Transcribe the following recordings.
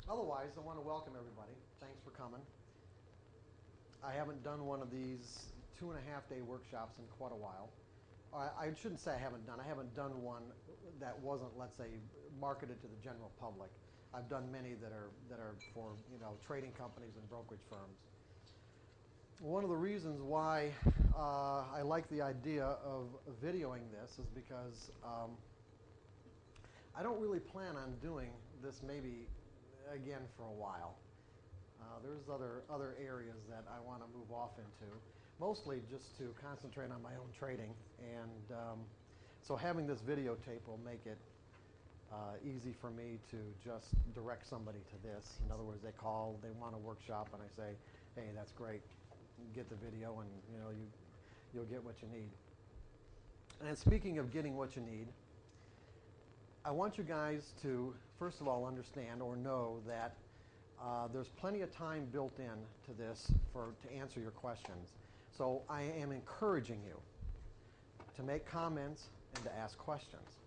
Otherwise, I want to welcome everybody. Thanks for coming. I haven't done one of these 2.5-day workshops in quite a while. I shouldn't say I haven't done one that wasn't, let's say, marketed to the general public. I've done many that are for, trading companies and brokerage firms. One of the reasons why I like the idea of videoing this is because I don't really plan on doing this maybe again for a while. There's other areas that I want to move off into, mostly just to concentrate on my own trading, and so having this videotape will make it easy for me to just direct somebody to this. In other words, they call, they want a workshop, and I say, hey, that's great, get the video, and you'll get what you need. And speaking of getting what you need, I want you guys to first of all understand or know that there's plenty of time built in to this to answer your questions. So I am encouraging you to make comments and to ask questions.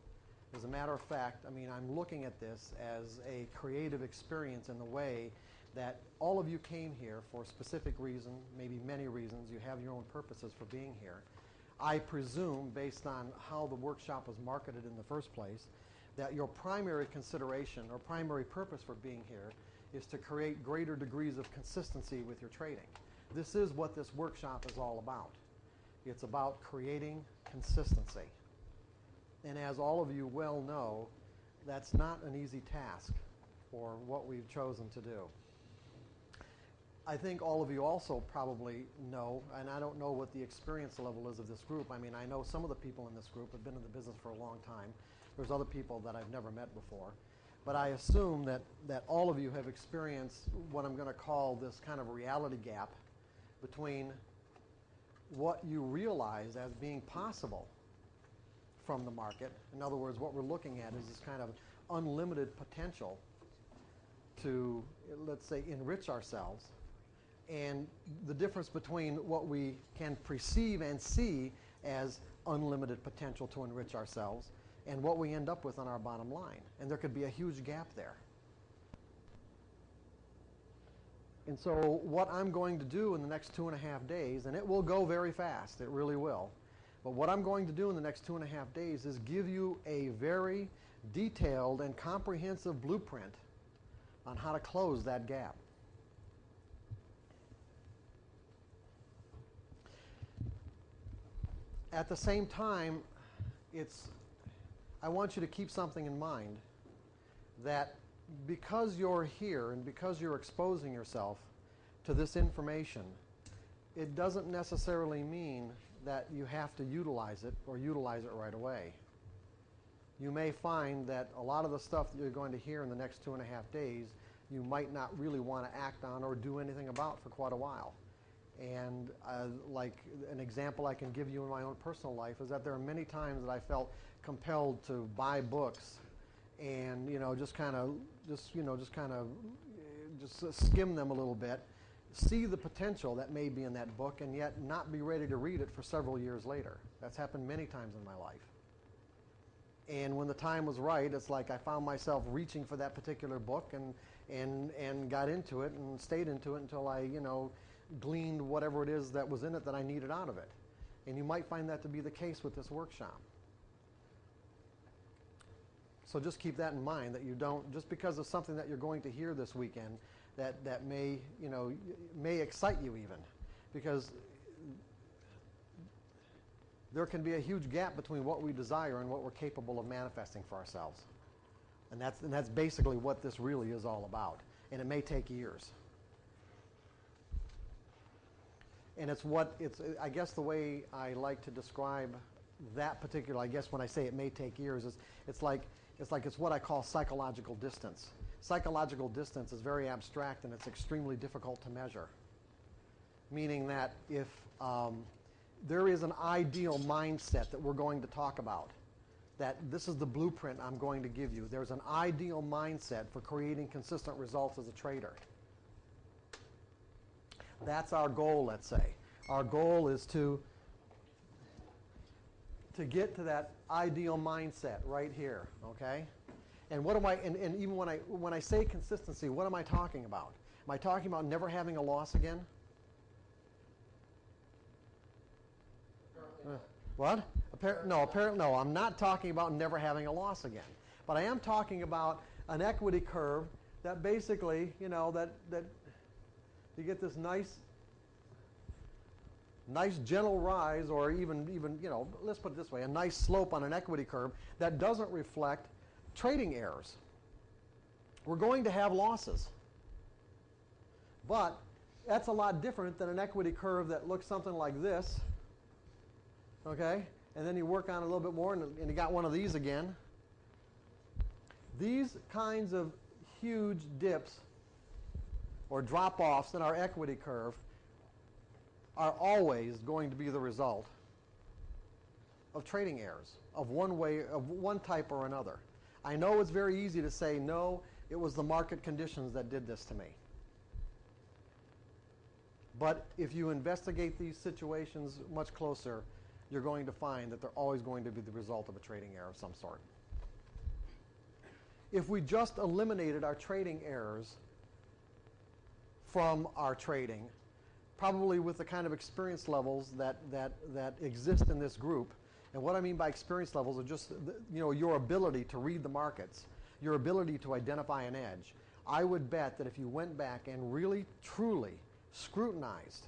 As a matter of fact, I'm looking at this as a creative experience in the way that all of you came here for a specific reason, maybe many reasons. You have your own purposes for being here. I presume, based on how the workshop was marketed in the first place, that your primary consideration or primary purpose for being here is to create greater degrees of consistency with your trading. This is what this workshop is all about. It's about creating consistency. And as all of you well know, that's not an easy task for what we've chosen to do. I think all of you also probably know, and I don't know what the experience level is of this group. I know some of the people in this group have been in the business for a long time. There's other people that I've never met before. But I assume that all of you have experienced what I'm going to call this kind of reality gap between what you realize as being possible from the market. In other words, what we're looking at is this kind of unlimited potential to, let's say, enrich ourselves, and the difference between what we can perceive and see as unlimited potential to enrich ourselves and what we end up with on our bottom line. And there could be a huge gap there. And so what I'm going to do in the next 2.5 days, and it will go very fast, it really will, but what I'm going to do in the next 2.5 days is give you a very detailed and comprehensive blueprint on how to close that gap. At the same time, I want you to keep something in mind, that because you're here and because you're exposing yourself to this information, it doesn't necessarily mean that you have to utilize it or utilize it right away. You may find that a lot of the stuff that you're going to hear in the next 2.5 days, you might not really want to act on or do anything about for quite a while. And like an example I can give you in my own personal life is that there are many times that I felt compelled to buy books and just skim them a little bit, see the potential that may be in that book, and yet not be ready to read it for several years later. That's happened many times in my life. And when the time was right, it's like I found myself reaching for that particular book and got into it and stayed into it until I gleaned whatever it is that was in it that I needed out of it. And you might find that to be the case with this workshop. So just keep that in mind, that you don't, just because of something that you're going to hear this weekend that may excite you even, because there can be a huge gap between what we desire and what we're capable of manifesting for ourselves. And that's basically what this really is all about. And it may take years. And I guess the way I like to describe that particular, I guess when I say it may take years, is it's what I call psychological distance. Psychological distance is very abstract and it's extremely difficult to measure. Meaning that if there is an ideal mindset that we're going to talk about, that this is the blueprint I'm going to give you. There's an ideal mindset for creating consistent results as a trader. That's our goal, let's say. Our goal is to get to that ideal mindset right here, okay? And what am I? And even when I say consistency, what am I talking about? Am I talking about never having a loss again? What? Apparently no. I'm not talking about never having a loss again. But I am talking about an equity curve that basically, that you get this nice gentle rise, or even let's put it this way, a nice slope on an equity curve that doesn't reflect trading errors. We're going to have losses. But that's a lot different than an equity curve that looks something like this. Okay? And then you work on it a little bit more, and you got one of these again. These kinds of huge dips or drop-offs in our equity curve are always going to be the result of trading errors of one type or another. I know it's very easy to say, no, it was the market conditions that did this to me. But if you investigate these situations much closer, you're going to find that they're always going to be the result of a trading error of some sort. If we just eliminated our trading errors from our trading, probably with the kind of experience levels that exist in this group, and what I mean by experience levels are just your ability to read the markets, your ability to identify an edge. I would bet that if you went back and really, truly scrutinized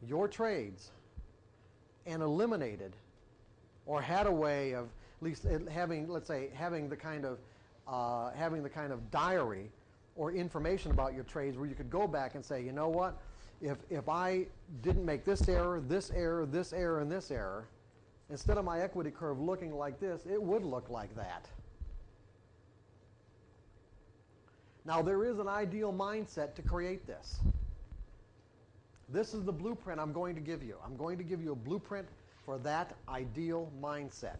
your trades and eliminated, or had a way of at least having the kind of diary or information about your trades where you could go back and say, you know what, if I didn't make this error, this error, this error, and this error, instead of my equity curve looking like this, it would look like that. Now, there is an ideal mindset to create this. This is the blueprint I'm going to give you. I'm going to give you a blueprint for that ideal mindset.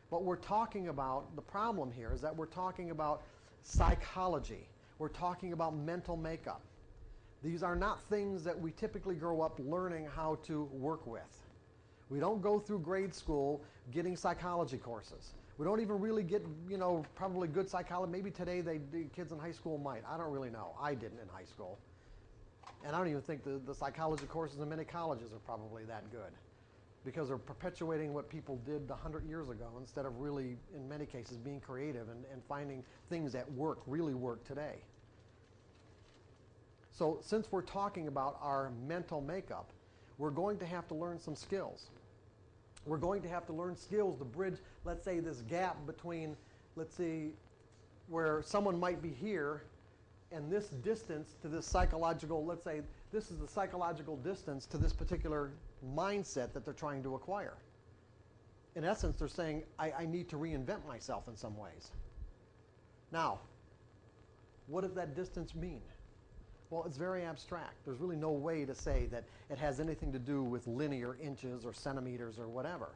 What we're talking about, the problem here is that we're talking about psychology. We're talking about mental makeup. These are not things that we typically grow up learning how to work with. We don't go through grade school getting psychology courses. We don't even really get, probably good psychology. Maybe today kids in high school might. I don't really know. I didn't in high school. And I don't even think the psychology courses in many colleges are probably that good, because they're perpetuating what people did 100 years ago instead of really, in many cases, being creative and finding things that really work today. So since we're talking about our mental makeup, we're going to have to learn some skills. We're going to have to learn skills to bridge, let's say, this gap between, let's see, where someone might be here and this distance to this psychological, let's say, this is the psychological distance to this particular mindset that they're trying to acquire. In essence, they're saying, I need to reinvent myself in some ways. Now, what does that distance mean? Well, it's very abstract. There's really no way to say that it has anything to do with linear inches or centimeters or whatever.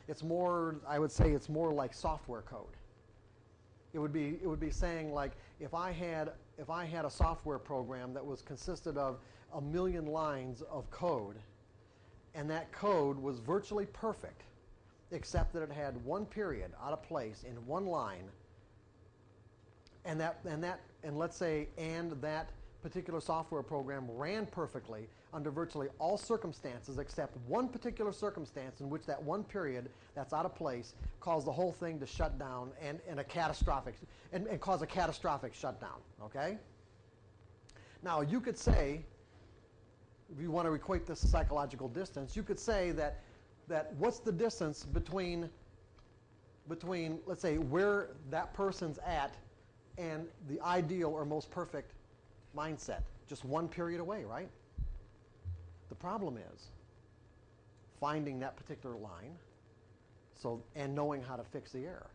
It's more, I would say it's more like software code. It would be saying, like, if I had a software program that consisted of 1 million lines of code, and that code was virtually perfect, except that it had one period out of place in one line, and that particular software program ran perfectly under virtually all circumstances except one particular circumstance in which that one period that's out of place caused the whole thing to shut down and cause a catastrophic shutdown. Okay? Now, you could say, if you want to equate this to psychological distance, you could say that what's the distance between let's say where that person's at and the ideal or most perfect mindset? Just one period away, right? The problem is finding that particular line and knowing how to fix the error.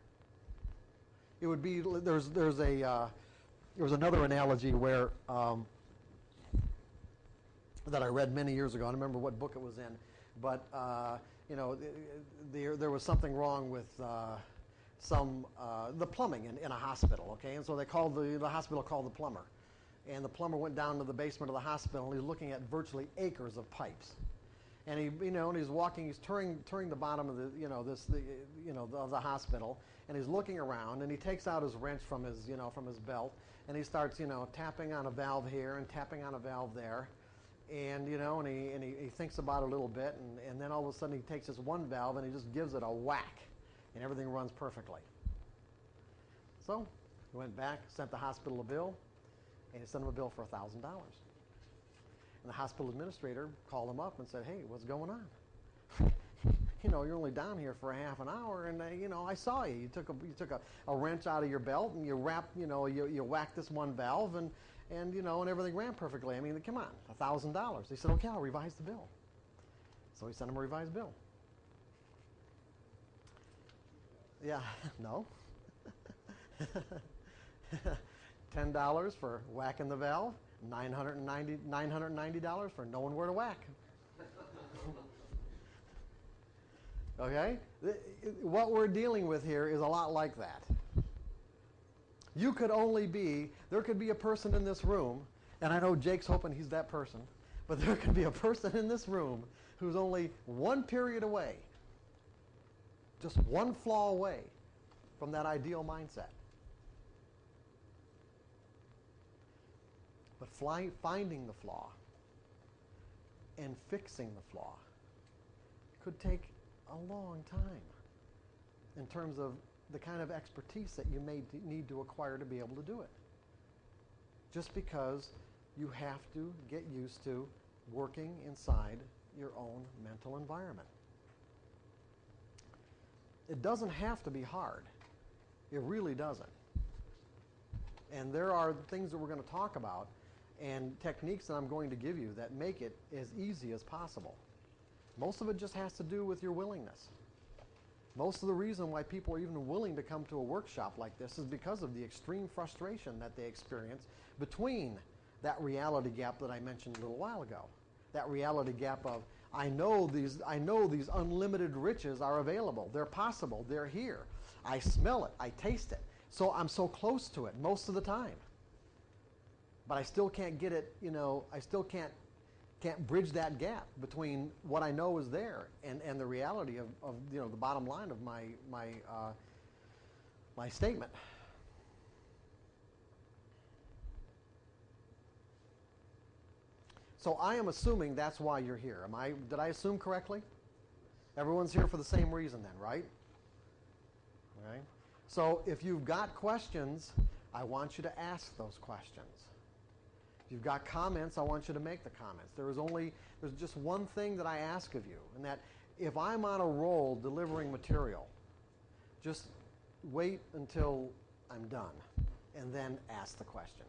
It would be, there was another analogy where that I read many years ago. I don't remember what book it was in, but there was something wrong with the plumbing in a hospital. Okay, and so they called the hospital called the plumber. And the plumber went down to the basement of the hospital, and he was looking at virtually acres of pipes. and and he's walking, he's touring the bottom of of the hospital, and he's looking around, and he takes out his wrench from his belt, and he starts tapping on a valve here and tapping on a valve there, and he thinks about it a little bit, and then all of a sudden he takes this one valve and he just gives it a whack, and everything runs perfectly. So he went back, sent the hospital a bill, and he sent him a bill for $1,000. And the hospital administrator called him up and said, "Hey, what's going on? You're only down here for a half an hour, and I saw you. You took a wrench out of your belt, and you wrapped, you whacked this one valve, and everything ran perfectly. I mean, come on, $1,000." He said, "Okay, I'll revise the bill." So he sent him a revised bill. Yeah, no. $10 for whacking the valve, $990 for knowing where to whack. Okay? What we're dealing with here is a lot like that. There could be a person in this room, and I know Jake's hoping he's that person, but there could be a person in this room who's only one period away, just one flaw away from that ideal mindset. But finding the flaw and fixing the flaw could take a long time in terms of the kind of expertise that you may need to acquire to be able to do it. Just because you have to get used to working inside your own mental environment. It doesn't have to be hard. It really doesn't. And there are things that we're going to talk about and techniques that I'm going to give you that make it as easy as possible. Most of it just has to do with your willingness. Most of the reason why people are even willing to come to a workshop like this is because of the extreme frustration that they experience between that reality gap that I mentioned a little while ago. That reality gap of, I know these unlimited riches are available. They're possible. They're here. I smell it. I taste it. So I'm so close to it most of the time. But I still can't get it, I still can't bridge that gap between what I know is there and the reality of the bottom line of my statement. So I am assuming that's why you're here. Did I assume correctly? Everyone's here for the same reason then, right? All right. So if you've got questions, I want you to ask those questions. If you've got comments, I want you to make the comments. There's just one thing that I ask of you, and that if I'm on a roll delivering material, just wait until I'm done and then ask the question.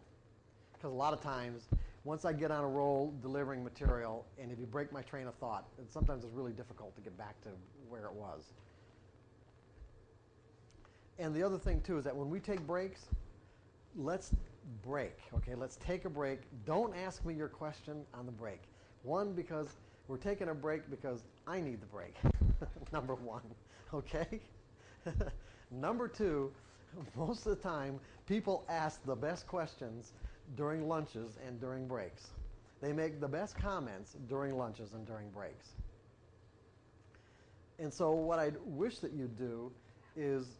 Because a lot of times, once I get on a roll delivering material, and if you break my train of thought, sometimes it's really difficult to get back to where it was. And the other thing, too, is that when we take breaks, let's break, okay? Let's take a break. Don't ask me your question on the break. One, because we're taking a break because I need the break, number one, okay? Number two, most of the time, people ask the best questions during lunches and during breaks. They make the best comments during lunches and during breaks. And so what I wish that you do is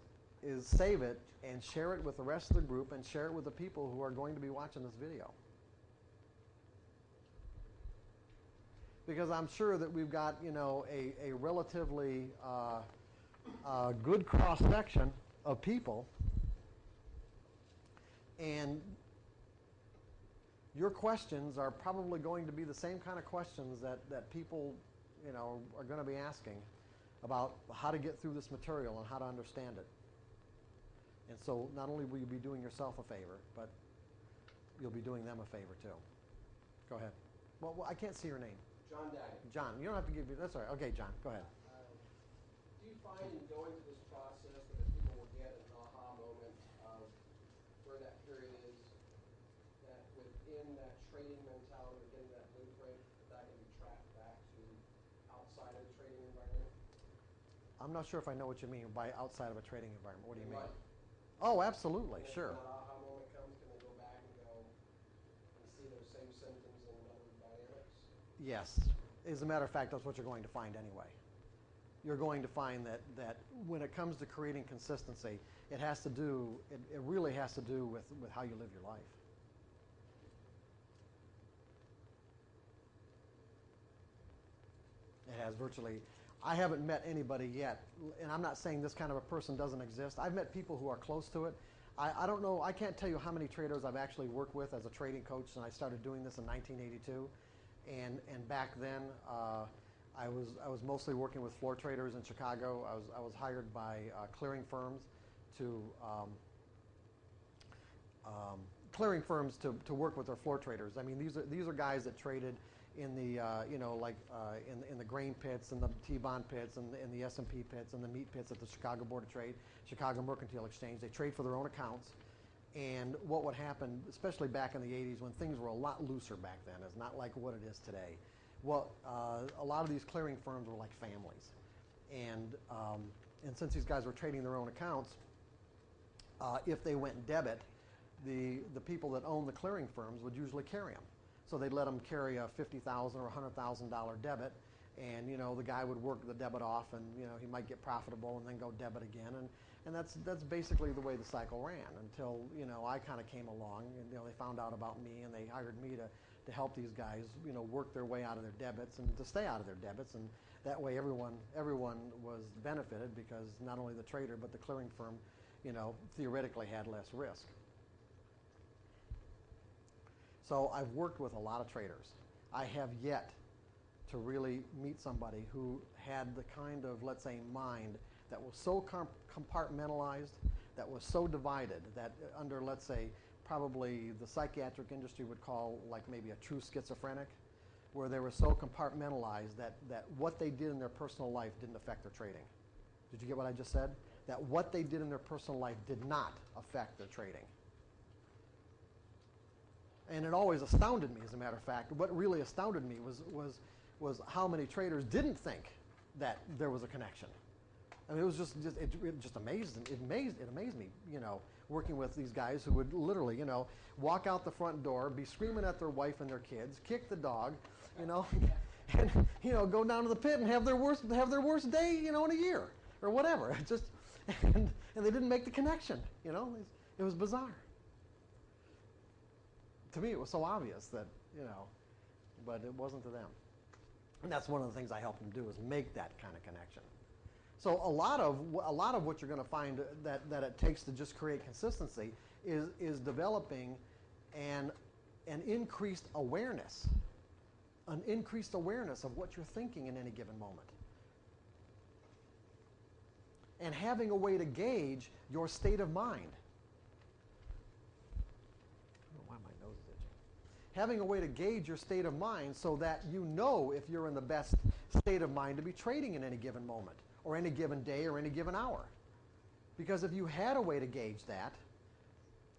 save it and share it with the rest of the group and share it with the people who are going to be watching this video. Because I'm sure that we've got, a relatively good cross-section of people, and your questions are probably going to be the same kind of questions that people, are going to be asking about how to get through this material and how to understand it. And so not only will you be doing yourself a favor, but you'll be doing them a favor too. Go ahead. Well, I can't see your name. John Daggett. John, you don't have to give me, that's all right. Okay, John, go ahead. Do you find in going through this process that people will get an aha moment of where that period is, that within that trading mentality, within that blueprint, that can be tracked back to outside of the trading environment? I'm not sure if I know what you mean by outside of a trading environment. What do you mean? Like, Oh, absolutely, sure. When that aha moment comes, can they go back and go and see those same symptoms in other dynamics? Yes, As a matter of fact, that's what you're going to find anyway. You're going to find that when it comes to creating consistency, it really has to do with how you live your life. It has virtually, I haven't met anybody yet, and I'm not saying this kind of a person doesn't exist. I've met people who are close to it. I don't know, I can't tell you how many traders I've actually worked with as a trading coach, and I started doing this in 1982. And back then, I was mostly working with floor traders in Chicago. I was hired by clearing firms to work with their floor traders. I mean, these are guys that traded in the in the grain pits and the T-bond pits and the S&P pits and the meat pits at the Chicago Board of Trade, Chicago Mercantile Exchange. They trade for their own accounts. And what would happen, especially back in the 80s when things were a lot looser back then, is not like what it is today. Well, a lot of these clearing firms were like families. And since these guys were trading their own accounts, if they went debit, the people that owned the clearing firms would usually carry them. So they'd let them carry a $50,000 or $100,000 debit, and the guy would work the debit off, and he might get profitable and then go debit again, and that's basically the way the cycle ran until I kind of came along, and they found out about me, and they hired me to help these guys work their way out of their debits and to stay out of their debits, and that way everyone was benefited, because not only the trader but the clearing firm theoretically had less risk. So I've worked with a lot of traders. I have yet to really meet somebody who had the kind of, let's say, mind that was so compartmentalized, that was so divided, that under, let's say, probably the psychiatric industry would call like maybe a true schizophrenic, where they were so compartmentalized that what they did in their personal life didn't affect their trading. Did you get what I just said? That what they did in their personal life did not affect their trading. And it always astounded me, as a matter of fact. What really astounded me was how many traders didn't think that there was a connection. I mean, it just amazed me, working with these guys who would literally, walk out the front door, be screaming at their wife and their kids, kick the dog, and go down to the pit and have their worst day, in a year or whatever. And they didn't make the connection. It was bizarre. To me, it was so obvious that, but it wasn't to them. And that's one of the things I help them do, is make that kind of connection. So a lot of what you're going to find that it takes to just create consistency is developing an increased awareness, of what you're thinking in any given moment, and having a way to gauge your state of mind. Having a way to gauge your state of mind so that you know if you're in the best state of mind to be trading in any given moment, or any given day, or any given hour. Because if you had a way to gauge that,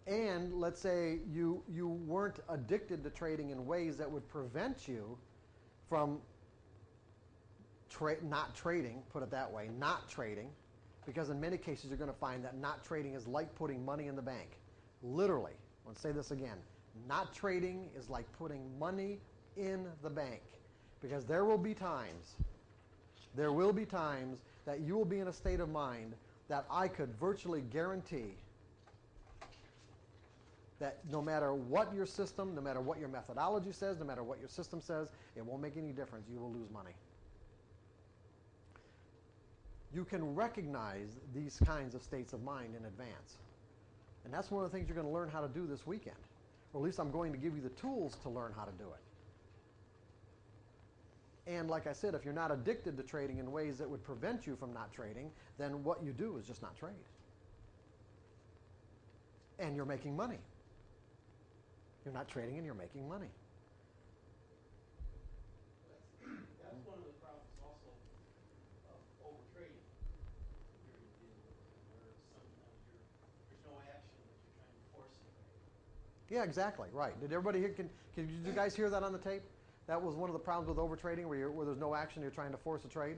and let's say you weren't addicted to trading in ways that would prevent you from not trading, put it that way, not trading, because in many cases you're going to find that not trading is like putting money in the bank. Literally, I want to say this again. Not trading is like putting money in the bank, because there will be times that you will be in a state of mind that I could virtually guarantee that no matter what your system, no matter what your methodology says, no matter what your system says, it won't make any difference. You will lose money. You can recognize these kinds of states of mind in advance. And that's one of the things you're going to learn how to do this weekend. Or at least I'm going to give you the tools to learn how to do it. And like I said, if you're not addicted to trading in ways that would prevent you from not trading, then what you do is just not trade. And you're making money. You're not trading and you're making money. That's one of the problems also of overtrading. Where sometimes there's no action, but you're trying to force it. Yeah, exactly, right. Did everybody hear, can you guys hear that on the tape? That was one of the problems with overtrading, where there's no action, you're trying to force a trade.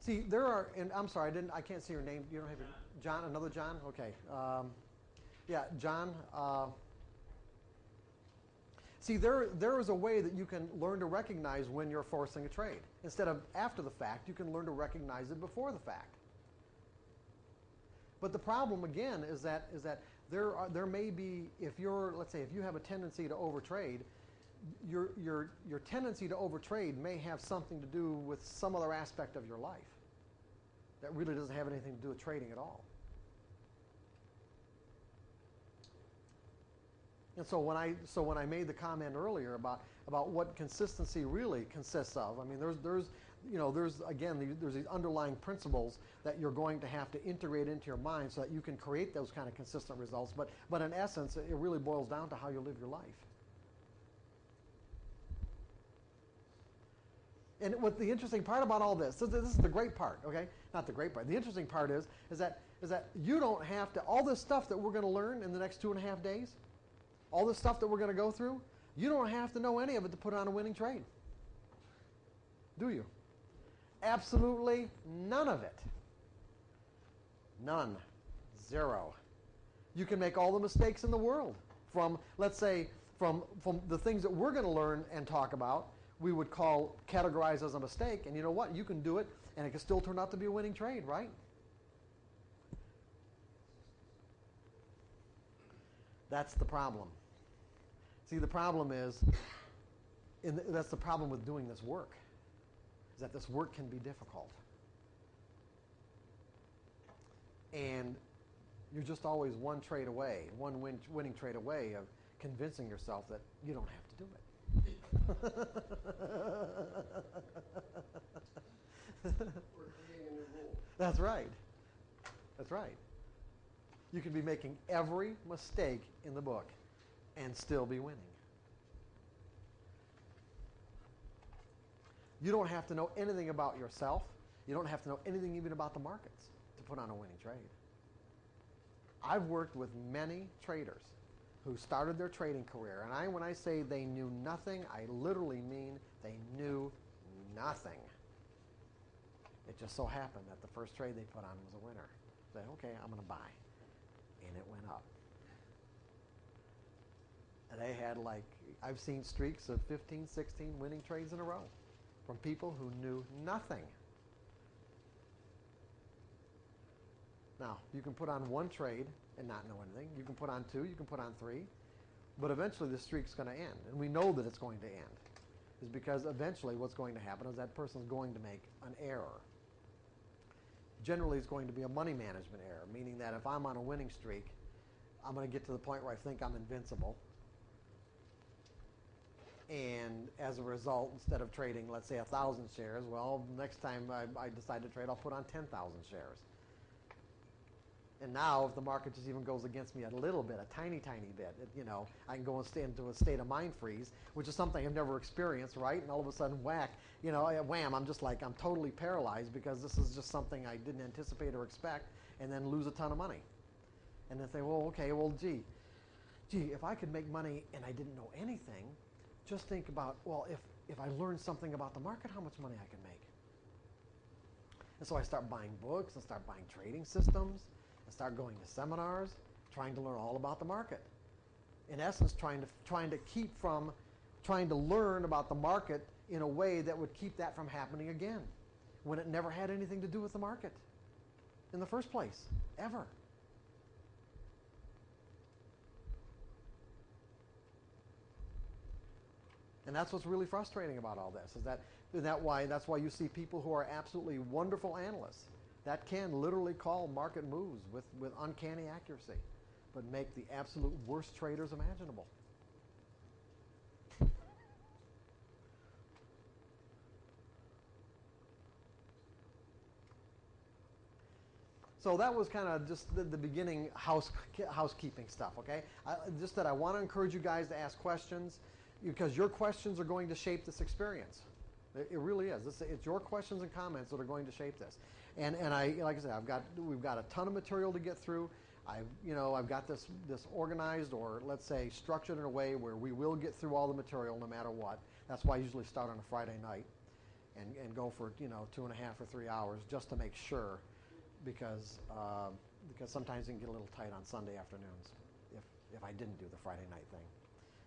See, there are, and I'm sorry, I can't see your name. You don't have John, another John? Okay. Yeah, John. See, there is a way that you can learn to recognize when you're forcing a trade. Instead of after the fact, you can learn to recognize it before the fact. But the problem again is that there may be, let's say if you have a tendency to overtrade, your tendency to overtrade may have something to do with some other aspect of your life that really doesn't have anything to do with trading at all. And so when I made the comment earlier about what consistency really consists of, I mean there's these underlying principles that you're going to have to integrate into your mind so that you can create those kind of consistent results. But in essence, it really boils down to how you live your life. And what the interesting part about all this is the great part, okay? Not the great part. The interesting part is that you don't have to, all this stuff that we're going to learn in the next 2.5 days, all this stuff that we're going to go through, you don't have to know any of it to put on a winning trade. Do you? Absolutely none of it. None. Zero. You can make all the mistakes in the world from, let's say, from the things that we're going to learn and talk about, we would categorize as a mistake, and you know what? You can do it, and it can still turn out to be a winning trade, right? That's the problem. See, the problem is, that's the problem with doing this work, is that this work can be difficult. And you're just always one trade away, winning trade away of convincing yourself that you don't have to do it. We're creating a new rule. That's right. That's right. You can be making every mistake in the book and still be winning. You don't have to know anything about yourself. You don't have to know anything even about the markets to put on a winning trade. I've worked with many traders who started their trading career, and when I say they knew nothing, I literally mean they knew nothing. It just so happened that the first trade they put on was a winner. Say, okay, I'm going to buy. And it went up. And they had I've seen streaks of 15, 16 winning trades in a row from people who knew nothing. Now, you can put on one trade and not know anything. You can put on two, you can put on three, but eventually the streak's going to end. And we know that it's going to end. Is because eventually what's going to happen is that person's going to make an error. Generally, it's going to be a money management error, meaning that if I'm on a winning streak, I'm going to get to the point where I think I'm invincible. And as a result, instead of trading, let's say, 1,000 shares, well, next time I decide to trade, I'll put on 10,000 shares. And now, if the market just even goes against me a little bit, a tiny, tiny bit, I can go and stay into a state of mind freeze, which is something I've never experienced, right? And all of a sudden, wham, I'm totally paralyzed because this is just something I didn't anticipate or expect, and then lose a ton of money. And then say, well, okay, well, gee, if I could make money and I didn't know anything, just think about, well, if I learned something about the market, how much money I could make. And so I start buying books and start buying trading systems. And start going to seminars, trying to learn all about the market. In essence, trying to learn about the market in a way that would keep that from happening again, when it never had anything to do with the market in the first place, ever. And that's what's really frustrating about all this, is that's why you see people who are absolutely wonderful analysts that can literally call market moves with uncanny accuracy, but make the absolute worst traders imaginable. So that was kind of just the beginning housekeeping stuff, okay? Just that I want to encourage you guys to ask questions, because your questions are going to shape this experience. It really is. It's your questions and comments that are going to shape this. And like I said, we've got a ton of material to get through. I've got this organized, or let's say structured in a way where we will get through all the material no matter what. That's why I usually start on a Friday night and go for 2.5 or 3 hours just to make sure, because sometimes it can get a little tight on Sunday afternoons if I didn't do the Friday night thing.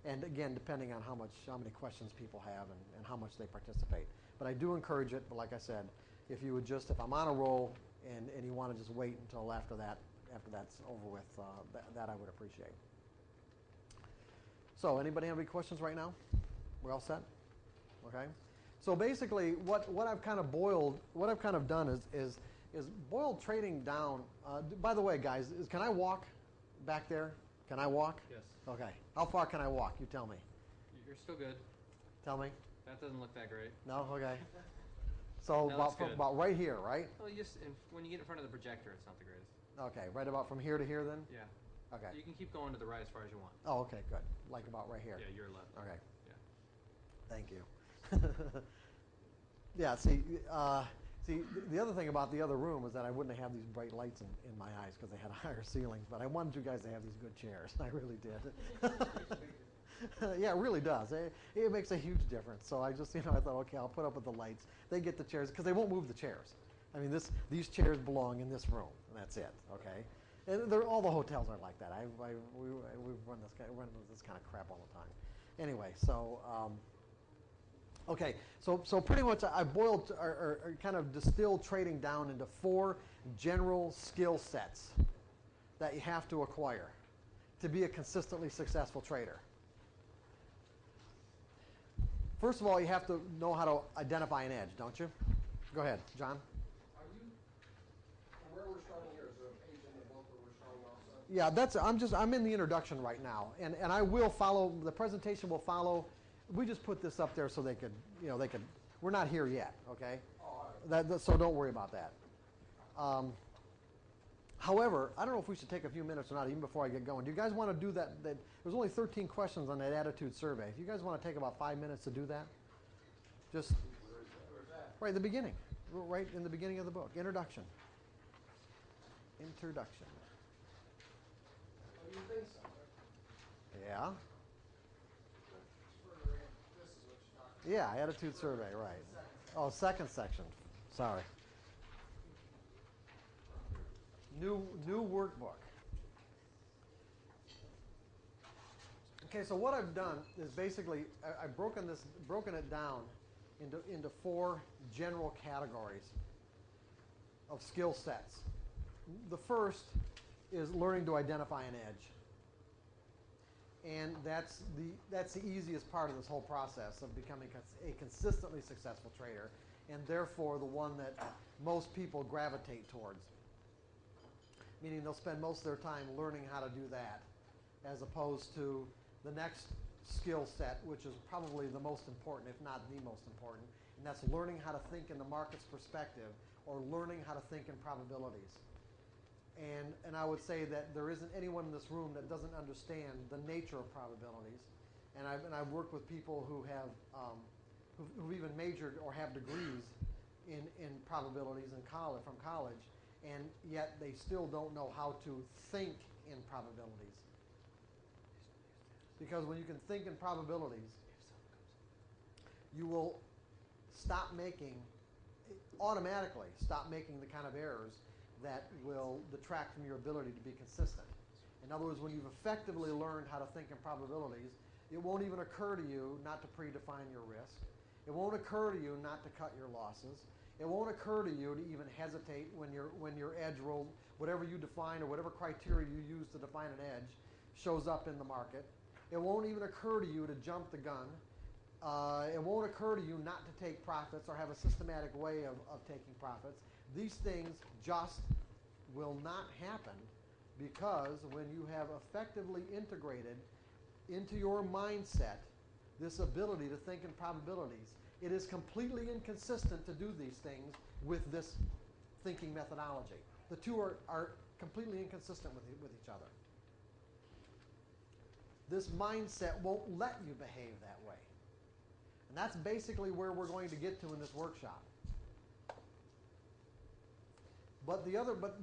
And again, depending on how many questions people have and how much they participate. But I do encourage it, but like I said, if I'm on a roll and you want to just wait until after that's over with, that I would appreciate. So anybody have any questions right now? We're all set? Okay. So basically what I've kind of done is boiled trading down. By the way, guys, can I walk back there? Can I walk? Yes. Okay. How far can I walk? You tell me. You're still good. Tell me. That doesn't look that great. No? Okay. So That looks good. about right here, right? Well, when you get in front of the projector, it's not the greatest. Okay. Right about from here to here then? Yeah. Okay. You can keep going to the right as far as you want. Oh, okay, good. Like about right here. Yeah, your left. Okay. Yeah. Thank you. Yeah, see, the other thing about the other room is that I wouldn't have these bright lights in my eyes because they had a higher ceiling, but I wanted you guys to have these good chairs. I really did. Yeah, it really does. It makes a huge difference. So I just, I thought, okay, I'll put up with the lights. They get the chairs because they won't move the chairs. I mean, these chairs belong in this room, and that's it, okay? And all the hotels are like that. We've run this kind of crap all the time. Anyway, so okay, so pretty much I boiled or kind of distilled trading down into 4 general skill sets that you have to acquire to be a consistently successful trader. First of all, you have to know how to identify an edge, don't you? Go ahead, John. Are you, from where we're starting here, is there a page in the book where we're starting also? Yeah, I'm in the introduction right now, and I will follow, the presentation will follow. We just put this up there so they could, we're not here yet, okay? Oh, all right. So don't worry about that. However, I don't know if we should take a few minutes or not, even before I get going. Do you guys want to do that? There's only 13 questions on that attitude survey. If you guys want to take about 5 minutes to do that, just Where's that? right at the beginning, right in the beginning of the book, introduction. Introduction. Oh, you think so? Yeah. Further in, this is what you're talking Yeah, attitude survey, right. Oh, second section. Sorry. New workbook. Okay, so what I've done is basically I've broken it down into 4 general categories of skill sets. The first is learning to identify an edge. And that's the easiest part of this whole process of becoming a consistently successful trader, and therefore the one that most people gravitate towards. Meaning they'll spend most of their time learning how to do that, as opposed to the next skill set, which is probably the most important, if not the most important, and that's learning how to think in the market's perspective, or learning how to think in probabilities. And I would say that there isn't anyone in this room that doesn't understand the nature of probabilities. And I've worked with people who have who've even majored or have degrees in probabilities from college, and yet they still don't know how to think in probabilities. Because when you can think in probabilities, you will automatically stop making the kind of errors that will detract from your ability to be consistent. In other words, when you've effectively learned how to think in probabilities, it won't even occur to you not to predefine your risk. It won't occur to you not to cut your losses. It won't occur to you to even hesitate when your edge roll, whatever you define or whatever criteria you use to define an edge, shows up in the market. It won't even occur to you to jump the gun. It won't occur to you not to take profits or have a systematic way of taking profits. These things just will not happen because when you have effectively integrated into your mindset this ability to think in probabilities, it is completely inconsistent to do these things with this thinking methodology. The two are completely inconsistent with each other. This mindset won't let you behave that way. And that's basically where we're going to get to in this workshop. But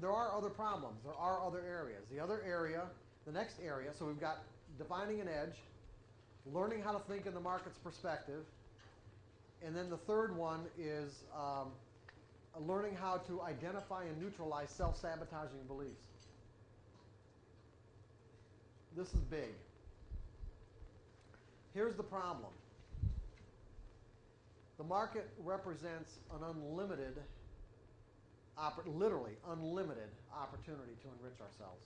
there are other problems. There are other areas. The next area, so we've got defining an edge, learning how to think in the market's perspective, and then the third one is learning how to identify and neutralize self-sabotaging beliefs. This is big. Here's the problem. The market represents an unlimited, literally unlimited opportunity to enrich ourselves.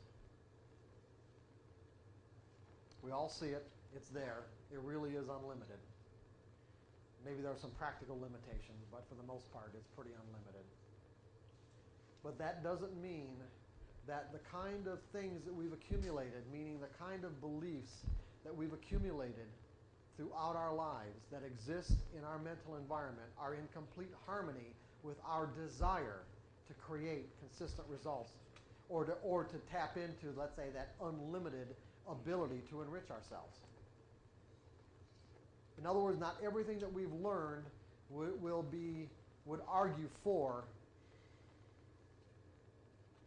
We all see it. It's there. It really is unlimited. Maybe there are some practical limitations, but for the most part, it's pretty unlimited. But that doesn't mean that the kind of things that we've accumulated, meaning the kind of beliefs that we've accumulated throughout our lives that exist in our mental environment, are in complete harmony with our desire to create consistent results, or to tap into, let's say, that unlimited ability to enrich ourselves. In other words, not everything that we've learned would argue for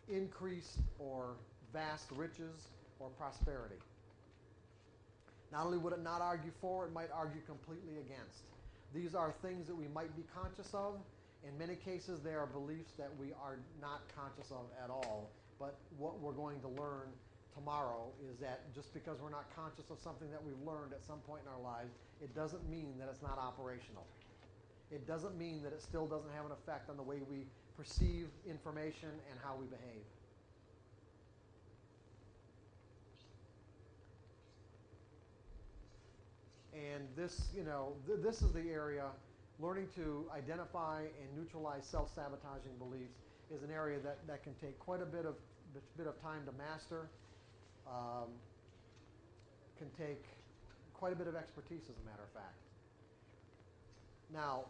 increased or vast riches or prosperity. Not only would it not argue for, it might argue completely against. These are things that we might be conscious of. In many cases, they are beliefs that we are not conscious of at all. But what we're going to learn tomorrow is that just because we're not conscious of something that we've learned at some point in our lives, it doesn't mean that it's not operational. It doesn't mean that it still doesn't have an effect on the way we perceive information and how we behave. And this, this is the area, learning to identify and neutralize self-sabotaging beliefs is an area that can take quite a bit of time to master, can take quite a bit of expertise, as a matter of fact. Now,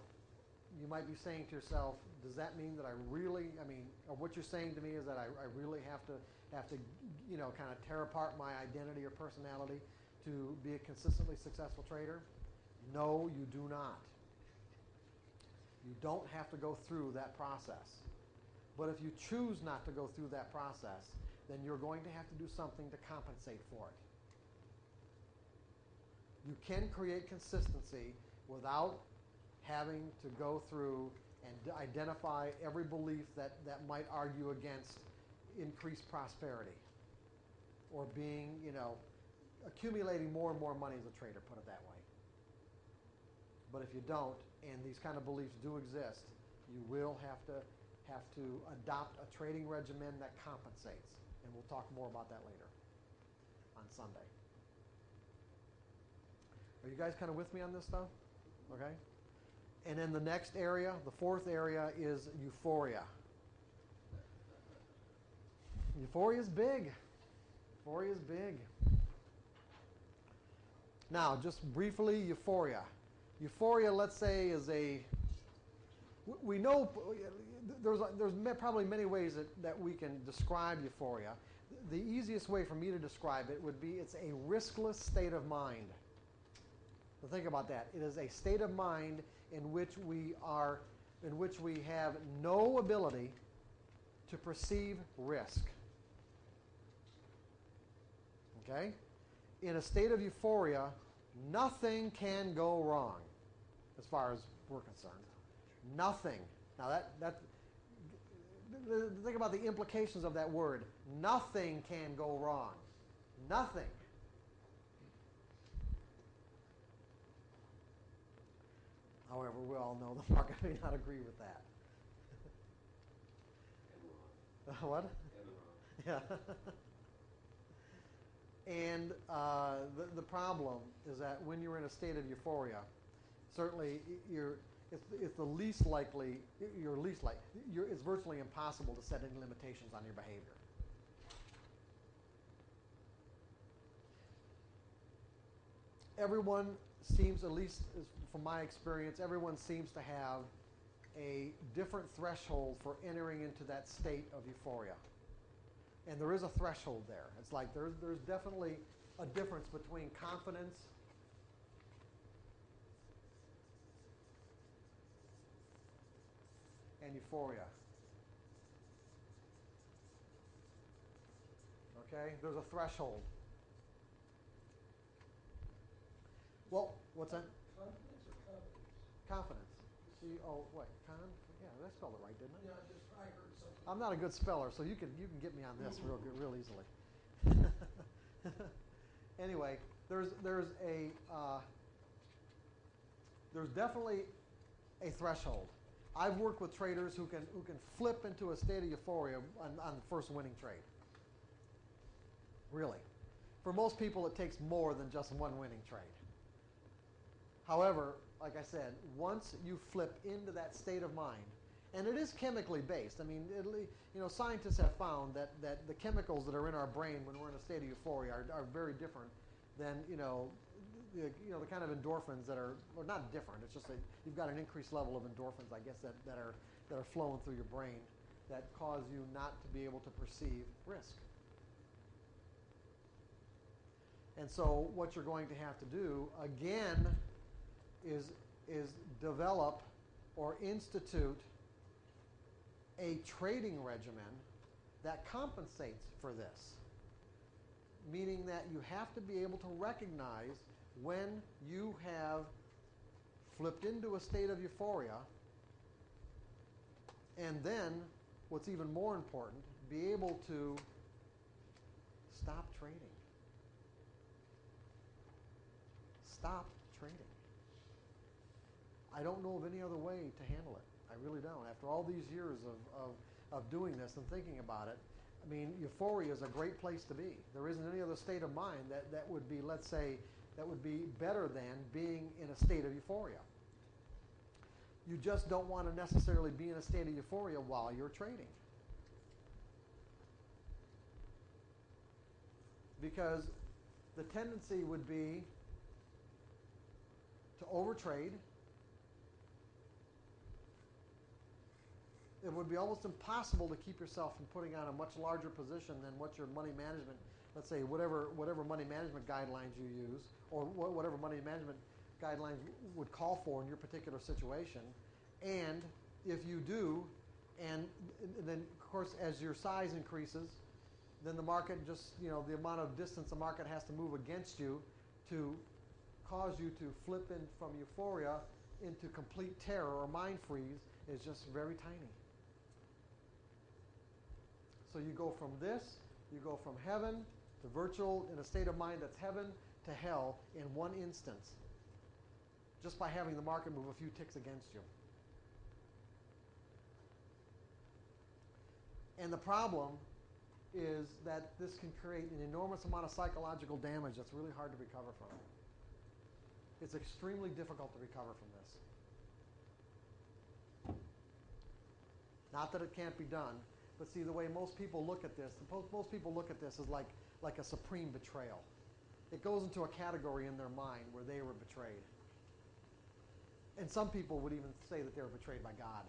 you might be saying to yourself, does that mean that or what you're saying to me is that I really have to kind of tear apart my identity or personality to be a consistently successful trader? No, you do not. You don't have to go through that process. But if you choose not to go through that process, then you're going to have to do something to compensate for it. You can create consistency without having to go through and identify every belief that might argue against increased prosperity or being, accumulating more and more money as a trader, put it that way. But if you don't, and these kind of beliefs do exist, you will have to adopt a trading regimen that compensates. And we'll talk more about that later on Sunday. Are you guys kind of with me on this stuff? Okay? And then the next area, the fourth area, is euphoria. Euphoria is big. Euphoria is big. Now, just briefly, euphoria. Euphoria, let's say, is we know there's probably many ways that we can describe euphoria. The easiest way for me to describe it would be it's a riskless state of mind. So think about that. It is a state of mind in which we have no ability to perceive risk. Okay? In a state of euphoria, nothing can go wrong, as far as we're concerned. Nothing. Now think about the implications of that word. Nothing can go wrong. Nothing. However, we all know the market may not agree with that. What? Yeah. And the problem is that when you're in a state of euphoria, certainly it's the least likely. It's virtually impossible to set any limitations on your behavior. Everyone seems, at least from my experience, everyone seems to have a different threshold for entering into that state of euphoria. And there is a threshold there. It's like there's definitely a difference between confidence and euphoria. Okay? There's a threshold. Well, what's that? Confidence or confidence? Confidence. What? Yeah, I spelled it right, didn't I? Yeah, I heard something. I'm not a good speller, so you can get me on this real easily. Anyway, there's a there's definitely a threshold. I've worked with traders who can flip into a state of euphoria on the first winning trade. Really. For most people, it takes more than just one winning trade. However, like I said, once you flip into that state of mind, and it is chemically based. I mean, scientists have found that the chemicals that are in our brain when we're in a state of euphoria are very different than the kind of endorphins that are, or not different. It's just that you've got an increased level of endorphins, I guess, that are flowing through your brain that cause you not to be able to perceive risk. And so what you're going to have to do again is develop or institute a trading regimen that compensates for this. Meaning that you have to be able to recognize when you have flipped into a state of euphoria, and then, what's even more important, be able to stop trading. Stop trading. I don't know of any other way to handle it. I really don't. After all these years of doing this and thinking about it, I mean, euphoria is a great place to be. There isn't any other state of mind that would be, let's say, that would be better than being in a state of euphoria. You just don't want to necessarily be in a state of euphoria while you're trading. Because the tendency would be to overtrade. It would be almost impossible to keep yourself from putting on a much larger position than what your money management, let's say whatever money management guidelines you use, or whatever money management guidelines would call for in your particular situation. And if you do, and then of course as your size increases, then the market just, the amount of distance the market has to move against you to cause you to flip in from euphoria into complete terror or mind freeze is just very tiny. So you go from this, you go from heaven to virtual in a state of mind that's heaven to hell in one instance, just by having the market move a few ticks against you. And the problem is that this can create an enormous amount of psychological damage that's really hard to recover from. It's extremely difficult to recover from this. Not that it can't be done, but see, the way most people look at this, most people look at this as like a supreme betrayal. It goes into a category in their mind where they were betrayed. And some people would even say that they were betrayed by God.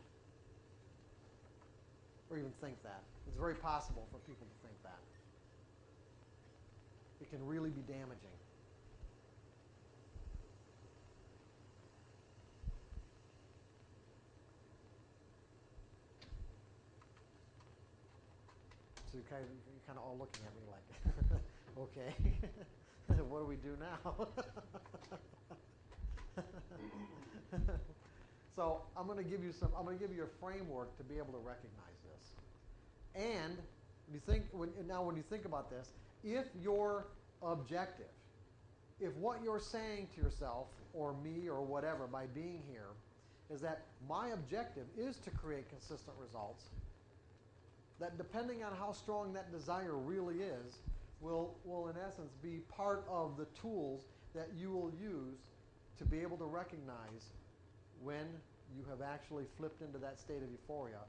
Or even think that. It's very possible for people to think that. It can really be damaging. So you're kind of all looking at me like, okay, what do we do now? So I'm going to give you a framework to be able to recognize this. And when you think about this, if your objective, if what you're saying to yourself or me or whatever by being here is that my objective is to create consistent results, that depending on how strong that desire really is, will in essence be part of the tools that you will use to be able to recognize when you have actually flipped into that state of euphoria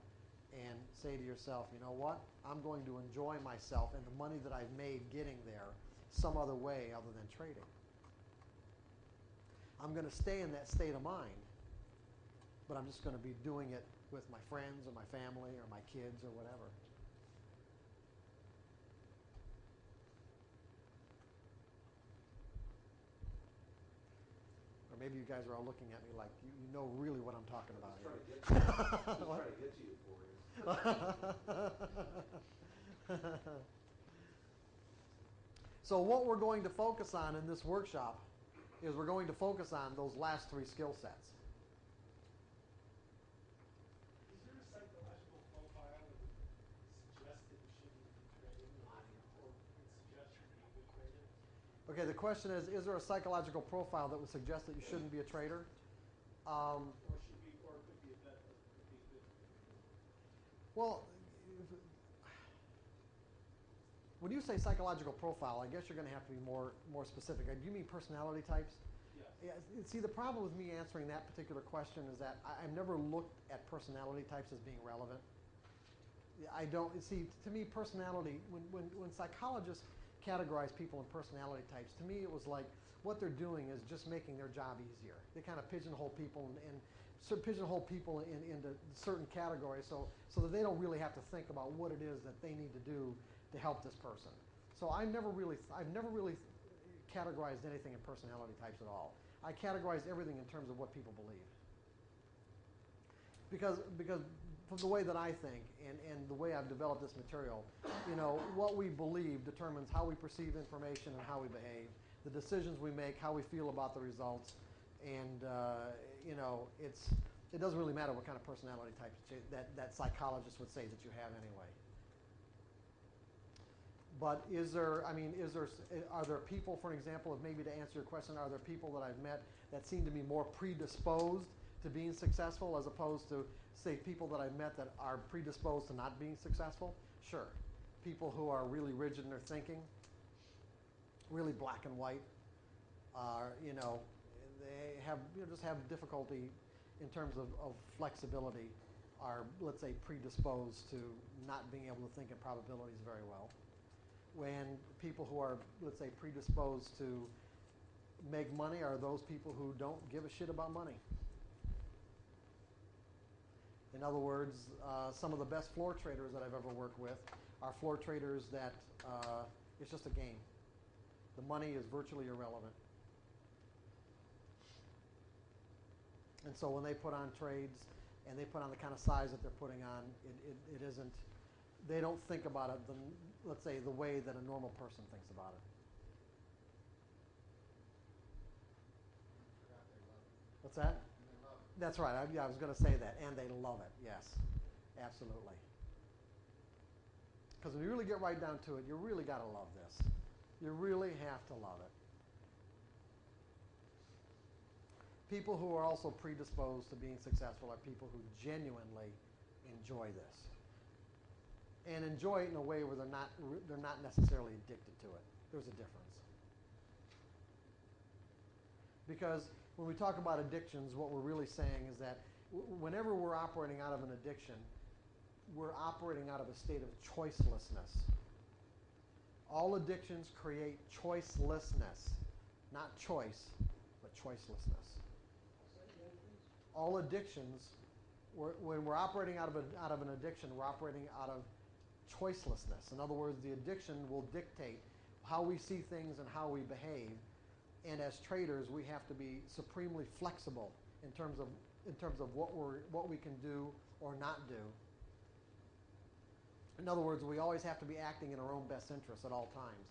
and say to yourself, you know what, I'm going to enjoy myself and the money that I've made getting there some other way other than trading. I'm going to stay in that state of mind, but I'm just going to be doing it with my friends or my family or my kids or whatever. Or maybe you guys are all looking at me like you know really what I'm talking about here. Trying to get to you for you. So what we're going to focus on in this workshop is we're going to focus on those last three skill sets. Is there a psychological profile that would suggest that you shouldn't be trading or would suggest you be a good trader? Okay, the question is there a psychological profile that would suggest that you shouldn't be a trader? Or should be, or it could be a better, could be good. Well, when you say psychological profile, I guess you're going to have to be more specific. Do you mean personality types? Yes. Yeah, see, the problem with me answering that particular question is that I've never looked at personality types as being relevant. I don't see. To me, personality. When psychologists categorize people in personality types, to me it was like what they're doing is just making their job easier. They kind of pigeonhole people into certain categories, so that they don't really have to think about what it is that they need to do to help this person. So I've never really categorized anything in personality types at all. I categorized everything in terms of what people believe. Because from the way that I think and the way I've developed this material, what we believe determines how we perceive information and how we behave, the decisions we make, how we feel about the results, and it doesn't really matter what kind of personality type that psychologists would say that you have anyway. But are there people, for example, maybe to answer your question, are there people that I've met that seem to be more predisposed to being successful as opposed to, say, people that I've met that are predisposed to not being successful? Sure. People who are really rigid in their thinking, really black and white, they have just have difficulty in terms of flexibility, are, let's say, predisposed to not being able to think in probabilities very well. When people who are, let's say, predisposed to make money are those people who don't give a shit about money. In other words, some of the best floor traders that I've ever worked with are floor traders that it's just a game. The money is virtually irrelevant. And so when they put on trades and they put on the kind of size that they're putting on, it isn't, they don't think about it, let's say, the way that a normal person thinks about it. What's that? That's right. I was going to say that. And they love it. Yes, absolutely. Because when you really get right down to it, you really got to love this. You really have to love it. People who are also predisposed to being successful are people who genuinely enjoy this. And enjoy it in a way where they're not necessarily addicted to it. There's a difference. Because when we talk about addictions, what we're really saying is that whenever we're operating out of an addiction, we're operating out of a state of choicelessness. All addictions create choicelessness. Not choice, but choicelessness. All addictions, when we're operating out of an addiction, we're operating out of choicelessness. In other words, the addiction will dictate how we see things and how we behave. And as traders, we have to be supremely flexible in terms of what we can do or not do. In other words, we always have to be acting in our own best interest at all times.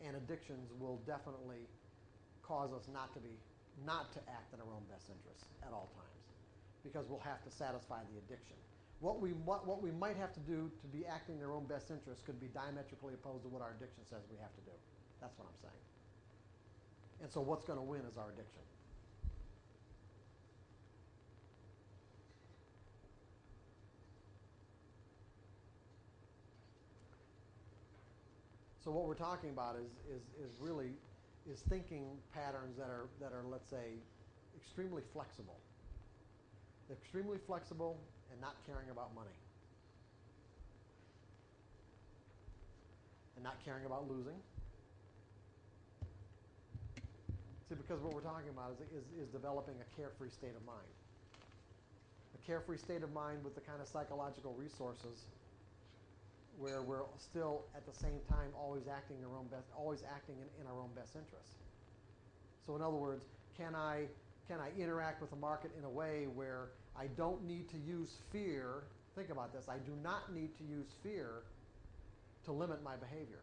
And addictions will definitely cause us not to act in our own best interest at all times, because we'll have to satisfy the addiction. What we might have to do to be acting in our own best interest could be diametrically opposed to what our addiction says we have to do. That's what I'm saying. And so what's going to win is our addiction. So what we're talking about is really thinking patterns that are, let's say, extremely flexible. Extremely flexible and not caring about money. And not caring about losing. See, because what we're talking about is developing a carefree state of mind. A carefree state of mind with the kind of psychological resources where we're still at the same time always acting in our own best interest. So in other words, can I interact with the market in a way where I don't need to use fear? Think about this. I do not need to use fear to limit my behavior.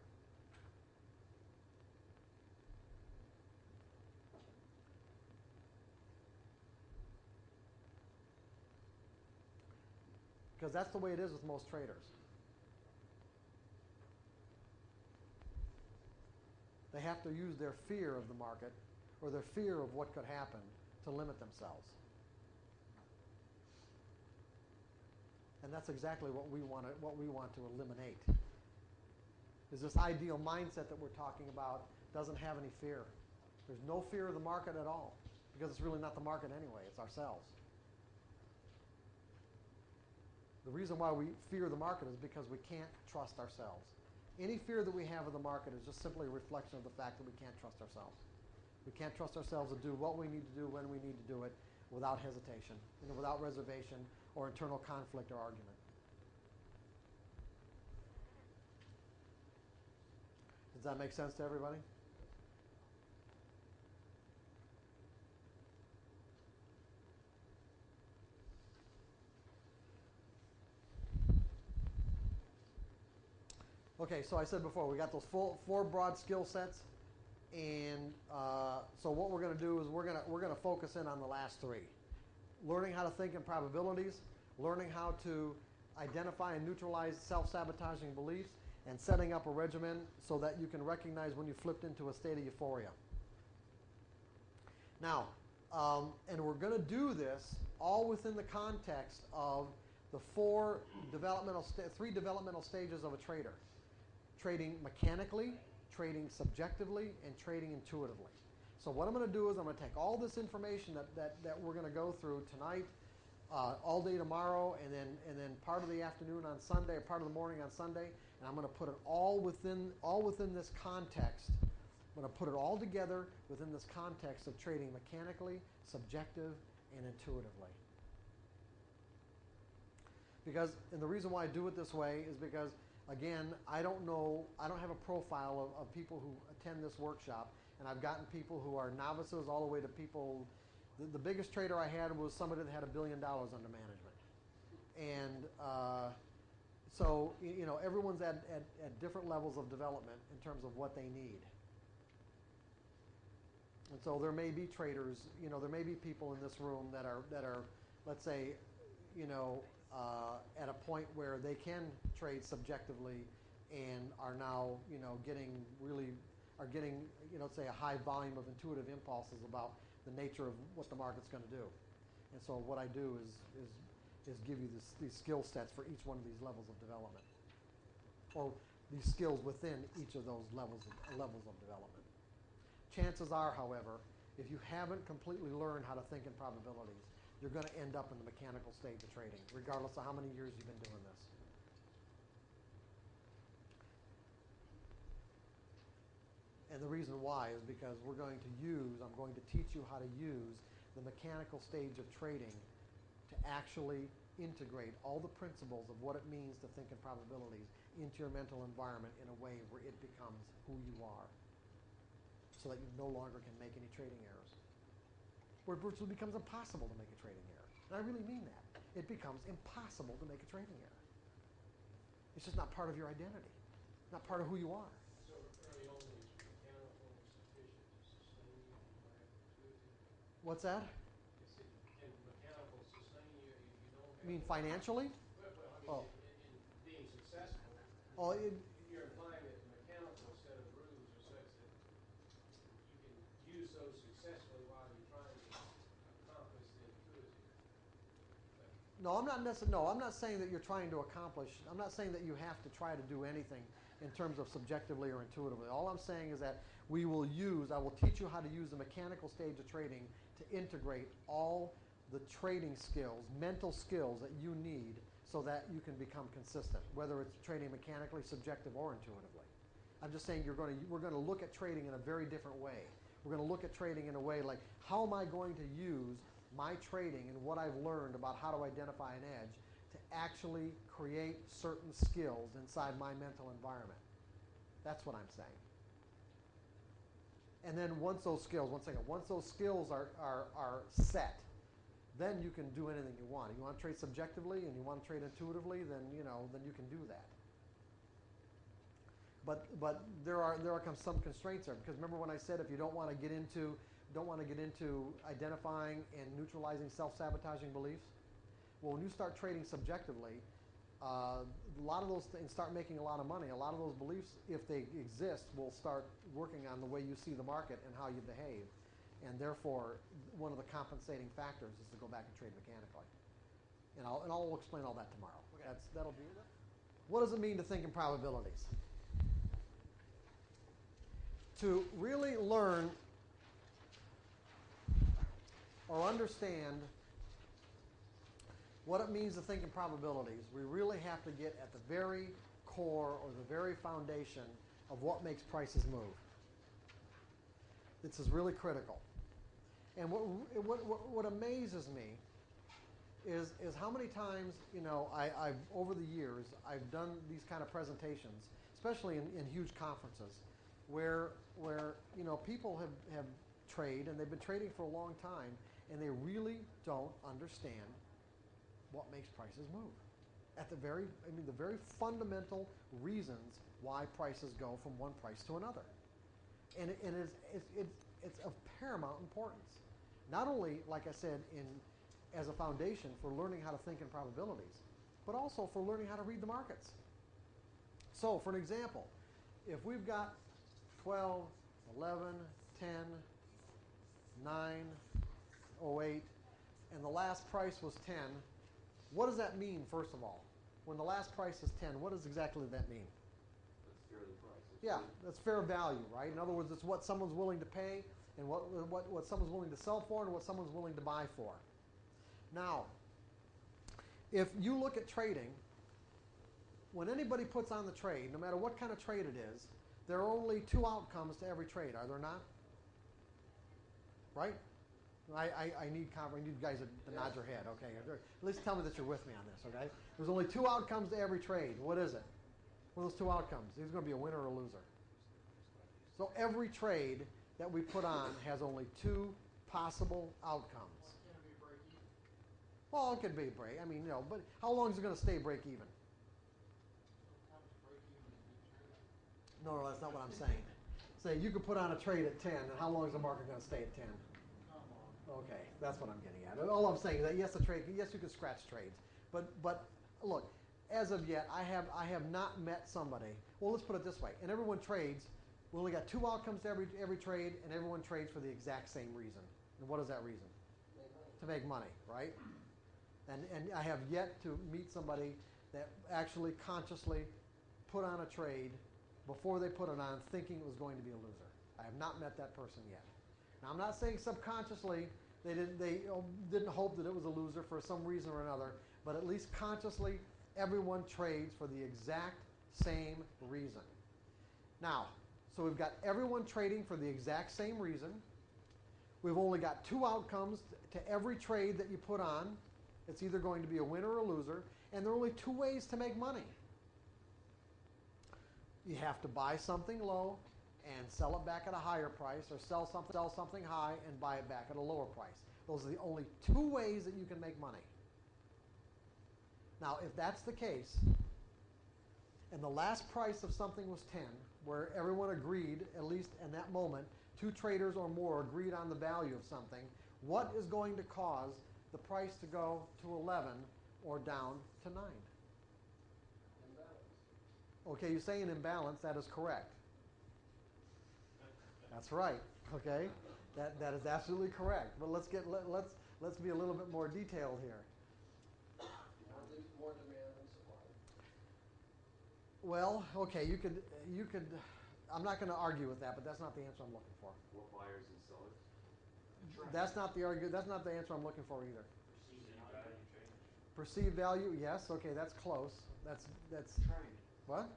Because that's the way it is with most traders. They have to use their fear of the market or their fear of what could happen to limit themselves. And that's exactly what we want to eliminate. Is this ideal mindset that we're talking about doesn't have any fear. There's no fear of the market at all, because it's really not the market anyway, it's ourselves. The reason why we fear the market is because we can't trust ourselves. Any fear that we have of the market is just simply a reflection of the fact that we can't trust ourselves. We can't trust ourselves to do what we need to do when we need to do it without hesitation, without reservation or internal conflict or argument. Does that make sense to everybody? Okay, so I said before, we got those four broad skill sets, and so what we're going to do is we're going to focus in on the last three. Learning how to think in probabilities, learning how to identify and neutralize self-sabotaging beliefs, and setting up a regimen so that you can recognize when you flipped into a state of euphoria. Now, and we're going to do this all within the context of the three developmental stages of a trader. Trading mechanically, trading subjectively, and trading intuitively. So what I'm going to do is I'm going to take all this information that we're going to go through tonight, all day tomorrow, and then part of the afternoon on Sunday, or part of the morning on Sunday, and I'm going to put it all within this context. I'm going to put it all together within this context of trading mechanically, subjective, and intuitively. And the reason why I do it this way is because, again, I don't have a profile of people who attend this workshop, and I've gotten people who are novices all the way to people. The biggest trader I had was somebody that had $1 billion under management. And so, everyone's at different levels of development in terms of what they need. And so there may be traders, there may be people in this room that are let's say, at a point where they can trade subjectively and are now, getting, say a high volume of intuitive impulses about the nature of what the market's going to do. And so what I do is give you these skill sets for each one of these levels of development, or these skills within each of those levels of development. Chances are, however, if you haven't completely learned how to think in probabilities, you're going to end up in the mechanical stage of trading, regardless of how many years you've been doing this. And the reason why is because I'm going to teach you how to use the mechanical stage of trading to actually integrate all the principles of what it means to think in probabilities into your mental environment in a way where it becomes who you are, so that you no longer can make any trading errors. Where it virtually becomes impossible to make a trading error. And I really mean that. It becomes impossible to make a trading error. It's just not part of your identity, not part of who you are. So early on, is mechanical sufficient to sustain you if you don't have intuitive? What's that? Can mechanical sustain you if you don't have? You mean financially? Well, in being successful, Oh, you're implying that the mechanical set of rules are such that you can use those successfully while you're trying to accomplish the intuitive. No, I'm not saying that you're trying to accomplish. I'm not saying that you have to try to do anything in terms of subjectively or intuitively. All I'm saying is that I will teach you how to use the mechanical stage of trading to integrate all the trading skills, mental skills that you need so that you can become consistent, whether it's trading mechanically, subjective, or intuitively. I'm just saying we're going to look at trading in a very different way. We're going to look at trading in a way like, how am I going to use my trading and what I've learned about how to identify an edge to actually create certain skills inside my mental environment. That's what I'm saying. And then once those skills are set, then you can do anything you want. If you want to trade subjectively and you want to trade intuitively, then you can do that. But there are some constraints there, because remember when I said if you don't want to get into identifying and neutralizing self-sabotaging beliefs? Well, when you start trading subjectively, a lot of those things start making a lot of money. A lot of those beliefs, if they exist, will start working on the way you see the market and how you behave. And therefore, one of the compensating factors is to go back and trade mechanically. And I'll explain all that tomorrow. That'll be. What does it mean to think in probabilities? To really learn or understand what it means to think in probabilities, we really have to get at the very core or the very foundation of what makes prices move. This is really critical. And what amazes me is how many times, I've over the years, I've done these kind of presentations, especially in huge conferences, where people have traded, and they've been trading for a long time, and they really don't understand what makes prices move. At the very fundamental reasons why prices go from one price to another. And it's of paramount importance. Not only, like I said, as a foundation for learning how to think in probabilities, but also for learning how to read the markets. So, for an example, if we've got 12, 11, 10, 9, 08, and the last price was 10, what does that mean, first of all? When the last price is 10, what does exactly that mean? That's fairly priced. Yeah, that's fair value, right? In other words, it's what someone's willing to pay and what someone's willing to sell for and what someone's willing to buy for. Now, if you look at trading, when anybody puts on the trade, no matter what kind of trade it is, there are only two outcomes to every trade, are there not? Right? I need you guys to nod your head, okay? At least tell me that you're with me on this, okay? There's only two outcomes to every trade. What is it? What are those two outcomes? There's going to be a winner or a loser. So every trade that we put on has only two possible outcomes. Well, it could be break. I mean, but how long is it going to stay break even? No, that's not what I'm saying. Say you could put on a trade at 10, and how long is the market going to stay at 10? Okay, that's what I'm getting at. All I'm saying is that yes, you can scratch trades, but look, as of yet, I have not met somebody. Well, let's put it this way: and everyone trades. We only got two outcomes to every trade, and everyone trades for the exact same reason. And what is that reason? To make money, right? And I have yet to meet somebody that actually consciously put on a trade before they put it on thinking it was going to be a loser. I have not met that person yet. Now, I'm not saying subconsciously they didn't hope that it was a loser for some reason or another, but at least consciously everyone trades for the exact same reason. Now, so we've got everyone trading for the exact same reason. We've only got two outcomes to every trade that you put on. It's either going to be a winner or a loser, and there are only two ways to make money. You have to buy something low and sell it back at a higher price, or sell something high and buy it back at a lower price. Those are the only two ways that you can make money. Now, if that's the case, and the last price of something was 10, where everyone agreed, at least in that moment, two traders or more agreed on the value of something, what is going to cause the price to go to 11 or down to 9? Imbalance. Okay, you say an imbalance, that is correct. That's right. Okay, that is absolutely correct. But let's be a little bit more detailed here. More demand than supply. Well, okay, you could. I'm not going to argue with that, but that's not the answer I'm looking for. What buyers and sellers? That's not the answer I'm looking for either. Perceived value change. Perceived value, yes. Okay, that's close. That's Trade. what?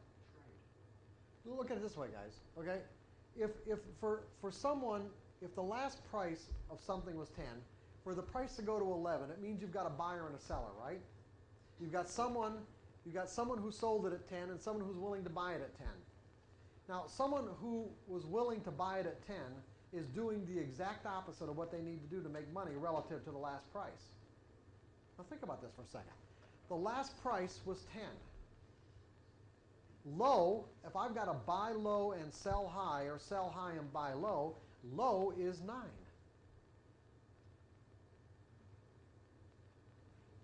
Trade. Look at it this way, guys. Okay, if for someone, if the last price of something was 10, for the price to go to 11, it means you've got a buyer and a seller, right? You've got someone who sold it at 10 and someone who's willing to buy it at 10. Now, someone who was willing to buy it at 10 is doing the exact opposite of what they need to do to make money relative to the last price. Now think about this for a second. The last price was 10. Low, if I've got to buy low and sell high, or sell high and buy low, low is 9.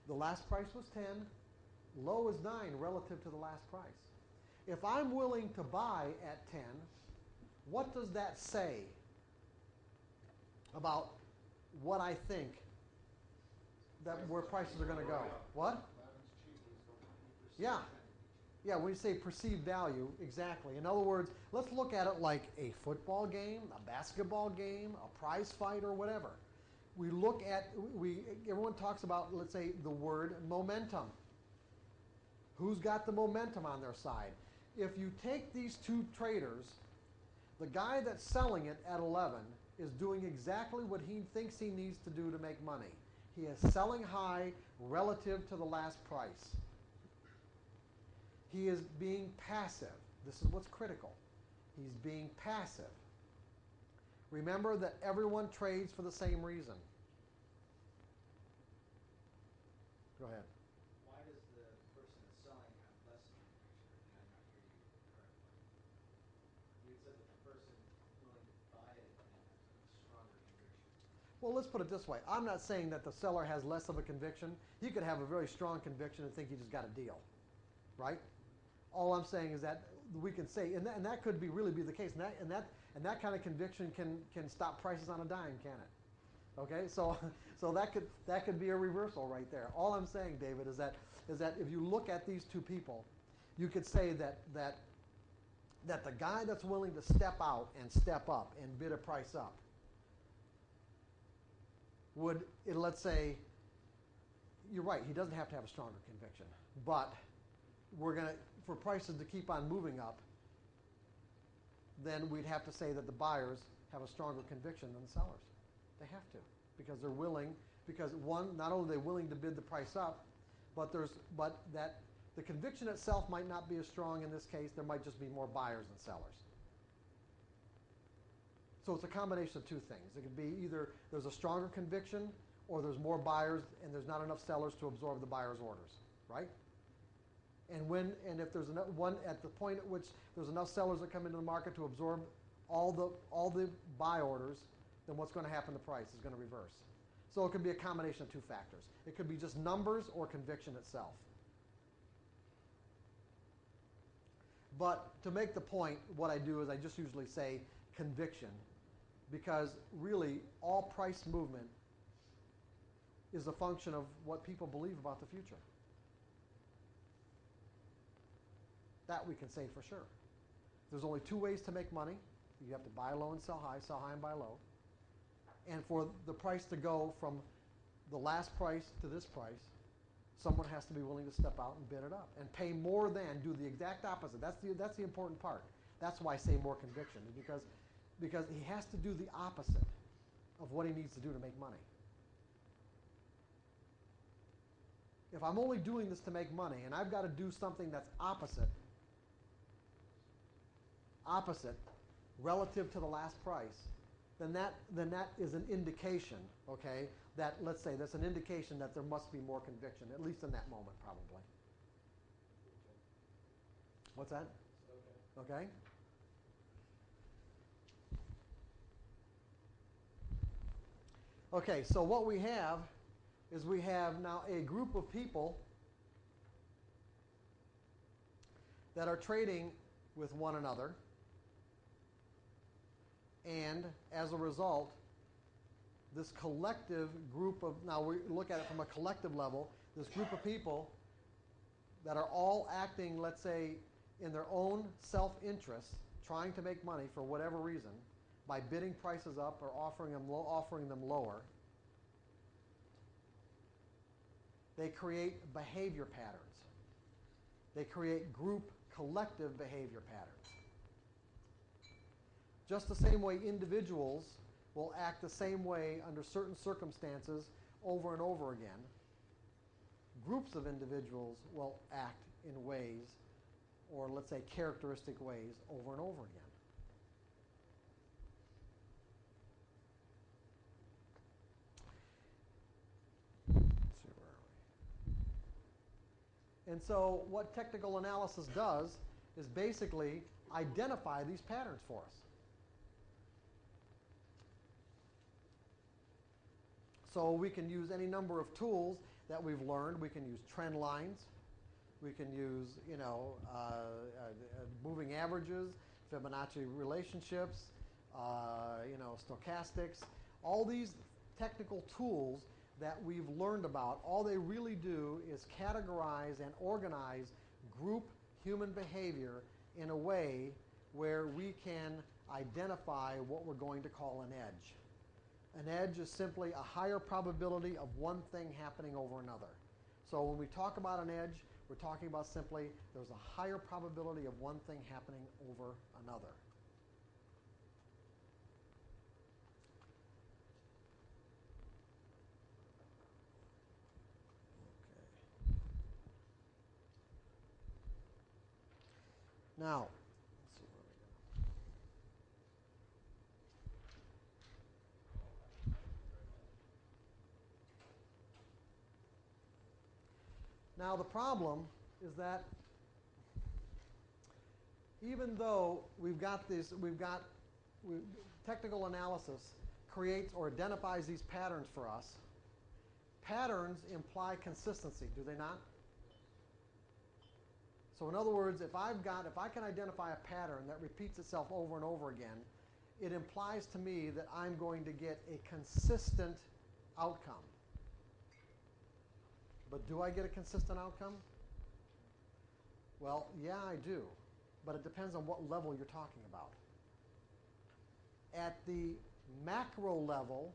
The last price was 10. Low is 9 relative to the last price. If I'm willing to buy at 10, what does that say about what I think where prices are going to go. What? Yeah. Yeah, when you say perceived value, exactly. In other words, let's look at it like a football game, a basketball game, a prize fight, or whatever. We look at, everyone talks about, let's say, the word momentum. Who's got the momentum on their side? If you take these two traders, the guy that's selling it at 11 is doing exactly what he thinks he needs to do to make money. He is selling high relative to the last price. He is being passive. This is what's critical. He's being passive. Remember that everyone trades for the same reason. Go ahead. Why does the person that's selling have less of a conviction? Did I not hear you correctly? You had said that the person willing to buy it then has a stronger conviction. Well, let's put it this way. I'm not saying that the seller has less of a conviction. He could have a very strong conviction and think he just got a deal, right? All I'm saying is that we can say, and that could really be the case, and that kind of conviction can stop prices on a dime, can it? Okay, so that could be a reversal right there. All I'm saying, David, is that if you look at these two people, you could say that the guy that's willing to step out and step up and bid a price up let's say, you're right, he doesn't have to have a stronger conviction, but for prices to keep on moving up, then we'd have to say that the buyers have a stronger conviction than the sellers. They have to, because they're willing, because one, not only are they willing to bid the price up, but that the conviction itself might not be as strong in this case. There might just be more buyers than sellers. So it's a combination of two things. It could be either there's a stronger conviction or there's more buyers and there's not enough sellers to absorb the buyer's orders, right? And if there's one at the point at which there's enough sellers that come into the market to absorb all the buy orders, then what's going to happen? The price is going to reverse. So it could be a combination of two factors. It could be just numbers or conviction itself. But to make the point, what I do is I just usually say conviction, because really all price movement is a function of what people believe about the future. That we can say for sure. There's only two ways to make money. You have to buy low and sell high and buy low. And for the price to go from the last price to this price, someone has to be willing to step out and bid it up and pay more than, do the exact opposite. That's the important part. That's why I say more conviction, because he has to do the opposite of what he needs to do to make money. If I'm only doing this to make money and I've got to do something that's opposite relative to the last price, then that is an indication, okay, that, let's say, that's an indication that there must be more conviction, at least in that moment, probably. What's that? Okay. Okay, so what we have is we have now a group of people that are trading with one another, and as a result, this collective group of, now we look at it from a collective level, this group of people that are all acting, let's say, in their own self-interest, trying to make money for whatever reason, by bidding prices up or offering them lower, they create behavior patterns. They create group collective behavior patterns. Just the same way individuals will act the same way under certain circumstances over and over again, groups of individuals will act in ways, or let's say characteristic ways, over and over again. Let's see, where are we? And so what technical analysis does is basically identify these patterns for us. So we can use any number of tools that we've learned. We can use trend lines. We can use, moving averages, Fibonacci relationships, stochastics. All these technical tools that we've learned about, all they really do is categorize and organize group human behavior in a way where we can identify what we're going to call an edge. An edge is simply a higher probability of one thing happening over another. So when we talk about an edge, we're talking about simply there's a higher probability of one thing happening over another. Now, let's see where we go. Now the problem is that even though technical analysis creates or identifies these patterns for us, patterns imply consistency, do they not? So in other words, if I can identify a pattern that repeats itself over and over again, it implies to me that I'm going to get a consistent outcome. But do I get a consistent outcome? Well, yeah, I do. But it depends on what level you're talking about. At the macro level,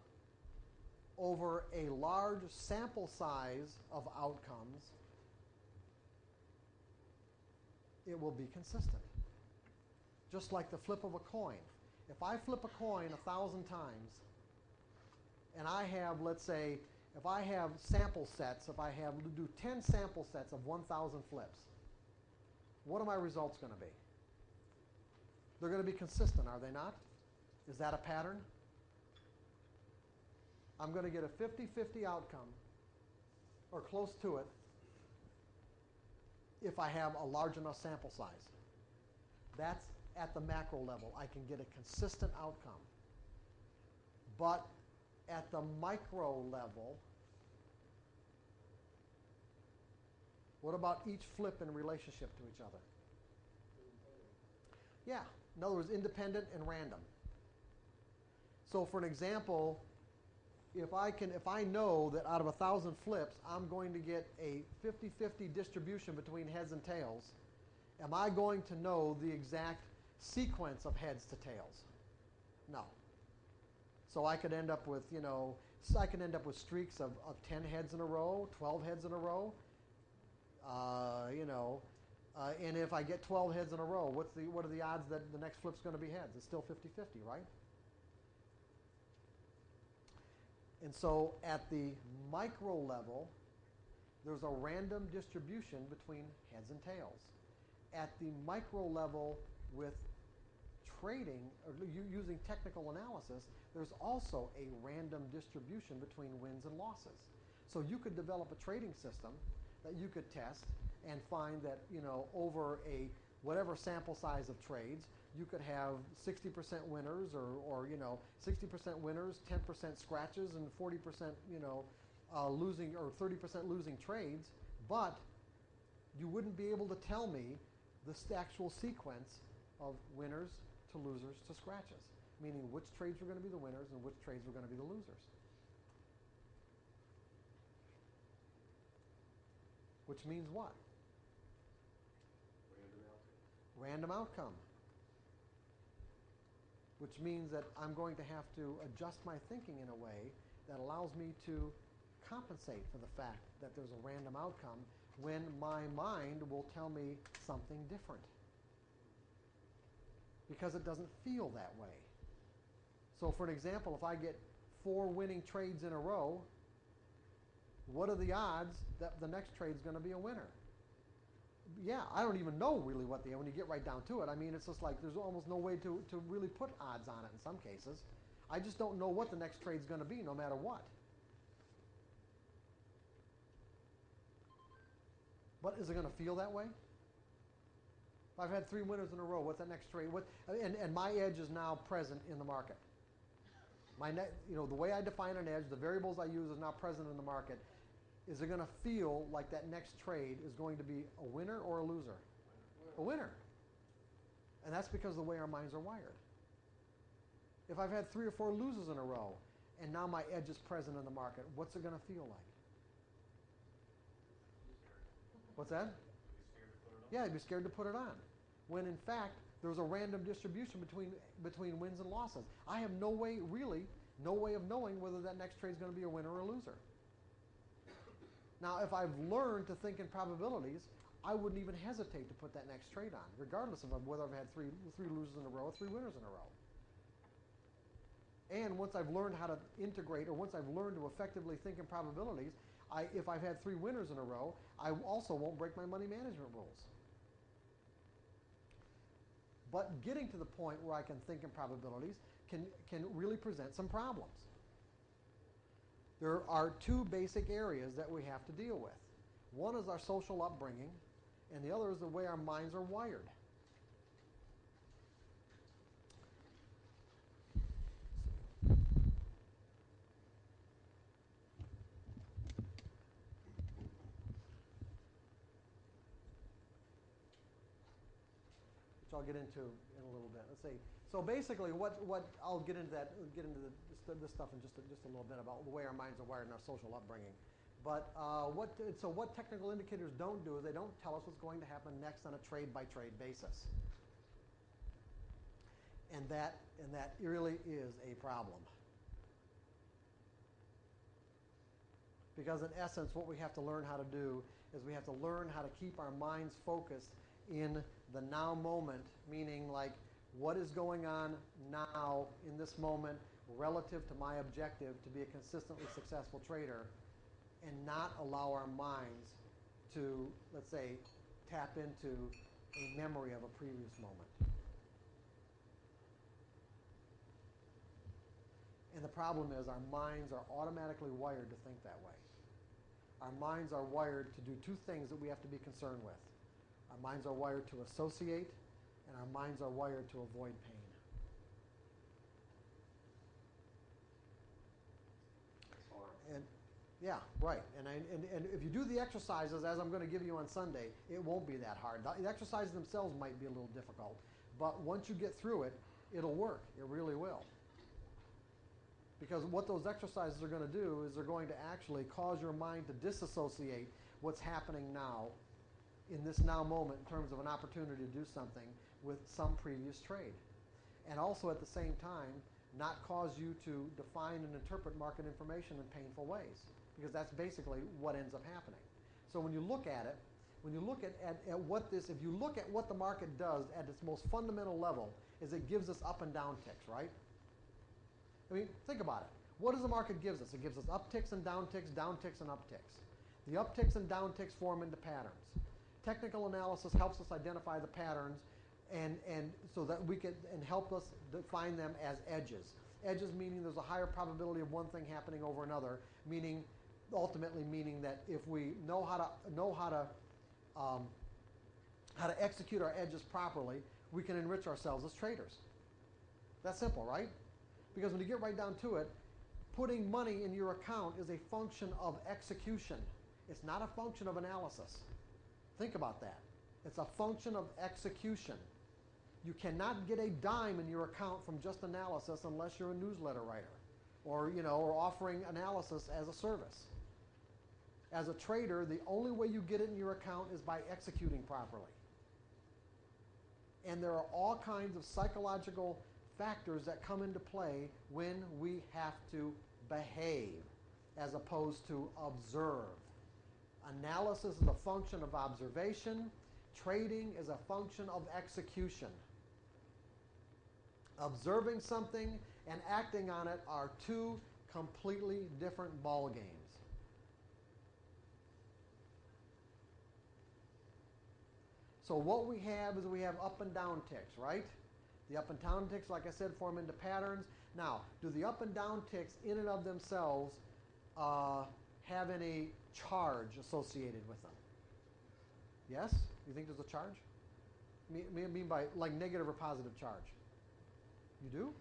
over a large sample size of outcomes, it will be consistent. Just like the flip of a coin. If I flip a coin 1,000 times, and I have, let's say, if I have sample sets, if I have to do 10 sample sets of 1,000 flips, what are my results going to be? They're going to be consistent, are they not? Is that a pattern? I'm going to get a 50-50 outcome, or close to it, if I have a large enough sample size. That's at the macro level. I can get a consistent outcome. But at the micro level, what about each flip in relationship to each other? Yeah, in other words, independent and random. So for an example, if I know that out of 1,000 flips, I'm going to get a 50-50 distribution between heads and tails, am I going to know the exact sequence of heads to tails? No. So I could end up with, streaks of 10 heads in a row, 12 heads in a row, and if I get 12 heads in a row, what are the odds that the next flip's going to be heads? It's still 50-50, right? And so at the micro level, there's a random distribution between heads and tails. At the micro level with trading, or using technical analysis, there's also a random distribution between wins and losses. So you could develop a trading system that you could test and find that, over a whatever sample size of trades, you could have 60% winners or 60% winners, 10% scratches, and 40% losing or 30% losing trades, but you wouldn't be able to tell me the actual sequence of winners to losers to scratches, meaning which trades were going to be the winners and which trades were going to be the losers. Which means what? Random outcome. Which means that I'm going to have to adjust my thinking in a way that allows me to compensate for the fact that there's a random outcome when my mind will tell me something different. Because it doesn't feel that way. So for an example, if I get 4 winning trades in a row, what are the odds that the next trade is going to be a winner? Yeah, I don't even know really what when you get right down to it. I mean, it's just like there's almost no way to really put odds on it in some cases. I just don't know what the next trade is going to be no matter what. But is it going to feel that way? If I've had 3 winners in a row, what's that next trade? And my edge is now present in the market. The way I define an edge, the variables I use is now present in the market. Is it going to feel like that next trade is going to be a winner or a loser? A winner. And that's because of the way our minds are wired. If I've had 3 or 4 losers in a row, and now my edge is present in the market, what's it going to feel like? What's that? Yeah, you'd be scared to put it on. When in fact, there's a random distribution between wins and losses. I have no way of knowing whether that next trade is going to be a winner or a loser. Now, if I've learned to think in probabilities, I wouldn't even hesitate to put that next trade on, regardless of whether I've had three losers in a row or 3 winners in a row. And once I've learned how to integrate, or once I've learned to effectively think in probabilities, if I've had 3 winners in a row, I also won't break my money management rules. But getting to the point where I can think in probabilities can really present some problems. There are 2 basic areas that we have to deal with. One is our social upbringing, and the other is the way our minds are wired. Which I'll get into in a little bit. Let's see. So basically, what I'll get into this stuff in just a little bit about the way our minds are wired and our social upbringing. But what technical indicators don't do is they don't tell us what's going to happen next on a trade-by-trade basis. And that really is a problem. Because in essence, what we have to learn how to do is we have to learn how to keep our minds focused in the now moment, meaning like what is going on now in this moment relative to my objective to be a consistently successful trader, and not allow our minds to, let's say, tap into a memory of a previous moment. And the problem is our minds are automatically wired to think that way. Our minds are wired to do 2 things that we have to be concerned with. Our minds are wired to associate, and our minds are wired to avoid pain. It's hard. And yeah, right. And if you do the exercises as I'm going to give you on Sunday, it won't be that hard. The exercises themselves might be a little difficult, but once you get through it, it'll work. It really will. Because what those exercises are going to do is they're going to actually cause your mind to disassociate what's happening now in this now moment in terms of an opportunity to do something with some previous trade. And also at the same time, not cause you to define and interpret market information in painful ways, because that's basically what ends up happening. So when you look at it, when you look at what this, if you look at what the market does at its most fundamental level, is it gives us up and down ticks, right? I mean, think about it. What does the market give us? It gives us upticks and downticks and upticks. The upticks and downticks form into patterns. Technical analysis helps us identify the patterns and so that we can and help us define them as edges. Edges meaning there's a higher probability of one thing happening over another, ultimately meaning that if we know how to execute our edges properly, we can enrich ourselves as traders. That's simple, right? Because when you get right down to it, putting money in your account is a function of execution. It's not a function of analysis. Think about that. It's a function of execution. You cannot get a dime in your account from just analysis unless you're a newsletter writer or offering analysis as a service. As a trader, the only way you get it in your account is by executing properly. And there are all kinds of psychological factors that come into play when we have to behave as opposed to observe. Analysis is a function of observation. Trading is a function of execution. Observing something and acting on it are 2 completely different ball games. So what we have is we have up and down ticks, right? The up and down ticks, like I said, form into patterns. Now, do the up and down ticks in and of themselves have any charge associated with them? Yes? You think there's a charge? I mean by like negative or positive charge? You do?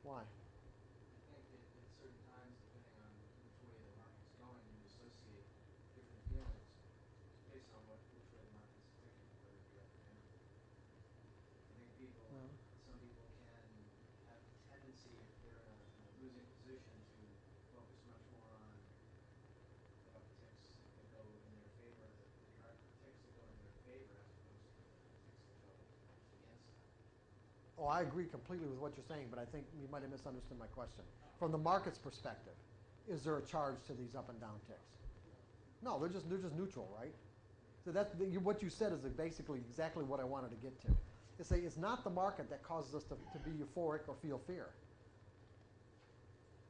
Why? I think that at certain times, depending on which way the market's going, you associate different feelings based on which way the market's ticking, whether it be up or down. I think some people can have a tendency, if they're in a losing position, to Oh, I agree completely with what you're saying, but I think you might have misunderstood my question. From the market's perspective, is there a charge to these up and down ticks? No, they're just neutral, right? So what you said is basically exactly what I wanted to get to. It's not the market that causes us to be euphoric or feel fear.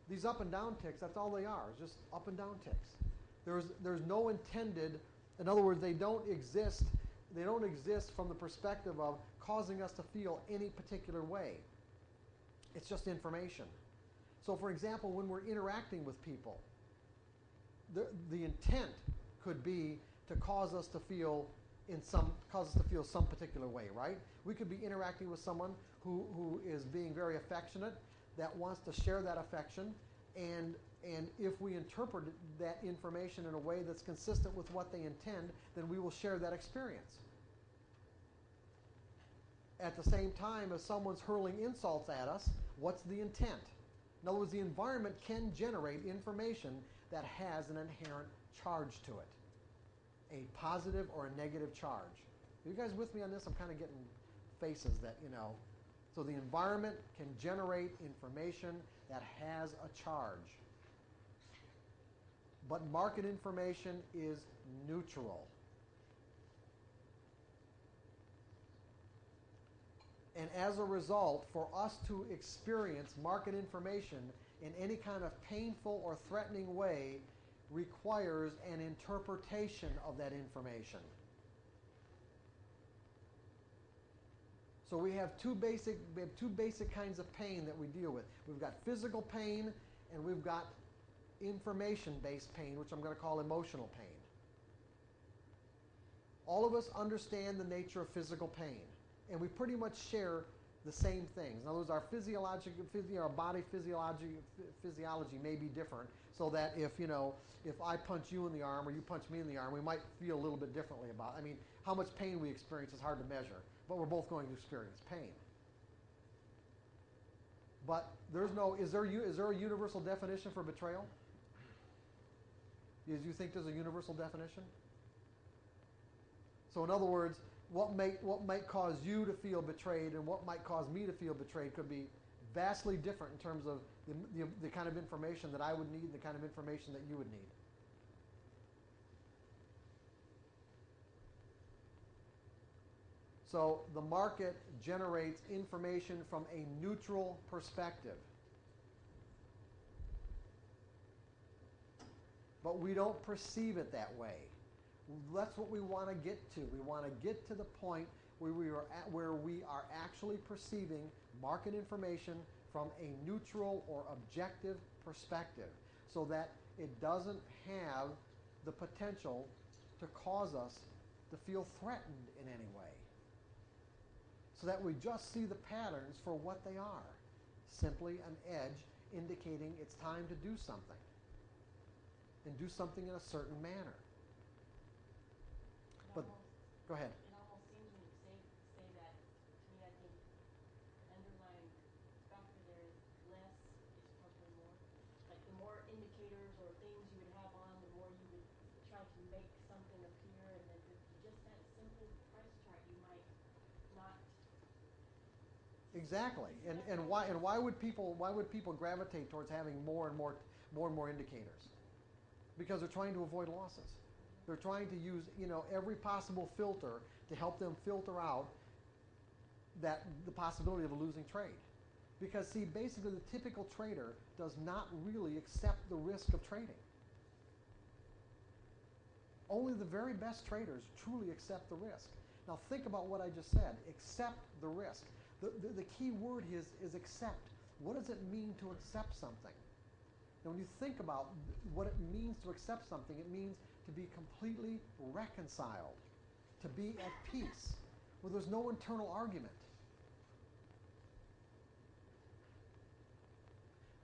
These up and down ticks, that's all they are, just up and down ticks. There's no intended, in other words, they don't exist from the perspective of causing us to feel any particular way. It's just information. So for example, when we're interacting with people, the intent could be to cause us to feel some particular way, right? We could be interacting with someone who is being very affectionate, that wants to share that affection, and if we interpret that information in a way that's consistent with what they intend, then we will share that experience. At the same time, if someone's hurling insults at us, what's the intent? In other words, the environment can generate information that has an inherent charge to it, a positive or a negative charge. Are you guys with me on this? I'm kind of getting faces that, So the environment can generate information that has a charge. But market information is neutral. And as a result, for us to experience market information in any kind of painful or threatening way requires an interpretation of that information. So we have two basic kinds of pain that we deal with. We've got physical pain and we've got information-based pain, which I'm going to call emotional pain. All of us understand the nature of physical pain, and we pretty much share the same things. In other words, our body physiology may be different, so that if I punch you in the arm or you punch me in the arm, we might feel a little bit differently about it. I mean, how much pain we experience is hard to measure, but we're both going to experience pain. But is there a universal definition for betrayal? Do you think there's a universal definition? So in other words, what might cause you to feel betrayed and what might cause me to feel betrayed could be vastly different in terms of the kind of information that I would need and the kind of information that you would need. So the market generates information from a neutral perspective. But we don't perceive it that way. That's what we want to get to. We want to get to the point where we are actually perceiving market information from a neutral or objective perspective, so that it doesn't have the potential to cause us to feel threatened in any way. So that we just see the patterns for what they are. Simply an edge indicating it's time to do something. And do something in a certain manner. But go ahead. It almost seems when you say that, to me, I think the underlying factor there is less is probably more. Like the more indicators or things you would have on, the more you would try to make something appear, and then if you just had a simple price chart, you might not. Exactly. And why would people gravitate towards having more and more indicators? Because they're trying to avoid losses. They're trying to use every possible filter to help them filter out the possibility of a losing trade. Because see, basically the typical trader does not really accept the risk of trading. Only the very best traders truly accept the risk. Now think about what I just said. Accept the risk. The key word is accept. What does it mean to accept something? Now when you think about what it means to accept something, it means to be completely reconciled, to be at peace, where there's no internal argument.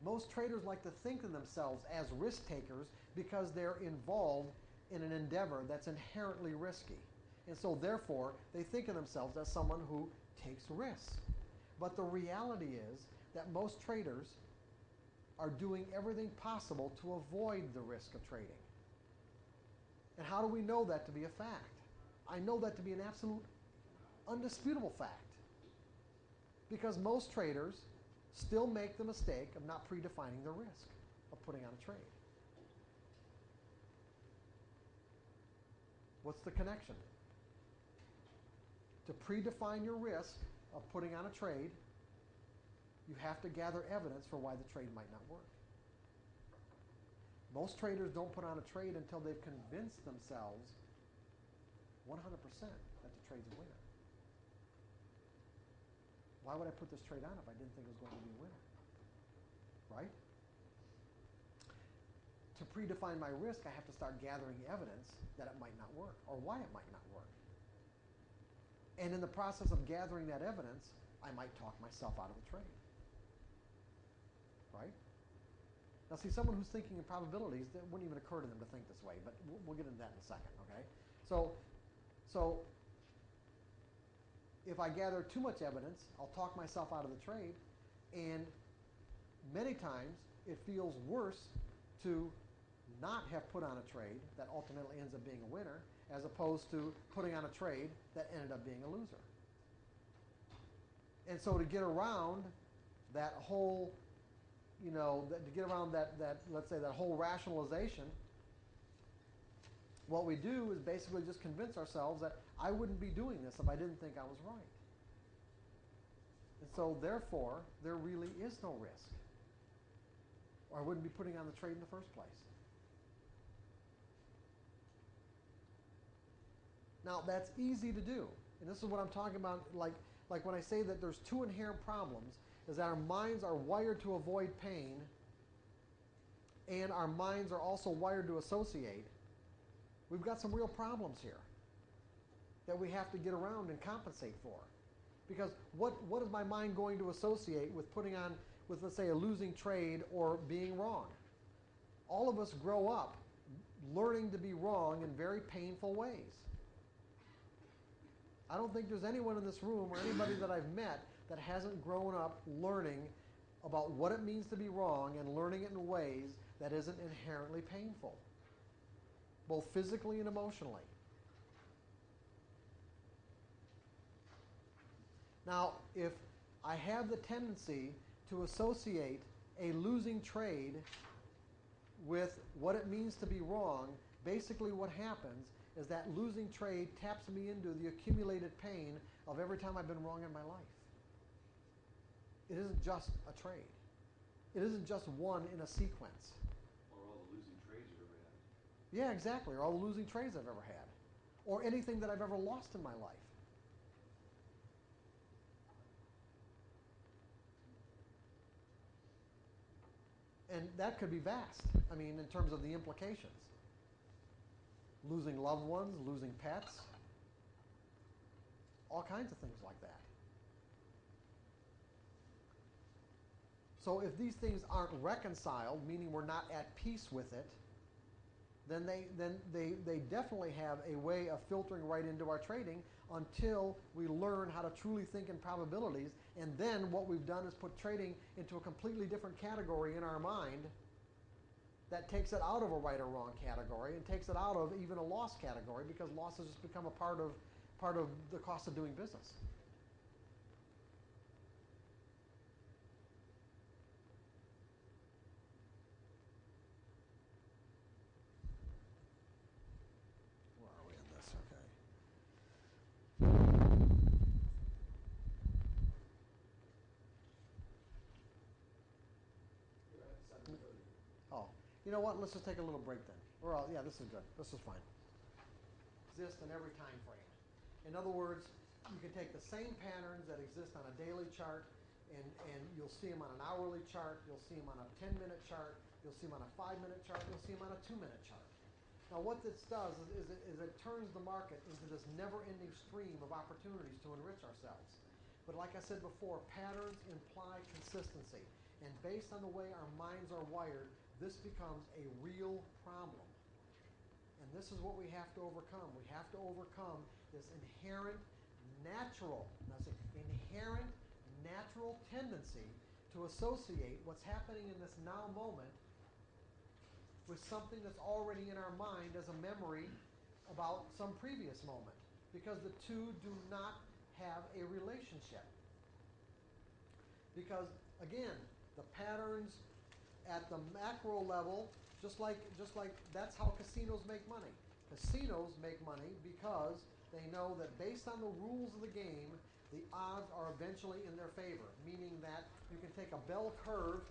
Most traders like to think of themselves as risk takers because they're involved in an endeavor that's inherently risky. And so therefore, they think of themselves as someone who takes risks. But the reality is that most traders are doing everything possible to avoid the risk of trading. And how do we know that to be a fact? I know that to be an absolute, undisputable fact. Because most traders still make the mistake of not predefining the risk of putting on a trade. What's the connection? To predefine your risk of putting on a trade, you have to gather evidence for why the trade might not work. Most traders don't put on a trade until they've convinced themselves 100% that the trade's a winner. Why would I put this trade on if I didn't think it was going to be a winner? Right? To predefine my risk, I have to start gathering evidence that it might not work or why it might not work. And in the process of gathering that evidence, I might talk myself out of the trade. Right? Now see, someone who's thinking in probabilities, that wouldn't even occur to them to think this way, but we'll get into that in a second, okay? So if I gather too much evidence, I'll talk myself out of the trade, and many times it feels worse to not have put on a trade that ultimately ends up being a winner, as opposed to putting on a trade that ended up being a loser. And so to get around that whole, to get around that let's say that whole rationalization, what we do is basically just convince ourselves that I wouldn't be doing this if I didn't think I was right. And so therefore, there really is no risk. Or I wouldn't be putting on the trade in the first place. Now, that's easy to do. And this is what I'm talking about, like when I say that there's two inherent problems, is that our minds are wired to avoid pain, and our minds are also wired to associate. We've got some real problems here that we have to get around and compensate for. Because what is my mind going to associate with putting on, with let's say a losing trade or being wrong? All of us grow up learning to be wrong in very painful ways. I don't think there's anyone in this room or anybody that I've met that hasn't grown up learning about what it means to be wrong and learning it in ways that isn't inherently painful, both physically and emotionally. Now, if I have the tendency to associate a losing trade with what it means to be wrong, basically what happens is that losing trade taps me into the accumulated pain of every time I've been wrong in my life. It isn't just a trade. It isn't just one in a sequence. Or all the losing trades you've ever had. Yeah, exactly. Or all the losing trades I've ever had. Or anything that I've ever lost in my life. And that could be vast. I mean, in terms of the implications. Losing loved ones, losing pets, all kinds of things like that. So if these things aren't reconciled, meaning we're not at peace with it, then they definitely have a way of filtering right into our trading until we learn how to truly think in probabilities. And then what we've done is put trading into a completely different category in our mind that takes it out of a right or wrong category and takes it out of even a loss category, because loss has just become a part of the cost of doing business. Where are we in this? Okay. You're at 7:30. Oh, you know what? Let's just take a little break then. Yeah, this is good. This is fine. Exist in every time frame. In other words, you can take the same patterns that exist on a daily chart, and you'll see them on an hourly chart, you'll see them on a 10-minute chart, you'll see them on a 5-minute chart, you'll see them on a 2-minute chart. Now what this does is it turns the market into this never-ending stream of opportunities to enrich ourselves. But like I said before, patterns imply consistency. And based on the way our minds are wired, this becomes a real problem. And this is what we have to overcome. We have to overcome this inherent natural tendency to associate what's happening in this now moment with something that's already in our mind as a memory about some previous moment, because the two do not have a relationship. Because again, the patterns at the macro level, just like that's how casinos make money. Casinos make money because they know that based on the rules of the game, the odds are eventually in their favor, meaning that you can take a bell curve,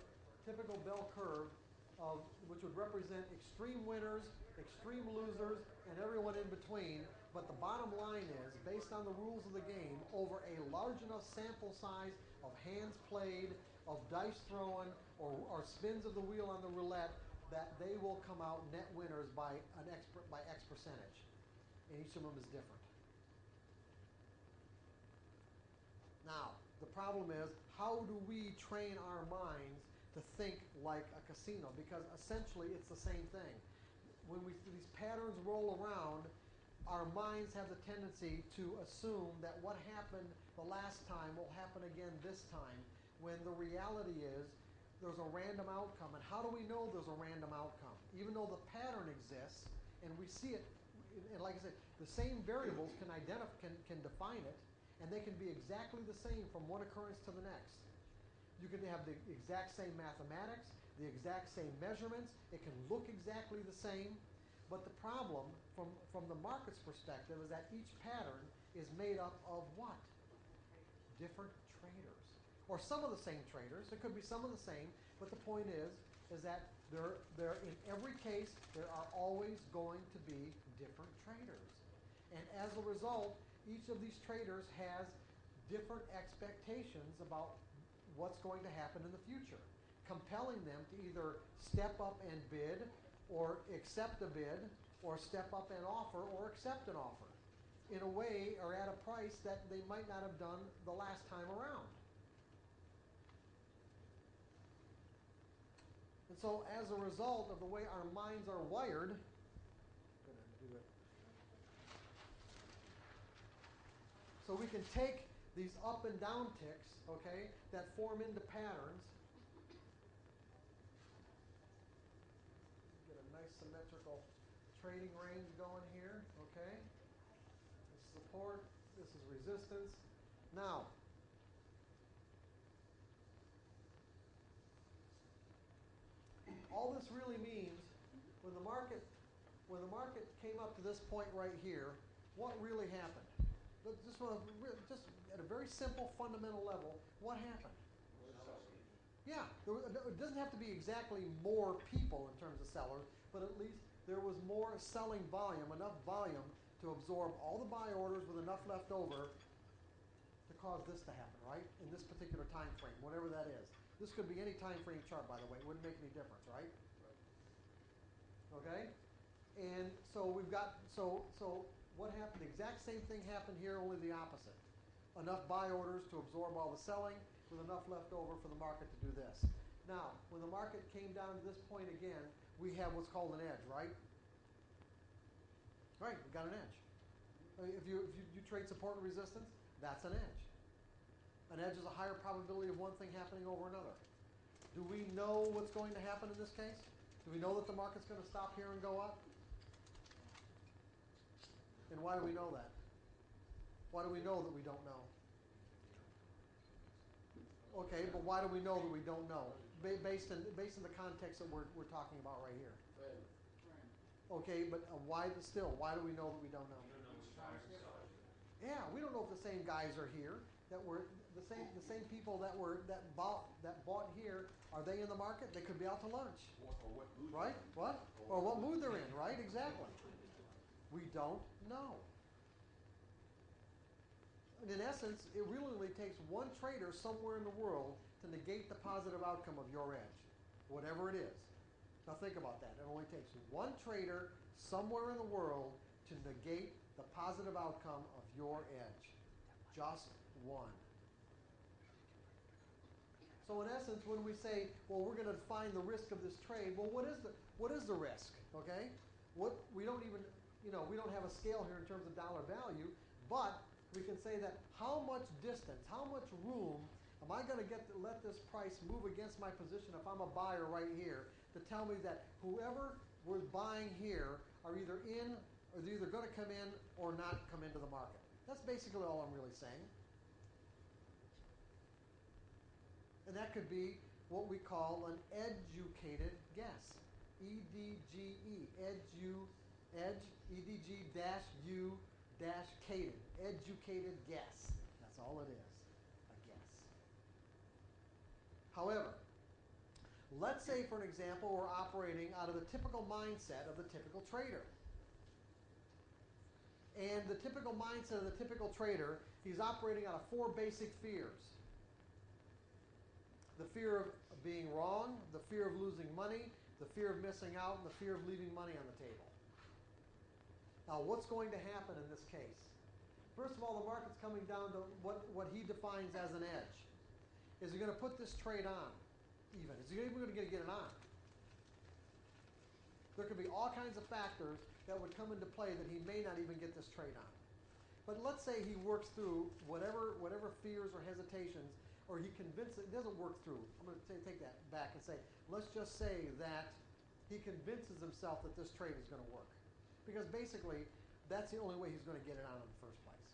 typical bell curve, of which would represent extreme winners, extreme losers, and everyone in between. But the bottom line is, based on the rules of the game, over a large enough sample size of hands played, of dice thrown, or spins of the wheel on the roulette, that they will come out net winners by X percentage. And each of them is different. Now, the problem is, how do we train our minds to think like a casino? Because essentially it's the same thing. When these patterns roll around, our minds have the tendency to assume that what happened the last time will happen again this time, when the reality is there's a random outcome. And how do we know there's a random outcome? Even though the pattern exists and we see it, and like I said, the same variables can define it, and they can be exactly the same from one occurrence to the next. You can have the exact same mathematics, the exact same measurements. It can look exactly the same. But the problem from the market's perspective is that each pattern is made up of what? Different traders. Or some of the same traders. It could be some of the same, but the point is that there in every case there are always going to be different traders. And as a result, each of these traders has different expectations about what's going to happen in the future, compelling them to either step up and bid, or accept a bid, or step up and offer, or accept an offer in a way or at a price that they might not have done the last time around. And so as a result of the way our minds are wired, I'm going to do it. So we can take these up and down ticks, okay, that form into patterns. Get a nice symmetrical trading range going here, okay? This is support, this is resistance. Now, all this really means, when the market came up to this point right here, what really happened? Just at a very simple, fundamental level, what happened? Yeah, it doesn't have to be exactly more people in terms of sellers, but at least there was more selling volume, enough volume to absorb all the buy orders with enough left over to cause this to happen, right? In this particular time frame, whatever that is. This could be any time frame chart, by the way. It wouldn't make any difference, right? Okay? And so we've got, so what happened? The exact same thing happened here, only the opposite. Enough buy orders to absorb all the selling, with enough left over for the market to do this. Now, when the market came down to this point again, we have what's called an edge, right? Right, we got an edge. If you trade support and resistance, that's an edge. An edge is a higher probability of one thing happening over another. Do we know what's going to happen in this case? Do we know that the market's going to stop here and go up? And why do we know that? Why do we know that we don't know? Okay, but why do we know that we don't know? Based on the context that we're talking about right here. Okay, but why do we know that we don't know? Yeah, we don't know if the same guys are here. That were the same people that bought here. Are they in the market? They could be out to lunch. Or what mood? Right? What? Or what mood they're in? Right? Exactly. We don't know. And in essence, it really only takes one trader somewhere in the world to negate the positive outcome of your edge, whatever it is. Now think about that. It only takes one trader somewhere in the world to negate the positive outcome of your edge. Just one. So in essence, when we say, well, we're going to define the risk of this trade, well, what is the risk? Okay? We don't have a scale here in terms of dollar value, but we can say that how much distance, how much room am I going to get to let this price move against my position if I'm a buyer right here to tell me that whoever was buying here are either in, or they're either going to come in or not come into the market. That's basically all I'm really saying. that could be what we call an educated guess. E-D-G-E, edge, E-D-G dash U dash cated, educated guess. That's all it is, a guess. However, let's say, for an example, we're operating out of the typical mindset of the typical trader. And the typical mindset of the typical trader, he's operating out of 4 basic fears. The fear of being wrong, the fear of losing money, the fear of missing out, and the fear of leaving money on the table. Now, what's going to happen in this case? First of all, the market's coming down to what he defines as an edge. Is he going to put this trade on even? Is he even going to get it on? There could be all kinds of factors that would come into play that he may not even get this trade on. But let's say he works through whatever fears or hesitations, or he convinces, it doesn't work through. I'm going to take that back and say, let's just say that he convinces himself that this trade is going to work. Because basically, that's the only way he's going to get it on in the first place.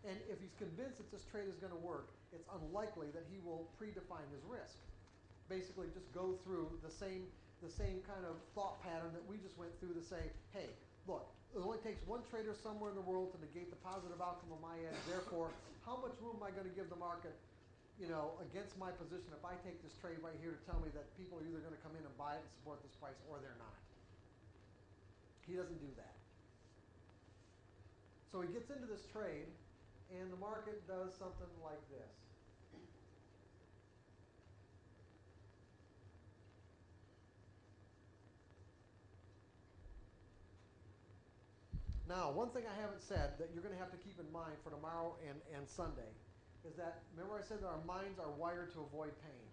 And if he's convinced that this trade is going to work, it's unlikely that he will predefine his risk. Basically, just go through the same kind of thought pattern that we just went through to say, hey, look, it only takes one trader somewhere in the world to negate the positive outcome of my edge. Therefore, how much room am I going to give the market, against my position if I take this trade right here to tell me that people are either going to come in and buy it and support this price or they're not? He doesn't do that. So he gets into this trade, and the market does something like this. Now, one thing I haven't said that you're going to have to keep in mind for tomorrow and Sunday is that, remember I said that our minds are wired to avoid pain.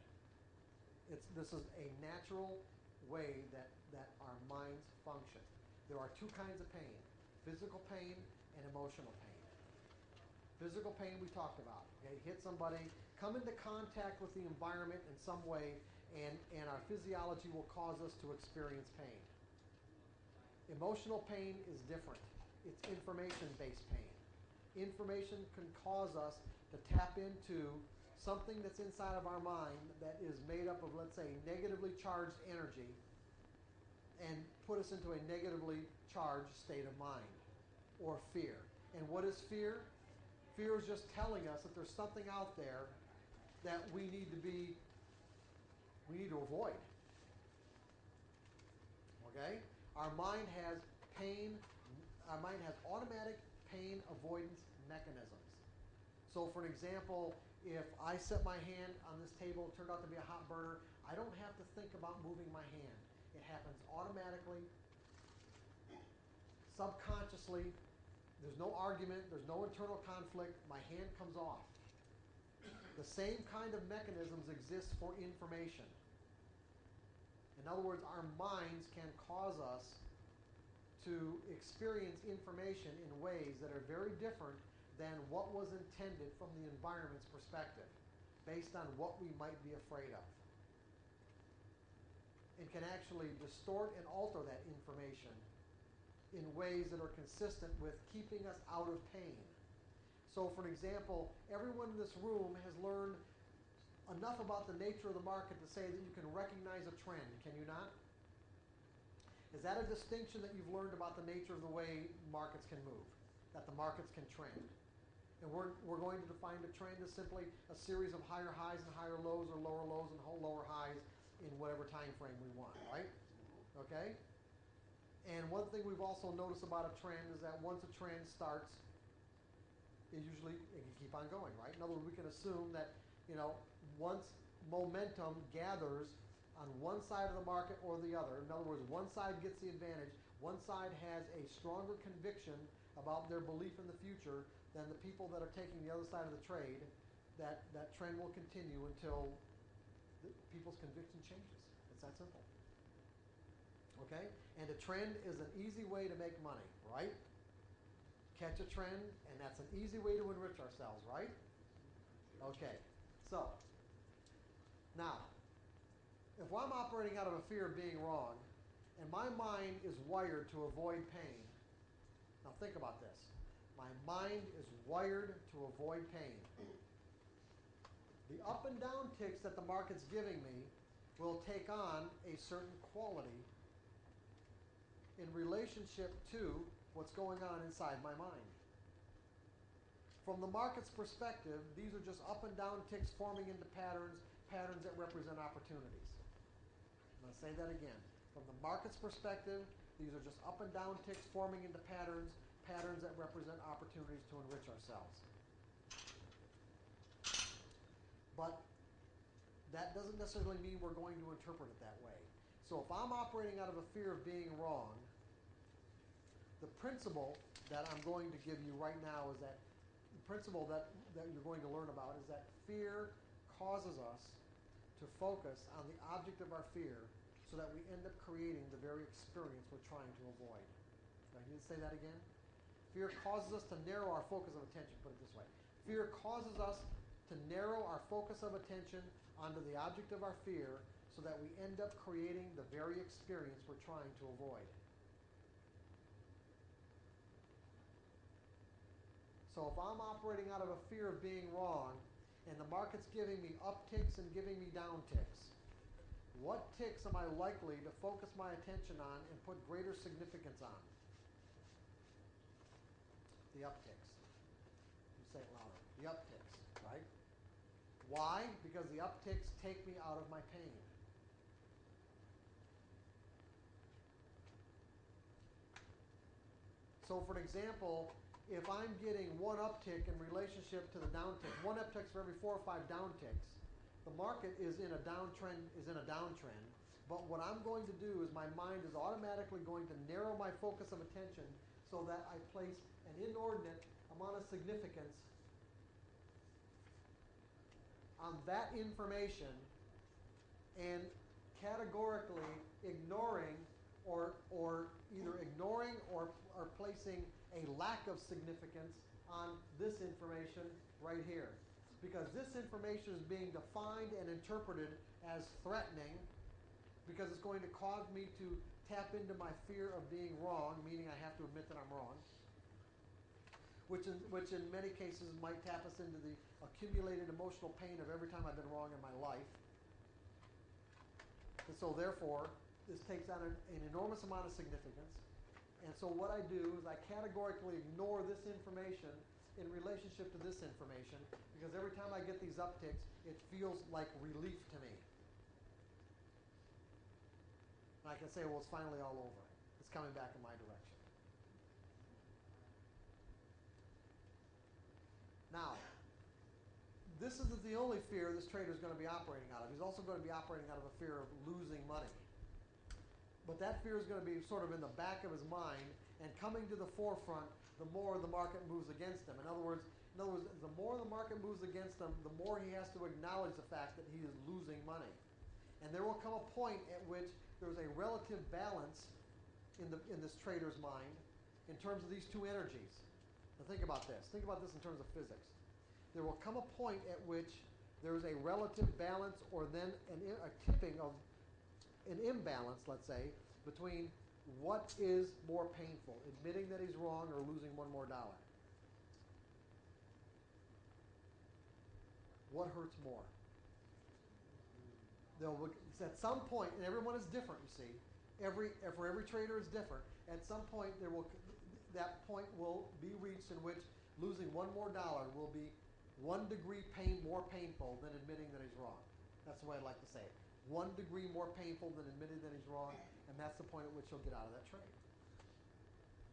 This is a natural way that our minds function. There are 2 kinds of pain, physical pain and emotional pain. Physical pain we talked about. Okay? Hit somebody, come into contact with the environment in some way, and our physiology will cause us to experience pain. Emotional pain is different. It's information-based pain. Information can cause us to tap into something that's inside of our mind that is made up of, let's say, negatively charged energy and put us into a negatively charged state of mind or fear. And what is fear? Fear is just telling us that there's something out there that we need to avoid. Okay? Our mind has automatic pain avoidance mechanisms. So for an example, if I set my hand on this table, it turned out to be a hot burner, I don't have to think about moving my hand. It happens automatically, subconsciously. There's no argument, there's no internal conflict, my hand comes off. The same kind of mechanisms exist for information. In other words, our minds can cause us to experience information in ways that are very different than what was intended from the environment's perspective, based on what we might be afraid of. It can actually distort and alter that information in ways that are consistent with keeping us out of pain. So for an example, everyone in this room has learned enough about the nature of the market to say that you can recognize a trend, can you not? Is that a distinction that you've learned about the nature of the way markets can move, that the markets can trend? And we're going to define the trend as simply a series of higher highs and higher lows, or lower lows and lower highs in whatever time frame we want, right? Okay? And one thing we've also noticed about a trend is that once a trend starts, it can keep on going, right? In other words, we can assume that, once momentum gathers on one side of the market or the other, in other words, one side gets the advantage, one side has a stronger conviction about their belief in the future than the people that are taking the other side of the trade, that trend will continue until people's conviction changes. It's that simple. Okay? And a trend is an easy way to make money, right? Catch a trend, and that's an easy way to enrich ourselves, right? Okay. So, now, if I'm operating out of a fear of being wrong, and my mind is wired to avoid pain, now think about this. My mind is wired to avoid pain. The up and down ticks that the market's giving me will take on a certain quality in relationship to what's going on inside my mind. From the market's perspective, these are just up and down ticks forming into patterns, patterns that represent opportunities. I'm going to say that again. From the market's perspective, these are just up and down ticks forming into patterns, patterns that represent opportunities to enrich ourselves. But that doesn't necessarily mean we're going to interpret it that way. So if I'm operating out of a fear of being wrong, the principle that I'm going to give you right now is that the principle that you're going to learn about is that fear causes us to focus on the object of our fear so that we end up creating the very experience we're trying to avoid. Do I need to say that again? Fear causes us to narrow our focus of attention, put it this way. Fear causes us to narrow our focus of attention onto the object of our fear so that we end up creating the very experience we're trying to avoid. So if I'm operating out of a fear of being wrong and the market's giving me upticks and giving me downticks, what ticks am I likely to focus my attention on and put greater significance on? The upticks. You say it louder. The upticks, right? Why? Because the upticks take me out of my pain. So for example, if I'm getting one uptick in relationship to the downtick, one uptick for every 4 or 5 downticks, the market is in a downtrend, but what I'm going to do is my mind is automatically going to narrow my focus of attention so that I place an inordinate amount of significance on that information and categorically ignoring or either ignoring or placing a lack of significance on this information right here. Because this information is being defined and interpreted as threatening because it's going to cause me to tap into my fear of being wrong, meaning I have to admit that I'm wrong, which in many cases might tap us into the accumulated emotional pain of every time I've been wrong in my life. And so therefore, this takes on an enormous amount of significance. And so what I do is I categorically ignore this information in relationship to this information because every time I get these upticks, it feels like relief to me. And I can say, well, it's finally all over. It's coming back in my direction. Now, this isn't the only fear this trader is going to be operating out of. He's also going to be operating out of a fear of losing money. But that fear is going to be sort of in the back of his mind and coming to the forefront the more the market moves against him. In other words, the more the market moves against him, the more he has to acknowledge the fact that he is losing money. And there will come a point at which there's a relative balance in this trader's mind in terms of these two energies. Now think about this. Think about this in terms of physics. There will come a point at which there is a relative balance or then a tipping of an imbalance, let's say, between what is more painful, admitting that he's wrong or losing $1 more. What hurts more? At some point, and everyone is different, you see. For every trader is different. At some point, that point will be reached in which losing $1 more will be 1 degree more painful than admitting that he's wrong. That's the way I like to say it. 1 degree more painful than admitting that he's wrong, and that's the point at which he'll get out of that trade.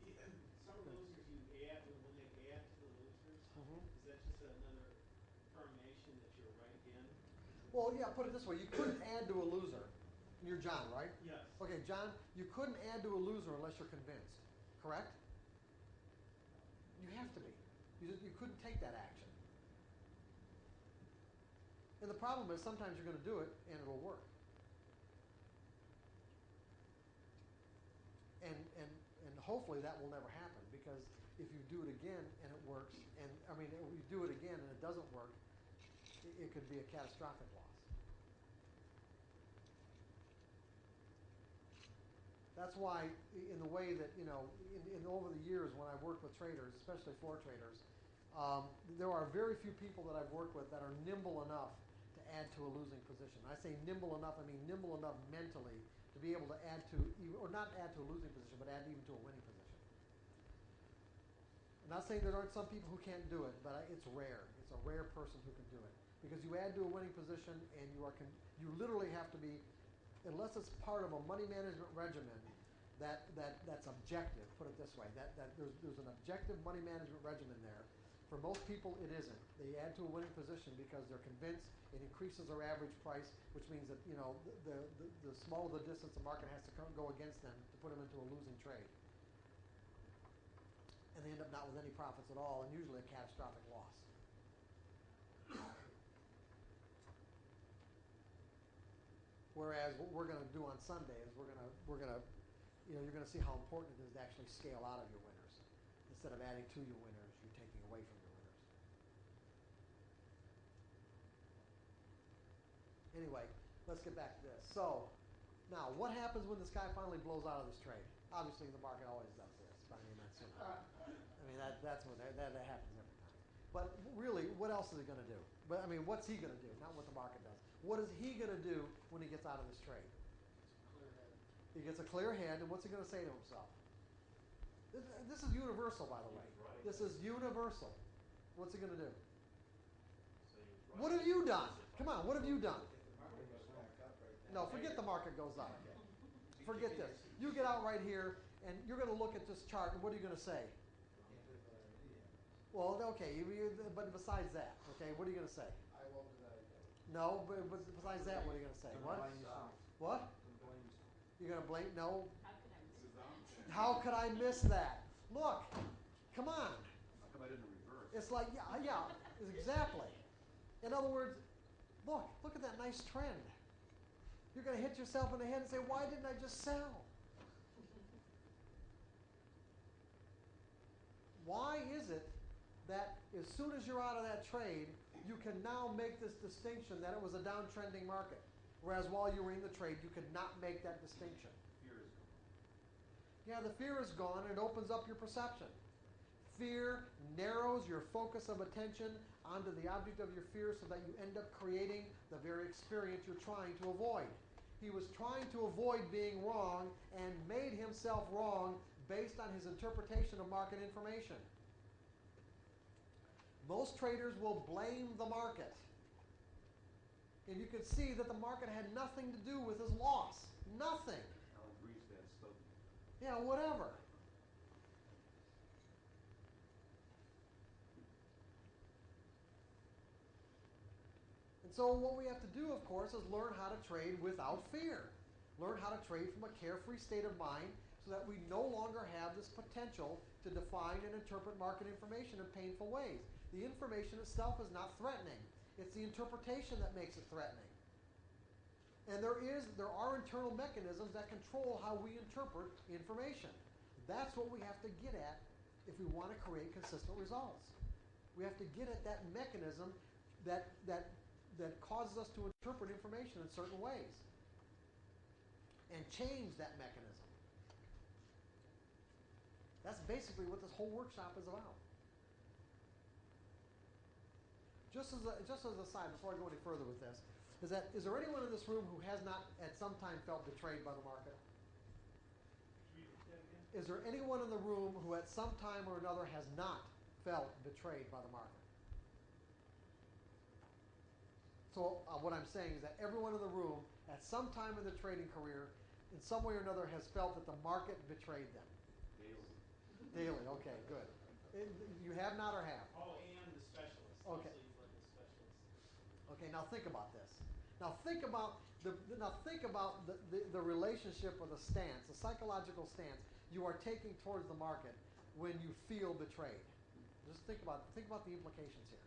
Yeah, some losers you add, when they add to the losers, Mhm. is that just another affirmation that you're right again? Well, yeah, put it this way. You couldn't add to a loser. You're John, right? Yes. Okay, John, you couldn't add to a loser unless you're convinced, correct? You have to be. You couldn't take that action. And the problem is sometimes you're going to do it and it'll work. And hopefully that will never happen, because if you do it again and it works, if you do it again and it doesn't work, it could be a catastrophic loss. That's why, in the way that, in over the years when I've worked with traders, especially floor traders, there are very few people that I've worked with that are nimble enough add to a losing position. I say nimble enough, I mean nimble enough mentally to be able to add to, or not add to a losing position, but add even to a winning position. I'm not saying there aren't some people who can't do it, but it's rare. It's a rare person who can do it. Because you add to a winning position and you literally have to be, unless it's part of a money management regimen that's objective, put it this way, that there's an objective money management regimen there. For most people, it isn't. They add to a winning position because they're convinced it increases their average price, which means that the smaller the distance the market has to go against them to put them into a losing trade. And they end up not with any profits at all, and usually a catastrophic loss. Whereas what we're going to do on Sunday is you're going to see how important it is to actually scale out of your winners. Instead of adding to your winners, you're taking away from your winners. Anyway, let's get back to this. So, now, what happens when this guy finally blows out of this trade? Obviously, the market always does this. But I mean, that's what that happens every time. But really, what else is he going to do? But I mean, what's he going to do? Not what the market does. What is he going to do when he gets out of this trade? He gets a clear head, and what's he going to say to himself? This is universal, by the way. This is universal. What's he going to do? What have you done? Come on, what have you done? No, forget the market goes up. Forget this. You get out right here, and you're going to look at this chart, and what are you going to say? Well, okay, but besides that, okay, what are you going to say? I won't do that again. No, but besides that, what are you going to say? What? What? You're going to blame? No. How could I miss How could I miss that? that? Look, come on. How come I didn't reverse? It's like, yeah, exactly. In other words, look at that nice trend. You're going to hit yourself in the head and say, why didn't I just sell? Why is it that as soon as you're out of that trade, you can now make this distinction that it was a downtrending market, whereas while you were in the trade, you could not make that distinction? Fear is gone. Yeah, the fear is gone, and it opens up your perception. Fear narrows your focus of attention onto the object of your fear so that you end up creating the very experience you're trying to avoid. He was trying to avoid being wrong and made himself wrong based on his interpretation of market information. Most traders will blame the market. And you can see that the market had nothing to do with his loss. Nothing. Alan Greenspan spoke. Yeah, whatever. And so what we have to do, of course, is learn how to trade without fear. Learn how to trade from a carefree state of mind so that we no longer have this potential to define and interpret market information in painful ways. The information itself is not threatening. It's the interpretation that makes it threatening. And there are internal mechanisms that control how we interpret information. That's what we have to get at if we want to create consistent results. We have to get at that mechanism that causes us to interpret information in certain ways and change that mechanism. That's basically what this whole workshop is about. Just as an aside, before I go any further with this, is there anyone in this room who has not at some time felt betrayed by the market? Is there anyone in the room who at some time or another has not felt betrayed by the market? So what I'm saying is that everyone in the room at some time in their trading career, in some way or another, has felt that the market betrayed them. Daily, okay, good. You have not or have? Oh, and the specialist. Okay. Also, you've let the specialist. Okay, now think about this. Now think about the relationship or the stance, the psychological stance you are taking towards the market when you feel betrayed. Just think about the implications here.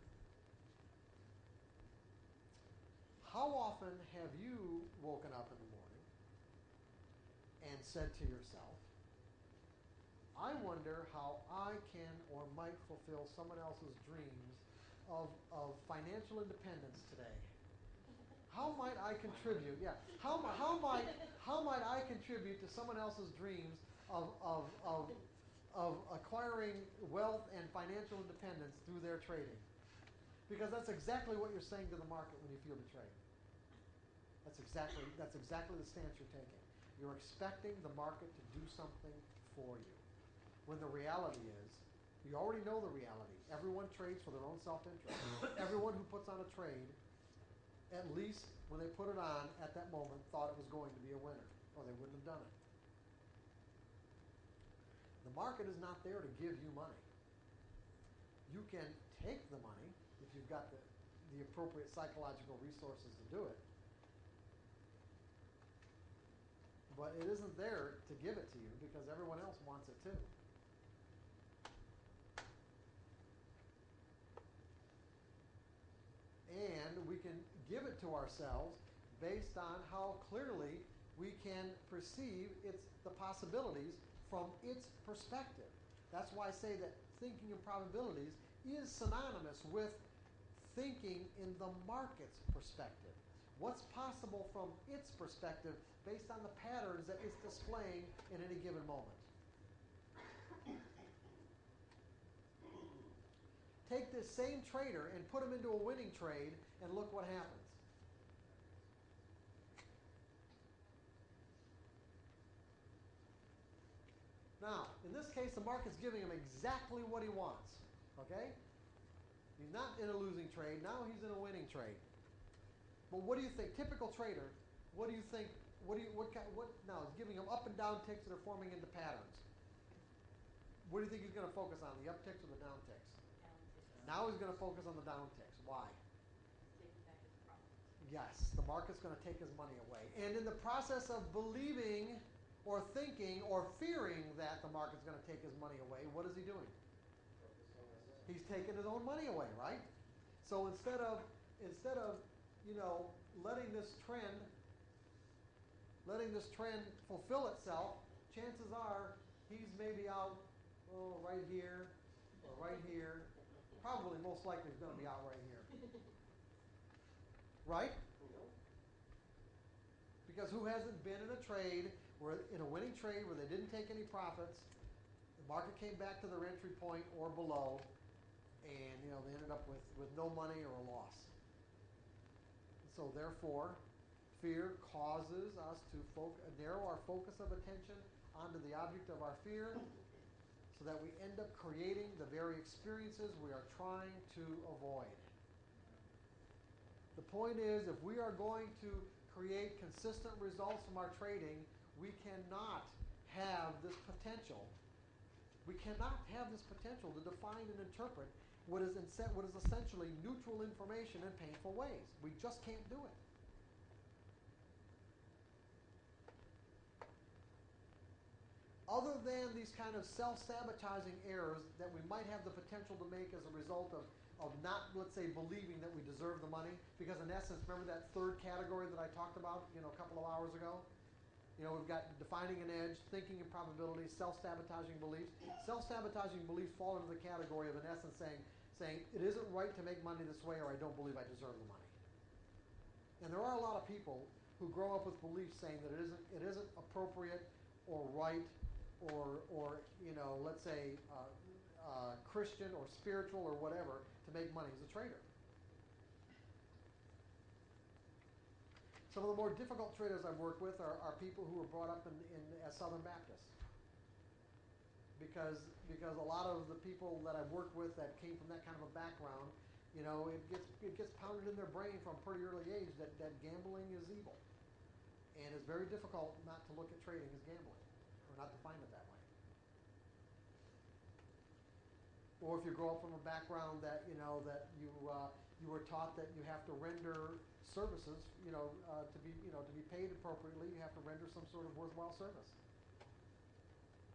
How often have you woken up in the morning and said to yourself, I wonder how I can or might fulfill someone else's dreams of financial independence today? How might I contribute? Yeah. How might I contribute to someone else's dreams of acquiring wealth and financial independence through their trading? Because that's exactly what you're saying to the market when you feel betrayed. That's exactly the stance you're taking. You're expecting the market to do something for you. When the reality is, you already know the reality. Everyone trades for their own self-interest. Everyone who puts on a trade, at least when they put it on at that moment, thought it was going to be a winner, or they wouldn't have done it. The market is not there to give you money. You can take the money if you've got the appropriate psychological resources to do it. But it isn't there to give it to you because everyone else wants it too. And we can give it to ourselves based on how clearly we can perceive the possibilities from its perspective. That's why I say that thinking in probabilities is synonymous with thinking in the market's perspective. What's possible from its perspective based on the patterns that it's displaying in any given moment. Take this same trader and put him into a winning trade and look what happens. Now, in this case, the market's giving him exactly what he wants. Okay? He's not in a losing trade. Now he's in a winning trade. But what do you think? Typical trader, what do you think? Now, it's giving him up and down ticks that are forming into patterns. What do you think he's going to focus on, the up ticks or the down ticks? Down ticks. Now he's going to focus on the down ticks. Why? Taking back his profit. Yes, the market's going to take his money away. And in the process of believing or thinking or fearing that the market's going to take his money away, what is he doing? He's taking his own money away, right? So instead of letting this trend fulfill itself, chances are he's maybe out right here or right here. Probably most likely he's going to be out right here. Right? Because who hasn't been in a trade in a winning trade where they didn't take any profits, the market came back to their entry point or below, and they ended up with no money or a loss. So therefore, fear causes us to narrow our focus of attention onto the object of our fear so that we end up creating the very experiences we are trying to avoid. The point is, if we are going to create consistent results from our trading, we cannot have this potential. We cannot have this potential to define and interpret what is essentially neutral information in painful ways. We just can't do it. Other than these kind of self-sabotaging errors that we might have the potential to make as a result of not, let's say, believing that we deserve the money, because in essence, remember that third category that I talked about, a couple of hours ago? We've got defining an edge, thinking in probabilities, self-sabotaging beliefs. Self-sabotaging beliefs fall into the category of, in essence, saying it isn't right to make money this way, or I don't believe I deserve the money. And there are a lot of people who grow up with beliefs saying that it isn't appropriate or right or let's say Christian or spiritual or whatever to make money as a trader. Some of the more difficult traders I've worked with are people who were brought up as Southern Baptists. Because a lot of the people that I've worked with that came from that kind of a background, it gets pounded in their brain from a pretty early age that gambling is evil. And it's very difficult not to look at trading as gambling, or not define it that way. Or if you grow up from a background that you were taught that you have to render services, to be paid appropriately, you have to render some sort of worthwhile service.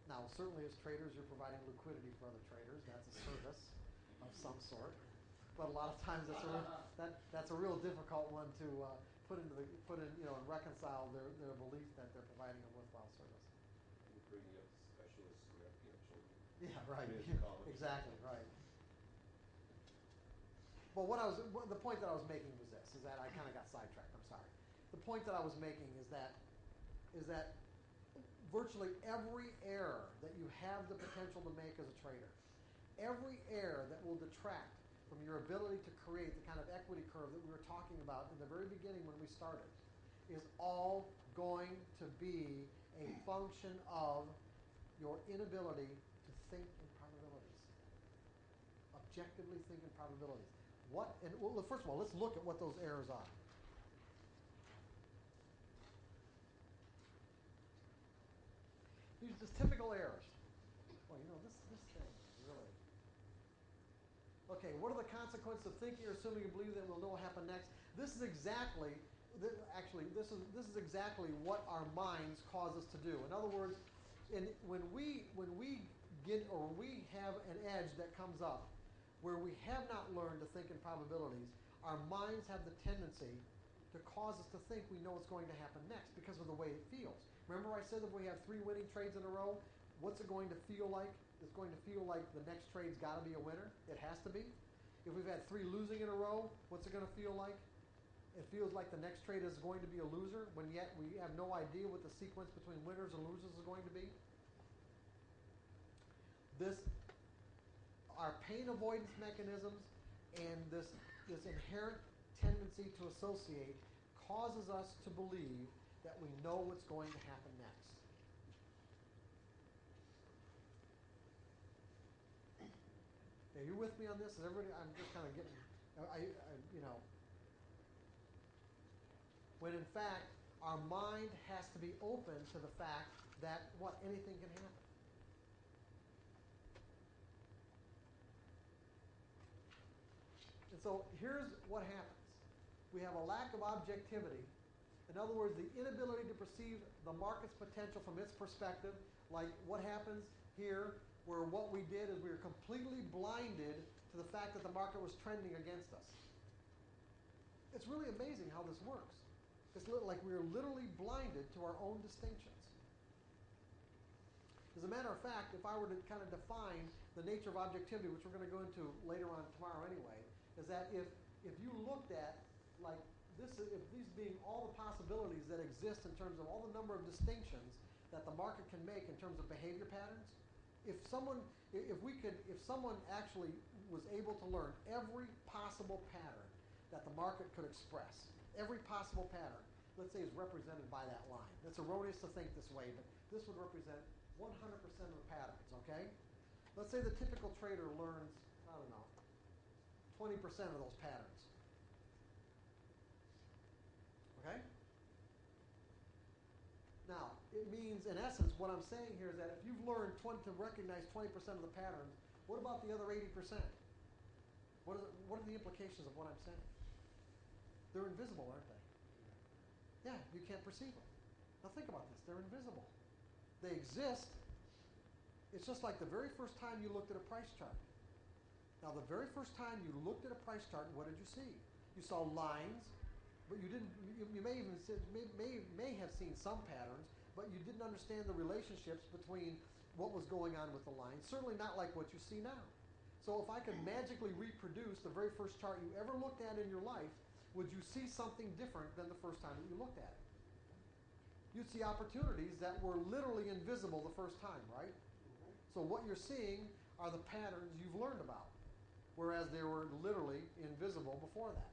Now, certainly as traders, you're providing liquidity for other traders. That's a service of some sort. But a lot of times that's a real difficult one to put in and reconcile their belief that they're providing a worthwhile service. You're bringing up specialists who have children. Yeah, right. College. Exactly, right. But the point that I was making was this, is that I kind of got sidetracked, I'm sorry. The point that I was making is that virtually every error that you have the potential to make as a trader, every error that will detract from your ability to create the kind of equity curve that we were talking about in the very beginning when we started, is all going to be a function of your inability to think in probabilities. Objectively think in probabilities. First of all, let's look at what those errors are. These are just typical errors. Well, this thing is really... Okay, what are the consequences of thinking or assuming you believe that we'll know what happened next? This is exactly, this is exactly what our minds cause us to do. In other words, when we have an edge that comes up where we have not learned to think in probabilities, our minds have the tendency to cause us to think we know what's going to happen next because of the way it feels. Remember I said that if we have 3 winning trades in a row, what's it going to feel like? It's going to feel like the next trade's got to be a winner. It has to be. If we've had 3 losing in a row, what's it going to feel like? It feels like the next trade is going to be a loser, when yet we have no idea what the sequence between winners and losers is going to be. Our pain avoidance mechanisms and this inherent tendency to associate causes us to believe that we know what's going to happen next. Are you with me on this? Is everybody? I'm just kind of getting, when in fact our mind has to be open to the fact that anything can happen. And so here's what happens. We have a lack of objectivity. In other words, the inability to perceive the market's potential from its perspective, like what happens here, where what we did is we were completely blinded to the fact that the market was trending against us. It's really amazing how this works. It's like we are literally blinded to our own distinctions. As a matter of fact, if I were to kind of define the nature of objectivity, which we're going to go into later on tomorrow anyway, is that if you looked at like this, if these being all the possibilities that exist in terms of all the number of distinctions that the market can make in terms of behavior patterns, if someone actually was able to learn every possible pattern that the market could express, every possible pattern, let's say is represented by that line. It's erroneous to think this way, but this would represent 100% of the patterns, okay? Let's say the typical trader learns, 20% of those patterns. Okay? Now, it means, in essence, what I'm saying here is that if you've learned to recognize 20% of the patterns, what about the other 80%? What are the implications of what I'm saying? They're invisible, aren't they? Yeah, you can't perceive them. Now think about this. They're invisible. They exist. It's just like the very first time you looked at a price chart. Now, the very first time you looked at a price chart, what did you see? You saw lines, but you didn't. You may have seen some patterns, but you didn't understand the relationships between what was going on with the lines. Certainly not like what you see now. So, if I could magically reproduce the very first chart you ever looked at in your life, would you see something different than the first time that you looked at it? You'd see opportunities that were literally invisible the first time, right? So what you're seeing are the patterns you've learned about, whereas they were literally invisible before that.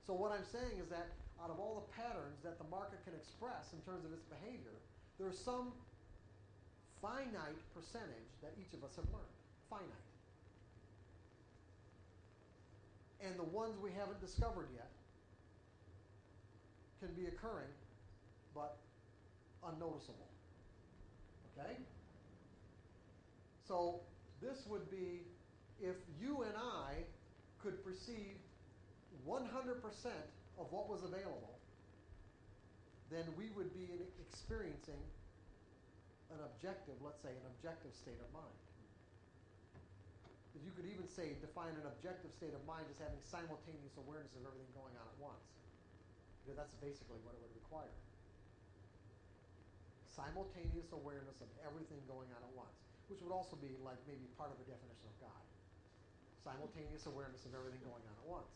So what I'm saying is that out of all the patterns that the market can express in terms of its behavior, there's some finite percentage that each of us have learned. Finite. And the ones we haven't discovered yet can be occurring, but unnoticeable. Okay? So this would be if you and I could perceive 100% of what was available, then we would be experiencing an objective, let's say, an objective state of mind. You could even define an objective state of mind as having simultaneous awareness of everything going on at once. Because that's basically what it would require. Simultaneous awareness of everything going on at once, which would also be like maybe part of the definition of God. Simultaneous awareness of everything going on at once.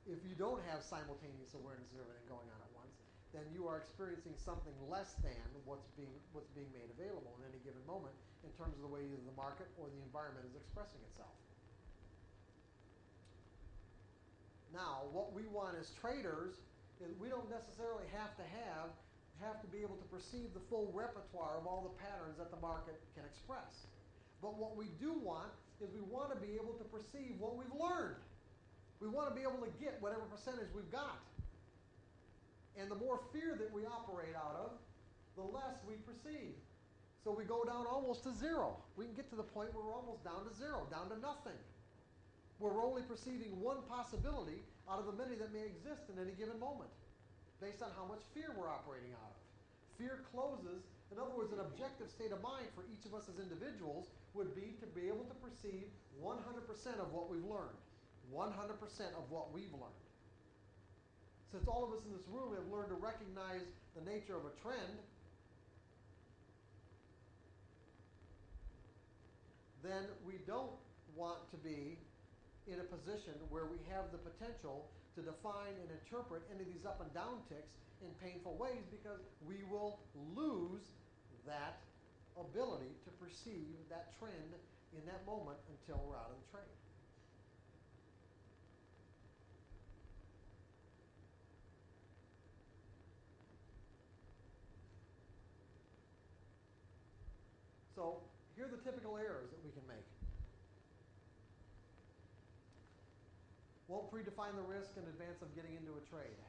If you don't have simultaneous awareness of everything going on at once, then you are experiencing something less than what's being made available in any given moment, in terms of the way either the market or the environment is expressing itself. Now, what we want as traders is we don't necessarily have to be able to perceive the full repertoire of all the patterns that the market can express. But what we do want is we want to be able to perceive what we've learned. We want to be able to get whatever percentage we've got. And the more fear that we operate out of, the less we perceive. So we go down almost to zero. We can get to the point where we're almost down to zero, down to nothing. We're only perceiving one possibility out of the many that may exist in any given moment, based on how much fear we're operating out of. Fear closes, in other words, an objective state of mind for each of us as individuals would be to be able to perceive 100% of what we've learned. 100% of what we've learned. Since all of us in this room have learned to recognize the nature of a trend, then we don't want to be in a position where we have the potential to define and interpret any of these up and down ticks in painful ways, because we will lose that ability to perceive that trend in that moment until we're out of the trade. So here are the typical errors that we can make. Won't predefine the risk in advance of getting into a trade.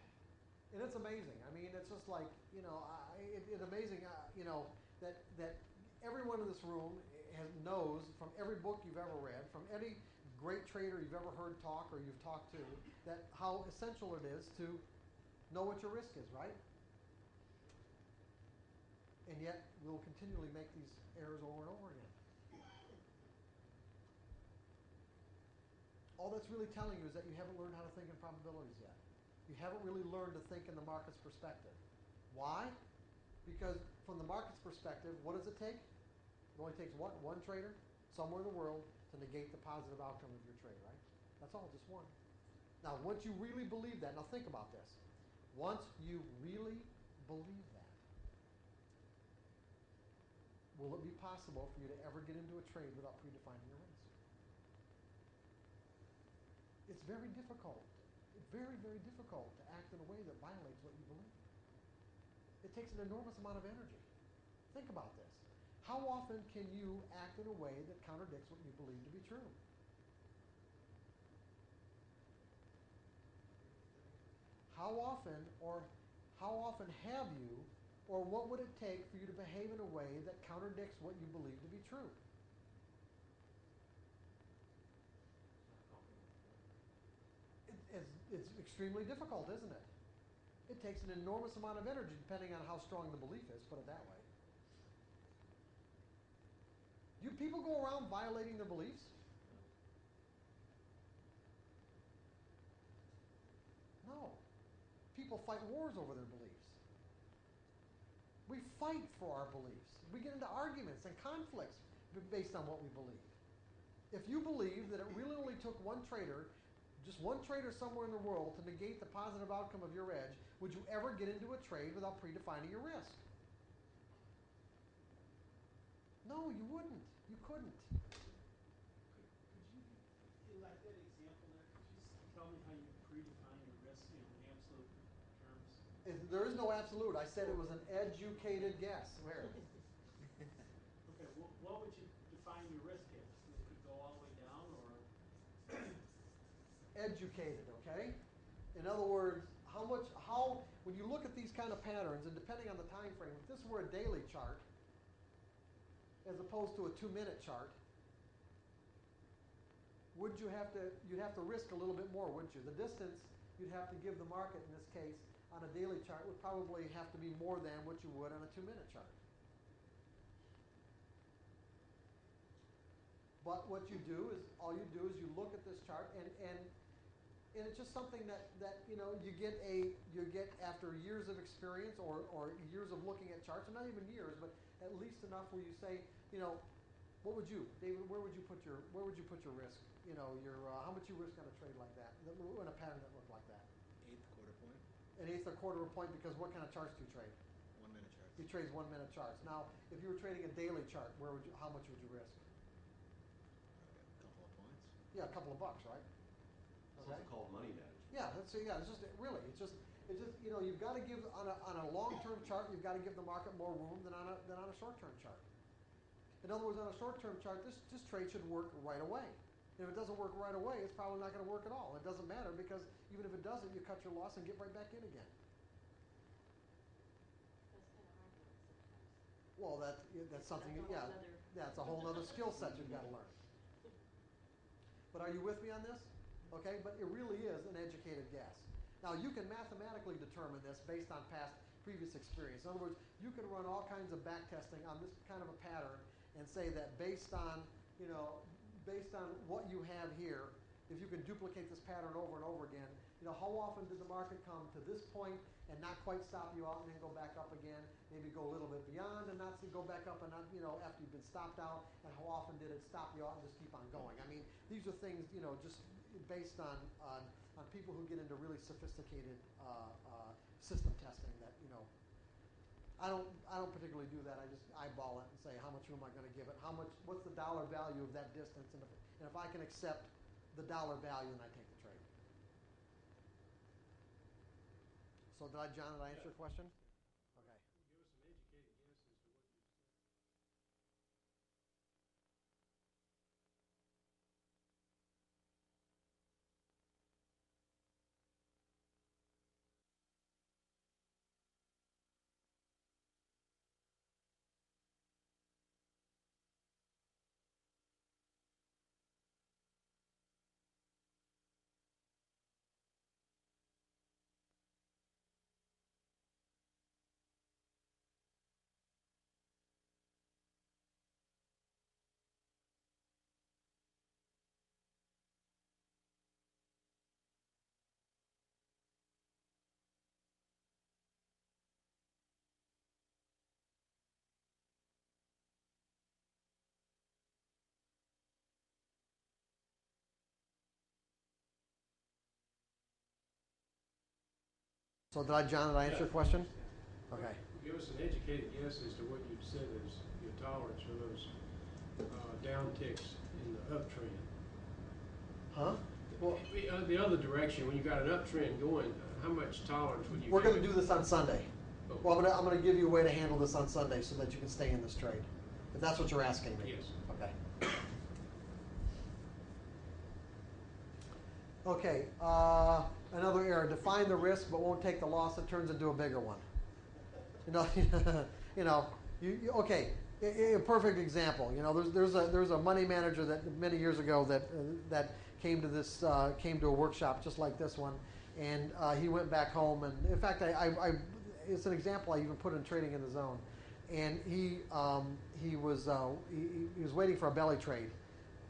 And it's amazing. I mean, it's just like, it's amazing, that everyone in this room knows from every book you've ever read, from any great trader you've ever heard talk or you've talked to, that how essential it is to know what your risk is, right? And yet, we'll continually make these errors over and over again. All that's really telling you is that you haven't learned how to think in probabilities yet. You haven't really learned to think in the market's perspective. Why? Because from the market's perspective, what does it take? It only takes one trader somewhere in the world to negate the positive outcome of your trade, right? That's all, just one. Now, once you really believe that, now think about this. Once you really believe that, will it be possible for you to ever get into a trade without predefining your risk? It's very difficult. Very, very difficult to act in a way that violates what you believe. It takes an enormous amount of energy. Think about this. How often can you act in a way that contradicts what you believe to be true? How often have you, or what would it take for you to behave in a way that contradicts what you believe to be true? It's extremely difficult, isn't it? It takes an enormous amount of energy depending on how strong the belief is, put it that way. Do people go around violating their beliefs? No. People fight wars over their beliefs. We fight for our beliefs. We get into arguments and conflicts based on what we believe. If you believe that it really only took one trader, just one trader somewhere in the world, to negate the positive outcome of your edge, would you ever get into a trade without predefining your risk? No, you wouldn't. You couldn't. Could you, in like that example there, could you tell me how you predefine your risk in absolute terms? There is no absolute. I said it was an educated guess. Where? Okay, what would you define your risk as? It could go all the way down, or? Educated, okay? In other words, when you look at these kind of patterns, and depending on the time frame, if this were a daily chart, as opposed to a 2-minute chart, you'd have to risk a little bit more, wouldn't you? The distance you'd have to give the market in this case on a daily chart would probably have to be more than what you would on a 2-minute chart. But what you do is, you look at this chart, and it's just something that you get after years of experience or years of looking at charts, and not even years, but at least enough where you say, what would you, David? Where would you put your risk? How much you risk on a trade like that, in a pattern that looked like that? Eighth quarter point. An eighth or quarter of a point, because what kind of charts do you trade? 1-minute chart. He trades 1 minute charts. Now, if you were trading a daily chart, how much would you risk? A couple of points. Yeah, a couple of bucks, right? It's also called money management. Yeah, it's just really, you know, you've got to give on a long-term chart, you've got to give the market more room than on a short-term chart. In other words, on a short-term chart, this trade should work right away. If it doesn't work right away, it's probably not going to work at all. It doesn't matter because even if it doesn't, you cut your loss and get right back in again. That's kind of hard though sometimes. Well, that's something. That's a whole Yeah, nother- that's a whole other skill set you've got to learn. But are you with me on this? Okay, but it really is an educated guess. Now, you can mathematically determine this based on previous experience. In other words, you can run all kinds of back testing on this kind of a pattern and say that based on what you have here, if you can duplicate this pattern over and over again, you know, how often did the market come to this point and not quite stop you out and then go back up again, maybe go a little bit beyond and not go back up and not, you know, after you've been stopped out, and how often did it stop you out and just keep on going? I mean, these are things, you know, just based on people who get into really sophisticated system testing that, you know, I don't particularly do that. I just eyeball it and say, how much room am I going to give it? What's the dollar value of that distance? And if I can accept the dollar value, then I take the trade. So John, did I answer your question? Okay. Give us an educated guess as to what you said. So John, did I answer your question? Okay. Give us an educated guess as to what you've said is your tolerance for those down ticks in the uptrend. Huh? Well, The other direction, when you got an uptrend going, how much tolerance would you we're going to give do this on Sunday. Oh. Well, I'm going to give you a way to handle this on Sunday so that you can stay in this trade. If that's what you're asking me. Yes. Okay. Okay. Another error. Define the risk, but won't take the loss. It turns into a bigger one. Okay. A perfect example. You know, there's a money manager that many years ago that came to a workshop just like this one, and he went back home. And in fact, it's an example I even put in Trading in the Zone. And he was waiting for a belly trade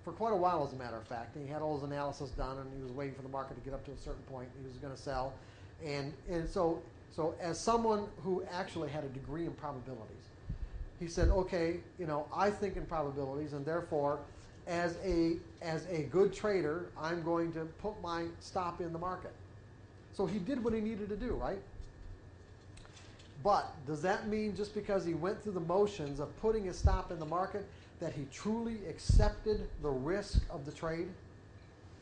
for quite a while, as a matter of fact. And he had all his analysis done, and he was waiting for the market to get up to a certain point. He was going to sell, and so as someone who actually had a degree in probabilities, he said, okay, you know, I think in probabilities, and therefore, as a good trader, I'm going to put my stop in the market. So he did what he needed to do, right? But does that mean just because he went through the motions of putting his stop in the market that he truly accepted the risk of the trade?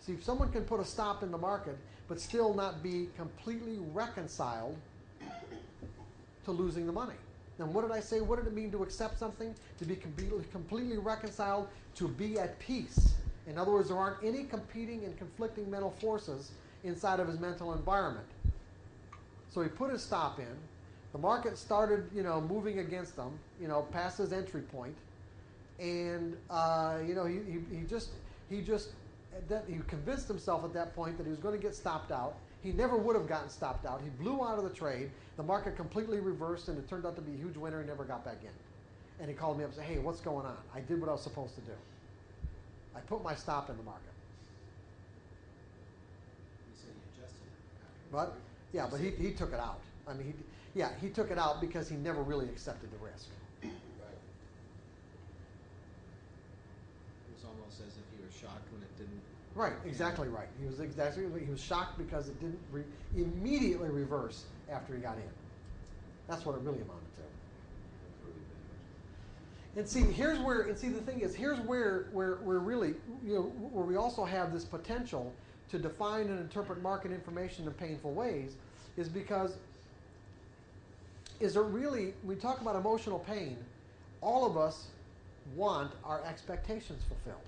See, if someone can put a stop in the market but still not be completely reconciled to losing the money. Then what did I say? What did it mean to accept something? To be completely reconciled, to be at peace. In other words, there aren't any competing and conflicting mental forces inside of his mental environment. So he put his stop in. The market started, you know, moving against him, you know, past his entry point, and you know, he convinced himself at that point that he was going to get stopped out. He never would have gotten stopped out. He blew out of the trade. The market completely reversed, and it turned out to be a huge winner. He never got back in. And he called me up and said, hey, what's going on? I did what I was supposed to do. I put my stop in the market. You said he adjusted it. But yeah, but he took it out. I mean, he took it out because he never really accepted the risk. It was almost as if he was shocked when it didn't. Right, exactly right. He was shocked because it didn't immediately reverse after he got in. That's what it really amounted to. And see, the thing is, here's where we're really, where we also have this potential to define and interpret market information in painful ways, is because, is there really, we talk about emotional pain, all of us want our expectations fulfilled.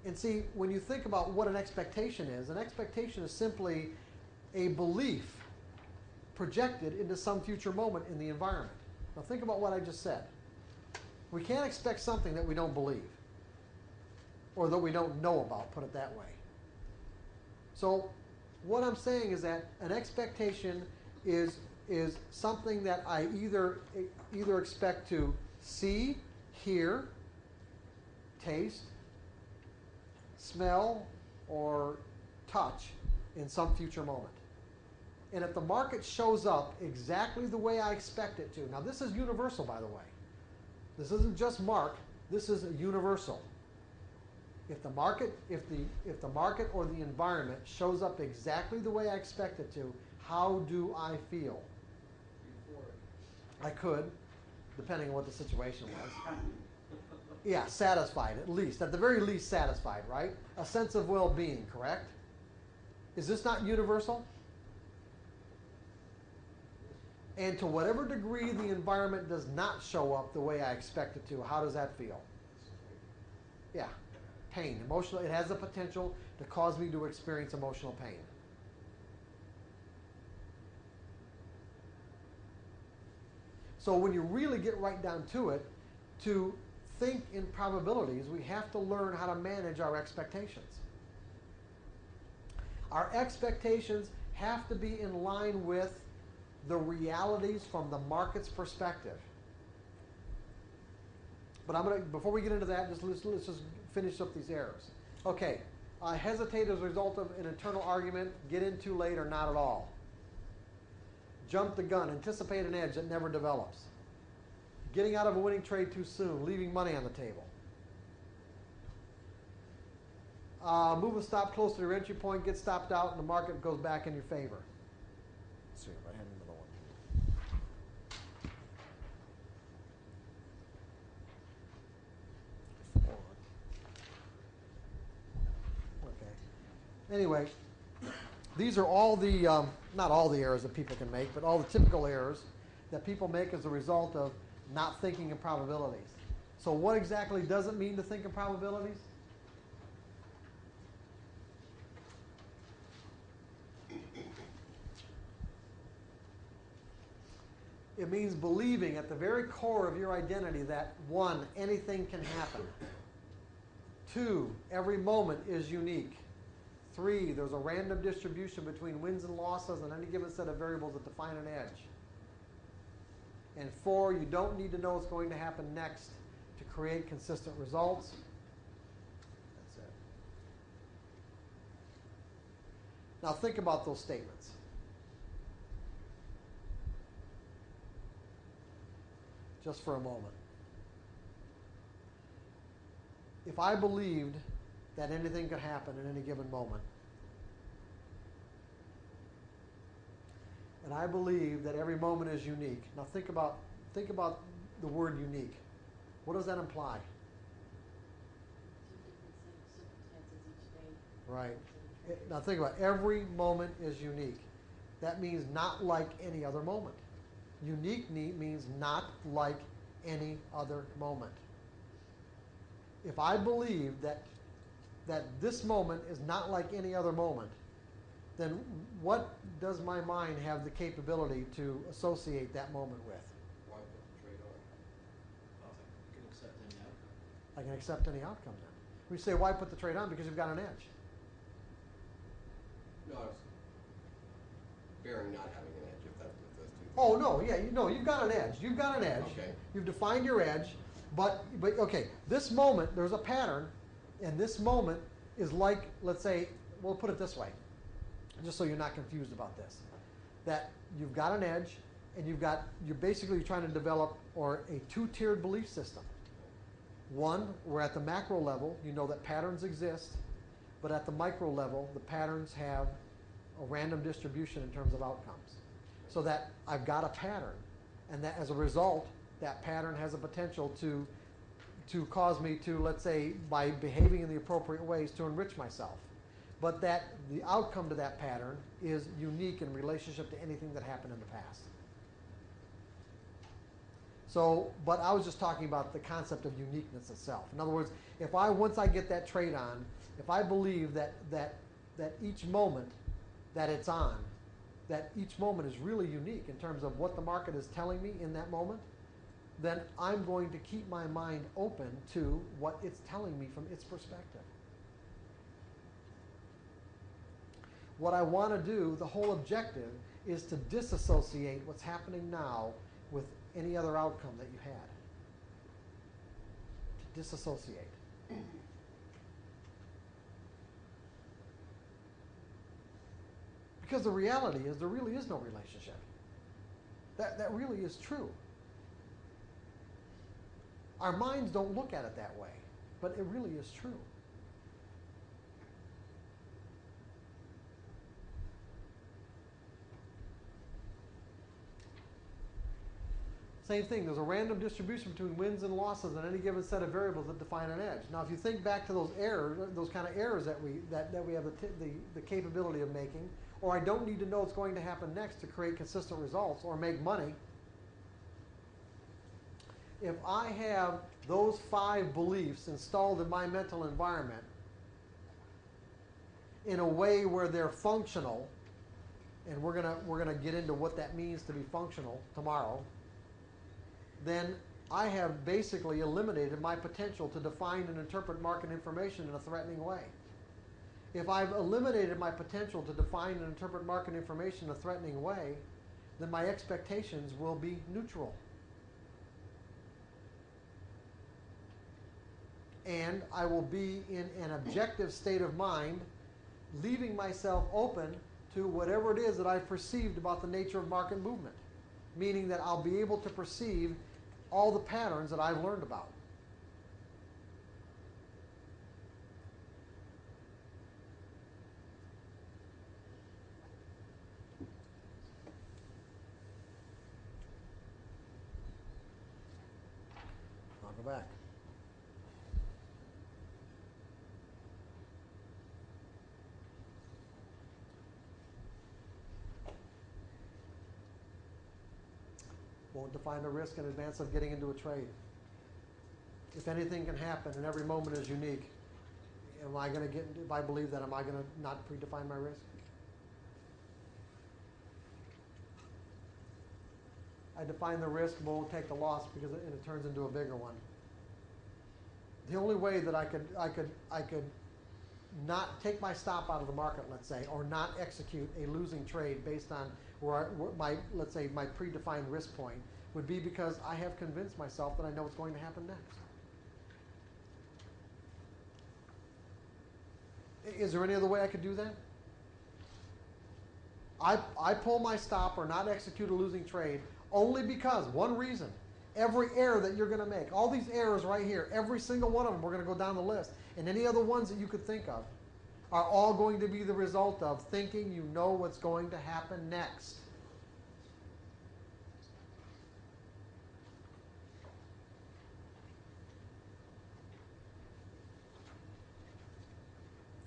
And see, when you think about what an expectation is simply a belief projected into some future moment in the environment. Now think about what I just said. We can't expect something that we don't believe, or that we don't know about, put it that way. So what I'm saying is that an expectation is something that I either expect to see, hear, taste, smell, or touch in some future moment. And if the market shows up exactly the way I expect it to, now this is universal, by the way. This isn't just Mark, this is universal. If the market or the environment shows up exactly the way I expect it to, how do I feel? I could, depending on what the situation was. Yeah, satisfied at least. At the very least satisfied, right? A sense of well-being, correct? Is this not universal? And to whatever degree the environment does not show up the way I expect it to, how does that feel? Yeah, pain. Emotional, it has the potential to cause me to experience emotional pain. So when you really get right down to it, to think in probabilities, we have to learn how to manage our expectations. Our expectations have to be in line with the realities from the market's perspective. But before we get into that, let's just finish up these errors. Okay, hesitate as a result of an internal argument, get in too late or not at all. Jump the gun, anticipate an edge that never develops. Getting out of a winning trade too soon, leaving money on the table. Move a stop close to your entry point, get stopped out, and the market goes back in your favor. Let's see if I had another one. Okay. Anyway, these are all the, not all the errors that people can make, but all the typical errors that people make as a result of not thinking in probabilities. So what exactly does it mean to think in probabilities? It means believing at the very core of your identity that 1, anything can happen. 2, every moment is unique. 3, there's a random distribution between wins and losses on any given set of variables that define an edge. And 4, you don't need to know what's going to happen next to create consistent results. That's it. Now think about those statements. Just for a moment. If I believed that anything could happen at any given moment, and I believe that every moment is unique. Now think about the word unique. What does that imply? Right. Now think about it. Every moment is unique. That means not like any other moment. Unique means not like any other moment. If I believe that this moment is not like any other moment, then what does my mind have the capability to associate that moment with? Why put the trade on? You can accept any outcome. I can accept any outcome then. We say, why put the trade on? Because you've got an edge. No, I was bearing not having an edge, if those two things. Oh, no, yeah, you've got an edge. You've got an edge. Okay. You've defined your edge, but okay, this moment, there's a pattern, and this moment is like, let's say, we'll put it this way, just so you're not confused about this, that you've got an edge, and you're basically trying to develop a two-tiered belief system. One, where at the macro level, you know that patterns exist, but at the micro level, the patterns have a random distribution in terms of outcomes. So that I've got a pattern, and that as a result, that pattern has a potential to cause me to, let's say, by behaving in the appropriate ways, to enrich myself. But that the outcome to that pattern is unique in relationship to anything that happened in the past. So, but I was just talking about the concept of uniqueness itself. In other words, once I get that trade on, if I believe that each moment that it's on, that each moment is really unique in terms of what the market is telling me in that moment, then I'm going to keep my mind open to what it's telling me from its perspective. What I want to do, the whole objective, is to disassociate what's happening now with any other outcome that you had. To disassociate. Because the reality is there really is no relationship. That really is true. Our minds don't look at it that way, but it really is true. Same thing, there's a random distribution between wins and losses in any given set of variables that define an edge. Now if you think back to those errors, those kind of errors that we have the capability of making, or I don't need to know what's going to happen next to create consistent results or make money, if I have those 5 beliefs installed in my mental environment in a way where they're functional, and we're gonna get into what that means to be functional tomorrow, then I have basically eliminated my potential to define and interpret market information in a threatening way. If I've eliminated my potential to define and interpret market information in a threatening way, then my expectations will be neutral. And I will be in an objective state of mind, leaving myself open to whatever it is that I've perceived about the nature of market movement. Meaning that I'll be able to perceive all the patterns that I've learned about. I'll go back. Won't define the risk in advance of getting into a trade. If anything can happen and every moment is unique, am I going to get, if I believe that, am I going to not predefine my risk? I define the risk but won't take the loss because it turns into a bigger one. The only way that I could not take my stop out of the market, let's say, or not execute a losing trade based on let's say my predefined risk point would be because I have convinced myself that I know what's going to happen next. Is there any other way I could do that? I pull my stop or not execute a losing trade only because, one reason, every error that you're going to make, all these errors right here, every single one of them, we're going to go down the list, and any other ones that you could think of, are all going to be the result of thinking you know what's going to happen next.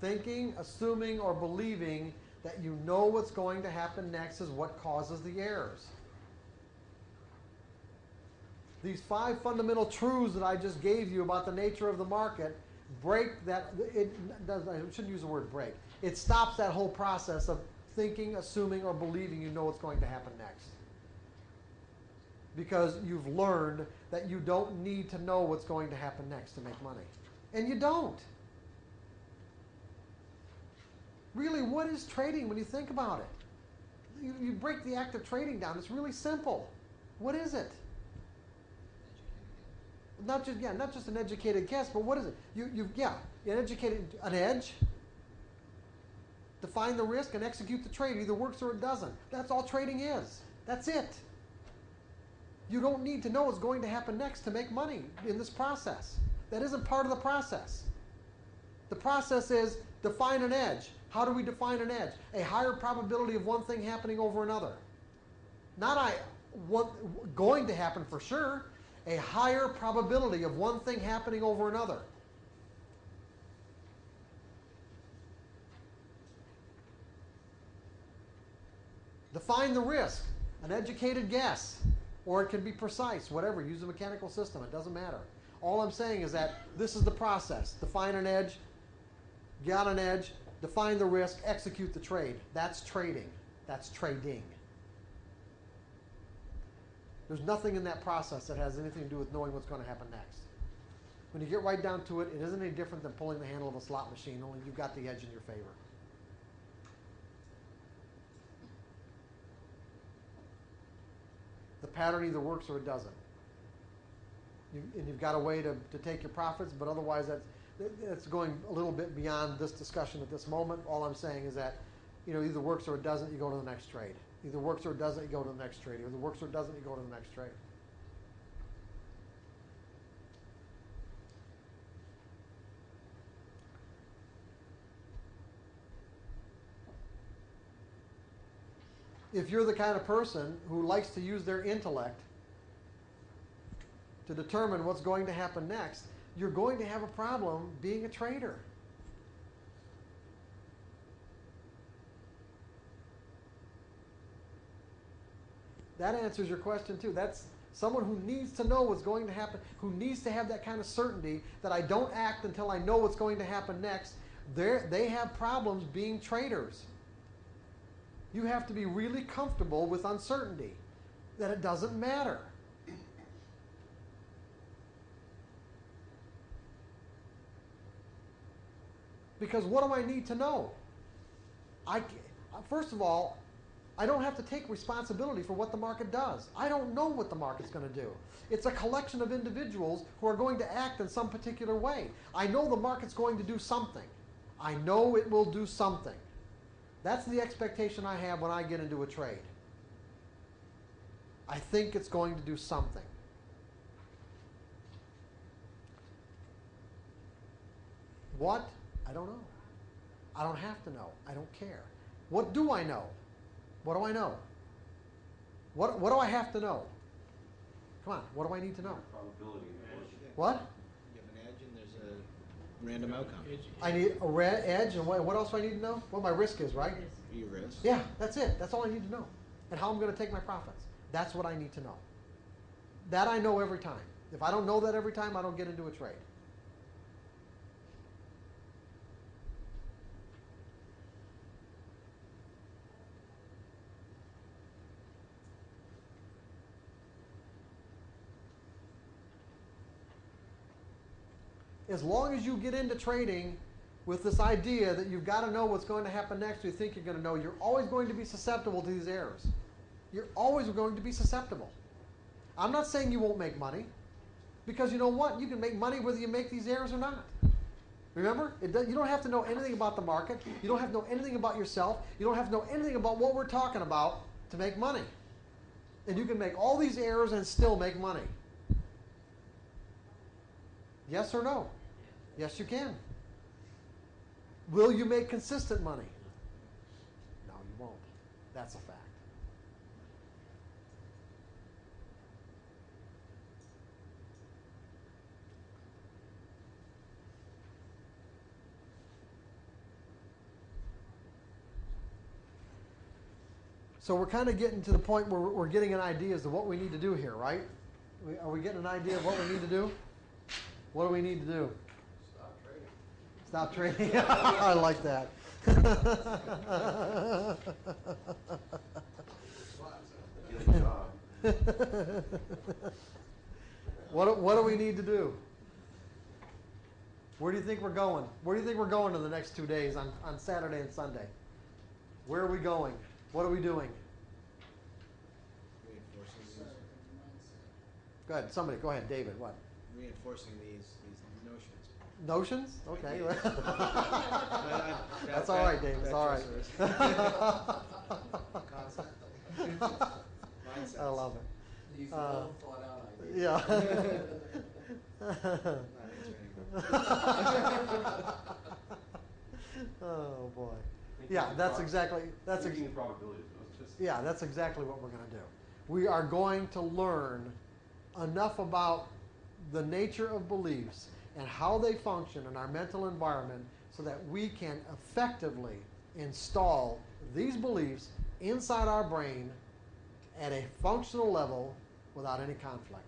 Thinking, assuming, or believing that you know what's going to happen next is what causes the errors. These 5 fundamental truths that I just gave you about the nature of the market break that. I shouldn't use the word break. It stops that whole process of thinking, assuming, or believing you know what's going to happen next. Because you've learned that you don't need to know what's going to happen next to make money. And you don't. Really, what is trading when you think about it? You break the act of trading down. It's really simple. What is it? Not just an educated guess, but what is it? An edge. Define the risk and execute the trade. It either works or it doesn't. That's all trading is. That's it. You don't need to know what's going to happen next to make money in this process. That isn't part of the process. The process is define an edge. How do we define an edge? A higher probability of one thing happening over another. Not what going to happen for sure. a higher probability of one thing happening over another. Define the risk. An educated guess. Or it can be precise, whatever. Use a mechanical system. It doesn't matter. All I'm saying is that this is the process. Define an edge, get on an edge, define the risk, execute the trade. That's trading. That's trading. There's nothing in that process that has anything to do with knowing what's going to happen next. When you get right down to it, it isn't any different than pulling the handle of a slot machine, only you've got the edge in your favor. The pattern either works or it doesn't. And you've got a way to take your profits, but otherwise that's going a little bit beyond this discussion at this moment. All I'm saying is that, either works or it doesn't, you go to the next trade. Either works or it doesn't, you go to the next trade. Either works or it doesn't, you go to the next trade. If you're the kind of person who likes to use their intellect to determine what's going to happen next, you're going to have a problem being a trader. That answers your question too. That's someone who needs to know what's going to happen, who needs to have that kind of certainty that I don't act until I know what's going to happen next. They have problems being traders. You have to be really comfortable with uncertainty, that it doesn't matter. Because what do I need to know? First of all, I don't have to take responsibility for what the market does. I don't know what the market's going to do. It's a collection of individuals who are going to act in some particular way. I know the market's going to do something. I know it will do something. That's the expectation I have when I get into a trade. I think it's going to do something. What? I don't know. I don't have to know. I don't care. What do I know? What do I know? What do I have to know? Come on, what do I need to know? Probability. What? You have an edge and there's a random outcome. I need a edge, and what else do I need to know? What my risk is, right? Your risk. Yeah, that's it. That's all I need to know. And how I'm going to take my profits. That's what I need to know. That I know every time. If I don't know that every time, I don't get into a trade. As long as you get into trading with this idea that you've got to know what's going to happen next, you think you're going to know, you're always going to be susceptible to these errors. You're always going to be susceptible. I'm not saying you won't make money, because you know what? You can make money whether you make these errors or not. Remember? You don't have to know anything about the market. You don't have to know anything about yourself. You don't have to know anything about what we're talking about to make money. And you can make all these errors and still make money. Yes or no? Yes, you can. Will you make consistent money? No, you won't. That's a fact. So we're kind of getting to the point where we're getting an idea as to what we need to do here, right? Are we getting an idea of what we need to do? What do we need to do? Stop trading. Stop trading. I like that. What do we need to do? Where do you think we're going? Where do you think we're going in the next 2 days on Saturday and Sunday? Where are we going? What are we doing? Reinforcing these. Go ahead. Somebody. Go ahead. David. What? Reinforcing these notions. Notions? Okay. That's That- all right, Dave. It's that all right. Concept. Mindsets. I love it. These well thought out ideas. Yeah. Not answering anymore. Oh boy. Yeah, that's exactly Thinking the probabilities. It's just yeah, that's exactly what we're going to do. We are going to learn enough about the nature of beliefs and how they function in our mental environment so that we can effectively install these beliefs inside our brain at a functional level without any conflict.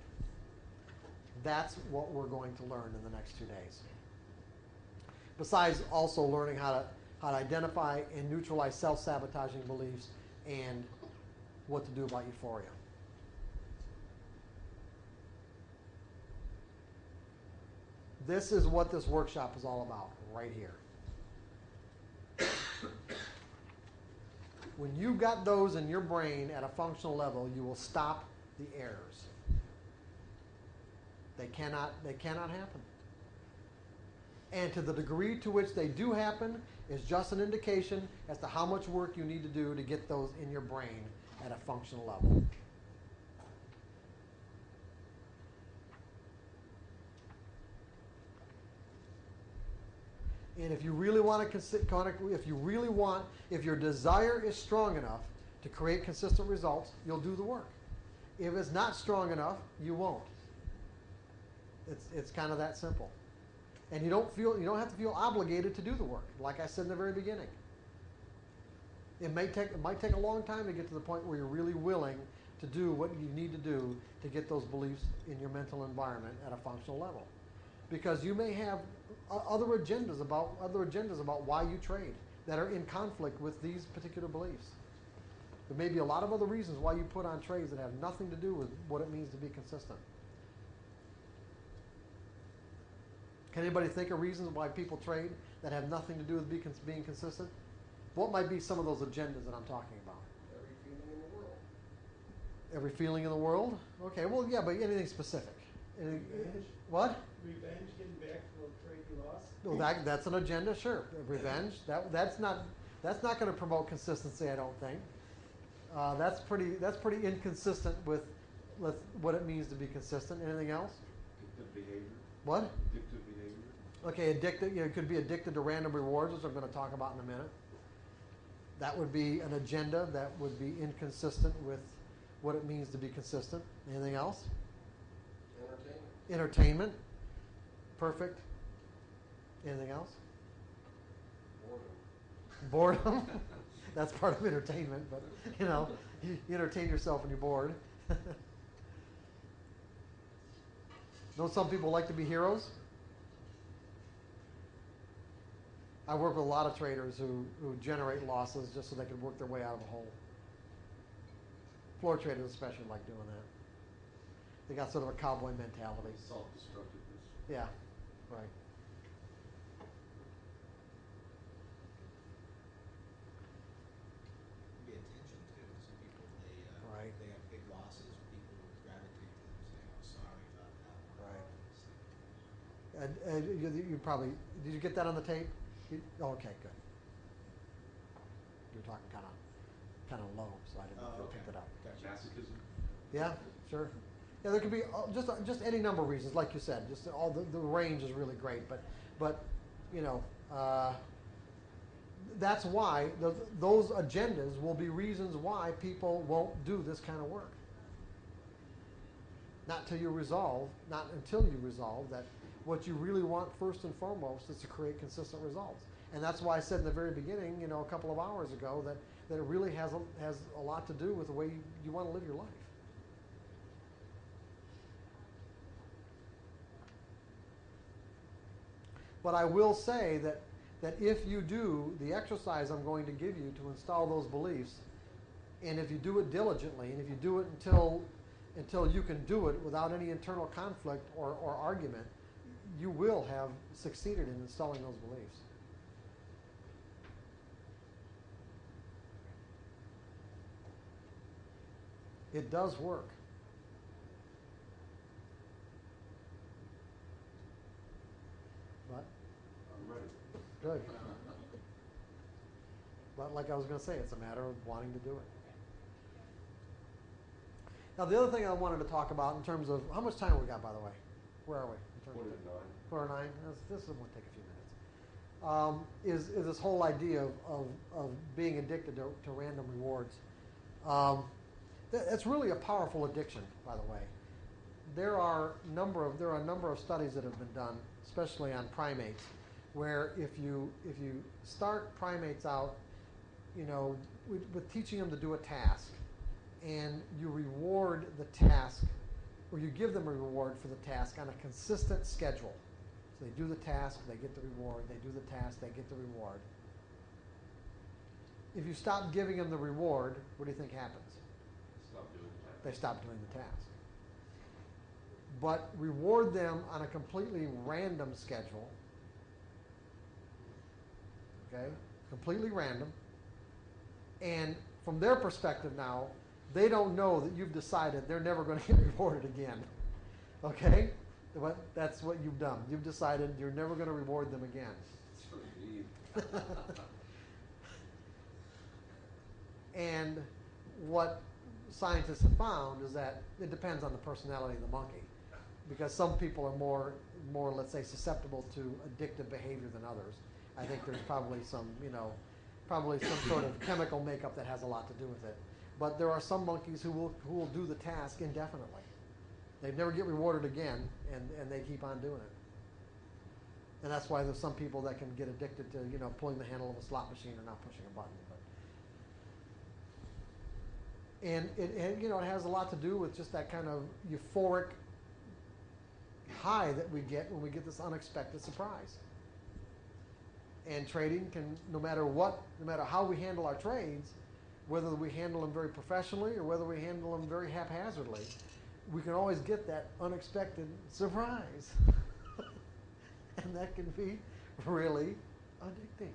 That's what we're going to learn in the next 2 days. Besides also learning how to identify and neutralize self-sabotaging beliefs and what to do about euphoria. This is what this workshop is all about, right here. When you got those in your brain at a functional level, you will stop the errors. They cannot happen. And to the degree to which they do happen is just an indication as to how much work you need to do to get those in your brain at a functional level. And if you really want to, if your desire is strong enough to create consistent results, you'll do the work. If it's not strong enough, you won't. It's kind of that simple. And you don't have to feel obligated to do the work. Like I said in the very beginning, it might take a long time to get to the point where you're really willing to do what you need to do to get those beliefs in your mental environment at a functional level, because you may have other agendas about why you trade that are in conflict with these particular beliefs. There may be a lot of other reasons why you put on trades that have nothing to do with what it means to be consistent. Can anybody think of reasons why people trade that have nothing to do with being consistent? What might be some of those agendas that I'm talking about? Every feeling in the world. Every feeling in the world? Okay, well, yeah, but anything specific? Revenge. What? Revenge, getting back for a trade you lost. Well, that's an agenda, sure. Revenge. That's not going to promote consistency, I don't think. That's pretty inconsistent with what it means to be consistent. Anything else? Addictive behavior. What? Addictive behavior. Okay, addicted. It could be addicted to random rewards, which I'm going to talk about in a minute. That would be an agenda that would be inconsistent with what it means to be consistent. Anything else? Entertainment. Perfect. Anything else? Boredom. That's part of entertainment, but you entertain yourself when you're bored. Don't some people like to be heroes? I work with a lot of traders who generate losses just so they can work their way out of a hole. Floor traders especially like doing that. They got sort of a cowboy mentality. Self-destructiveness. Yeah, right. Be attention too. Some people Right. they have big losses. People gravitate to them saying, "Oh, sorry about that one." Right. You probably did you get that on the tape? Okay, good. You're talking kind of low, so I didn't know if you picked it up. Gotcha. Masochism. Yeah, sure. Yeah, there could be just any number of reasons, like you said. Just all the range is really great, but that's why those agendas will be reasons why people won't do this kind of work. Not until you resolve that what you really want first and foremost is to create consistent results. And that's why I said in the very beginning, a couple of hours ago, that it really has a lot to do with the way you want to live your life. But I will say that if you do the exercise I'm going to give you to install those beliefs, and if you do it diligently, and if you do it until you can do it without any internal conflict or argument, you will have succeeded in installing those beliefs. It does work. But I'm ready. good. But like I was going to say, it's a matter of wanting to do it. Now, the other thing I wanted to talk about in terms of how much time we got, by the way. Where are we? In terms of 49. 49. This will take a few minutes. Is this whole idea of being addicted to random rewards? That's really a powerful addiction, by the way. there are a number of studies that have been done, especially on primates, where if you start primates out, with teaching them to do a task, and you reward the task, or you give them a reward for the task on a consistent schedule. So they do the task, they get the reward. They do the task, they get the reward. If you stop giving them the reward, what do you think happens? Stop doing that. They stop doing the task. But reward them on a completely random schedule. Okay? Completely random. And from their perspective now, they don't know that you've decided they're never going to get rewarded again. Okay? That's what you've done. You've decided you're never going to reward them again. It's so mean. And what scientists have found is that it depends on the personality of the monkey, because some people are more, let's say, susceptible to addictive behavior than others. I think there's probably some sort of chemical makeup that has a lot to do with it. But there are some monkeys who will do the task indefinitely. They never get rewarded again, and they keep on doing it. And that's why there's some people that can get addicted to pulling the handle of a slot machine or not pushing a button. And it has a lot to do with just that kind of euphoric high that we get when we get this unexpected surprise. And trading can, no matter how we handle our trades, whether we handle them very professionally or whether we handle them very haphazardly, we can always get that unexpected surprise. And that can be really addicting.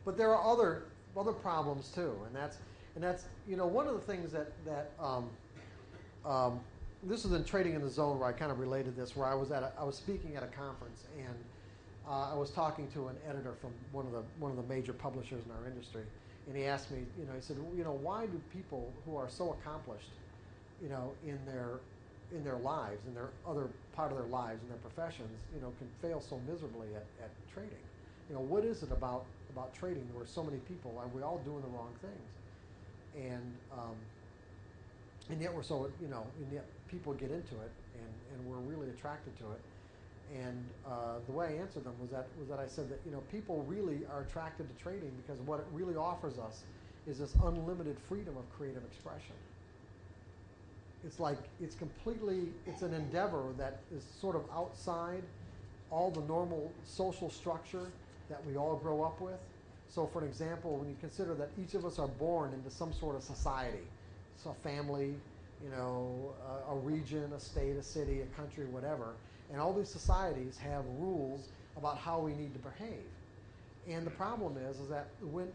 But there are other problems too, and that's one of the things that this is in Trading in the Zone where I kind of related this, where I was speaking at a conference, and I was talking to an editor from one of the major publishers in our industry, and he asked me, he said, why do people who are so accomplished, in their lives, in their other part of their lives, in their professions, can fail so miserably at trading? What is it about trading where so many people are we all doing the wrong things, and yet we're so and yet people get into it and we're really attracted to it. And the way I answered them was that I said that people really are attracted to trading because what it really offers us is this unlimited freedom of creative expression. It's like it's an endeavor that is sort of outside all the normal social structure that we all grow up with. So for an example, when you consider that each of us are born into some sort of society, so a family, a region, a state, a city, a country, whatever, and all these societies have rules about how we need to behave. And the problem is that when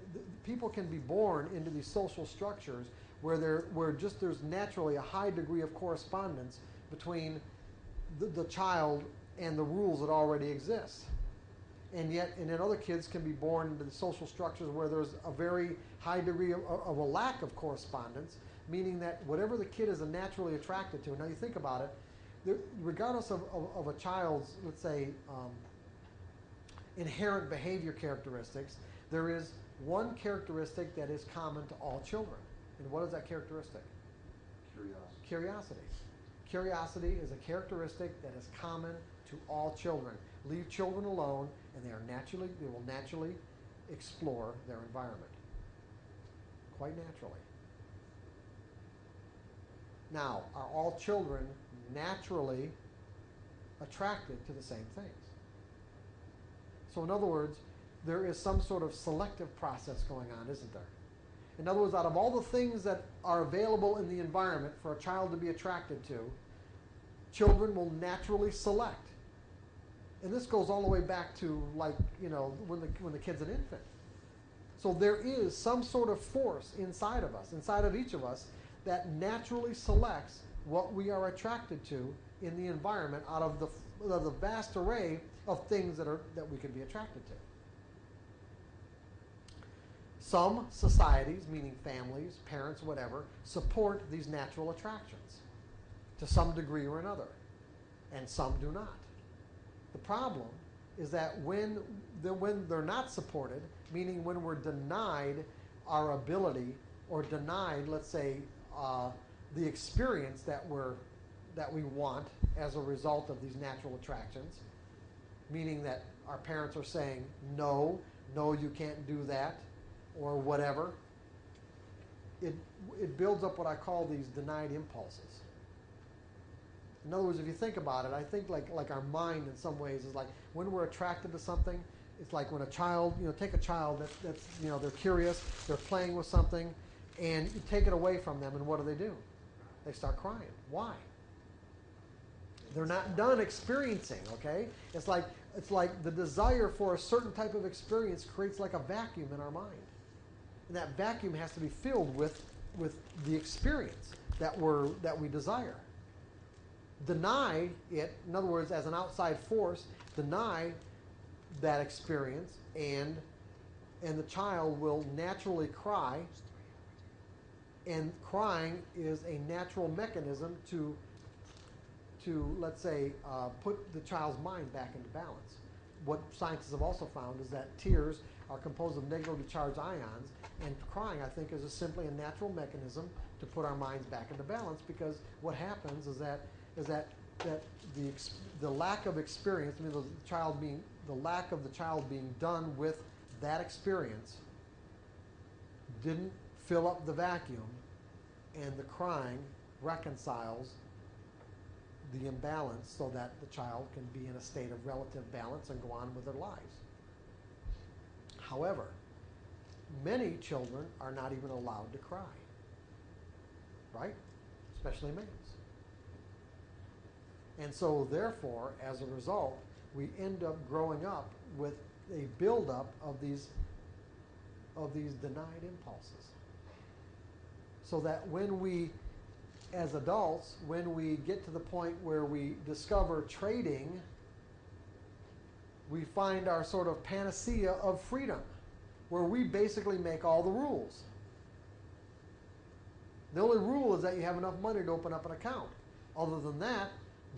people can be born into these social structures where there's naturally a high degree of correspondence between the child and the rules that already exist. And then other kids can be born into the social structures where there's a very high degree of a lack of correspondence, meaning that whatever the kid is naturally attracted to, now you think about it, regardless of a child's, let's say, inherent behavior characteristics, there is one characteristic that is common to all children. And what is that characteristic? Curiosity. Curiosity. Curiosity is a characteristic that is common to all children. Leave children alone, and they will naturally explore their environment. Quite naturally. Now, are all children naturally attracted to the same things? So in other words, there is some sort of selective process going on, isn't there? In other words, out of all the things that are available in the environment for a child to be attracted to, children will naturally select. And this goes all the way back to when the kid's an infant. So there is some sort of force inside of us, inside of each of us, that naturally selects what we are attracted to in the environment out of the vast array of things that we can be attracted to. Some societies, meaning families, parents, whatever, support these natural attractions to some degree or another, and some do not. The problem is that when they're not supported, meaning when we're denied our ability or denied, let's say, the experience that we want as a result of these natural attractions, meaning that our parents are saying, no, you can't do that, or whatever, it builds up what I call these denied impulses. In other words, if you think about it, I think like our mind in some ways is like when we're attracted to something, it's like when a child, take a child that's they're curious, they're playing with something, and you take it away from them, and what do? They start crying. Why? They're not done experiencing, okay? It's like the desire for a certain type of experience creates like a vacuum in our mind. And that vacuum has to be filled with the experience that we desire. Deny it, in other words, as an outside force, deny that experience, and the child will naturally cry, and crying is a natural mechanism to let's say, put the child's mind back into balance. What scientists have also found is that tears are composed of negatively charged ions, and crying, I think, is simply a natural mechanism to put our minds back into balance, because what happens is that the lack of experience, the lack of the child being done with that experience didn't fill up the vacuum, and the crying reconciles the imbalance so that the child can be in a state of relative balance and go on with their lives. However, many children are not even allowed to cry, right? Especially males. And so therefore, as a result, we end up growing up with a buildup of these denied impulses. So that when we, as adults, when we get to the point where we discover trading, we find our sort of panacea of freedom, where we basically make all the rules. The only rule is that you have enough money to open up an account. Other than that,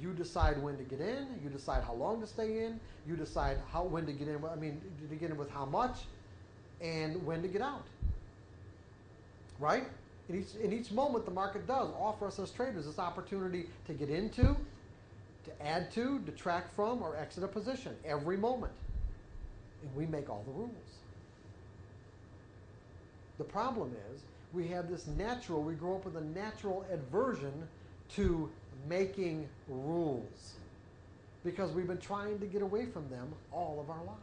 you decide when to get in, you decide how long to stay in, you decide when to get in, to get in with how much, and when to get out. Right? In each moment, the market does offer us as traders this opportunity to get into, to add to, detract from, or exit a position every moment. And we make all the rules. The problem is, we grow up with a natural aversion to making rules, because we've been trying to get away from them all of our lives.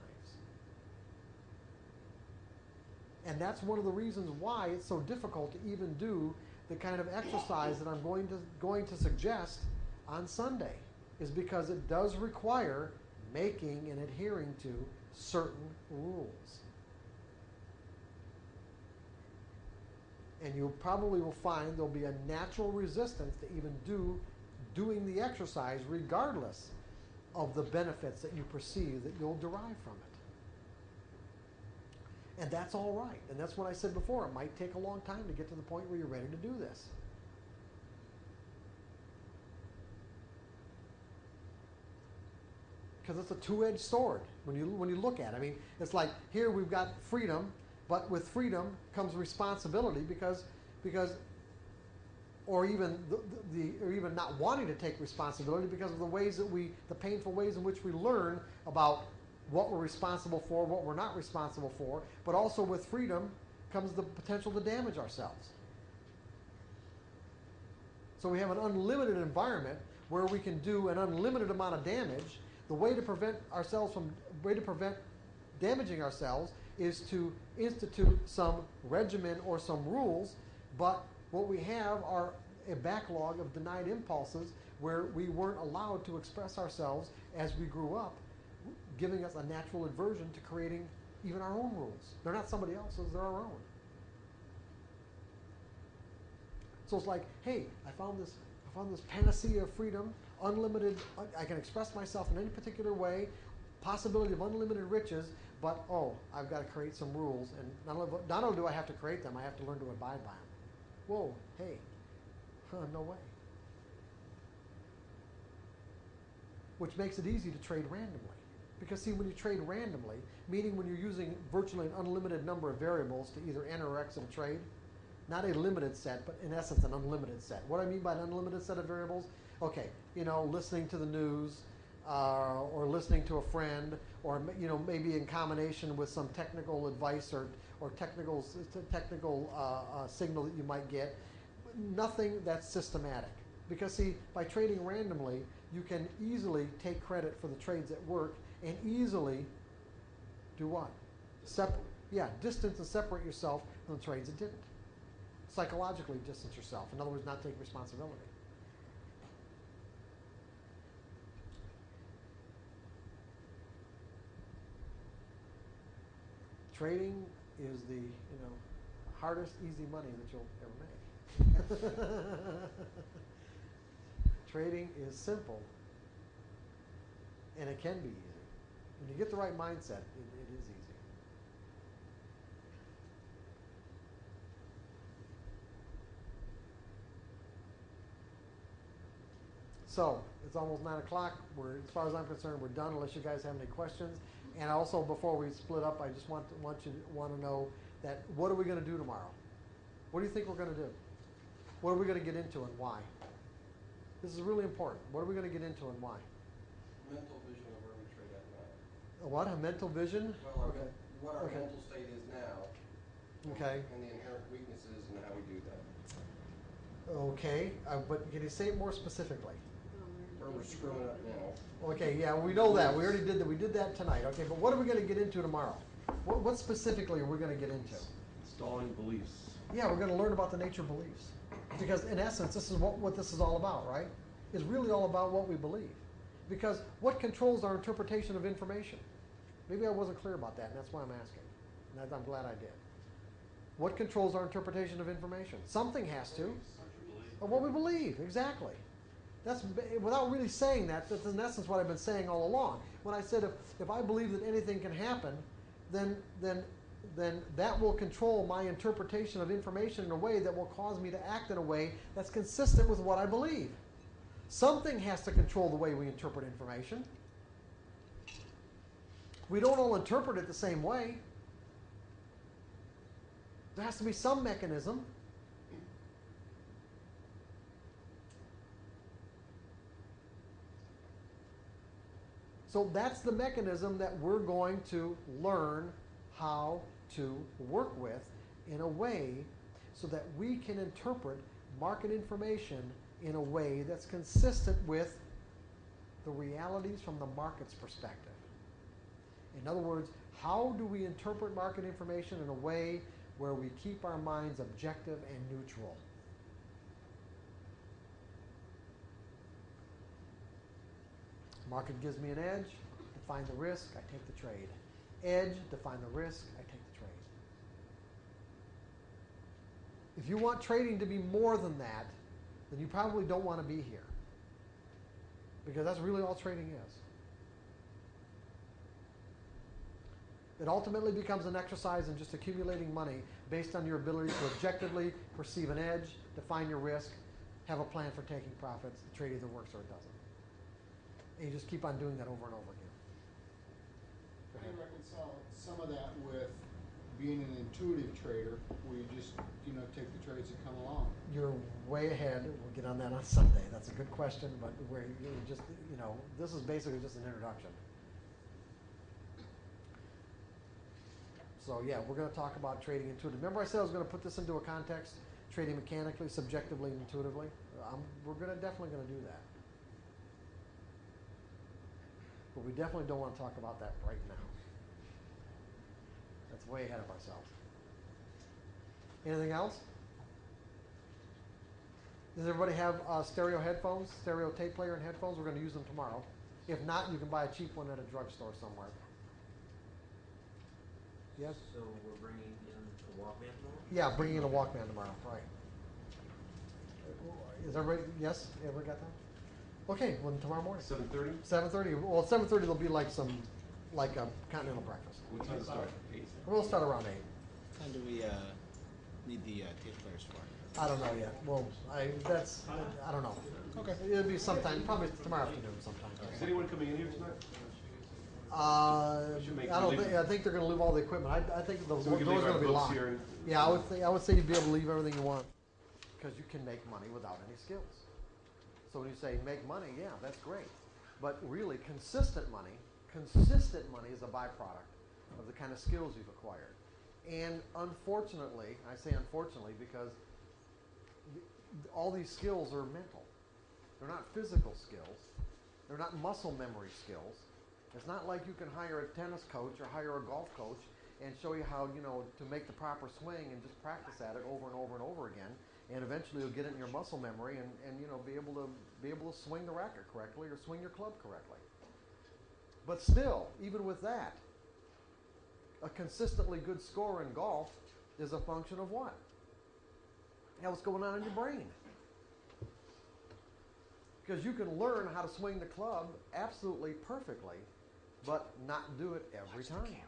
And that's one of the reasons why it's so difficult to even do the kind of exercise that I'm going to suggest on Sunday, is because it does require making and adhering to certain rules. And you probably will find there'll be a natural resistance to even doing the exercise, regardless of the benefits that you perceive that you'll derive from it. And that's all right. And that's what I said before. It might take a long time to get to the point where you're ready to do this. Because it's a two-edged sword when you look at it. It's like here we've got freedom, but with freedom comes responsibility, because or even even not wanting to take responsibility because of the painful ways in which we learn about what we're responsible for, what we're not responsible for. But also with freedom comes the potential to damage ourselves. So we have an unlimited environment where we can do an unlimited amount of damage. The way to prevent damaging ourselves is to institute some regimen or some rules, but what we have are a backlog of denied impulses where we weren't allowed to express ourselves as we grew up, giving us a natural aversion to creating even our own rules. They're not somebody else's, they're our own. So it's like, hey, I found this panacea of freedom, unlimited, I can express myself in any particular way, possibility of unlimited riches, but I've got to create some rules, and not only do I have to create them, I have to learn to abide by them. Whoa, hey, no way. Which makes it easy to trade randomly. Because see, when you trade randomly, meaning when you're using virtually an unlimited number of variables to either enter or exit a trade, not a limited set, but in essence an unlimited set. What do I mean by an unlimited set of variables? Okay, listening to the news, or listening to a friend, or maybe in combination with some technical advice or technical signal that you might get. Nothing that's systematic. Because see, by trading randomly, you can easily take credit for the trades that work and easily do what? Distance and separate yourself from the trades that didn't. Psychologically distance yourself. In other words, not take responsibility. Trading is the hardest easy money that you'll ever make. Trading is simple, and it can be easy. When you get the right mindset, it is easy. So it's almost 9 o'clock. As far as I'm concerned, we're done unless you guys have any questions. And also, before we split up, I just want to know that what are we going to do tomorrow? What do you think we're going to do? What are we going to get into and why? This is really important. What are we going to get into and why? Mental vision of where we trade at now. A what? A mental vision? Well, Okay. what our Okay. mental state is now. Okay. And the inherent weaknesses and how we do that. Okay, but can you say it more specifically? Where we're screwing up now. Okay, yeah, we know that. We already did that. We did that tonight. Okay, but what are we going to get into tomorrow? What specifically are we going to get into? Installing beliefs. Yeah, we're going to learn about the nature of beliefs. Because in essence, this is what this is all about, right? It's really all about what we believe. Because what controls our interpretation of information? Maybe I wasn't clear about that, and that's why I'm asking. And I'm glad I did. What controls our interpretation of information? Something has to. Or what we believe, exactly. That's without really saying that. That's in essence what I've been saying all along. When I said if I believe that anything can happen, then that will control my interpretation of information in a way that will cause me to act in a way that's consistent with what I believe. Something has to control the way we interpret information. We don't all interpret it the same way. There has to be some mechanism. So that's the mechanism that we're going to learn how to work with in a way so that we can interpret market information in a way that's consistent with the realities from the market's perspective. In other words, how do we interpret market information in a way where we keep our minds objective and neutral? Market gives me an edge, define the risk, I take the trade. Edge, define the risk, I take the trade. If you want trading to be more than that, then you probably don't want to be here. Because that's really all trading is. It ultimately becomes an exercise in just accumulating money based on your ability to objectively perceive an edge, define your risk, have a plan for taking profits. The trade either works or it doesn't. And you just keep on doing that over and over again. How do you reconcile some of that with being an intuitive trader where you just, take the trades that come along? You're way ahead. We'll get on that on Sunday. That's a good question, but where you just, this is basically just an introduction. So yeah, we're going to talk about trading intuitively. Remember I said I was going to put this into a context, trading mechanically, subjectively, and intuitively? We're definitely going to do that. But we definitely don't want to talk about that right now. That's way ahead of ourselves. Anything else? Does everybody have stereo headphones, stereo tape player and headphones? We're going to use them tomorrow. If not, you can buy a cheap one at a drugstore somewhere. Yes? So we're bringing in a Walkman tomorrow? Yeah, bringing in a Walkman tomorrow, right. Is everybody, yes? Everybody got that? Okay, well, tomorrow morning. 7:30? 7:30. Well, 7:30 there'll be like a continental breakfast. What time does it start? 8? We'll start around 8. How do we need the tape players for? I don't know yet. Well, I don't know. Okay. It'll be sometime, probably tomorrow afternoon sometime. Is anyone coming in here tonight? We should make I don't them think, leave. I think they're gonna leave all the equipment. I think the So we can door's leave our gonna be books locked. here and- Yeah, I would say you'd be able to leave everything you want, because you can make money without any skills. So when you say make money, yeah, that's great. But really, consistent money is a byproduct of the kind of skills you've acquired. And unfortunately, I say unfortunately because all these skills are mental. They're not physical skills. They're not muscle memory skills. It's not like you can hire a tennis coach or hire a golf coach and show you how, to make the proper swing and just practice at it over and over and over again. And eventually you'll get it in your muscle memory and be able to swing the racket correctly or swing your club correctly. But still, even with that, a consistently good score in golf is a function of what? Yeah, what's going on in your brain? Because you can learn how to swing the club absolutely perfectly, but not do it every time.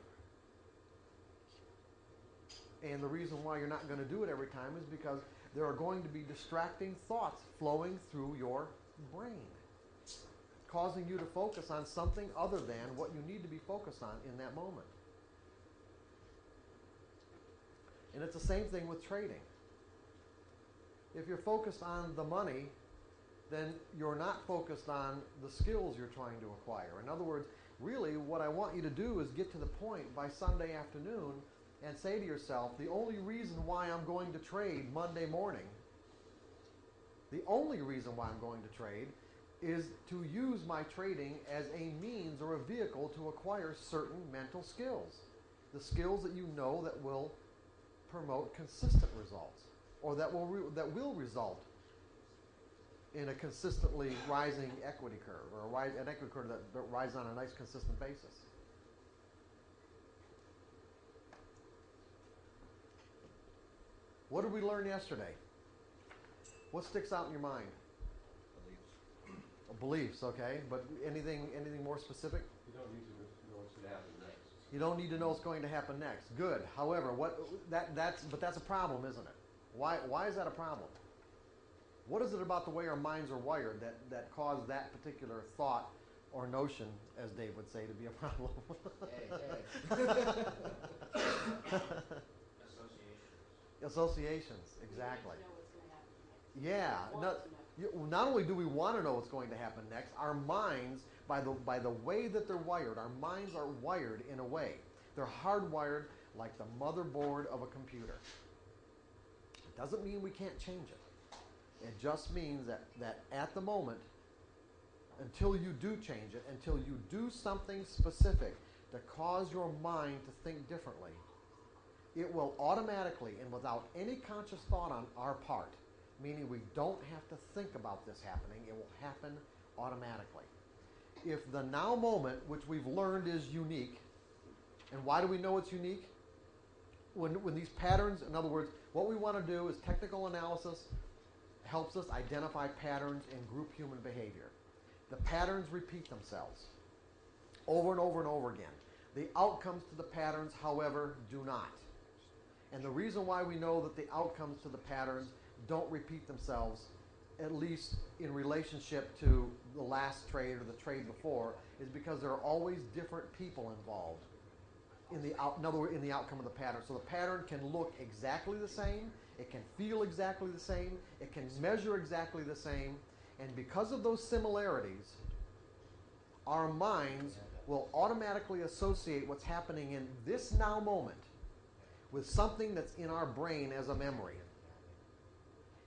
And the reason why you're not going to do it every time is because there are going to be distracting thoughts flowing through your brain, causing you to focus on something other than what you need to be focused on in that moment. And it's the same thing with trading. If you're focused on the money, then you're not focused on the skills you're trying to acquire. In other words, really what I want you to do is get to the point by Sunday afternoon and say to yourself, the only reason why I'm going to trade Monday morning, the only reason why I'm going to trade is to use my trading as a means or a vehicle to acquire certain mental skills. The skills that you know that will promote consistent results, or that will result in a consistently rising equity curve, or an equity curve that rises on a nice consistent basis. What did we learn yesterday? What sticks out in your mind? Beliefs, okay. But anything more specific? You don't need to know what's going to happen next. You don't need to know what's going to happen next. Good. However, that's a problem, isn't it? Why is that a problem? What is it about the way our minds are wired that caused that particular thought or notion, as Dave would say, to be a problem? Associations, exactly. Yeah. Not only do we want to know what's going to happen next, our minds, by the way that they're wired, our minds are wired in a way. They're hardwired like the motherboard of a computer. It doesn't mean we can't change it. It just means that at the moment, until you do change it, until you do something specific to cause your mind to think differently, it will automatically and without any conscious thought on our part, meaning we don't have to think about this happening, it will happen automatically. If the now moment, which we've learned is unique, and why do we know it's unique? When these patterns, in other words, what we want to do is technical analysis helps us identify patterns in group human behavior. The patterns repeat themselves over and over and over again. The outcomes to the patterns, however, do not. And the reason why we know that the outcomes to the patterns don't repeat themselves, at least in relationship to the last trade or the trade before, is because there are always different people involved in other words, in the outcome of the pattern. So the pattern can look exactly the same, it can feel exactly the same, it can measure exactly the same, and because of those similarities, our minds will automatically associate what's happening in this now moment with something that's in our brain as a memory,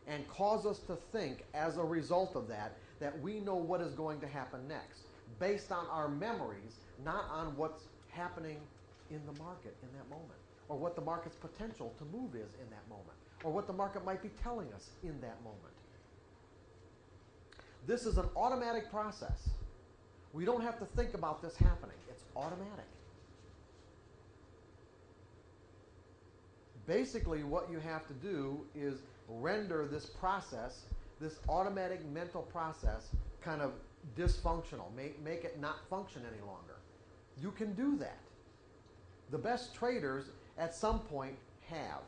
and cause us to think as a result of that we know what is going to happen next, based on our memories, not on what's happening in the market in that moment, or what the market's potential to move is in that moment, or what the market might be telling us in that moment. This is an automatic process. We don't have to think about this happening. It's automatic. Basically, what you have to do is render this process, this automatic mental process, kind of dysfunctional. Make it not function any longer. You can do that. The best traders, at some point, have.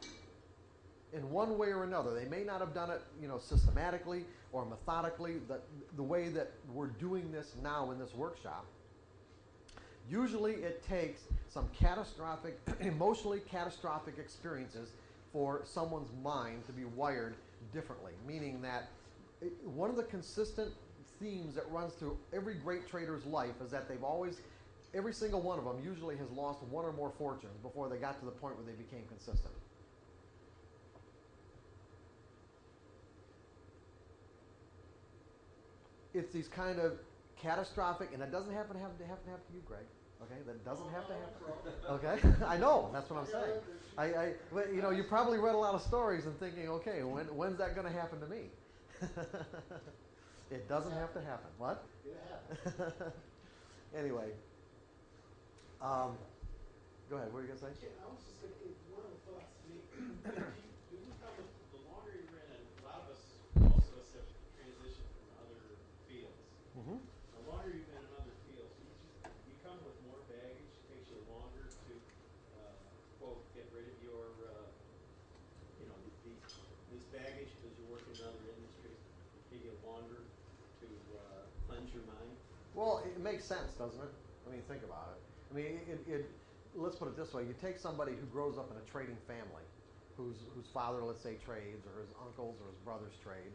In one way or another. They may not have done it, systematically or methodically, the way that we're doing this now in this workshop. Usually it takes some catastrophic, emotionally catastrophic experiences for someone's mind to be wired differently, meaning that one of the consistent themes that runs through every great trader's life is that they've always, every single one of them usually has lost one or more fortunes before they got to the point where they became consistent. It's these kind of catastrophic, and it doesn't happen to happen to you, Greg. Okay, that doesn't have to happen. Okay, I know, that's what I'm saying. But, you know, you probably read a lot of stories and thinking, okay, when's that going to happen to me? It doesn't have to happen. What? It happens. Anyway, go ahead. What were you going to say? Yeah, I was just thinking, one of the thoughts to me, you become, the longer you're in, and a lot of us, most of us have transitioned from other fields. Mm-hmm. The longer you've been in other fields, you come with more baggage. It takes you longer to, quote, get rid of your, this baggage because you're working in other industries. It takes you longer to cleanse your mind. Well, it makes sense, doesn't it? I mean, think about it. I mean, let's put it this way. You take somebody who grows up in a trading family, whose father, let's say, trades, or his uncles or his brothers trade,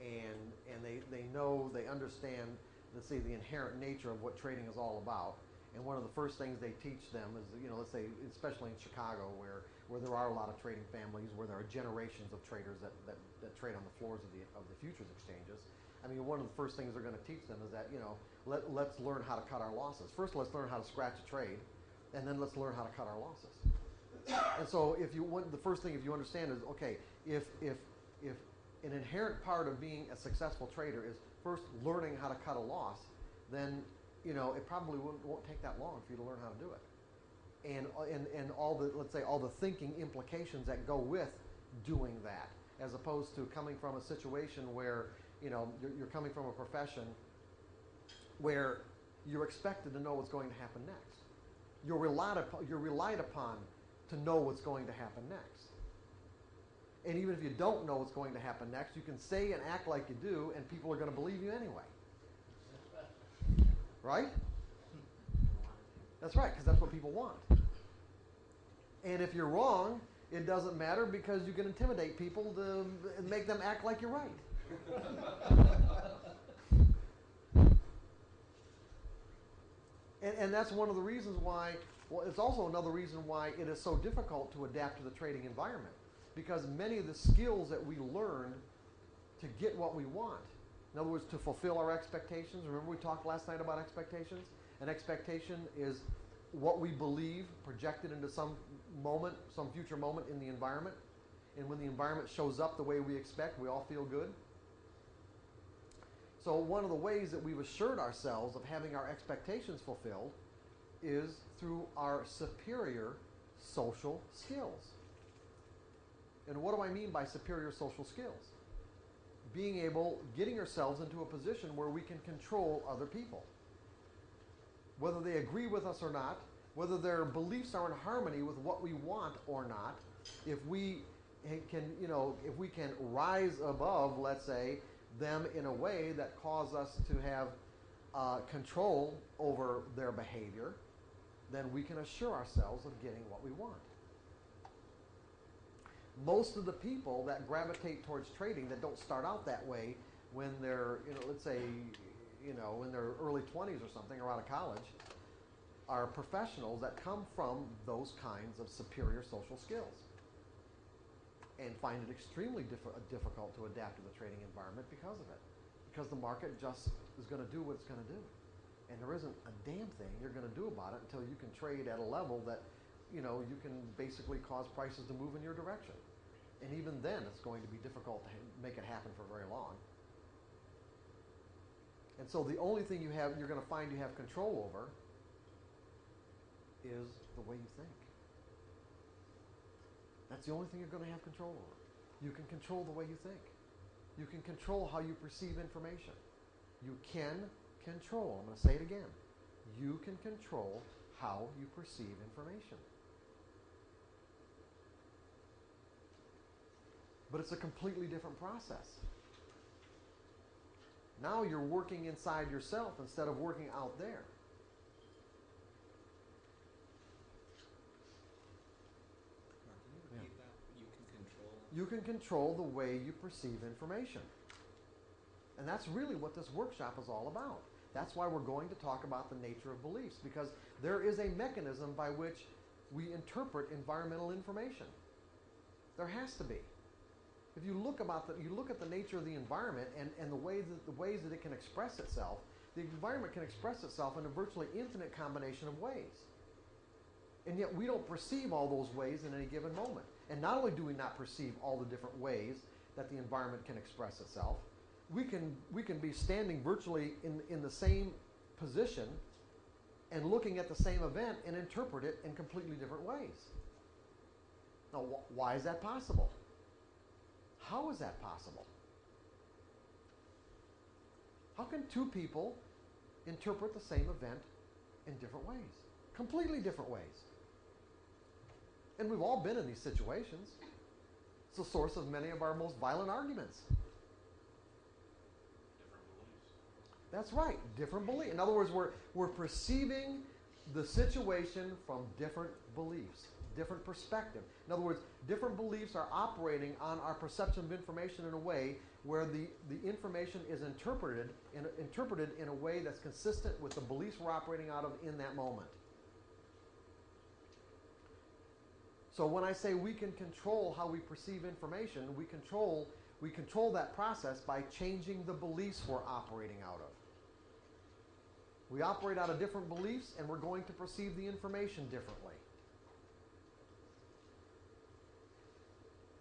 and they know, they understand, let's say, the inherent nature of what trading is all about. And one of the first things they teach them is, you know, let's say, especially in Chicago, where there are a lot of trading families, where there are generations of traders that trade on the floors of the futures exchanges. I mean, one of the first things they're going to teach them is that, you know, let's learn how to cut our losses. First, let's learn how to scratch a trade, and then let's learn how to cut our losses. And so, the first thing, if you understand, is okay, if an inherent part of being a successful trader is first learning how to cut a loss, then, you know, it probably won't take that long for you to learn how to do it. And all the, let's say, all the thinking implications that go with doing that, as opposed to coming from a situation where, you know, you're coming from a profession where you're expected to know what's going to happen next. You're relied upon to know what's going to happen next. And even if you don't know what's going to happen next, you can say and act like you do, and people are going to believe you anyway. Right? That's right, because that's what people want. And if you're wrong, it doesn't matter, because you can intimidate people to make them act like you're right. And that's one of the reasons why, well, it's also another reason why it is so difficult to adapt to the trading environment. Because many of the skills that we learn to get what we want, in other words, to fulfill our expectations. Remember we talked last night about expectations? An expectation is what we believe projected into some moment, some future moment in the environment. And when the environment shows up the way we expect, we all feel good. So one of the ways that we've assured ourselves of having our expectations fulfilled is through our superior social skills. And what do I mean by superior social skills? Getting ourselves into a position where we can control other people. Whether they agree with us or not, whether their beliefs are in harmony with what we want or not, if we can rise above, let's say, them in a way that cause us to have control over their behavior, then we can assure ourselves of getting what we want. Most of the people that gravitate towards trading that don't start out that way when they're, let's say, in their early 20s or something, or out of college, are professionals that come from those kinds of superior social skills and find it extremely difficult to adapt to the trading environment because of it. Because the market just is going to do what it's going to do. And there isn't a damn thing you're going to do about it until you can trade at a level that, you can basically cause prices to move in your direction. And even then, it's going to be difficult to make it happen for very long. And so the only thing you're going to find you have control over is the way you think. That's the only thing you're going to have control over. You can control the way you think. You can control how you perceive information. You can control, I'm going to say it again, you can control how you perceive information. But it's a completely different process. Now you're working inside yourself instead of working out there. you can control the way you perceive information. And that's really what this workshop is all about. That's why we're going to talk about the nature of beliefs, because there is a mechanism by which we interpret environmental information. There has to be. If you look at the nature of the environment and the ways that it can express itself, the environment can express itself in a virtually infinite combination of ways. And yet we don't perceive all those ways in any given moment. And not only do we not perceive all the different ways that the environment can express itself, we can be standing virtually in the same position and looking at the same event and interpret it in completely different ways. Now, why is that possible? How is that possible? How can two people interpret the same event in different ways? Completely different ways. And we've all been in these situations. It's the source of many of our most violent arguments. Different beliefs. That's right, different beliefs. In other words, we're perceiving the situation from different beliefs, different perspective. In other words, different beliefs are operating on our perception of information in a way where the information is interpreted in a way that's consistent with the beliefs we're operating out of in that moment. So when I say we can control how we perceive information, we control that process by changing the beliefs we're operating out of. We operate out of different beliefs, and we're going to perceive the information differently.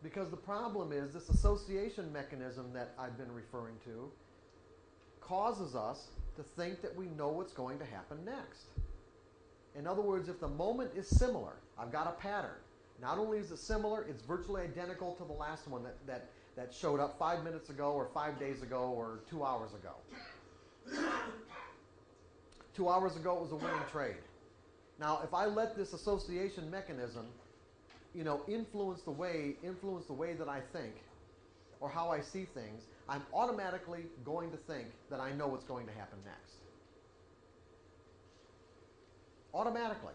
Because the problem is this association mechanism that I've been referring to causes us to think that we know what's going to happen next. In other words, if the moment is similar, I've got a pattern. Not only is it similar, it's virtually identical to the last one that showed up 5 minutes ago or 5 days ago or 2 hours ago. 2 hours ago it was a winning trade. Now, if I let this association mechanism, influence the way that I think or how I see things, I'm automatically going to think that I know what's going to happen next. Automatically.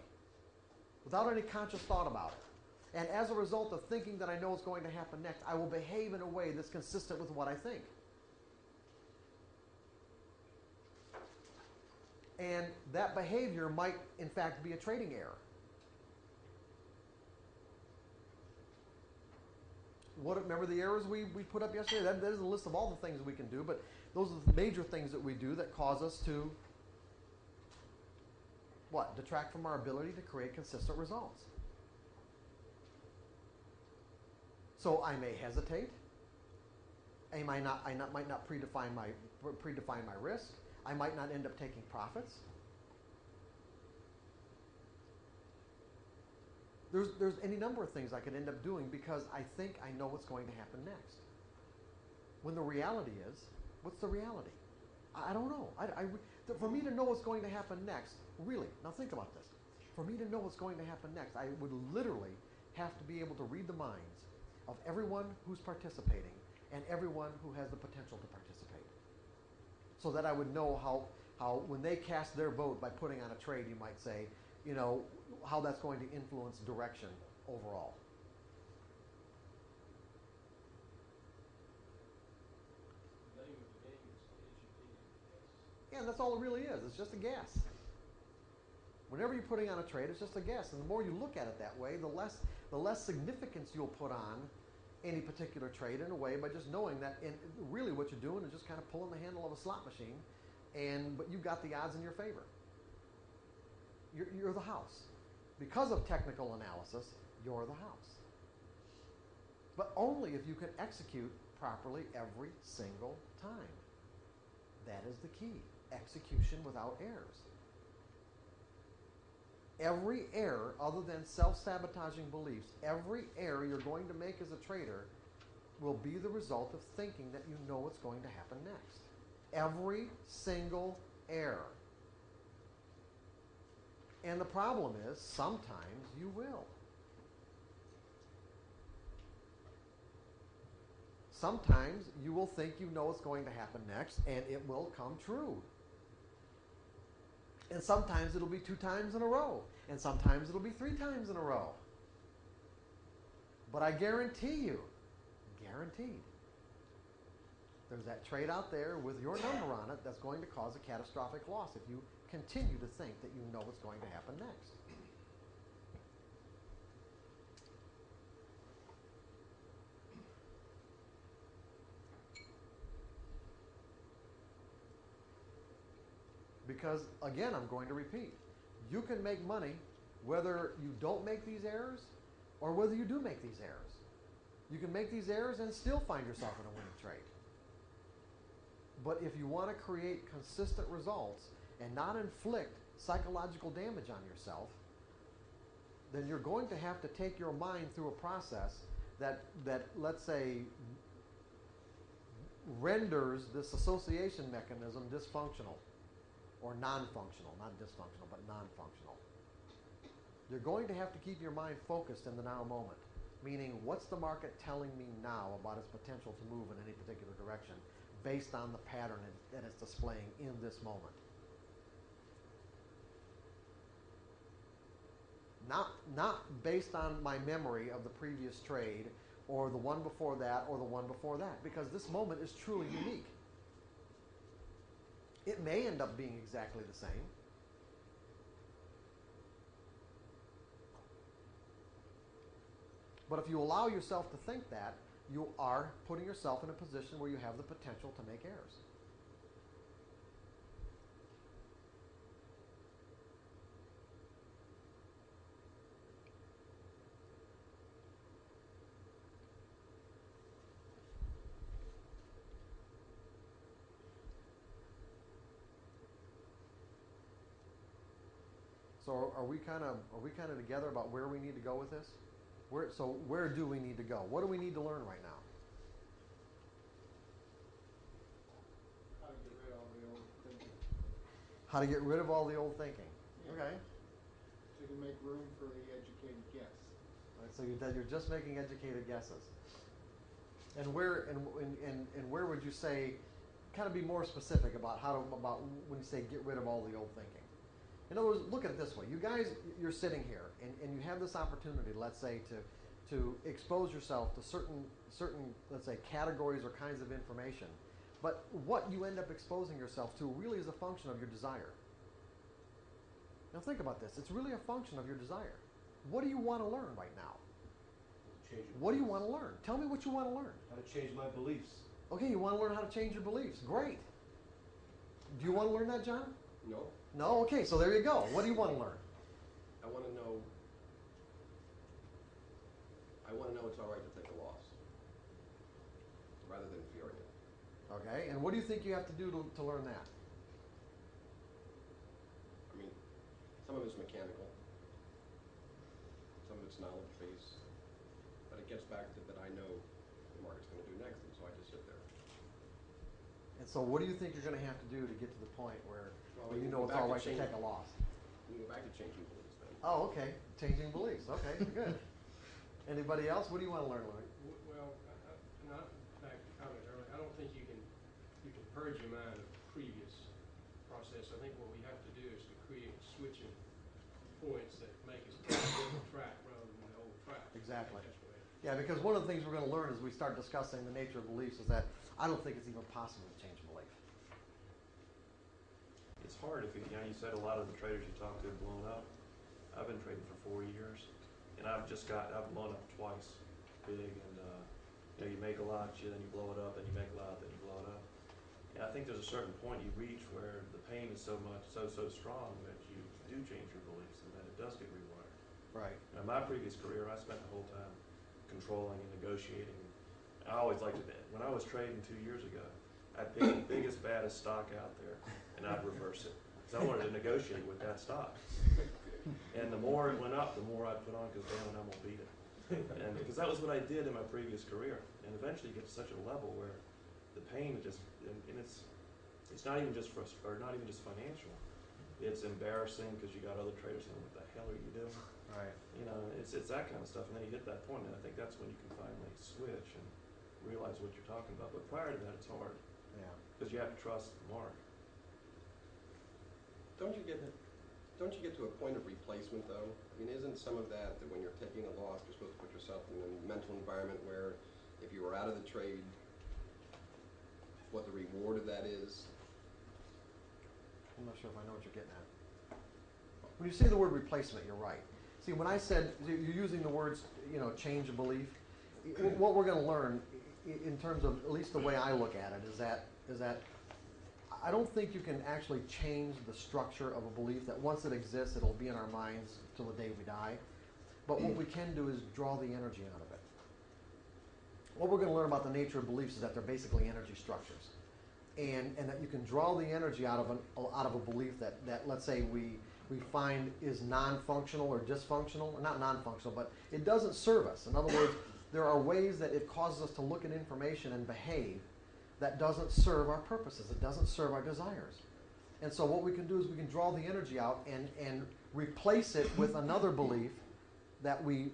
Without any conscious thought about it. And as a result of thinking that I know what's going to happen next, I will behave in a way that's consistent with what I think. And that behavior might, in fact, be a trading error. Remember the errors we put up yesterday? That is a list of all the things we can do, but those are the major things that we do that cause us to, detract from our ability to create consistent results. So I may hesitate. I might not predefine my risk. I might not end up taking profits. There's any number of things I could end up doing because I think I know what's going to happen next. When the reality is, what's the reality? I don't know. For me to know what's going to happen next, really, now think about this. For me to know what's going to happen next, I would literally have to be able to read the minds of everyone who's participating and everyone who has the potential to participate. So that I would know how when they cast their vote by putting on a trade, you might say, how that's going to influence direction overall. The name of the game is educated guess. Yeah, that's all it really is. It's just a guess. Whenever you're putting on a trade, it's just a guess. And the more you look at it that way, the less significance you'll put on any particular trade in a way by just knowing that really what you're doing is just kind of pulling the handle of a slot machine, but you've got the odds in your favor. You're the house. Because of technical analysis, you're the house. But only if you can execute properly every single time. That is the key. Execution without errors. Every error, other than self-sabotaging beliefs, every error you're going to make as a trader will be the result of thinking that you know what's going to happen next. Every single error. And the problem is, sometimes you will. Sometimes you will think you know what's going to happen next, and it will come true. And sometimes it'll be 2 times in a row. And sometimes it'll be 3 times in a row. But I guarantee you Guaranteed. There's that trade out there with your number on it that's going to cause a catastrophic loss if you continue to think that you know what's going to happen next. Because, again, I'm going to repeat, you can make money whether you don't make these errors or whether you do make these errors. You can make these errors and still find yourself in a winning trade. But if you want to create consistent results and not inflict psychological damage on yourself, then you're going to have to take your mind through a process that let's say, renders this association mechanism dysfunctional or non-functional, not dysfunctional, but non-functional. You're going to have to keep your mind focused in the now moment, meaning what's the market telling me now about its potential to move in any particular direction based on the pattern that it's displaying in this moment. Not based on my memory of the previous trade or the one before that or the one before that, because this moment is truly unique. It may end up being exactly the same. But if you allow yourself to think that, you are putting yourself in a position where you have the potential to make errors. So are we kind of together about where we need to go with this? Where do we need to go? What do we need to learn right now? How to get rid of all the old thinking. How to get rid of all the old thinking. Yeah. Okay. So you can make room for the educated guess. Right, so you're just making educated guesses. And where would you say, kind of be more specific about about when you say get rid of all the old thinking? In other words, look at it this way. You guys, you're sitting here, and you have this opportunity, let's say, to expose yourself to certain, let's say, categories or kinds of information. But what you end up exposing yourself to really is a function of your desire. Now think about this. It's really a function of your desire. What do you want to learn right now? What do you want to learn? Tell me what you want to learn. How to change my beliefs. Okay, you want to learn how to change your beliefs. Great. Do you want to learn that, John? No. No? Okay, so there you go. What do you want to learn? I want to know it's all right to take a loss rather than fearing it. Okay, and what do you think you have to do to learn that? I mean, some of it's mechanical, some of it's knowledge based, but it gets back to that I know what the market's going to do next, and so I just sit there. And so what do you think you're going to have to do to get to the point where We you can know go it's all back right to take a loss? We can go back to changing beliefs then. Oh, okay. Changing beliefs. Okay, good. Anybody else? What do you want to learn, Louis? Well, not back to comment earlier, I don't think you can purge your mind of previous process. I think what we have to do is to create switching points that make us take a different track rather than the old track. Exactly. That's the way. Yeah, because one of the things we're going to learn as we start discussing the nature of beliefs is that I don't think it's even possible to change belief. It's hard if you said a lot of the traders you talk to have blown up. I've been trading for 4 years, and I've blown up twice, big, and you make a lot, then you blow it up, then you make a lot, then you blow it up. And I think there's a certain point you reach where the pain is so strong that you do change your beliefs, and that it does get rewired. Right. In my previous career, I spent the whole time controlling and negotiating. I always liked it. When I was trading 2 years ago, I'd pick the biggest, baddest stock out there, and I'd reverse it. Because I wanted to negotiate with that stock. And the more it went up, the more I'd put on, because damn it, I'm going to beat it. And because that was what I did in my previous career. And eventually you get to such a level where the pain is just, and it's not even just not even just financial. It's embarrassing because you got other traders saying, what the hell are you doing? Right. It's that kind of stuff. And then you hit that point, and I think that's when you can finally switch and realize what you're talking about. But prior to that, it's hard. Yeah. Because you have to trust the mark. Don't you get to a point of replacement though? I mean, isn't some of that when you're taking a loss, you're supposed to put yourself in a mental environment where if you were out of the trade, what the reward of that is? I'm not sure if I know what you're getting at. When you say the word replacement, you're right. See, when I said, you're using the words, change of belief, what we're going to learn in terms of, at least the way I look at it, is that I don't think you can actually change the structure of a belief, that once it exists, it'll be in our minds till the day we die. But what we can do is draw the energy out of it. What we're going to learn about the nature of beliefs is that they're basically energy structures. And that you can draw the energy out of a belief that let's say we find is non-functional or dysfunctional, or not non-functional, but it doesn't serve us. In other words, there are ways that it causes us to look at information and behave that doesn't serve our purposes. It doesn't serve our desires. And so what we can do is we can draw the energy out and replace it with another belief that we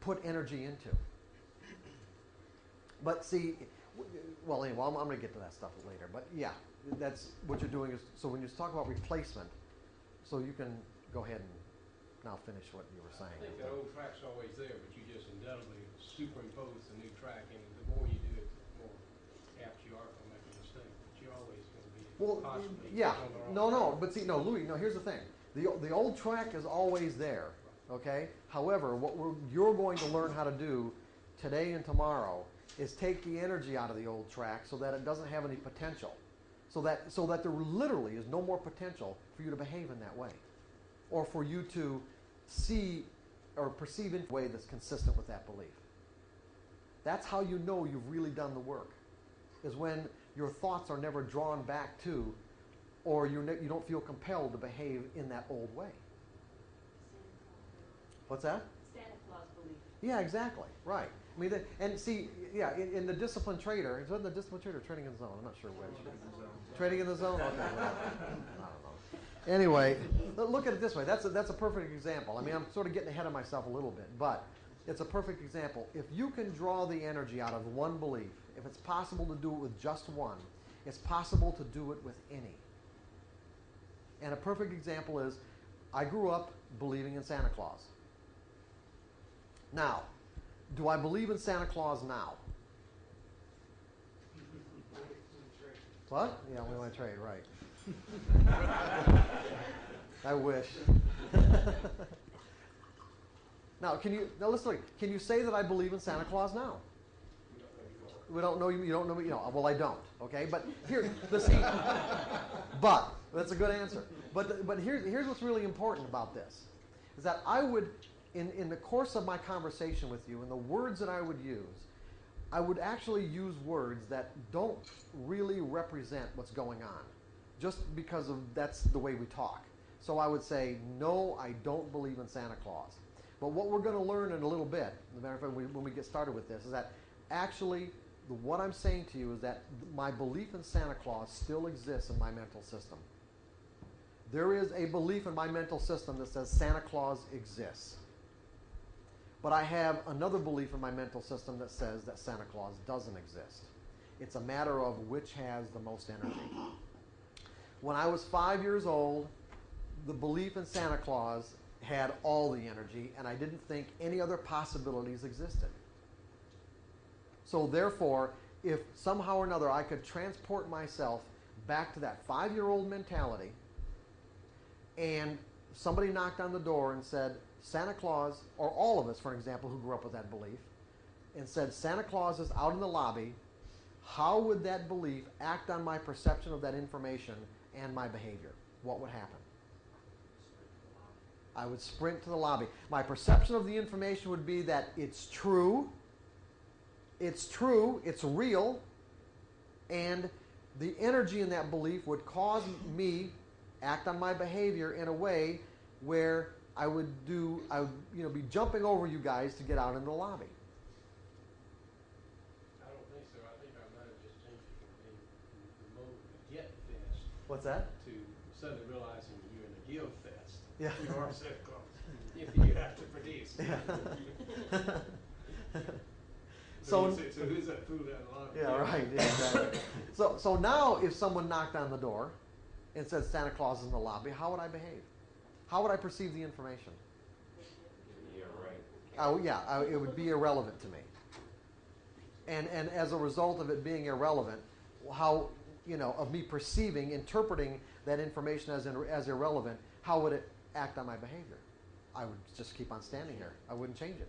put energy into. But see, well, anyway, I'm going to get to that stuff later. But yeah, that's what you're doing is, so when you talk about replacement, so you can go ahead and now finish what you were saying. I think that old track's always there, but you just indelibly superimpose the new track, and the more you do it, the more apt you are to make a mistake. But you're always going to be possibly yeah, on the wrong no, but see, no, Louis, no, here's the thing. The old track is always there, okay? However, what you're going to learn how to do today and tomorrow is take the energy out of the old track so that it doesn't have any potential. So that there literally is no more potential for you to behave in that way, or for you to see or perceive in a way that's consistent with that belief. That's how you know you've really done the work, is when your thoughts are never drawn back to, or you don't feel compelled to behave in that old way. What's that? Santa Claus belief. Yeah, exactly. Right. I mean, and see, yeah, in the disciplined trader, is it the disciplined trader or trading in the zone? I'm not sure which. Trading in the zone? Okay, well, I don't know. Anyway, look at it this way. That's a perfect example. I mean, I'm sort of getting ahead of myself a little bit, but it's a perfect example. If you can draw the energy out of one belief, if it's possible to do it with just one, it's possible to do it with any. And a perfect example is, I grew up believing in Santa Claus. Now, do I believe in Santa Claus now? What? Yeah, we want to trade, right. I wish. Now, listen, can you say that I believe in Santa Claus now? We don't know you don't know me, well, I don't, okay? But here, but that's a good answer. But here's what's really important about this, is that I would, in the course of my conversation with you, and the words that I would use, I would actually use words that don't really represent what's going on, just because that's the way we talk. So I would say, no, I don't believe in Santa Claus. But what we're going to learn in a little bit, as a matter of fact, when we get started with this, is that actually what I'm saying to you is that my belief in Santa Claus still exists in my mental system. There is a belief in my mental system that says Santa Claus exists. But I have another belief in my mental system that says that Santa Claus doesn't exist. It's a matter of which has the most energy. When I was 5 years old, the belief in Santa Claus had all the energy, and I didn't think any other possibilities existed. So therefore, if somehow or another I could transport myself back to that 5-year-old mentality, and somebody knocked on the door and said, Santa Claus, or all of us, for example, who grew up with that belief, and said, Santa Claus is out in the lobby, how would that belief act on my perception of that information and my behavior? What would happen? I would sprint to the lobby. My perception of the information would be that it's true, it's real, and the energy in that belief would cause me act on my behavior in a way where I would be jumping over you guys to get out in the lobby. I don't think so. I think I might have just changed it from being the mode to get fest. What's that? To suddenly realizing you're in a give fest. Yeah. You are Santa Claus. If you have to produce. Yeah. So who's that fool down the lobby? Yeah, right. Yeah, exactly. So now if someone knocked on the door and said Santa Claus is in the lobby, how would I behave? How would I perceive the information? Yeah, right. It would be irrelevant to me. and as a result of it being irrelevant, how, of me perceiving, interpreting that information as irrelevant, how would it act on my behavior? I would just keep on standing here. I wouldn't change it.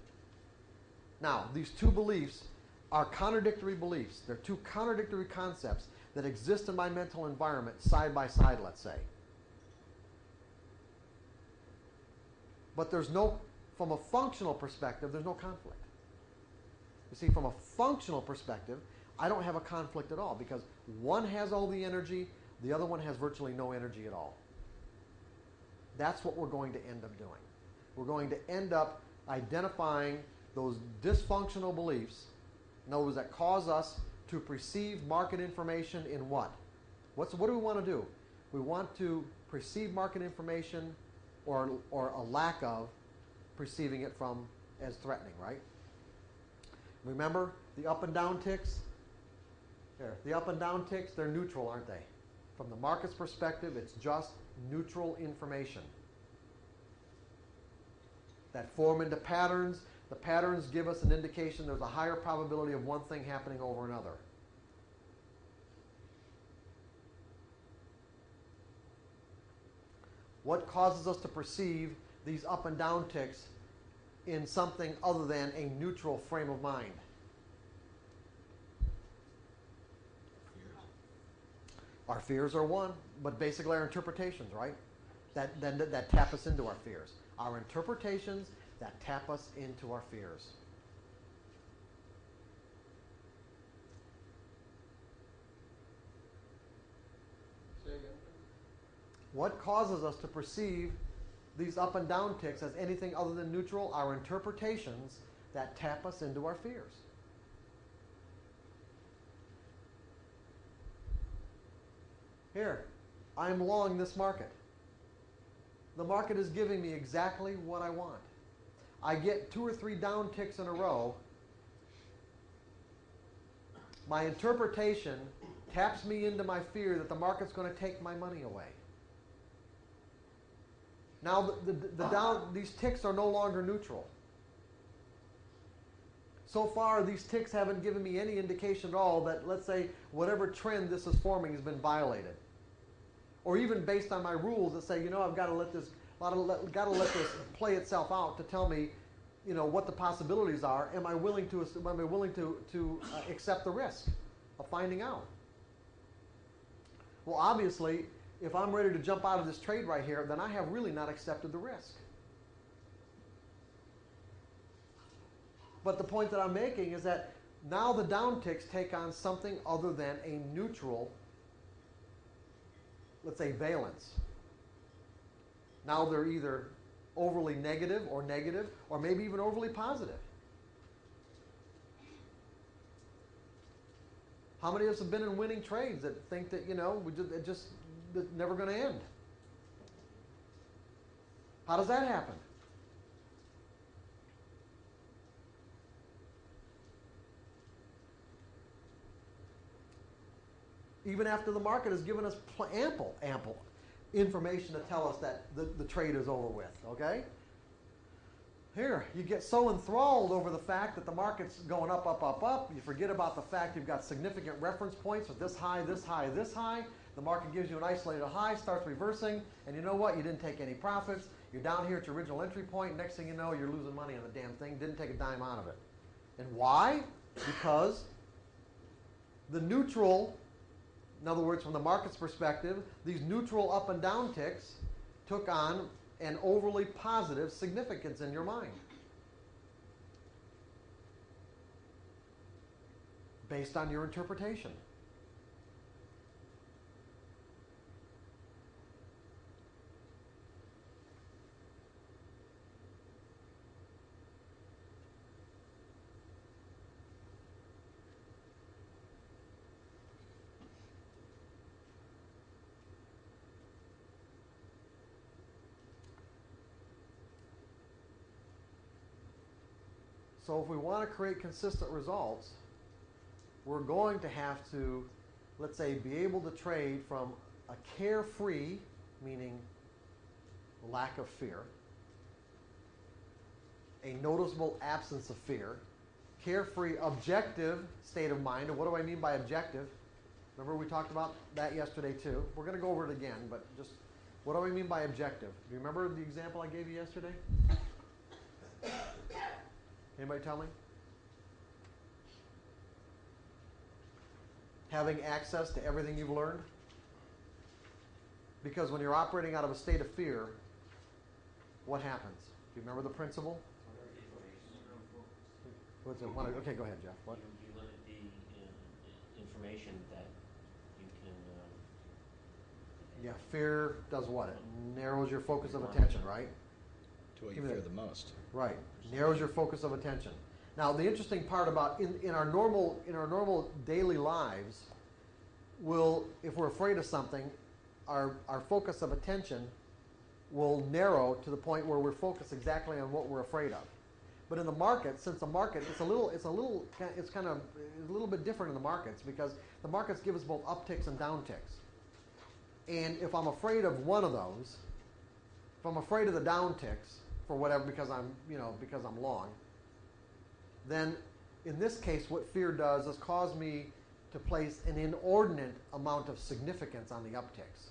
Now, these two beliefs are contradictory beliefs. They're two contradictory concepts that exist in my mental environment side by side, let's say. But from a functional perspective, there's no conflict. You see, from a functional perspective, I don't have a conflict at all because one has all the energy, the other one has virtually no energy at all. That's what we're going to end up doing. We're going to end up identifying those dysfunctional beliefs, in other words, that cause us to perceive market information in what? What do we want to do? We want to perceive market information or a lack of perceiving it as threatening, right? Remember the up and down ticks? There, the up and down ticks, they're neutral, aren't they? From the market's perspective, it's just neutral information that form into patterns. The patterns give us an indication there's a higher probability of one thing happening over another. What causes us to perceive these up and down ticks in something other than a neutral frame of mind? Our fears are one, but basically our interpretations, right? That tap us into our fears. Our interpretations that tap us into our fears. Say again. What causes us to perceive these up and down ticks as anything other than neutral? Our interpretations that tap us into our fears. Here, I'm long this market. The market is giving me exactly what I want. I get 2 or 3 down ticks in a row. My interpretation taps me into my fear that the market's going to take my money away. Now, these ticks are no longer neutral. So far, these ticks haven't given me any indication at all that, let's say, whatever trend this is forming has been violated. Or even based on my rules that say, I've got to let this play itself out to tell me, what the possibilities are. Am I willing to accept the risk of finding out? Well, obviously, if I'm ready to jump out of this trade right here, then I have really not accepted the risk. But the point that I'm making is that now the down ticks take on something other than a neutral, let's say, valence. Now they're either overly negative, or maybe even overly positive. How many of us have been in winning trades that think that, it's never going to end? How does that happen? Even after the market has given us ample information to tell us that the trade is over with, okay? Here, you get so enthralled over the fact that the market's going up, up, up, up. You forget about the fact you've got significant reference points with this high, this high, this high. The market gives you an isolated high, starts reversing, and you know what? You didn't take any profits. You're down here at your original entry point. Next thing you know, you're losing money on the damn thing. Didn't take a dime out of it. And why? Because the neutral, in other words, from the market's perspective, these neutral up and down ticks took on an overly positive significance in your mind. Based on your interpretation. So if we want to create consistent results, we're going to have to, let's say, be able to trade from a carefree, meaning lack of fear, a noticeable absence of fear, carefree, objective state of mind. And what do I mean by objective? Remember we talked about that yesterday too. We're going to go over it again, but just what do I mean by objective? Do you remember the example I gave you yesterday? Anybody tell me? Having access to everything you've learned? Because when you're operating out of a state of fear, what happens? Do you remember the principle? What's it? Okay, go ahead, Jeff. What? You limit the information that you can. Yeah, fear does what? It narrows your focus of attention, right? To what you Give me fear that. the most. Right. Narrows your focus of attention. Now, the interesting part about in our normal daily lives, if we're afraid of something, our focus of attention will narrow to the point where we're focused exactly on what we're afraid of. But in the market, since the market, it's a little bit different in the markets because the markets give us both upticks and downticks. And if I'm afraid of one of those, if I'm afraid of the downticks for whatever because I'm long, then in this case, what fear does is cause me to place an inordinate amount of significance on the upticks.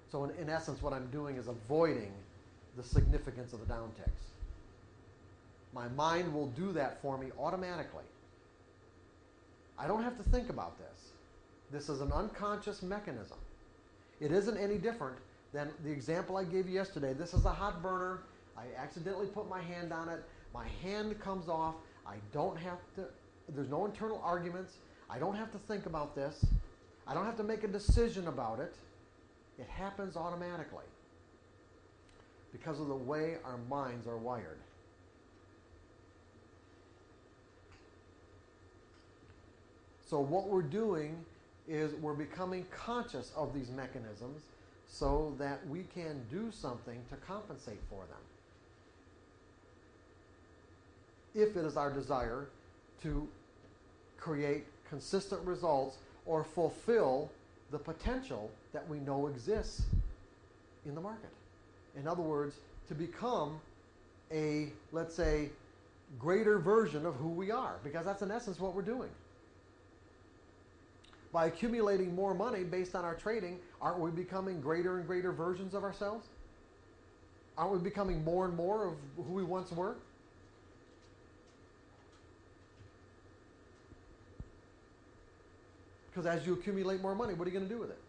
So in essence, what I'm doing is avoiding the significance of the downticks. My mind will do that for me automatically. I don't have to think about this. This is an unconscious mechanism. It isn't any different than the example I gave you yesterday. This is a hot burner. I accidentally put my hand on it. My hand comes off. I don't have to, there's no internal arguments. I don't have to think about this. I don't have to make a decision about it. It happens automatically because of the way our minds are wired. So what we're doing is we're becoming conscious of these mechanisms so that we can do something to compensate for them. If it is our desire to create consistent results or fulfill the potential that we know exists in the market. In other words, to become a, let's say, greater version of who we are, because that's in essence what we're doing. By accumulating more money based on our trading, aren't we becoming greater and greater versions of ourselves? Aren't we becoming more and more of who we once were? Because as you accumulate more money, what are you going to do with it?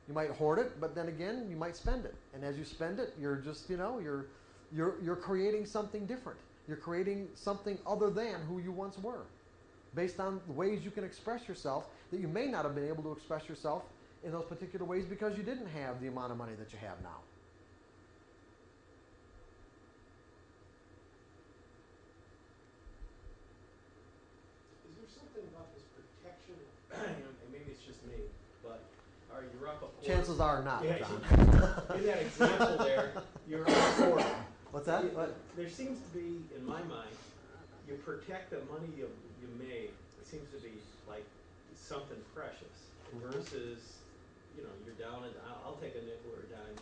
You might hoard it, but then again, you might spend it. And as you spend it, you're just, you're creating something different. You're creating something other than who you once were, based on the ways you can express yourself that you may not have been able to express yourself in those particular ways because you didn't have the amount of money that you have now. Is there something about this protection, and maybe it's just me, but you're up a quarter. Chances are not, Yeah, John. in that example there, you're up a quarter. What's that? What? There seems to be, in my mind, you protect the money you made. It seems to be like something precious versus, you're down and I'll take a nickel or a dime,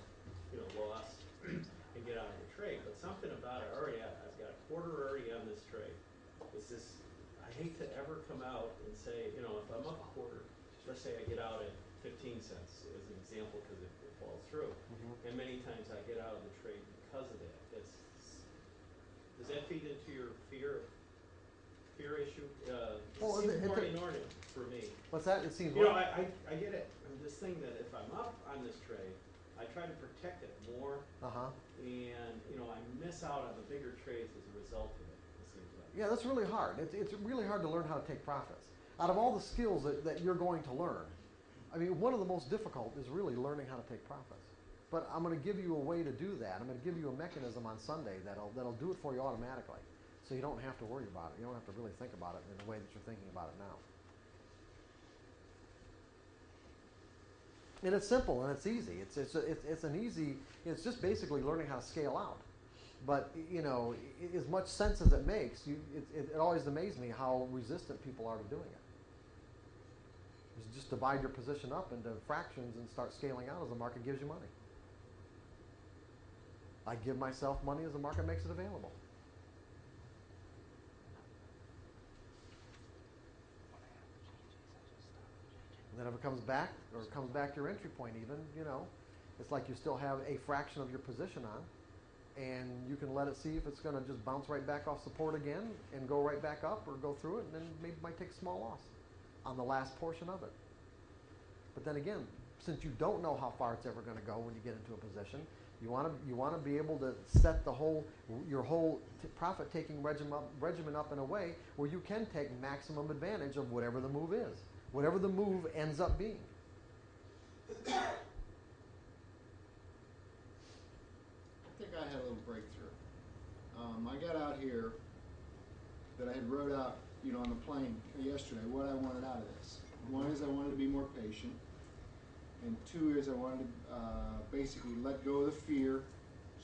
loss and get out of the trade. But something about it already, I've got a quarter already on this trade. It's this, I hate to ever come out and say, if I'm up a quarter, let's say I get out at 15 cents as an example because it falls through. And many times I get out of the trade because of that. Does that feed into your fear issue? It seems more inordinate for me. What's that? It seems I get it. I'm just saying that if I'm up on this trade, I try to protect it more. And, I miss out on the bigger trades as a result of it, it seems like. Yeah, that's really hard. It's really hard to learn how to take profits. Out of all the skills that you're going to learn, I mean, one of the most difficult is really learning how to take profits. But I'm going to give you a way to do that. I'm going to give you a mechanism on Sunday that'll do it for you automatically. So you don't have to worry about it. You don't have to really think about it in the way that you're thinking about it now. And it's simple and it's easy. It's just basically learning how to scale out. But as much sense as it makes, it always amazes me how resistant people are to doing it. Just divide your position up into fractions and start scaling out as the market gives you money. I give myself money as the market makes it available. And if it comes back, or it comes back to your entry point even, you know, it's like you still have a fraction of your position on, and you can let it see if it's gonna just bounce right back off support again and go right back up, or go through it, and then maybe might take a small loss on the last portion of it. But then again, since you don't know how far it's ever gonna go when you get into a position, you wanna be able to set your whole profit-taking regimen up in a way where you can take maximum advantage of whatever the move is, whatever the move ends up being. I think I had a little breakthrough. I got out here that I had wrote out, you know, on the plane yesterday what I wanted out of this. One is I wanted to be more patient, and two is I wanted to basically let go of the fear,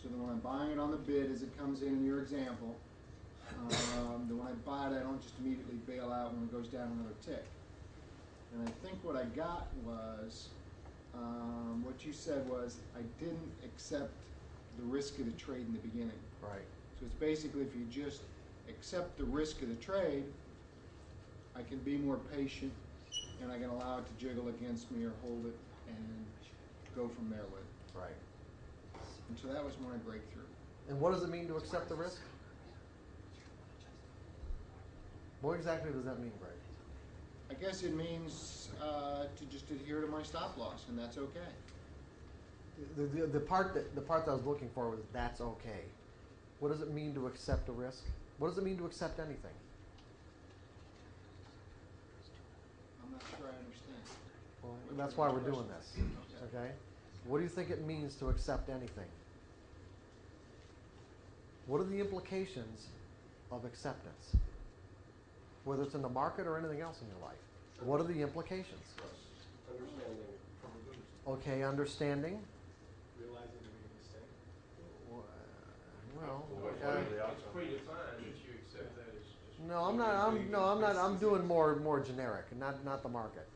so that when I'm buying it on the bid as it comes in your example, that when I buy it I don't just immediately bail out when it goes down another tick. And I think what I got was, what you said was, I didn't accept the risk of the trade in the beginning. Right. So it's basically, if you just accept the risk of the trade, I can be more patient, and I can allow it to jiggle against me or hold it and go from there with it. Right. And so that was my breakthrough. And what does it mean to accept the risk? What exactly does that mean, Greg? I guess it means to just adhere to my stop loss, and that's okay. The part that I was looking for was that's okay. What does it mean to accept a risk? What does it mean to accept anything? I'm not sure I understand. Well, that's why we're doing this. Okay? What do you think it means to accept anything? What are the implications of acceptance? Whether it's in the market or anything else in your life. What are the implications? Understanding. Okay, understanding. Realizing you made a mistake. Well, What uh, are the It's outcomes? predefined that you accept that as just. no, I'm not. I'm doing more generic, not the market.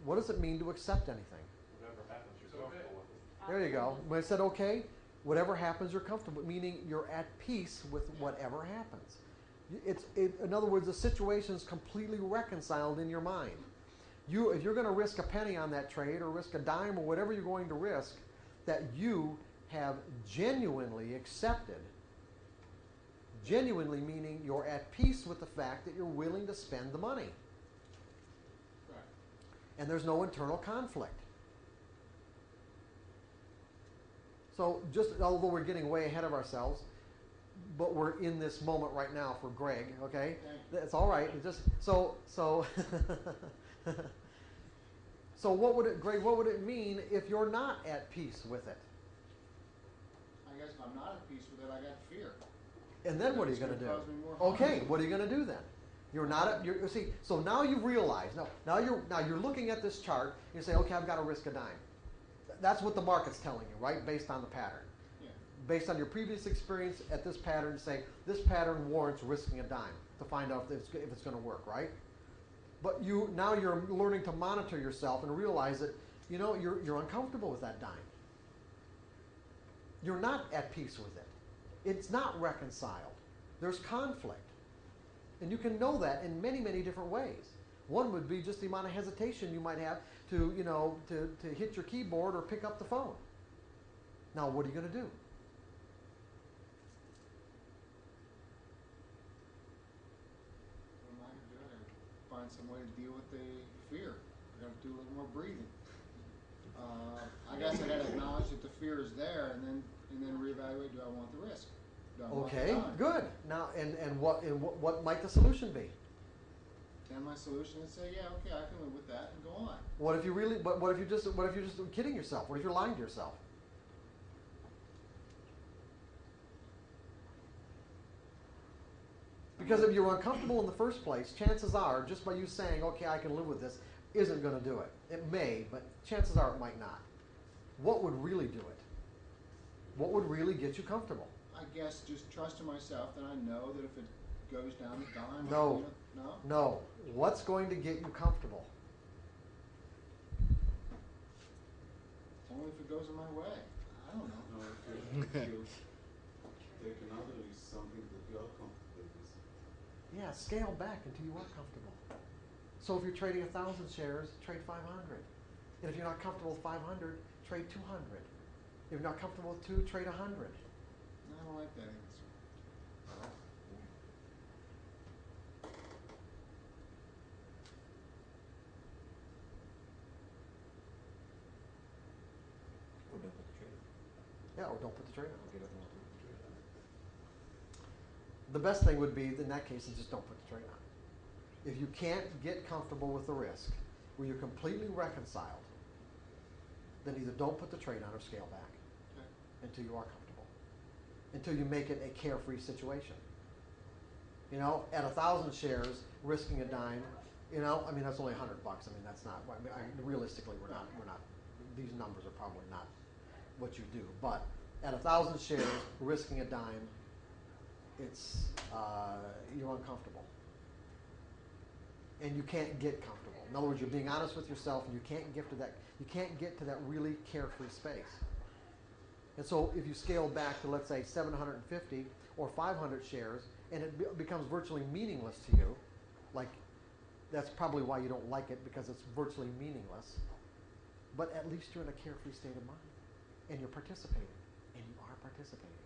What does it mean to accept anything? Whatever happens, It's you're okay. comfortable with it. There you go. When I said okay, whatever happens, you're comfortable. Meaning you're at peace with whatever happens. In other words, the situation is completely reconciled in your mind. If you're going to risk a penny on that trade, or risk a dime, or whatever you're going to risk, that you have genuinely accepted. Genuinely meaning you're at peace with the fact that you're willing to spend the money. Right. And there's no internal conflict. So although we're getting way ahead of ourselves, but we're in this moment right now for Greg, okay? That's all right. It just so Greg, what would it mean if you're not at peace with it? I guess if I'm not at peace with it, I got fear. And then what are you It's going to do? gonna cause me more harm. Okay, what are you going to do then? You're not at, see, so now you've realized, now you're looking at this chart, you say, okay, I've got to risk a dime. That's what the market's telling you, right? Based on the pattern. Yeah. Based on your previous experience at this pattern, say, this pattern warrants risking a dime to find out if it's going to work, right? But now you're learning to monitor yourself and realize that, you know, you're uncomfortable with that dime. You're not at peace with it. It's not reconciled. There's conflict. And you can know that in many, many different ways. One would be just the amount of hesitation you might have to, you know, to hit your keyboard or pick up the phone. Now, what are you going to do? What am I going to do? I gotta find some way to deal with the fear. I got to do a little more breathing. I guess I got to acknowledge that the fear is there, and then reevaluate. Do I want the risk? Do I want the Okay, time? good. Now, and what might the solution be? Then my solution is say, yeah, okay, I can live with that and go on. What if you really? What if you're just kidding yourself? What if you're lying to yourself? Because if you're uncomfortable in the first place, chances are, just by you saying, okay, I can live with this, isn't going to do it. It may, but chances are it might not. What would really do it? What would really get you comfortable? I guess just trusting myself that I know that if it goes down the dime, No. No? No. What's going to get you comfortable? Only if it goes in my way. I don't know. No, if you take another risk, something that you are comfortable with. Yeah, scale back until you are comfortable. So if you're trading 1,000 shares, trade 500. And if you're not comfortable with 500, trade 200. If you're not comfortable with 2, trade 100. I don't like that answer. Or don't put the trade on. Yeah, or don't put the trade on. Or get everyone to put the trade on. The best thing would be, in that case, is just don't put the trade on. If you can't get comfortable with the risk, where you're completely reconciled, then either don't put the trade on or scale back Okay. until you are comfortable, until you make it a carefree situation. You know, at 1,000 shares, risking a dime, you know, I mean, that's only $100. I mean, that's not, realistically, we're not, these numbers are probably not what you do. But at 1,000 shares, risking a dime, it's, you're uncomfortable. And you can't get comfortable. In other words, you're being honest with yourself, and you can't get to that really carefree space. And so if you scale back to, let's say, 750 or 500 shares, and it becomes virtually meaningless to you, like, that's probably why you don't like it, because it's virtually meaningless. But at least you're in a carefree state of mind, and you're participating, and you are participating.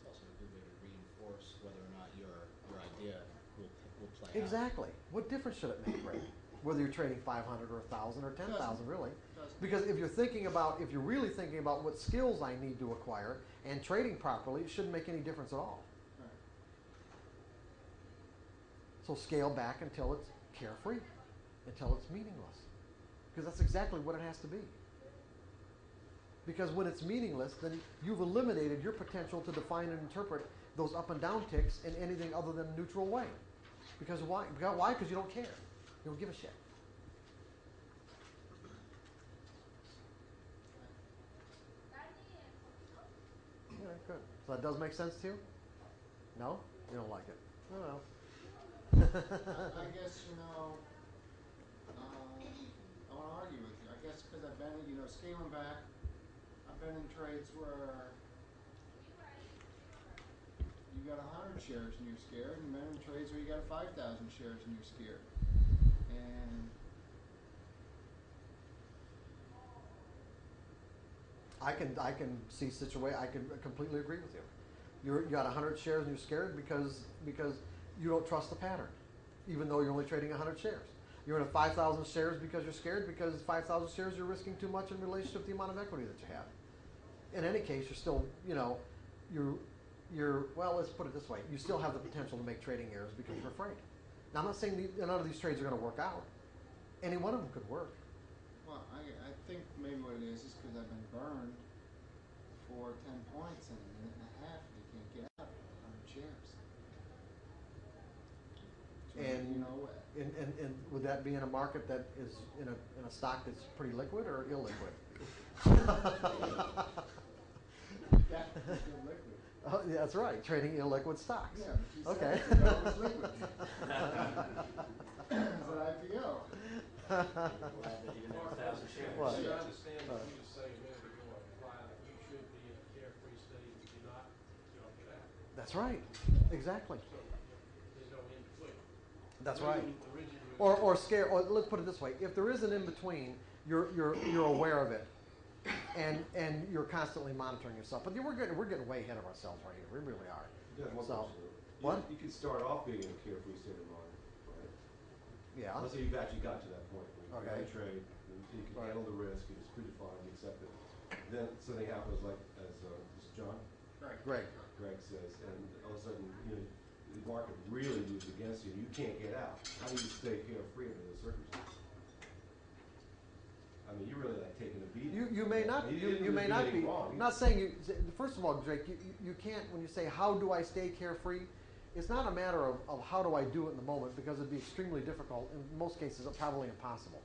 It's also a good way to reinforce whether or not your idea will play out. Exactly. What difference should it make, Ray? Whether you're trading 500 or 1,000 or 10,000, really? Doesn't. Because if you're really thinking about what skills I need to acquire and trading properly, it shouldn't make any difference at all. Right. So scale back until it's carefree, until it's meaningless. Because that's exactly what it has to be. Because when it's meaningless, then you've eliminated your potential to define and interpret those up and down ticks in anything other than a neutral way. Because why? Because you don't care. You don't give a shit. Yeah, good. So that does make sense to you? No? You don't like it? Oh well. I guess, I want to argue with you. I guess because I've been, scaling back, I've been in trades where you got 100 shares and you're scared, and been in trades where you got 5,000 shares and you're scared. And I can see I can completely agree with you. You got 100 shares and you're scared because you don't trust the pattern, even though you're only trading 100 shares. You're in a 5,000 shares because you're scared, because 5,000 shares you're risking too much in relation to the amount of equity that you have. In any case, you're still, well, let's put it this way. You still have the potential to make trading errors because you're afraid. Now, I'm not saying none of these trades are going to work out. Any one of them could work. well, I think maybe what it is because I've been burned for 10 points in a minute and a half, and you can't get out of 100 shares. So, And would that be in a market that is in a stock that's pretty liquid or illiquid? That's still liquid. Oh, yeah, that's right. Trading illiquid stocks. Yeah, but you Okay. said it was liquid. It's an IPO. Glad that you didn't have 1,000 shares. What? See, I understand what you just say a minute ago, imply that you should be in a carefree state. If you're not, you don't get out. That's right. Exactly. So there's no in between. That's right. Originally, Or scare. Or let's put it this way: if there is an in between, you're aware of it, and you're constantly monitoring yourself. But we're getting way ahead of ourselves right here. We really are. Yeah, one So, question. what? You could start off being in a carefree state of mind, right? Yeah. Let's say you've actually got to that point where you Okay. can trade, and you can Right. handle the risk, it's predefined, you accept it. Then something happens like, as this John Right. Great. Greg says, and all of a sudden, the market really moves against you, and you can't get out. How do you stay carefree under those circumstances? I mean, you're really like taking a beating. You may not. You may not be. I'm not saying you. First of all, Drake, you can't. When you say how do I stay carefree, it's not a matter of how do I do it in the moment, because it'd be extremely difficult. In most cases, probably impossible.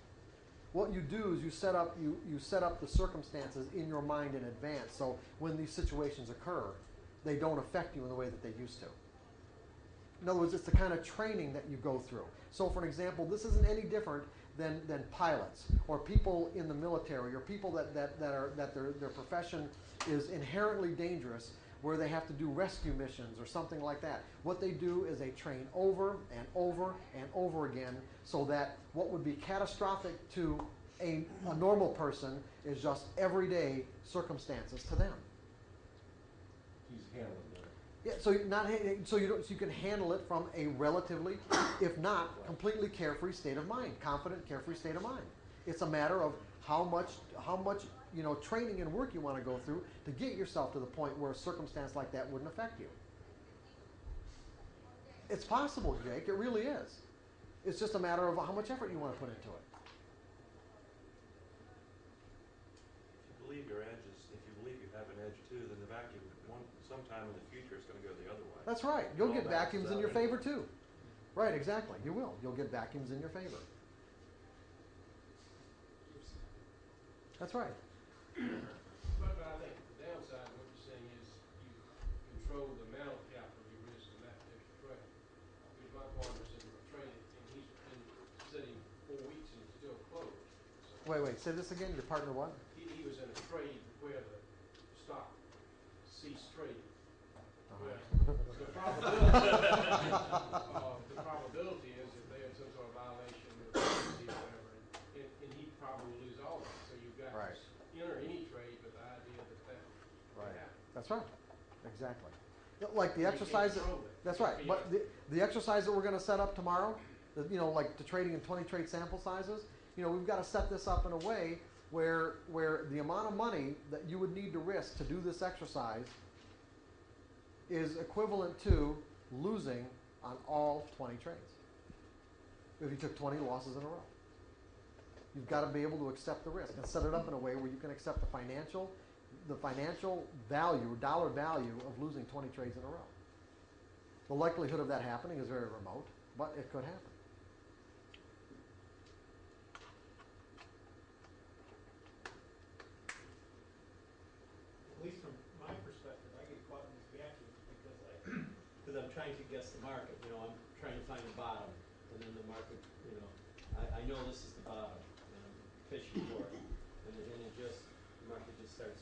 What you do is you set up the circumstances in your mind in advance, so when these situations occur, they don't affect you in the way that they used to. In other words, it's the kind of training that you go through. So, for an example, this isn't any different than pilots or people in the military or people that their profession is inherently dangerous, where they have to do rescue missions or something like that. What they do is they train over and over and over again so that what would be catastrophic to a normal person is just everyday circumstances to them. He's handling that. Yeah, so you can handle it from a relatively, if not completely carefree state of mind, confident, carefree state of mind. It's a matter of how much training and work you want to go through to get yourself to the point where a circumstance like that wouldn't affect you. It's possible, Jake. It really is. It's just a matter of how much effort you want to put into it. If you believe your edge is, if you believe you have an edge too, then the vacuum, sometime in the future, it's going to go the other way. That's right. You'll It all get vacuums balances in your out favor anyway. too. Right, exactly. You will. You'll get vacuums in your favor. That's right. But I think the downside of what you're saying is you control the amount of capital you risk in that particular trade. Because my partner's in a trade and he's been sitting 4 weeks and he's still closed. So Wait. Say this again. Your partner what? he was in a trade where the stock ceased trading. Well, the probability is that they had some sort of violation of the policy or whatever, and he probably will lose all of it. So you've got Right. to enter any trade with the idea that can happen. That's right. Exactly. Like the You exercise. can't control it. That's right. But the exercise that we're going to set up tomorrow, like the trading in 20 trade sample sizes, we've got to set this up in a way where the amount of money that you would need to risk to do this exercise is equivalent to losing on all 20 trades. If you took 20 losses in a row. You've got to be able to accept the risk and set it up in a way where you can accept the financial value, dollar value of losing 20 trades in a row. The likelihood of that happening is very remote, but it could happen. At least from my perspective, I get caught in these vacuums because I'm trying to guess the market. I'm trying to find the bottom, and then the market, I know this is the bottom, and I'm fishing for it, and the market just starts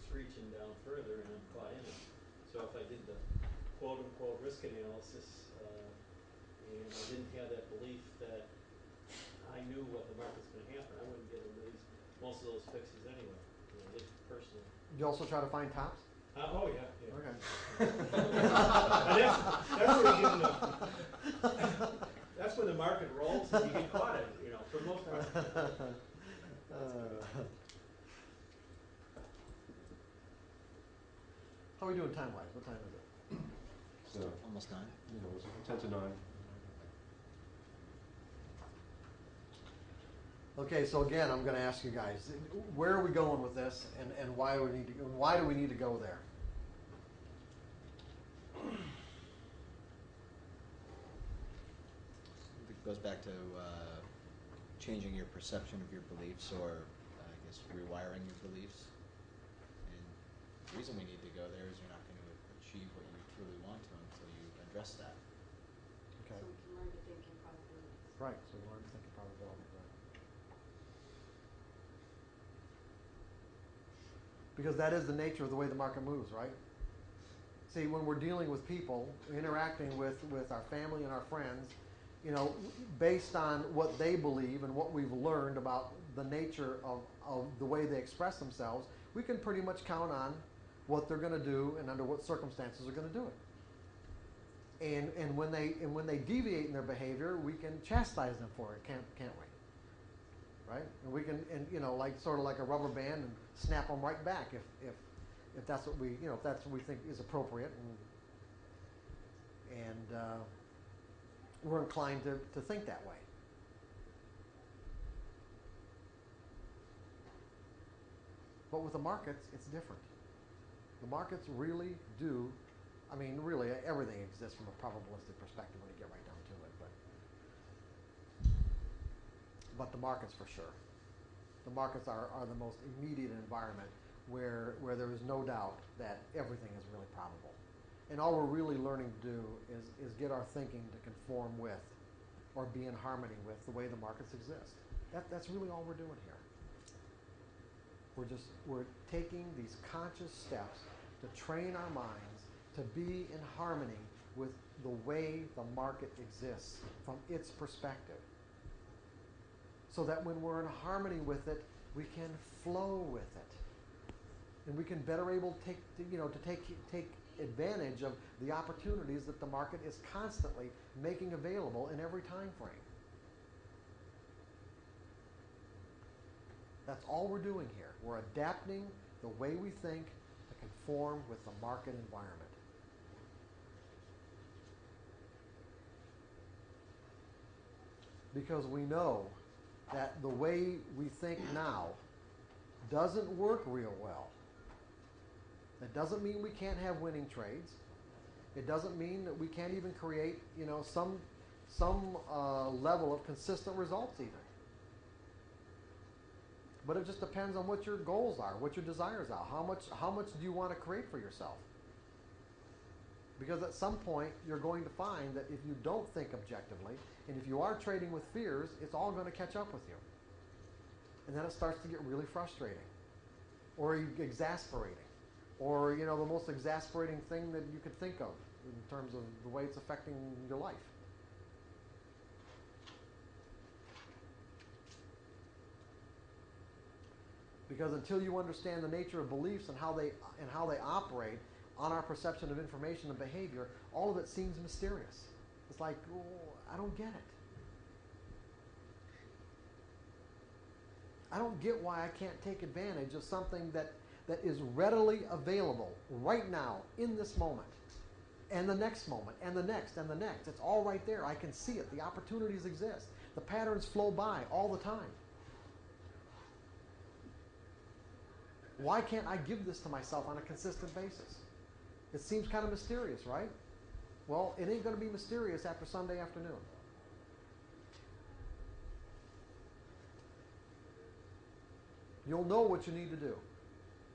screeching down further, and I'm caught in it. So if I did the quote-unquote risk analysis, and I didn't have that belief that I knew what the market's going to happen, I wouldn't get into most of those fixes anyway. At least personally. You also try to find tops? Oh yeah. Okay. That's when the market rolls and you get caught in it, for the most part. How are we doing time-wise? What time is it? So, Almost 9. It's 10 to 9. Okay, so again, I'm going to ask you guys, where are we going with this, and why do we need to go there? It goes back to changing your perception of your beliefs, or I guess rewiring your beliefs. And the reason we need to go there is you're not going to achieve what you truly want to until you address that. Okay. So we can learn to think in probabilities. Right, so we learn to think in probability. Right. Because that is the nature of the way the market moves, right? See, when we're dealing with people, interacting with our family and our friends, based on what they believe and what we've learned about the nature of the way they express themselves, we can pretty much count on what they're going to do and under what circumstances they're going to do it. And when they deviate in their behavior, we can chastise them for it, can't we? Right? And we can, like sort of like a rubber band, and snap them right back if that's what we think is appropriate, and we're inclined to think that way. But with the markets, it's different. The markets really do, really everything exists from a probabilistic perspective when you get right down to it, but the markets for sure. The markets are the most immediate environment where there is no doubt that everything is really probable. And all we're really learning to do is get our thinking to conform with or be in harmony with the way the markets exist. That's really all we're doing here. We're taking these conscious steps to train our minds to be in harmony with the way the market exists from its perspective. So that when we're in harmony with it, we can flow with it. And we can better able to take advantage of the opportunities that the market is constantly making available in every time frame. That's all we're doing here. We're adapting the way we think to conform with the market environment. Because we know that the way we think now doesn't work real well. That doesn't mean we can't have winning trades. It doesn't mean that we can't even create, some level of consistent results even. But it just depends on what your goals are, what your desires are. How much do you want to create for yourself? Because at some point, you're going to find that if you don't think objectively, and if you are trading with fears, it's all going to catch up with you. And then it starts to get really frustrating, or exasperating, or, the most exasperating thing that you could think of in terms of the way it's affecting your life. Because until you understand the nature of beliefs and how they operate on our perception of information and behavior, all of it seems mysterious. It's like, I don't get it. I don't get why I can't take advantage of something that is readily available right now, in this moment, and the next moment, and the next, and the next. It's all right there. I can see it. The opportunities exist. The patterns flow by all the time. Why can't I give this to myself on a consistent basis? It seems kind of mysterious, right? Well, it ain't going to be mysterious after Sunday afternoon. You'll know what you need to do.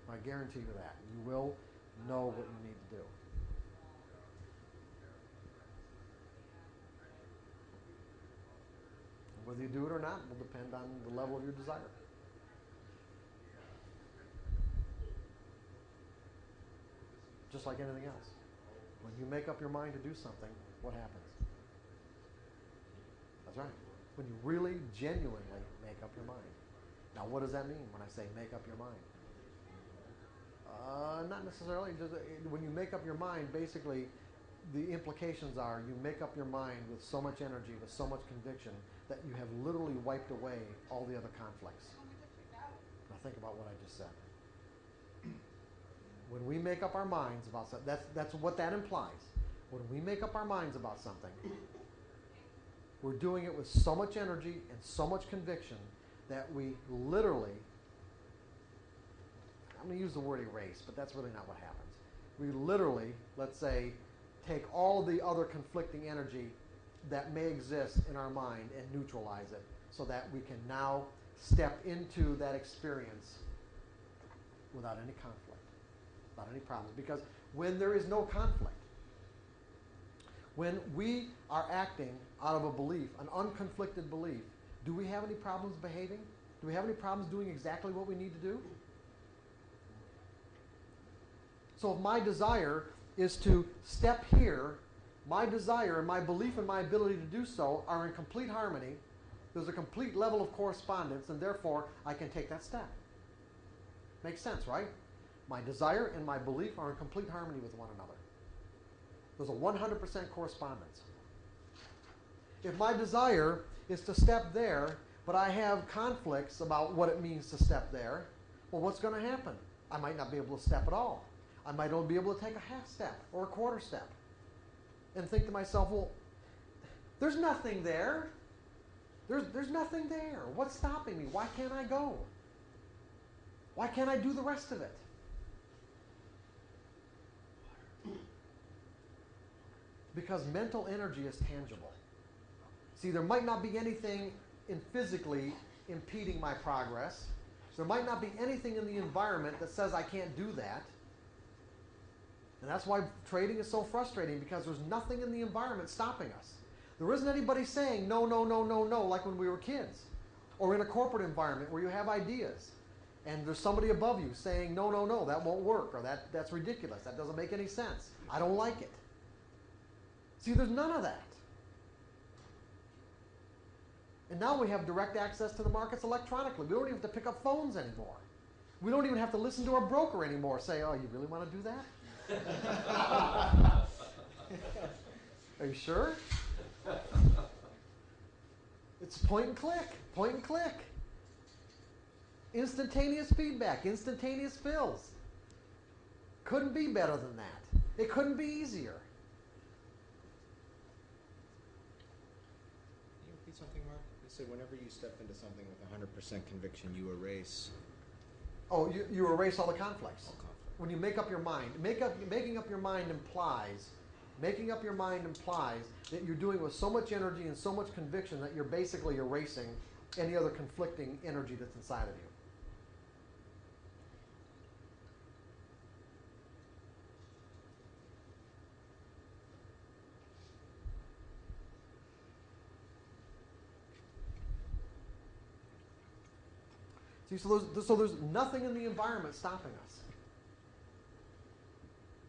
I guarantee you that. You will know what you need to do. Whether you do it or not will depend on the level of your desire. Just like anything else. When you make up your mind to do something, what happens? That's right. When you really, genuinely make up your mind. Now, what does that mean when I say make up your mind? Not necessarily. Just, when you make up your mind, basically, the implications are you make up your mind with so much energy, with so much conviction, that you have literally wiped away all the other conflicts. Now, think about what I just said. When we make up our minds about something, that's what that implies. When we make up our minds about something, we're doing it with so much energy and so much conviction that we literally, I'm going to use the word erase, but that's really not what happens. We literally, let's say, take all the other conflicting energy that may exist in our mind and neutralize it so that we can now step into that experience without any conflict, without any problems. Because when there is no conflict, when we are acting out of a belief, an unconflicted belief, do we have any problems behaving? Do we have any problems doing exactly what we need to do? So if my desire is to step here, my desire and my belief and my ability to do so are in complete harmony, there's a complete level of correspondence, and therefore I can take that step. Makes sense, right? My desire and my belief are in complete harmony with one another. There's a 100% correspondence. If my desire is to step there, but I have conflicts about what it means to step there, well, what's going to happen? I might not be able to step at all. I might only be able to take a half step or a quarter step and think to myself, well, there's nothing there. There's nothing there. What's stopping me? Why can't I go? Why can't I do the rest of it? Because mental energy is tangible. See, there might not be anything physically impeding my progress. There might not be anything in the environment that says I can't do that. And that's why trading is so frustrating, because there's nothing in the environment stopping us. There isn't anybody saying no, no, no, no, no, like when we were kids. Or in a corporate environment where you have ideas. and there's somebody above you saying, no, no, no, that won't work, or that's ridiculous, that doesn't make any sense, I don't like it. See, there's none of that. And now we have direct access to the markets electronically. We don't even have to pick up phones anymore. We don't even have to listen to our broker anymore, say, oh, you really want to do that? Are you sure? It's point and click, point and click. Instantaneous feedback, instantaneous fills. Couldn't be better than that. It couldn't be easier. Can you repeat something, Mark? You said whenever you step into something with 100% conviction, you erase Oh, you erase all the conflicts. all conflict. When you make up your mind, making up your mind implies that you're doing with so much energy and so much conviction that you're basically erasing any other conflicting energy that's inside of you. See, so there's nothing in the environment stopping us.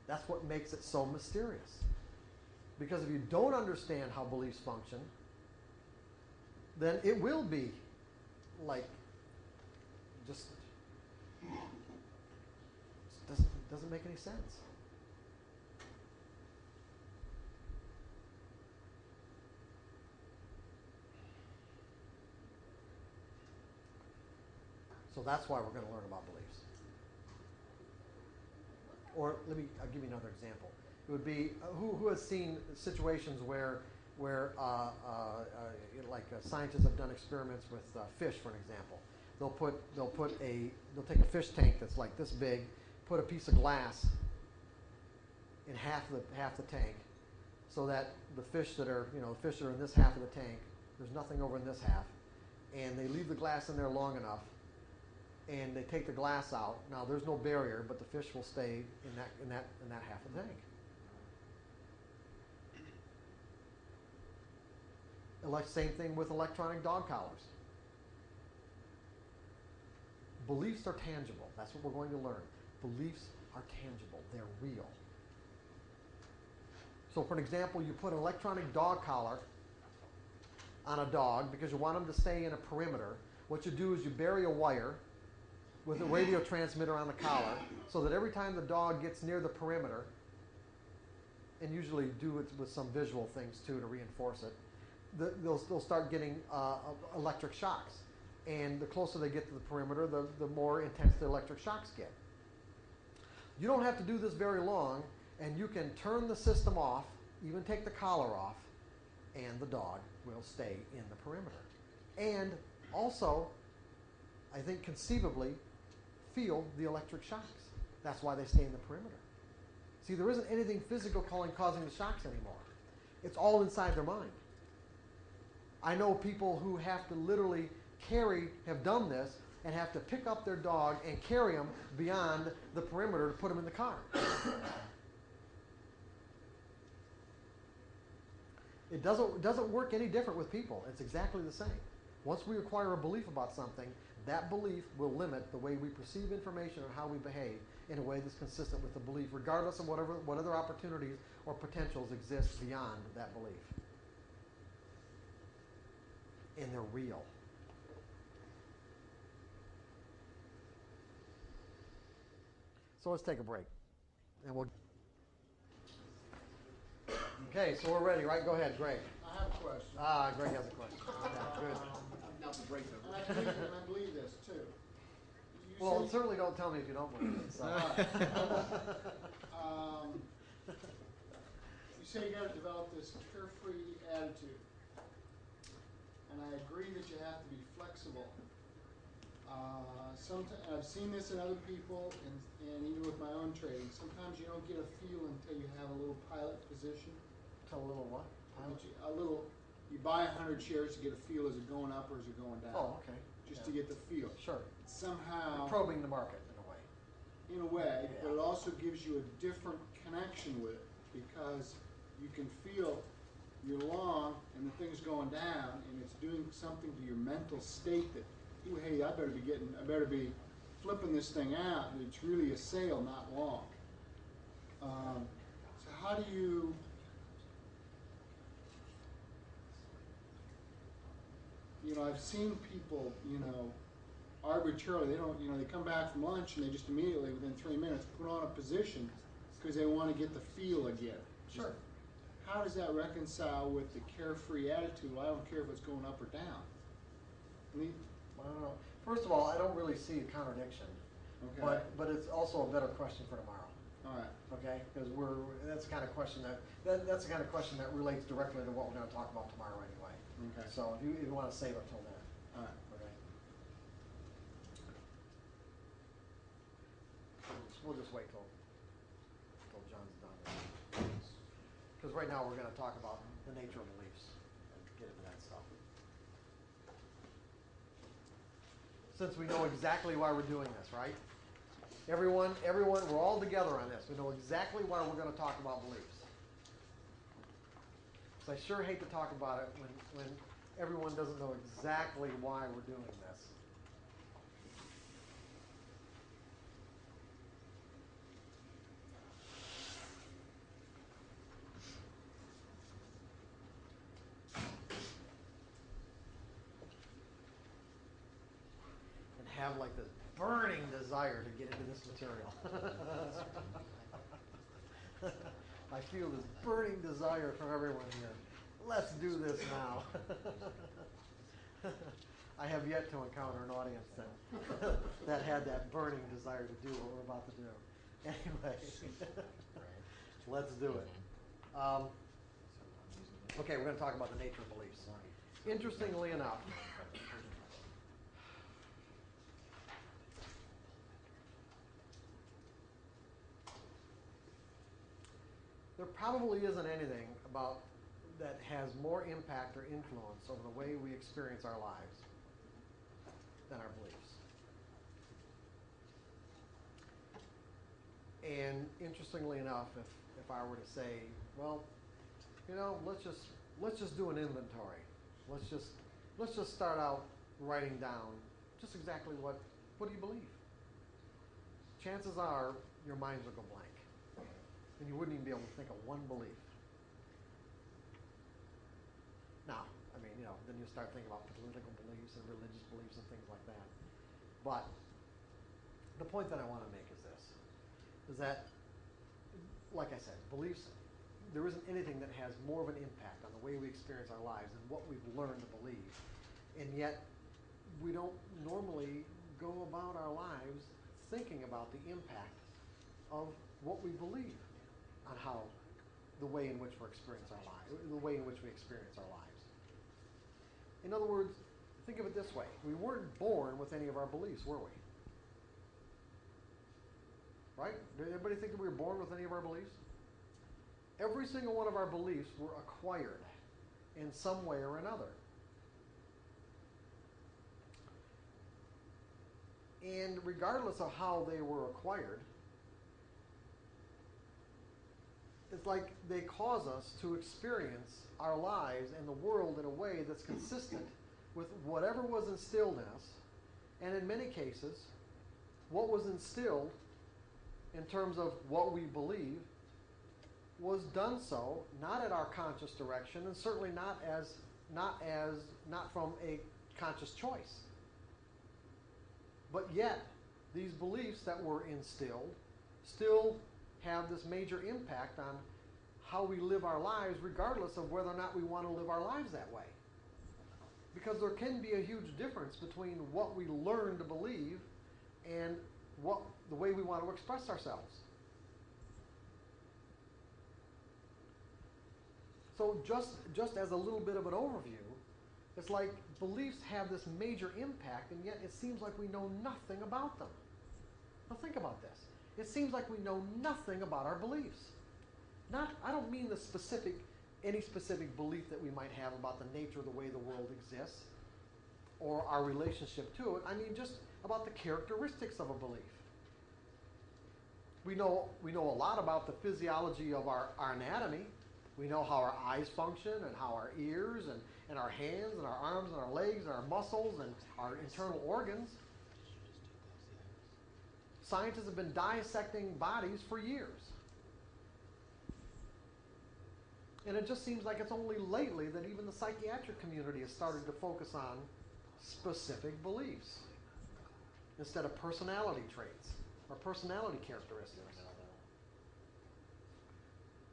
That's what makes it so mysterious. Because if you don't understand how beliefs function, then it will be like just doesn't make any sense. So that's why we're going to learn about beliefs. Or I'll give you another example. It would be who has seen situations where scientists have done experiments with fish, for an example. They'll take a fish tank that's like this big, put a piece of glass in half the tank, so that the fish that are in this half of the tank, there's nothing over in this half, and they leave the glass in there long enough, and they take the glass out. Now there's no barrier, but the fish will stay in that half of the tank. Same thing with electronic dog collars. Beliefs are tangible. That's what we're going to learn. Beliefs are tangible. They're real. So for an example, you put an electronic dog collar on a dog because you want them to stay in a perimeter. What you do is you bury a wire with a radio transmitter on the collar so that every time the dog gets near the perimeter, and usually do it with some visual things too to reinforce it, they'll start getting electric shocks. And the closer they get to the perimeter, the more intense the electric shocks get. You don't have to do this very long, and you can turn the system off, even take the collar off, and the dog will stay in the perimeter. And also, I think conceivably, feel the electric shocks. That's why they stay in the perimeter. See, there isn't anything physical causing the shocks anymore. It's all inside their mind. I know people who have to literally have done this, and have to pick up their dog and carry him beyond the perimeter to put him in the car. It doesn't work any different with people. It's exactly the same. Once we acquire a belief about something, that belief will limit the way we perceive information and how we behave in a way that's consistent with the belief, regardless of what other opportunities or potentials exist beyond that belief. And they're real. So let's take a break. And we'll. Okay, so we're ready, right? Go ahead, Greg. I have a question. Greg has a question. Okay, good. Not the break though. And I believe this too. Well, certainly don't tell me if you don't believe it. So. You say you got to develop this carefree attitude, and I agree that you have to be flexible. Sometimes I've seen this in other people, and even with my own trading. Sometimes you don't get a feel until you have a little pilot position. Tell a little what? Pilot? You buy 100 shares to get a feel, is it going up or is it going down? Oh, okay. Just to get the feel. Sure. Somehow. You're probing the market in a way. In a way, Yeah. but it also gives you a different connection with it, because you can feel you're long and the thing's going down, and it's doing something to your mental state that, ooh, hey, I better be flipping this thing out, and it's really a sail, not long. So how do you, I've seen people, arbitrarily, they don't, they come back from lunch and they just immediately, within 3 minutes, put on a position because they want to get the feel again. Sure. How does that reconcile with the carefree attitude? Well, I don't care if it's going up or down. I mean, I don't know. First of all, I don't really see a contradiction, okay. but it's also a better question for tomorrow. All right. Okay, because that's the kind of question that's the kind of question that relates directly to what we're going to talk about tomorrow anyway. Okay. So if you want to save it till then. All right. Okay. We'll just wait till John's done. Because right now we're going to talk about the nature of beliefs and get into that stuff. Since we know exactly why we're doing this, right? Everyone, we're all together on this. We know exactly why we're going to talk about beliefs. So I sure hate to talk about it when everyone doesn't know exactly why we're doing this. And have like this burning desire to get into this material. I feel this burning desire from everyone here. Let's do this now. I have yet to encounter an audience that had that burning desire to do what we're about to do. Anyway, let's do it. Okay, we're going to talk about the nature of beliefs. Interestingly enough, there probably isn't anything about that has more impact or influence over the way we experience our lives than our beliefs. And interestingly enough, if I were to say, well, let's just do an inventory. Let's just start out writing down just exactly what do you believe? Chances are your minds will go blank. And you wouldn't even be able to think of one belief. Now, then you start thinking about political beliefs and religious beliefs and things like that. But the point that I want to make is this, is that, like I said, beliefs, there isn't anything that has more of an impact on the way we experience our lives than what we've learned to believe. And yet, we don't normally go about our lives thinking about the impact of what we believe on how the way in which we experience our lives, the way in which we experience our lives. In other words, think of it this way. We weren't born with any of our beliefs, were we? Right? Did everybody think that we were born with any of our beliefs? Every single one of our beliefs were acquired in some way or another. And regardless of how they were acquired, it's like they cause us to experience our lives and the world in a way that's consistent with whatever was instilled in us. And in many cases, what was instilled in terms of what we believe was done so not at our conscious direction, and certainly not from a conscious choice. But yet, these beliefs that were instilled still have this major impact on how we live our lives, regardless of whether or not we want to live our lives that way. Because there can be a huge difference between what we learn to believe and the way we want to express ourselves. So just as a little bit of an overview, it's like beliefs have this major impact, and yet it seems like we know nothing about them. Now think about this. It seems like we know nothing about our beliefs. I don't mean any specific belief that we might have about the nature of the way the world exists or our relationship to it. I mean just about the characteristics of a belief. We know a lot about the physiology of our anatomy. We know how our eyes function and how our ears and our hands and our arms and our legs and our muscles and our internal organs. scientists have been dissecting bodies for years. And it just seems like it's only lately that even the psychiatric community has started to focus on specific beliefs instead of personality traits or personality characteristics.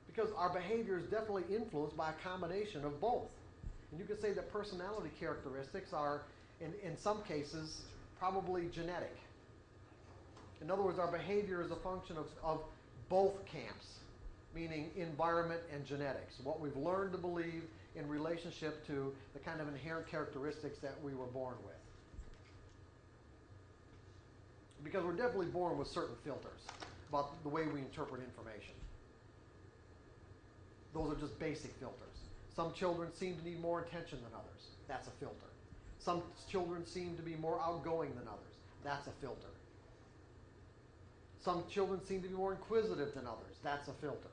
Because our behavior is definitely influenced by a combination of both. And you could say that personality characteristics are, in some cases, probably genetic. In other words, our behavior is a function of both camps, meaning environment and genetics, what we've learned to believe in relationship to the kind of inherent characteristics that we were born with. Because we're definitely born with certain filters about the way we interpret information. Those are just basic filters. Some children seem to need more attention than others. That's a filter. Some children seem to be more outgoing than others. That's a filter. Some children seem to be more inquisitive than others. That's a filter.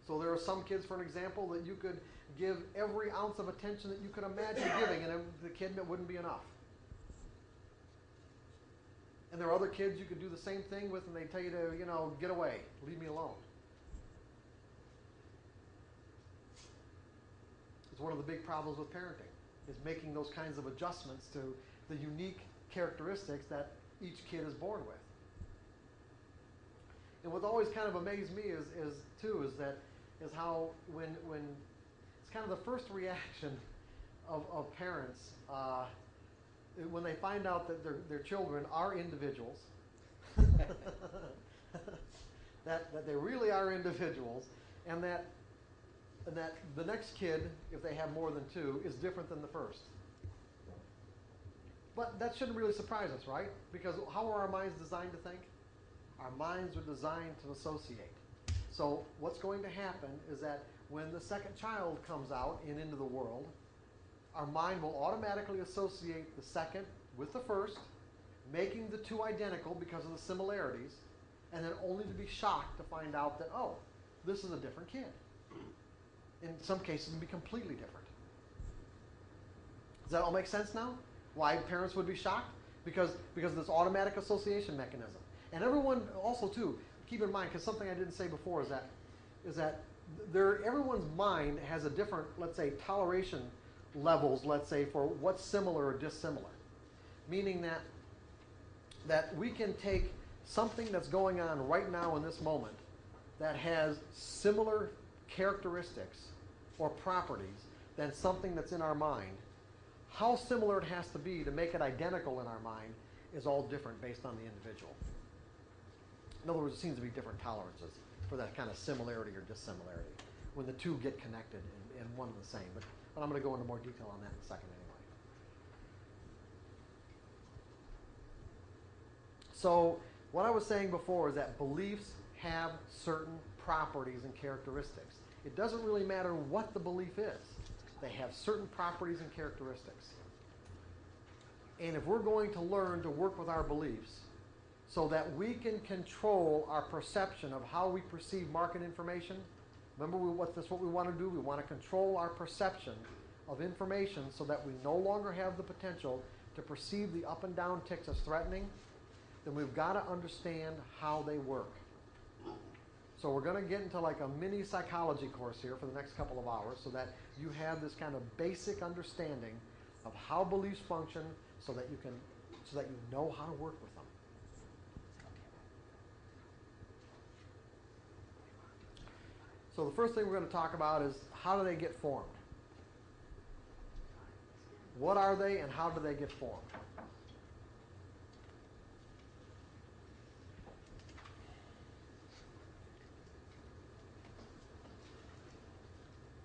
So there are some kids, for an example, that you could give every ounce of attention that you could imagine giving, and the kid that wouldn't be enough. And there are other kids you could do the same thing with, and they tell you to, get away, leave me alone. It's one of the big problems with parenting, is making those kinds of adjustments to the unique characteristics that each kid is born with. And what always kind of amazed me is how when it's kind of the first reaction of parents when they find out that their children are individuals, that they really are individuals, and that the next kid, if they have more than two, is different than the first. But that shouldn't really surprise us, right? Because how are our minds designed to think? Our minds are designed to associate. So what's going to happen is that when the second child comes out and into the world, our mind will automatically associate the second with the first, making the two identical because of the similarities, and then only to be shocked to find out that, oh, this is a different kid. In some cases, it can be completely different. Does that all make sense now? Why parents would be shocked? Because of this automatic association mechanism. And everyone also, too, keep in mind, because something I didn't say before is that everyone's mind has a different, let's say, toleration levels, let's say, for what's similar or dissimilar. Meaning that we can take something that's going on right now in this moment that has similar characteristics or properties than something that's in our mind. How similar it has to be to make it identical in our mind is all different based on the individual. In other words, it seems to be different tolerances for that kind of similarity or dissimilarity when the two get connected and one and the same. But I'm going to go into more detail on that in a second anyway. So what I was saying before is that beliefs have certain properties and characteristics. It doesn't really matter what the belief is. They have certain properties and characteristics. And if we're going to learn to work with our beliefs so that we can control our perception of how we perceive market information, remember that's what we want to do. We want to control our perception of information so that we no longer have the potential to perceive the up and down ticks as threatening. Then we've got to understand how they work. So we're going to get into like a mini psychology course here for the next couple of hours so that you have this kind of basic understanding of how beliefs function so that you know how to work with them. So the first thing we're going to talk about is how do they get formed? What are they and how do they get formed?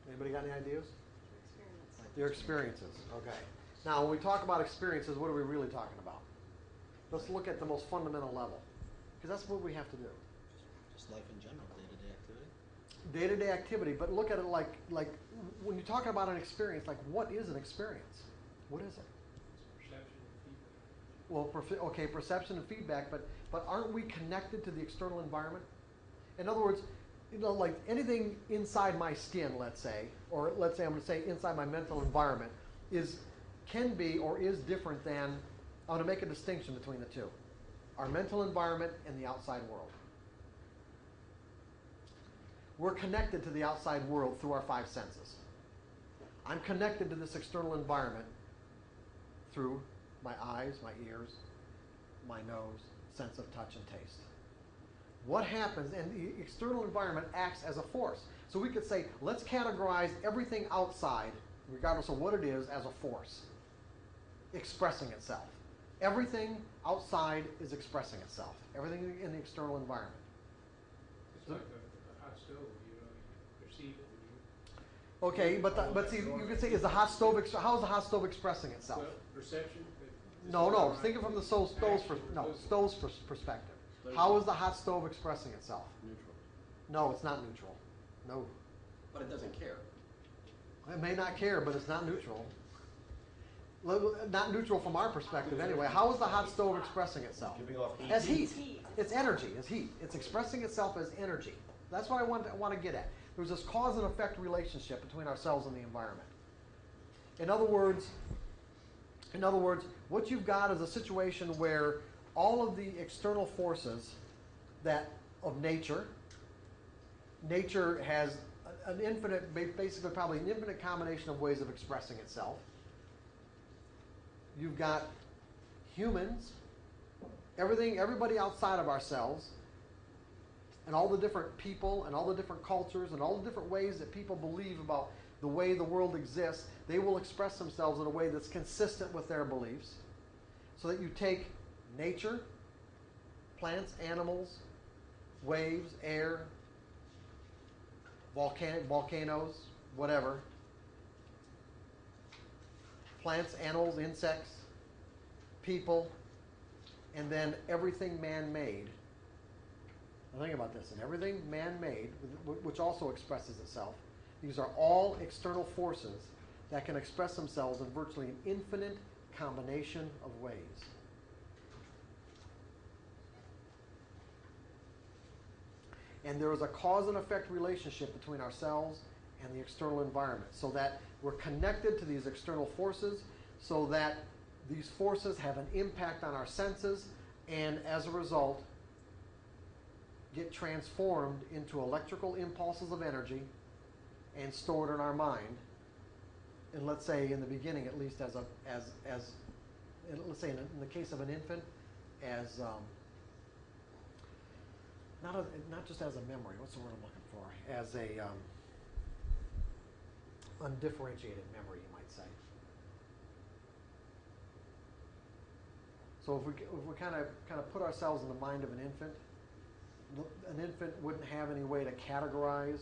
Anybody got any ideas? Your experiences. Okay. Now, when we talk about experiences, what are we really talking about? Let's look at the most fundamental level, because that's what we have to do. Just life in general, day-to-day activity. Day-to-day activity, but look at it like when you're talking about an experience, like what is an experience? What is it? Perception and feedback. Well, okay, perception and feedback, but aren't we connected to the external environment? In other words, like anything inside my skin, let's say, or let's say I'm going to say inside my mental environment, is can be or is different than, I want to make a distinction between the two. Our mental environment and the outside world. We're connected to the outside world through our five senses. I'm connected to this external environment through my eyes, my ears, my nose, sense of touch and taste. What happens, and the external environment acts as a force. So we could say, let's categorize everything outside, regardless of what it is, as a force, expressing itself. Everything outside is expressing itself. Everything in the external environment. It's like a hot stove, you perceive it when you. Okay, but see, you could say, is the hot stove, how is the hot stove expressing itself? Well, perception. No, think of it from the stove's perspective. How is the hot stove expressing itself? Neutral. No, it's not neutral. No. But it doesn't care. It may not care, but it's not neutral. Not neutral from our perspective anyway. How is the hot stove expressing itself? Giving off heat. As heat. Heat. It's energy, as heat. It's expressing itself as energy. That's what I want to get at. There's this cause and effect relationship between ourselves and the environment. In other words, what you've got is a situation where all of the external forces that of nature has an infinite, basically probably an infinite combination of ways of expressing itself. You've got humans, everybody outside of ourselves, and all the different people and all the different cultures and all the different ways that people believe about the way the world exists. They will express themselves in a way that's consistent with their beliefs. So that you take nature, plants, animals, waves, air, volcanoes, whatever, plants, animals, insects, people, and then everything man-made. Now think about this, and everything man-made, which also expresses itself, these are all external forces that can express themselves in virtually an infinite combination of ways. And there is a cause and effect relationship between ourselves and the external environment, so that we're connected to these external forces, so that these forces have an impact on our senses, and as a result, get transformed into electrical impulses of energy and stored in our mind. And let's say in the beginning, at least let's say in the case of an infant, as not just as a memory. What's the word I'm looking for? As a undifferentiated memory, you might say. So if we kind of put ourselves in the mind of an infant wouldn't have any way to categorize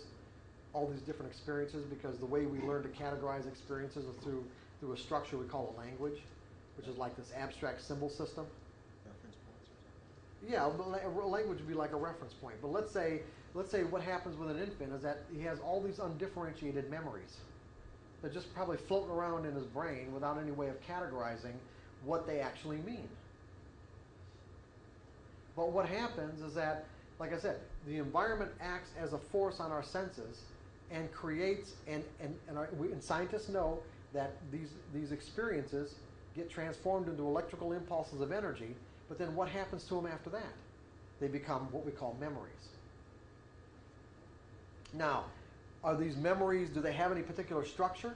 all these different experiences, because the way we learn to categorize experiences is through a structure we call a language, which is like this abstract symbol system. Reference points or something? Yeah, a language would be like a reference point. But let's say what happens with an infant is that he has all these undifferentiated memories that just probably floating around in his brain without any way of categorizing what they actually mean. But what happens is that, like I said, the environment acts as a force on our senses and creates, and scientists know that these experiences get transformed into electrical impulses of energy, but then what happens to them after that? They become what we call memories. Now, are these memories, do they have any particular structure?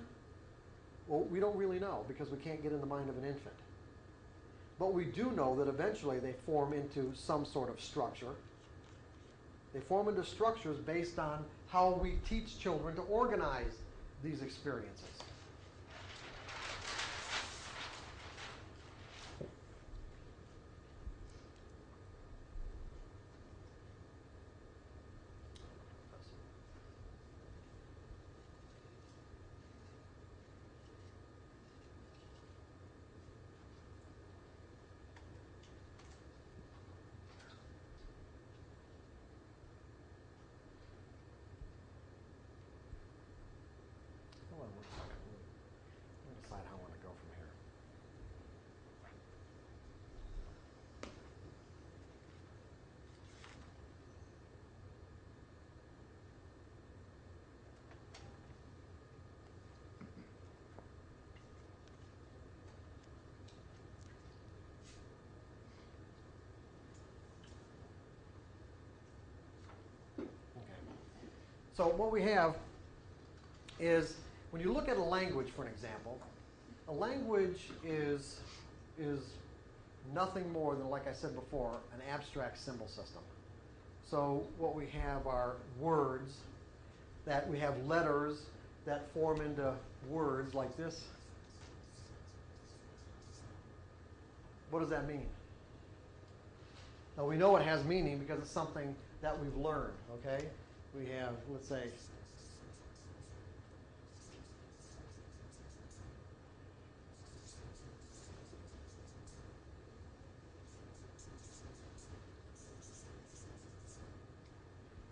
Well, we don't really know, because we can't get in the mind of an infant. But we do know that eventually they form into some sort of structure. They form into structures based on how we teach children to organize these experiences. Hold on one second. So what we have is, when you look at a language, for an example, a language is nothing more than, like I said before, an abstract symbol system. So what we have are words, that we have letters that form into words like this. What does that mean? Now we know it has meaning because it's something that we've learned, okay? We have, let's say,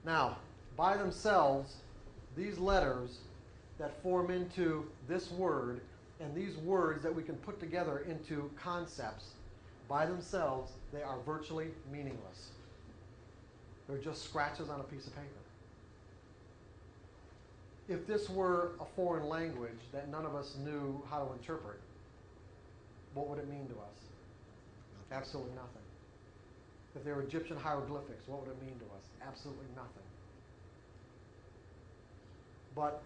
now, by themselves, these letters that form into this word and these words that we can put together into concepts, by themselves, they are virtually meaningless. They're just scratches on a piece of paper. If this were a foreign language that none of us knew how to interpret, what would it mean to us? Absolutely nothing. If they were Egyptian hieroglyphics, what would it mean to us? Absolutely nothing. But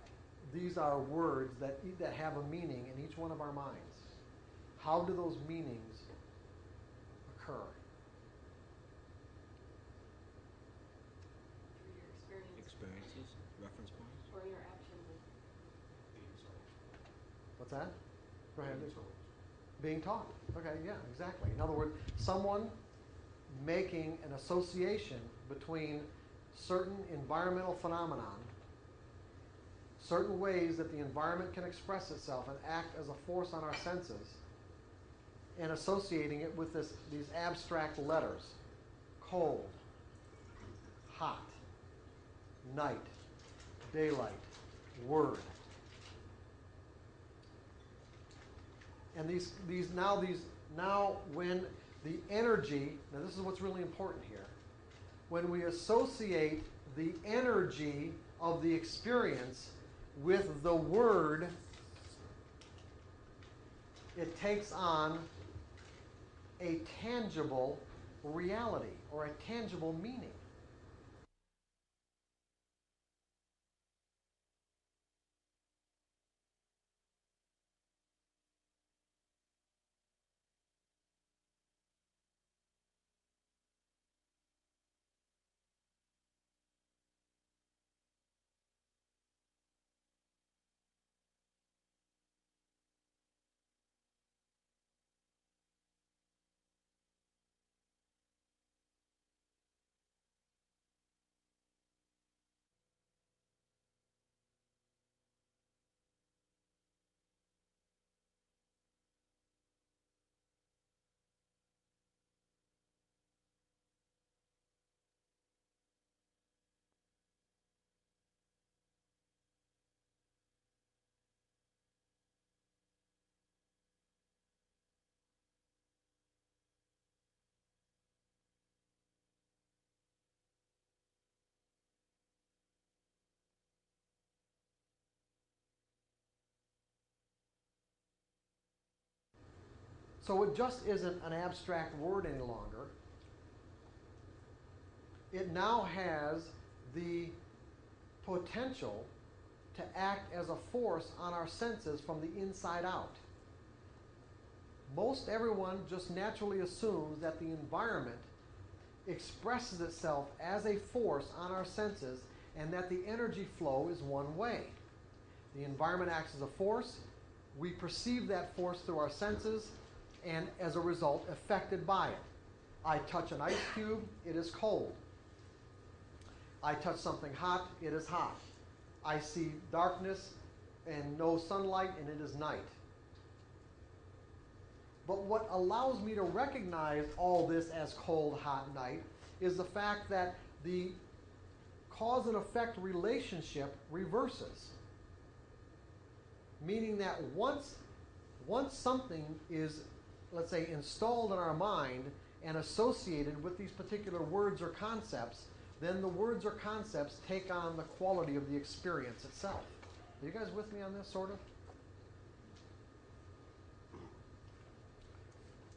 these are words that have a meaning in each one of our minds. How do those meanings occur? Through your experience. Experiences, reference points. Or interaction with. What's that? Go ahead. Being taught. Okay, yeah, exactly. In other words, someone making an association between certain environmental phenomenon, certain ways that the environment can express itself and act as a force on our senses, and associating it with these abstract letters: cold, hot, night, daylight, word. And now when the energy, now this is what's really important here, when we associate the energy of the experience with the word, it takes on a tangible reality or a tangible meaning. So it just isn't an abstract word any longer. It now has the potential to act as a force on our senses from the inside out. Most everyone just naturally assumes that the environment expresses itself as a force on our senses and that the energy flow is one way. The environment acts as a force. We perceive that force through our senses, and as a result, affected by it. I touch an ice cube, it is cold. I touch something hot, it is hot. I see darkness and no sunlight, and it is night. But what allows me to recognize all this as cold, hot, night is the fact that the cause and effect relationship reverses. Meaning that once something is, let's say, installed in our mind and associated with these particular words or concepts, then the words or concepts take on the quality of the experience itself. Are you guys with me on this, sort of?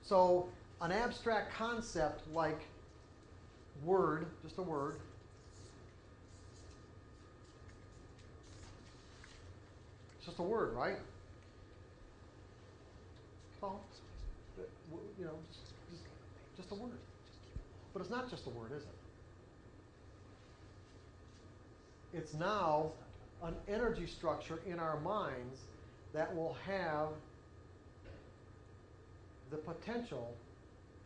So an abstract concept like word, just a word, Just a word, right? Well, you know, just a word. But it's not just a word, is it? It's now an energy structure in our minds that will have the potential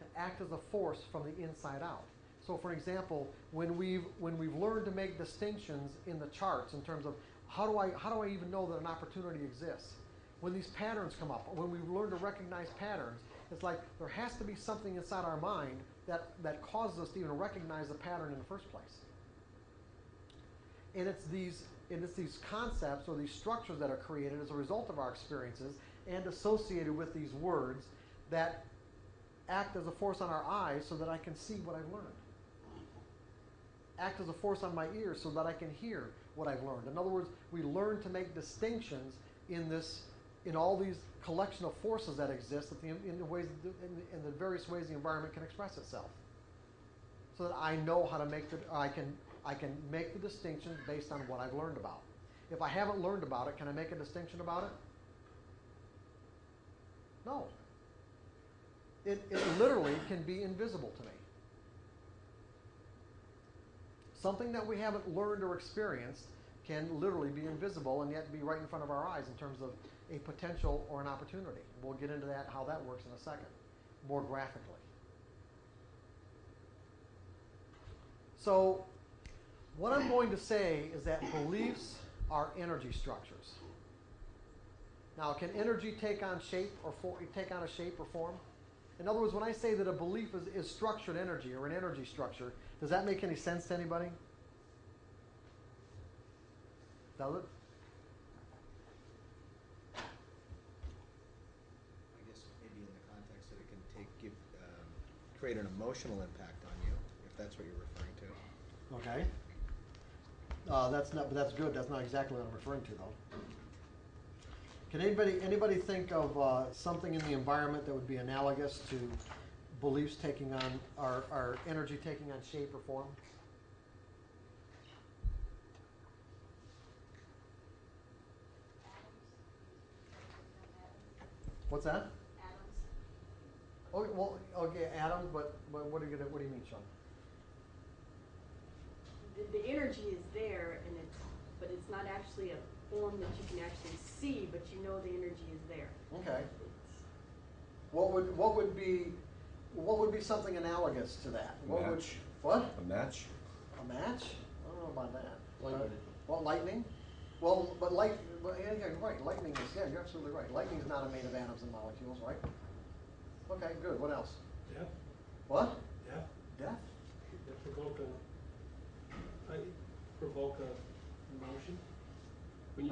to act as a force from the inside out. So, for example, when we've learned to make distinctions in the charts in terms of how do I even know that an opportunity exists? When these patterns come up, when we've learned to recognize patterns, it's like there has to be something inside our mind that causes us to even recognize the pattern in the first place. And it's these concepts or these structures that are created as a result of our experiences and associated with these words that act as a force on our eyes so that I can see what I've learned. Act as a force on my ears so that I can hear what I've learned. In other words, we learn to make distinctions in all these collection of forces that exist in the various ways the environment can express itself. So that I know how to I can make the distinctions based on what I've learned about. If I haven't learned about it, can I make a distinction about it? No. It literally can be invisible to me. Something that we haven't learned or experienced can literally be invisible and yet be right in front of our eyes in terms of a potential or an opportunity. We'll get into that, how that works in a second, more graphically. So, what I'm going to say is that beliefs are energy structures. Now, can energy take on shape or take on a shape or form? In other words, when I say that a belief is structured energy or an energy structure, does that make any sense to anybody? Does it? I guess maybe in the context that it can create an emotional impact on you, if that's what you're referring to. Okay. That's good. That's not exactly what I'm referring to, though. Can anybody think of something in the environment that would be analogous to beliefs taking on, or energy taking on shape or form? What's that? Atoms. Oh, well, okay, atoms, but what do you mean, Sean? The energy is there, but it's not actually a form that you can actually see, but you know the energy is there. Okay. What would be something analogous to that? Match. What? A match? A match? I don't know about that. Lightning. Lightning? Well, but yeah, you're right. Lightning is, yeah, you're absolutely right. Lightning is not made of atoms and molecules, right? Okay, good. What else? Death. What? Death. Death? Provoke a emotion. When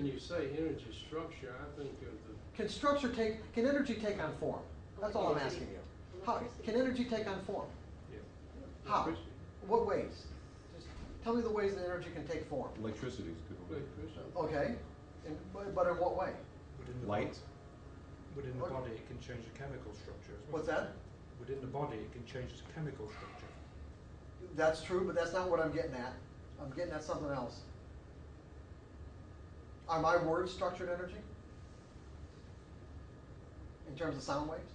you say energy structure, I think of the Can energy take on form? That's all I'm asking you. How, can energy take on form? Yeah. How? What ways? Just tell me the ways that energy can take form. Electricity is a good one. Okay. But in what way? Light. Within the body, it can change the chemical structure as well. What's that? Within the body, it can change the chemical structure. That's true, but that's not what I'm getting at. I'm getting at something else. Are my words structured energy? In terms of sound waves?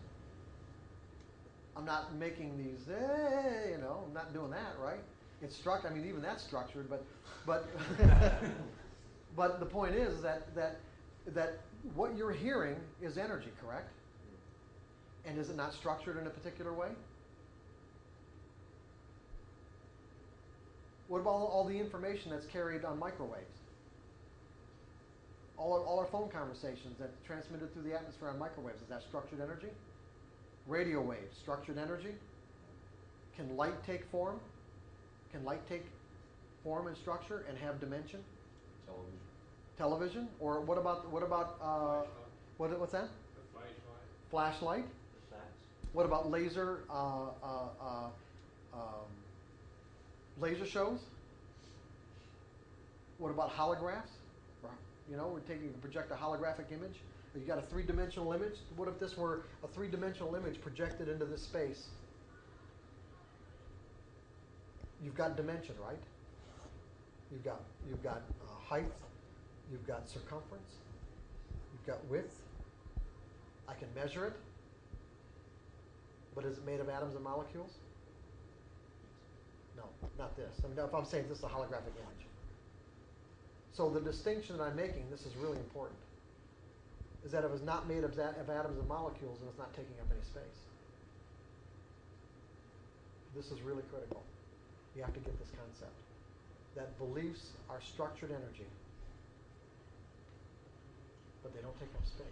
I'm not making these, I'm not doing that, right? It's even that's structured, but but the point is that what you're hearing is energy, correct? And is it not structured in a particular way? What about all the information that's carried on microwaves? All our phone conversations that transmitted through the atmosphere on microwaves, is that structured energy? Radio waves, structured energy? Can light take form? Can light take form and structure and have dimension? Television. Television? Or what about what's that? a flashlight. Flashlight? The facts. What about laser laser shows? What about holographs? We project a holographic image. You got a three-dimensional image. What if this were a three-dimensional image projected into this space? You've got dimension, right? You've got height. You've got circumference. got width. I can measure it. But is it made of atoms and molecules? No, not this. I mean, if I'm saying this is a holographic image. So the distinction that I'm making, this is really important, is that if it's not made of atoms and molecules, then it's not taking up any space. This is really critical. You have to get this concept. That beliefs are structured energy, but they don't take up space.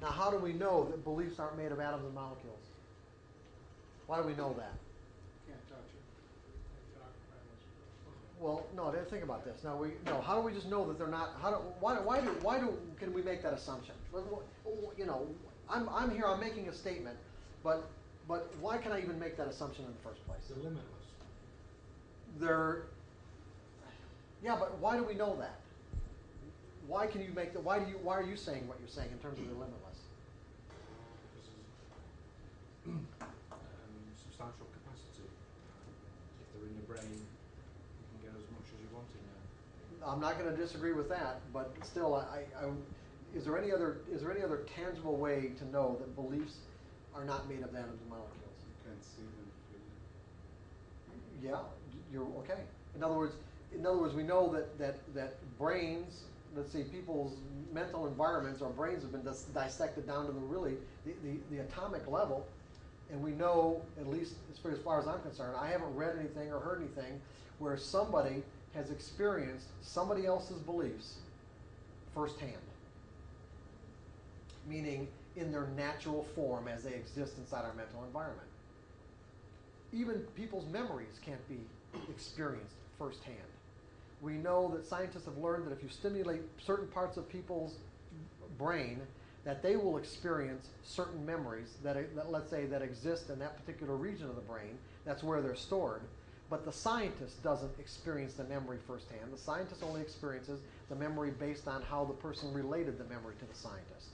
Now, how do we know that beliefs aren't made of atoms and molecules? Why do we know that? Can't touch it. Well, no, think about this. Now, how do we just know that they're not? Can we make that assumption? You know, I'm here. I'm making a statement, but why can I even make that assumption in the first place? They're limitless. Yeah, but why do we know that? Why can you make that? Why are you saying what you're saying in terms of the limitless? Substantial capacity. If they're in the brain, you can get as much as you want in there. I'm not going to disagree with that, but still, is there any other tangible way to know that beliefs are not made of atoms and molecules? You can see them, feel them. Yeah, you're okay. In other words, we know that brains, let's say people's mental environments or brains have been dissected down to the atomic level, and we know, at least as far as I'm concerned, I haven't read anything or heard anything where somebody has experienced somebody else's beliefs firsthand, meaning in their natural form as they exist inside our mental environment. Even people's memories can't be experienced firsthand. We know that scientists have learned that if you stimulate certain parts of people's brain, that they will experience certain memories that let's say, that exist in that particular region of the brain. That's where they're stored. But the scientist doesn't experience the memory firsthand. The scientist only experiences the memory based on how the person related the memory to the scientist.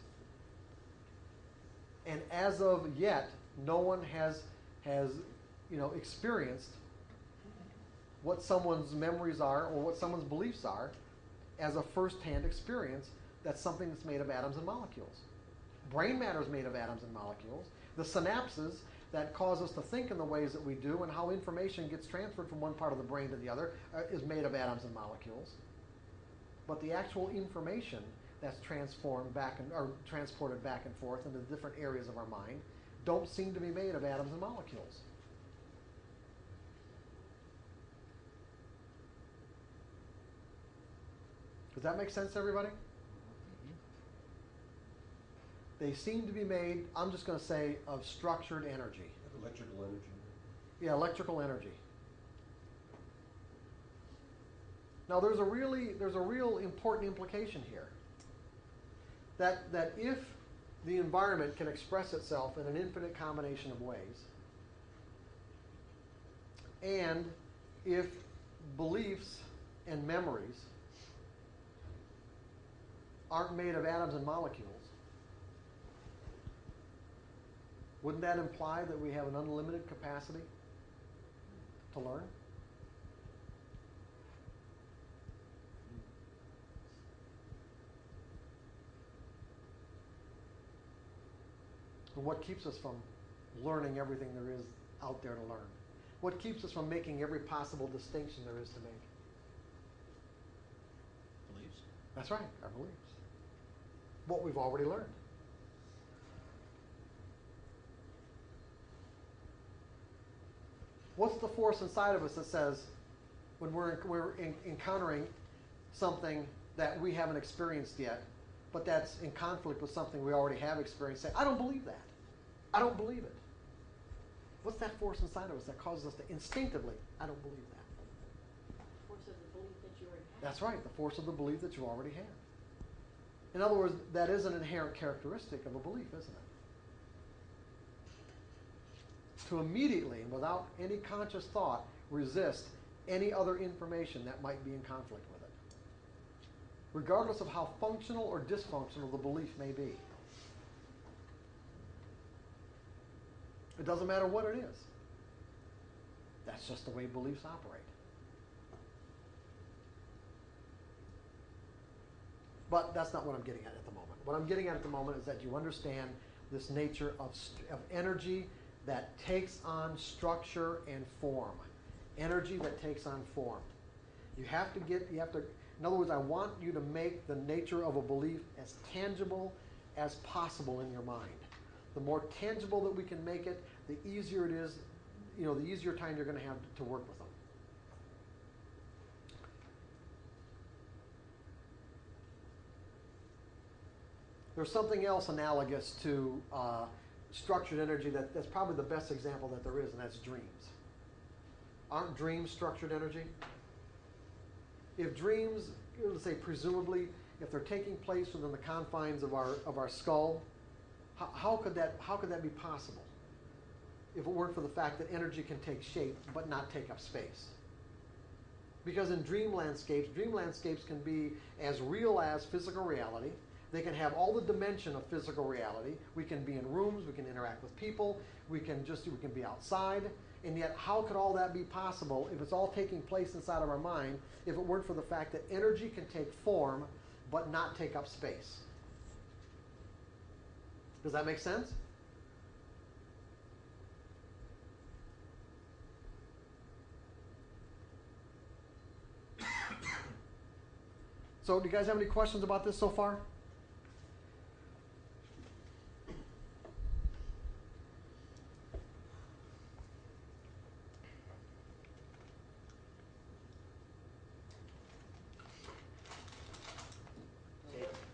And as of yet, no one has experienced what someone's memories are or what someone's beliefs are as a first-hand experience. That's something that's made of atoms and molecules. Brain matter is made of atoms and molecules. The synapses that cause us to think in the ways that we do and how information gets transferred from one part of the brain to the other is made of atoms and molecules. But the actual information that's transported back and forth into different areas of our mind don't seem to be made of atoms and molecules. Does that make sense to everybody? They seem to be made, I'm just going to say, of structured energy. Electrical energy. Yeah, electrical energy. Now there's a real important implication here. That if the environment can express itself in an infinite combination of ways, and if beliefs and memories aren't made of atoms and molecules, wouldn't that imply that we have an unlimited capacity to learn? And what keeps us from learning everything there is out there to learn? What keeps us from making every possible distinction there is to make? Beliefs? That's right, our beliefs. What we've already learned. What's the force inside of us that says, when we're encountering something that we haven't experienced yet, but that's in conflict with something we already have experienced, say, I don't believe that. I don't believe it. What's that force inside of us that causes us to instinctively, I don't believe that? Force of the belief that you already have. That's right, the force of the belief that you already have. In other words, that is an inherent characteristic of a belief, isn't it? To immediately, and without any conscious thought, resist any other information that might be in conflict with it, regardless of how functional or dysfunctional the belief may be. It doesn't matter what it is. That's just the way beliefs operate. But that's not what I'm getting at the moment. What I'm getting at the moment is that you understand this nature of energy that takes on structure and form. Energy that takes on form. In other words, I want you to make the nature of a belief as tangible as possible in your mind. The more tangible that we can make it, the easier it is, the easier time you're going to have to work with them. There's something else analogous to structured energy that's probably the best example that there is, and that's dreams. Aren't dreams structured energy? If dreams, let's say presumably, if they're taking place within the confines of our skull, how could that be possible? If it weren't for the fact that energy can take shape but not take up space. Because in dream landscapes can be as real as physical reality. They can have all the dimension of physical reality. We can be in rooms, we can interact with people, we can be outside. And yet, how could all that be possible if it's all taking place inside of our mind if it weren't for the fact that energy can take form but not take up space? Does that make sense? So, do you guys have any questions about this so far?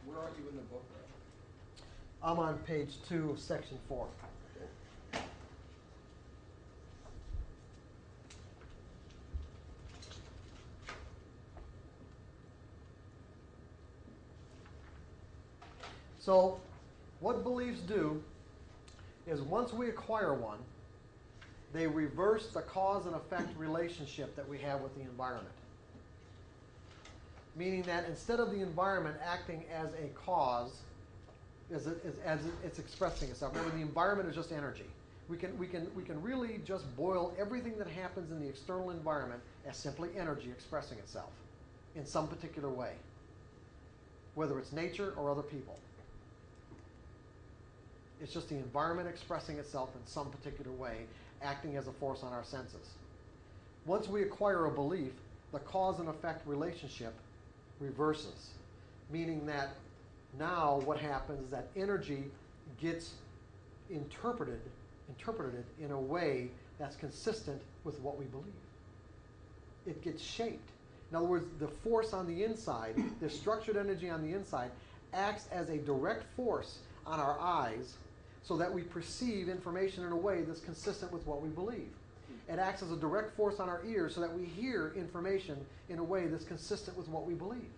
Where are you in the book? I'm on page 2 of section 4. So, what beliefs do is once we acquire one, they reverse the cause and effect relationship that we have with the environment. Meaning that instead of the environment acting as a cause, as it's expressing itself. Remember, the environment is just energy. We can really just boil everything that happens in the external environment as simply energy expressing itself in some particular way, whether it's nature or other people. It's just the environment expressing itself in some particular way, acting as a force on our senses. Once we acquire a belief, the cause and effect relationship reverses, meaning that now what happens is that energy gets interpreted in a way that's consistent with what we believe. It gets shaped. In other words, the force on the inside, the structured energy on the inside, acts as a direct force on our eyes so that we perceive information in a way that's consistent with what we believe. It acts as a direct force on our ears so that we hear information in a way that's consistent with what we believe.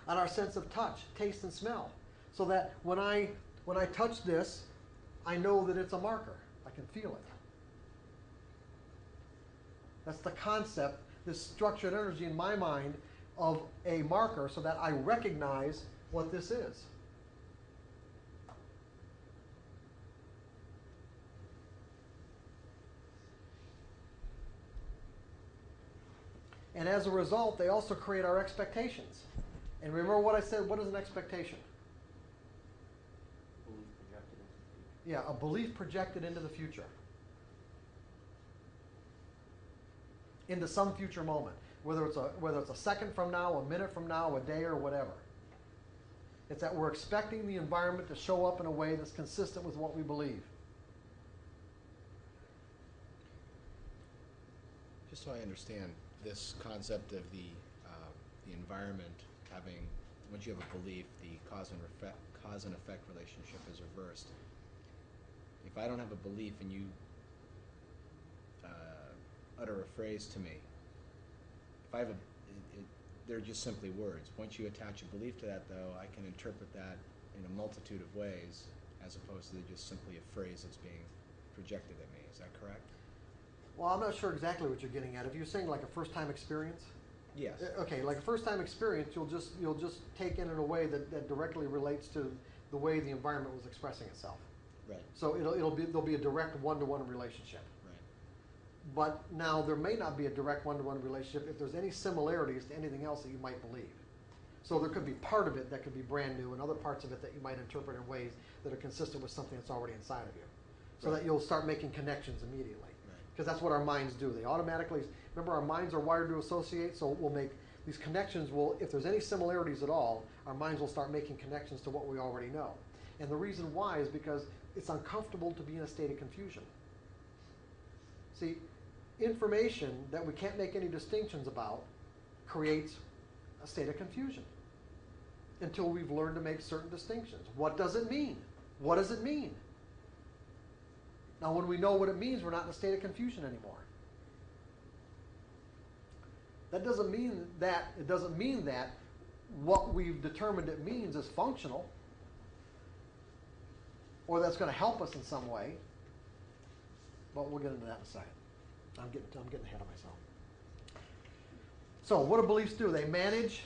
On our sense of touch, taste, and smell, so that when I touch this, I know that it's a marker. I can feel it. That's the concept, this structured energy in my mind of a marker so that I recognize what this is. And as a result, they also create our expectations. And remember what I said, what is an expectation? Belief projected into the future. Yeah, a belief projected into the future. Into some future moment. Whether it's a second from now, a minute from now, a day, or whatever. It's that we're expecting the environment to show up in a way that's consistent with what we believe. Just so I understand, this concept of the environment having, once you have a belief, the cause and effect relationship is reversed. If I don't have a belief and you utter a phrase to me, if I have they're just simply words. Once you attach a belief to that, though, I can interpret that in a multitude of ways, as opposed to just simply a phrase that's being projected at me. Is that correct? Well, I'm not sure exactly what you're getting at. If you're saying like a first-time experience? Yes. Okay, like a first-time experience, you'll just take in a way that directly relates to the way the environment was expressing itself. Right. So there'll be a direct one-to-one relationship. but now there may not be a direct one-to-one relationship if there's any similarities to anything else that you might believe. So there could be part of it that could be brand new and other parts of it that you might interpret in ways that are consistent with something that's already inside of you. So that you'll start making connections immediately. Because that's what our minds do. They automatically, remember our minds are wired to associate, so we'll make these connections, if there's any similarities at all, our minds will start making connections to what we already know. And the reason why is because it's uncomfortable to be in a state of confusion. See, information that we can't make any distinctions about creates a state of confusion until we've learned to make certain distinctions. What does it mean? What does it mean? Now, when we know what it means, we're not in a state of confusion anymore. That doesn't mean that, it doesn't mean that what we've determined it means is functional or that's going to help us in some way. But we'll get into that in a second. I'm getting ahead of myself. So, what do beliefs do? They manage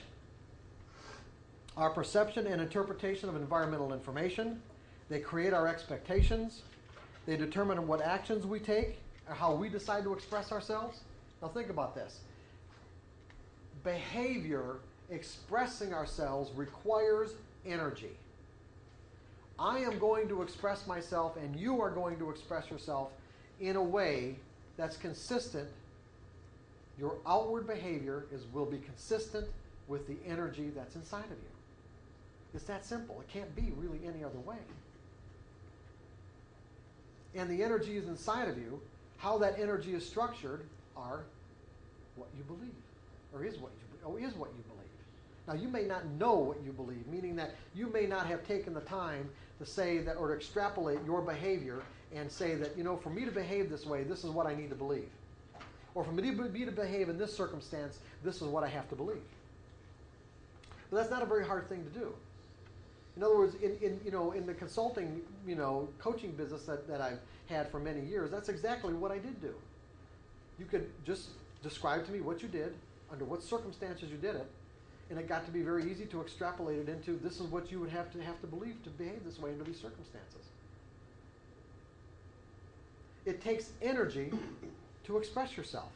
our perception and interpretation of environmental information. They create our expectations. They determine what actions we take or how we decide to express ourselves. Now think about this. Behavior, expressing ourselves, requires energy. I am going to express myself and you are going to express yourself in a way that's consistent. Your outward behavior will be consistent with the energy that's inside of you. It's that simple. It can't be really any other way. And the energy is inside of you. How that energy is structured are what you believe, or is what you believe. Now, you may not know what you believe, meaning that you may not have taken the time to say that, or to extrapolate your behavior and say that, for me to behave this way, this is what I need to believe. Or for me to behave in this circumstance, this is what I have to believe. But that's not a very hard thing to do. In other words, in the consulting, coaching business that I've had for many years, that's exactly what I did do. You could just describe to me what you did, under what circumstances you did it, and it got to be very easy to extrapolate it into this is what you would have to believe to behave this way under these circumstances. It takes energy to express yourself.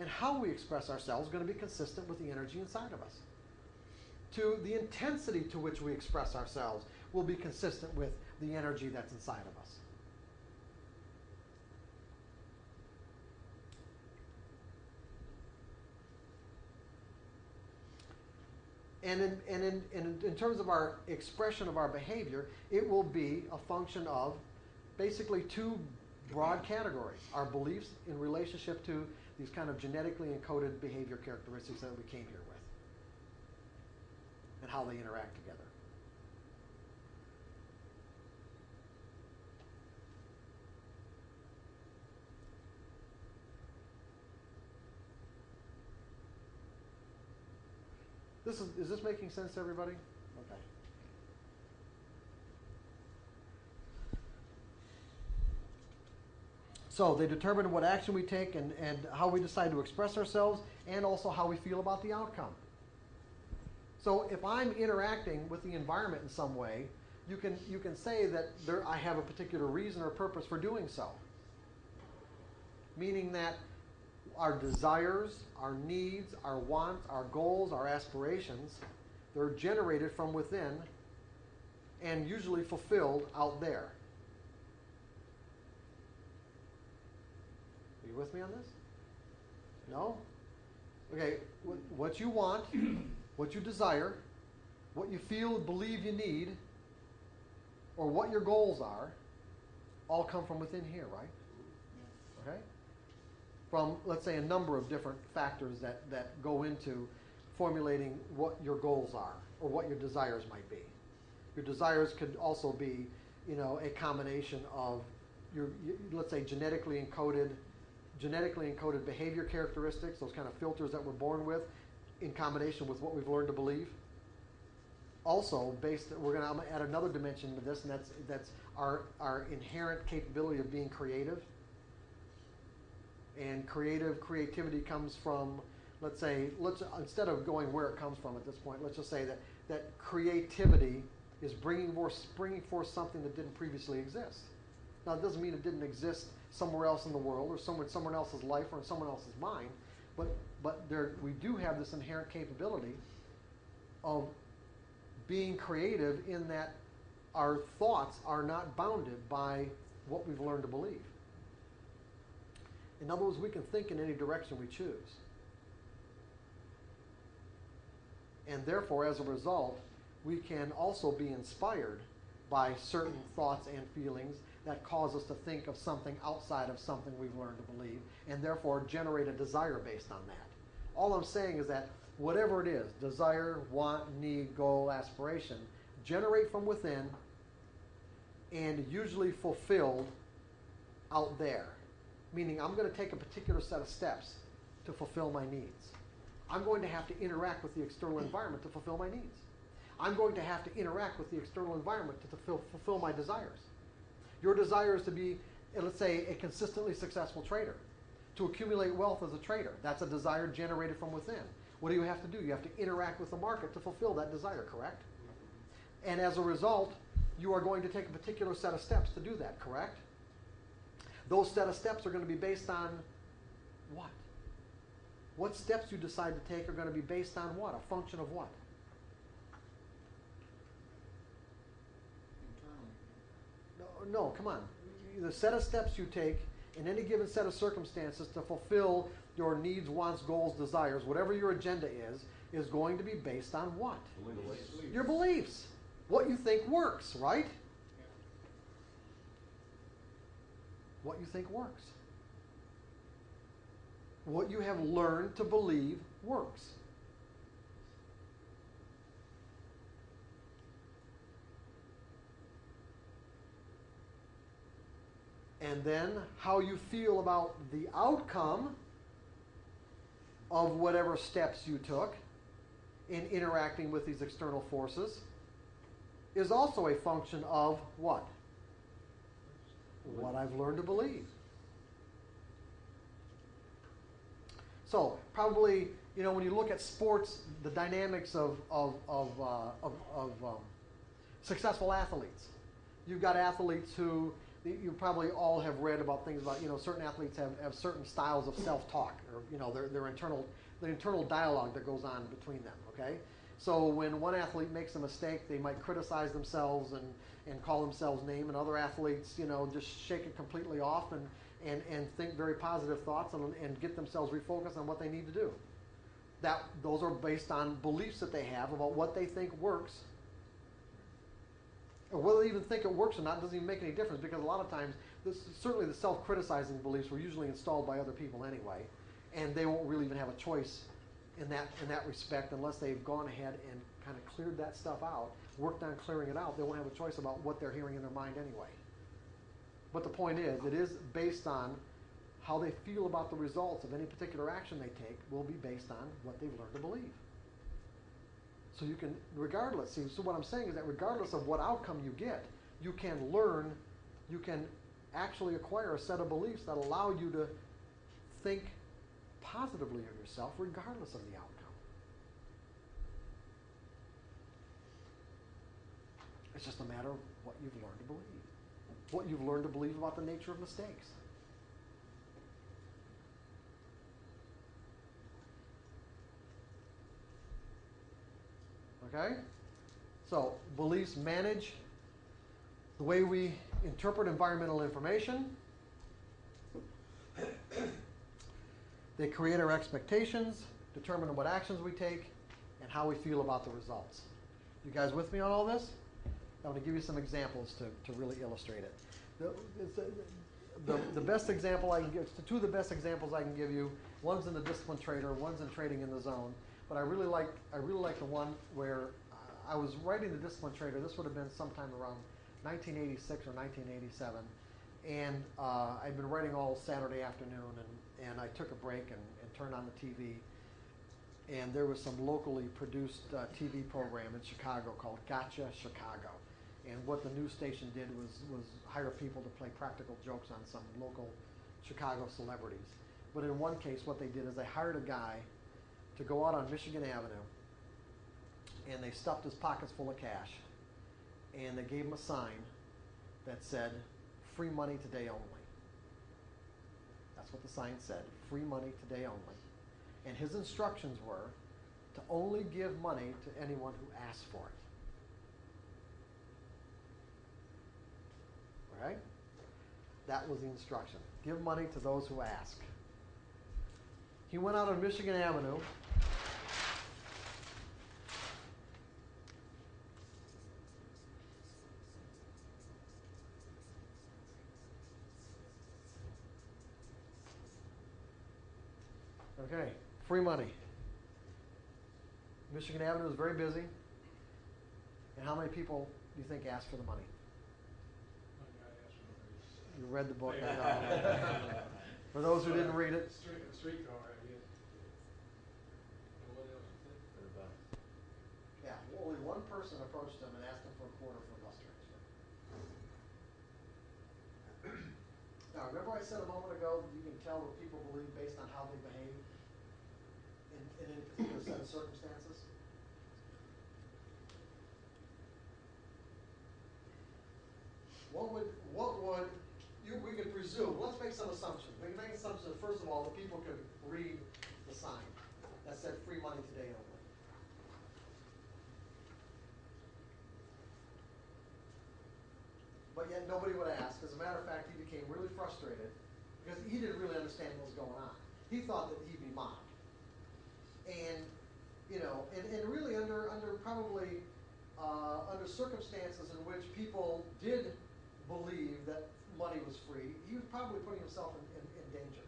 And how we express ourselves is going to be consistent with the energy inside of us. The intensity to which we express ourselves will be consistent with the energy that's inside of us. And in terms of our expression of our behavior, it will be a function of basically two broad categories. Our beliefs in relationship to these kind of genetically encoded behavior characteristics that we came here with, and how they interact together. Is this making sense to everybody? Okay. So they determine what action we take and how we decide to express ourselves, and also how we feel about the outcome. So if I'm interacting with the environment in some way, you can say that I have a particular reason or purpose for doing so. Meaning that our desires, our needs, our wants, our goals, our aspirations, they're generated from within and usually fulfilled out there. Are you with me on this? No? Okay, what you want, what you desire, what you feel, believe you need, or what your goals are, all come from within here, right? Okay? From, let's say, a number of different factors that go into formulating what your goals are or what your desires might be. Your desires could also be, a combination of your let's say, genetically encoded behavior characteristics, those kind of filters that we're born with, in combination with what we've learned to believe. Also, we're going to add another dimension to this, and that's our inherent capability of being creative. And creativity comes from, instead of going where it comes from at this point, let's just say that creativity is bringing forth something that didn't previously exist. Now, it doesn't mean it didn't exist somewhere else in the world or someone else's life or in someone else's mind, but we do have this inherent capability of being creative in that our thoughts are not bounded by what we've learned to believe. In other words, we can think in any direction we choose. And therefore, as a result, we can also be inspired by certain thoughts and feelings that cause us to think of something outside of something we've learned to believe, and therefore generate a desire based on that. All I'm saying is that whatever it is, desire, want, need, goal, aspiration, generate from within and usually fulfilled out there. Meaning I'm going to take a particular set of steps to fulfill my needs. I'm going to have to interact with the external environment to fulfill my needs. I'm going to have to interact with the external environment to fulfill my desires. Your desire is to be, let's say, a consistently successful trader, to accumulate wealth as a trader. That's a desire generated from within. What do you have to do? You have to interact with the market to fulfill that desire, correct? And as a result, you are going to take a particular set of steps to do that, correct? Those set of steps are going to be based on what? What steps you decide to take are going to be based on what? A function of what? No, come on. The set of steps you take in any given set of circumstances to fulfill your needs, wants, goals, desires, whatever your agenda is going to be based on what? Beliefs. Your beliefs. What you think works, right? What you think works. What you have learned to believe works. And then how you feel about the outcome of whatever steps you took in interacting with these external forces is also a function of what? What I've learned to believe. So probably, when you look at sports, the dynamics of successful athletes, you've got athletes who you probably all have read about things about, certain athletes have certain styles of self-talk, or, their internal dialogue that goes on between them, okay? So when one athlete makes a mistake, they might criticize themselves and call themselves names, and other athletes, just shake it completely off and think very positive thoughts and get themselves refocused on what they need to do. Those are based on beliefs that they have about what they think works. Or whether they even think it works or not doesn't even make any difference, because a lot of times, certainly the self-criticizing beliefs were usually installed by other people anyway, and they won't really even have a choice in that respect unless they've gone ahead and kind of cleared that stuff out, worked on clearing it out. They won't have a choice about what they're hearing in their mind anyway. But the point is, it is based on how they feel about the results of any particular action they take will be based on what they've learned to believe. So you can, so what I'm saying is that regardless of what outcome you get, you can actually acquire a set of beliefs that allow you to think positively of yourself regardless of the outcome. It's just a matter of what you've learned to believe. What you've learned to believe about the nature of mistakes. Okay? So, beliefs manage the way we interpret environmental information. They create our expectations, determine what actions we take, and how we feel about the results. You guys with me on all this? I'm going to give you some examples to really illustrate it. The best example I can give, two of the best examples I can give you, one's in the Disciplined Trader, one's in Trading in the Zone. But I really like the one where I was writing the Disciplined Trader. This would have been sometime around 1986 or 1987, and I'd been writing all Saturday afternoon, and I took a break and turned on the TV, and there was some locally produced TV program in Chicago called Gotcha Chicago, and what the news station did was hire people to play practical jokes on some local Chicago celebrities. But in one case, what they did is they hired a guy to go out on Michigan Avenue, and they stuffed his pockets full of cash, and they gave him a sign that said, free money today only. That's what the sign said, free money today only. And his instructions were to only give money to anyone who asked for it. All right? That was the instruction. Give money to those who ask. He went out on Michigan Avenue. Okay, free money. Michigan Avenue is very busy. And how many people do you think asked for the money? You read the book, I know. For those who didn't read it. Streetcar, I guess. And what else is it? For the bus. Yeah, well, only one person approached him and asked him for a quarter for a bus transfer. Now, remember I said a moment ago that you can tell what people believe based on how they behave in a particular set of circumstances? We could presume, let's make some assumptions. We can make assumptions that, first of all, that people could read the sign that said free money today only. But yet nobody would ask. As a matter of fact, he became really frustrated because he didn't really understand what was going on. He thought that he'd be mocked. And, you know, and really under probably under circumstances in which people did believe that money was free, he was probably putting himself in danger.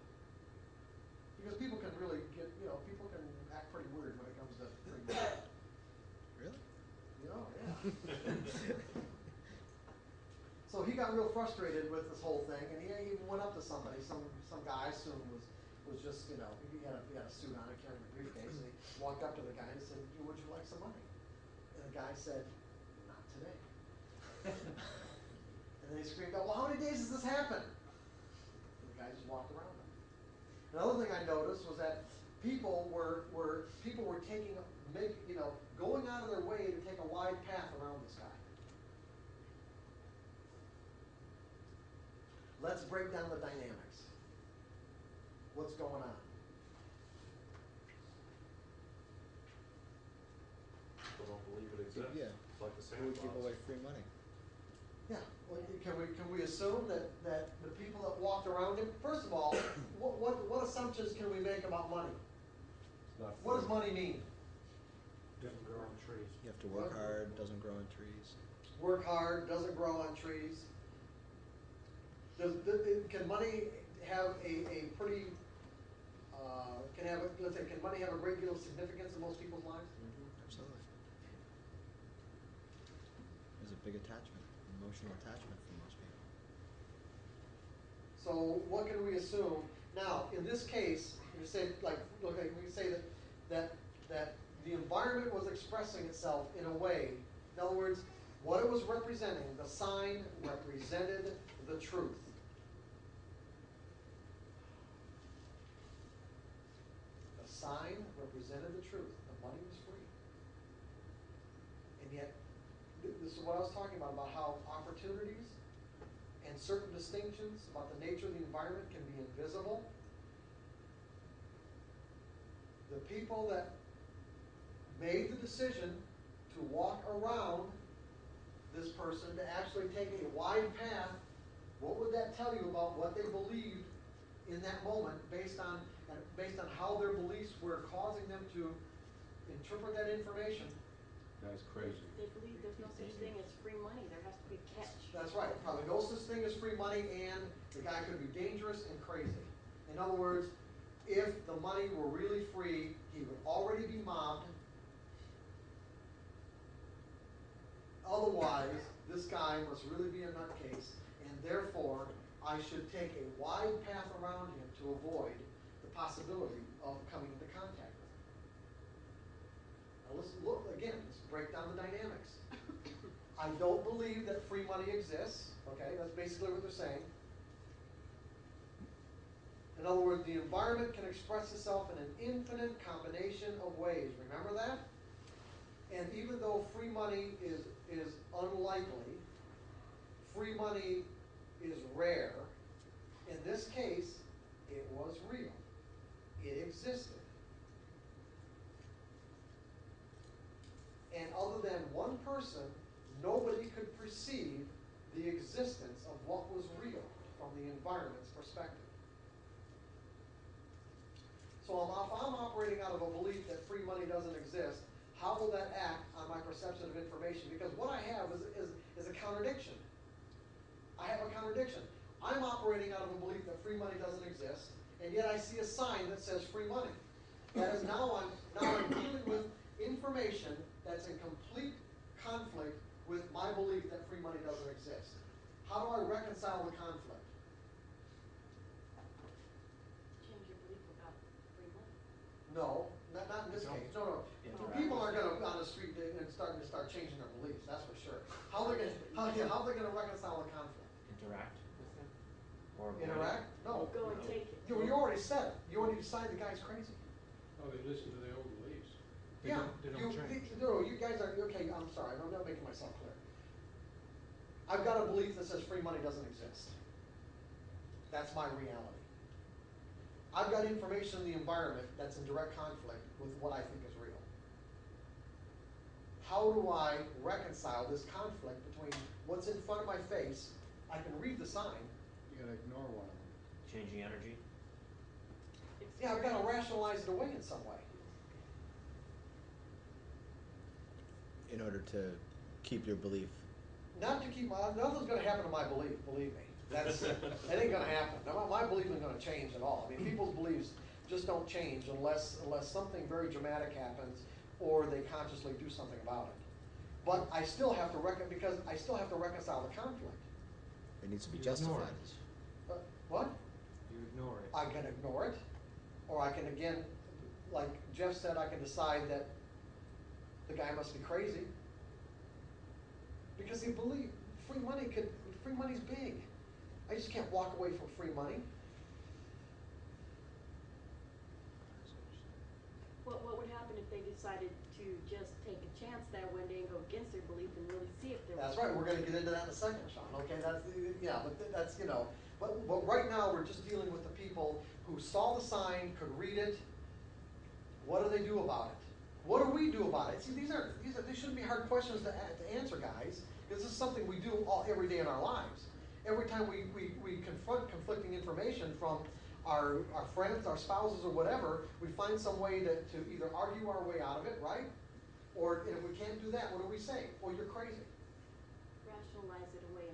Because people can really get, you know, people can act pretty weird when it comes to free money. Really? You know, yeah. So he got real frustrated with this whole thing, and he even went up to somebody, some guy I assume was just, you know, he had a suit on and carrying a briefcase, and he walked up to the guy and said, "Would you like some money?" And the guy said, "Not today." And then he screamed out, "Well, how many days has this happened?" And the guy just walked around him. Another thing I noticed was that people were going out of their way to take a wide path around this guy. Let's break down the dynamics. What's going on? People don't believe it exists. Yeah. It's like the Who Santa would give Claus. away free money? Yeah. Well, can we assume that the people that walked around him? First of all, what assumptions can we make about money? It's not What does free. money mean? Doesn't grow on trees. You have to work hard, doesn't grow in trees. Work hard, doesn't grow on trees. Can money have a pretty can money have a great deal of significance in most people's lives? Absolutely. There's a big attachment, emotional attachment for most people. So what can we assume? Now, in this case, you say we say that the environment was expressing itself in a way. In other words, what it was representing, the sign represented the truth. The sign represented the truth. The money was free. And yet, this is what I was talking about how opportunities and certain distinctions about the nature of the environment can be invisible. The people that made the decision to walk around this person, to actually take a wide path, what would that tell you about what they believed in that moment based on how their beliefs were causing them to interpret that information? Guy's crazy. They believe there's no such thing as free money. There has to be a catch. That's right. Probably no such thing as free money, and the guy could be dangerous and crazy. In other words, if the money were really free, he would already be mobbed. Otherwise, this guy must really be a nutcase, and therefore, I should take a wide path around him to avoid the possibility of coming into contact with him. Now let's break down the dynamics. I don't believe that free money exists. Okay, that's basically what they're saying. In other words, the environment can express itself in an infinite combination of ways. Remember that? And even though free money is unlikely, free money is rare. In this case, it was real. It existed. And other than one person, nobody could perceive the existence of what was real from the environment's perspective. So if I'm operating out of a belief that free money doesn't exist, how will that act on my perception of information? Because what I have is a contradiction. I have a contradiction. I'm operating out of a belief that free money doesn't exist, and yet I see a sign that says free money. That is now I'm dealing with information that's in complete conflict with my belief that free money doesn't exist. How do I reconcile the conflict? Change your belief about free money. No, not in this case. No. People aren't going to on the street and start changing their beliefs. That's for sure. How are they going to reconcile the conflict? Interact with them? Or avoid it? Interact? No. Go and take it. You already said it. You already decided the guy's crazy. Oh, they listen to their own beliefs. They don't change. You guys are okay. I'm sorry. I'm not making myself clear. I've got a belief that says free money doesn't exist. That's my reality. I've got information in the environment that's in direct conflict with what I think is real. How do I reconcile this conflict between what's in front of my face? I can read the sign. You gotta ignore one of them. Changing energy? Yeah, I've got to rationalize it away in some way. In order to keep your belief. Not to keep nothing's going to happen to my belief. Believe me, that ain't going to happen. My belief isn't going to change at all. I mean, people's beliefs just don't change unless something very dramatic happens or they consciously do something about it. But I still have to because I still have to reconcile the conflict. It needs to be You justified. ignore it. What? You ignore it. I can ignore it, or I can again, like Jeff said, I can decide that the guy must be crazy. Because he believe free money's big. I just can't walk away from free money. What would happen if they decided to just take a chance that one day and go against their belief and really see if there was? That's right. We're going to get into that in a second, Sean. Okay, that's But right now we're just dealing with the people who saw the sign, could read it. What do they do about it? What do we do about it? See, these shouldn't be hard questions to answer, guys. Because this is something we do every day in our lives. Every time we confront conflicting information from our friends, our spouses, or whatever, we find some way to either argue our way out of it, right? Or if we can't do that, what do we say? Well, you're crazy. Rationalize it away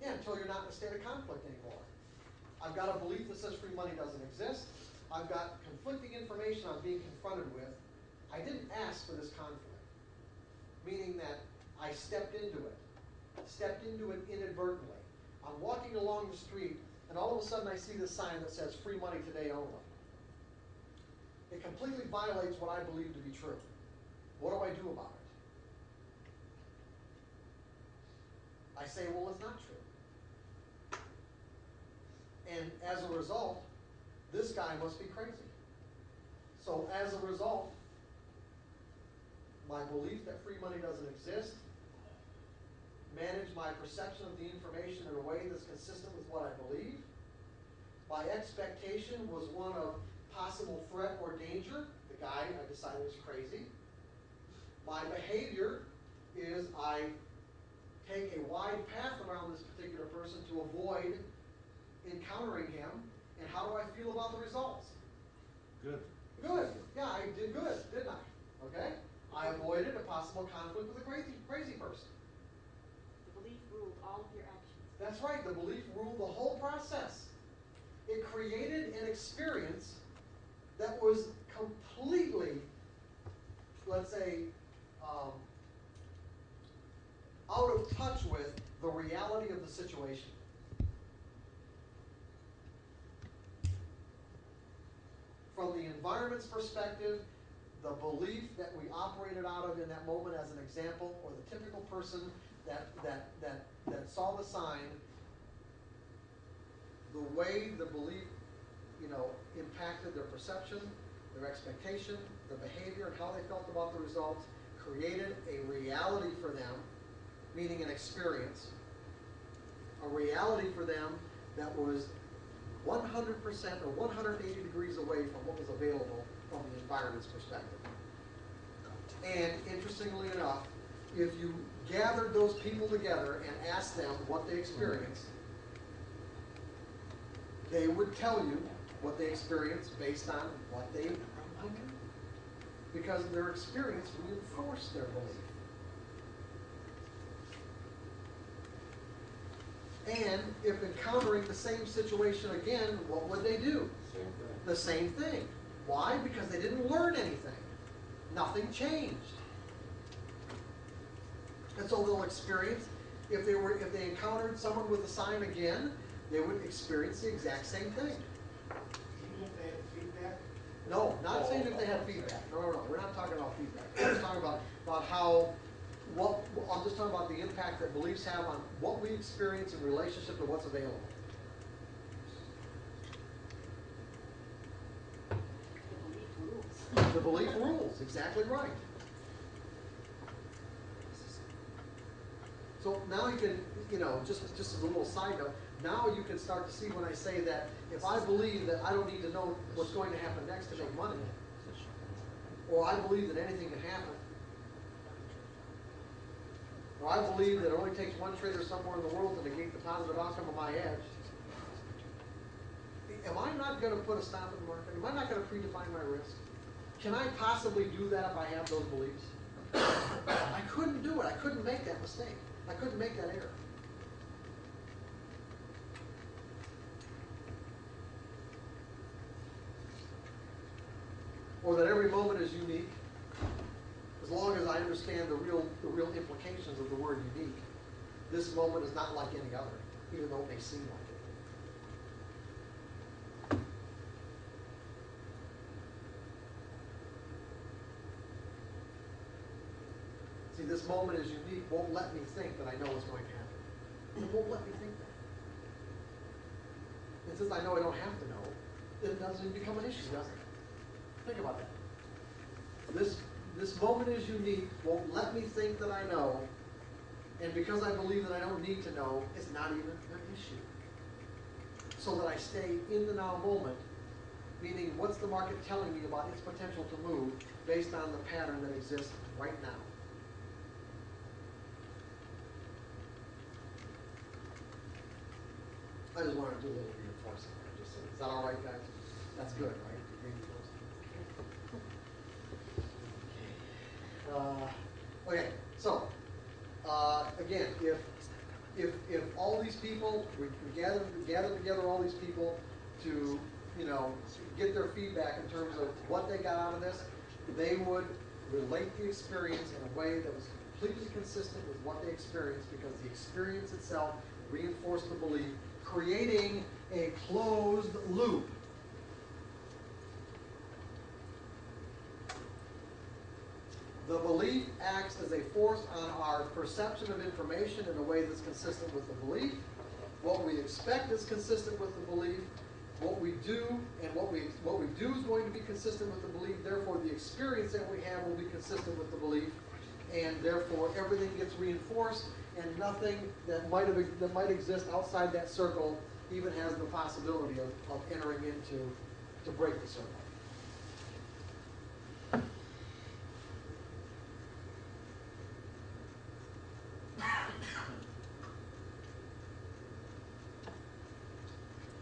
Until you're not in a state of conflict anymore. I've got a belief that says free money doesn't exist. I've got conflicting information I'm being confronted with. I didn't ask for this conflict, meaning that I stepped into it inadvertently. I'm walking along the street, and all of a sudden I see this sign that says free money today only. It completely violates what I believe to be true. What do I do about it? I say, well, it's not true. And as a result, this guy must be crazy. So as a result, my belief that free money doesn't exist, manage my perception of the information in a way that's consistent with what I believe. My expectation was one of possible threat or danger. The guy I decided was crazy. My behavior is I take a wide path around this particular person to avoid encountering him. And how do I feel about the results? Good. Good. Yeah, I did good, didn't I? Okay? I avoided a possible conflict with a crazy person. The belief ruled all of your actions. That's right. The belief ruled the whole process. It created an experience that was completely, let's say, out of touch with the reality of the situation. From the environment's perspective, the belief that we operated out of in that moment as an example, or the typical person that saw the sign, the way the belief, impacted their perception, their expectation, their behavior, and how they felt about the results, created a reality for them, meaning an experience, a a reality for them that was 100% or 180 degrees away from what was available from the environment's perspective. And interestingly enough, if you gathered those people together and asked them what they experienced, they would tell you what they experienced based on what they knew. Because their experience reinforced their belief. And if encountering the same situation again, what would they do? Same thing. The same thing. Why? Because they didn't learn anything. Nothing changed. And so they'll experience, if they encountered someone with a sign again, they would experience the exact same thing. Even if they had feedback? No, not saying if they had feedback. No. We're not talking about feedback. We're just talking about how, I'm just talking about the impact that beliefs have on what we experience in relationship to what's available. The belief rules, exactly right. So now you can, just as a little side note, now you can start to see when I say that if I believe that I don't need to know what's going to happen next to make money, or I believe that anything can happen, or I believe that it only takes one trader somewhere in the world to negate the positive outcome of my edge, am I not going to put a stop in the market? Am I not going to predefine my risk? Can I possibly do that if I have those beliefs? I couldn't do it. I couldn't make that mistake. I couldn't make that error. Or that every moment is unique, as long as I understand the real implications of the word unique. This moment is not like any other, even though it may seem like it. See, this moment is unique won't let me think that I know what's going to happen. It won't let me think that. And since I know I don't have to know, it doesn't become an issue, does it? Think about that. This moment is unique, won't let me think that I know, and because I believe that I don't need to know, it's not even an issue. So that I stay in the now moment, meaning what's the market telling me about its potential to move based on the pattern that exists right now. I just wanted to do a little reinforcing there. Just so, is that all right, guys? That's good, right? Okay, so again, if all these people, we gather together all these people to get their feedback in terms of what they got out of this, they would relate the experience in a way that was completely consistent with what they experienced, because the experience itself reinforced the belief, creating a closed loop. The belief acts as a force on our perception of information in a way that's consistent with the belief. What we expect is consistent with the belief. What we do and what we do is going to be consistent with the belief. Therefore, the experience that we have will be consistent with the belief, and therefore everything gets reinforced, and nothing that might exist outside that circle even has the possibility of entering into to break the circle.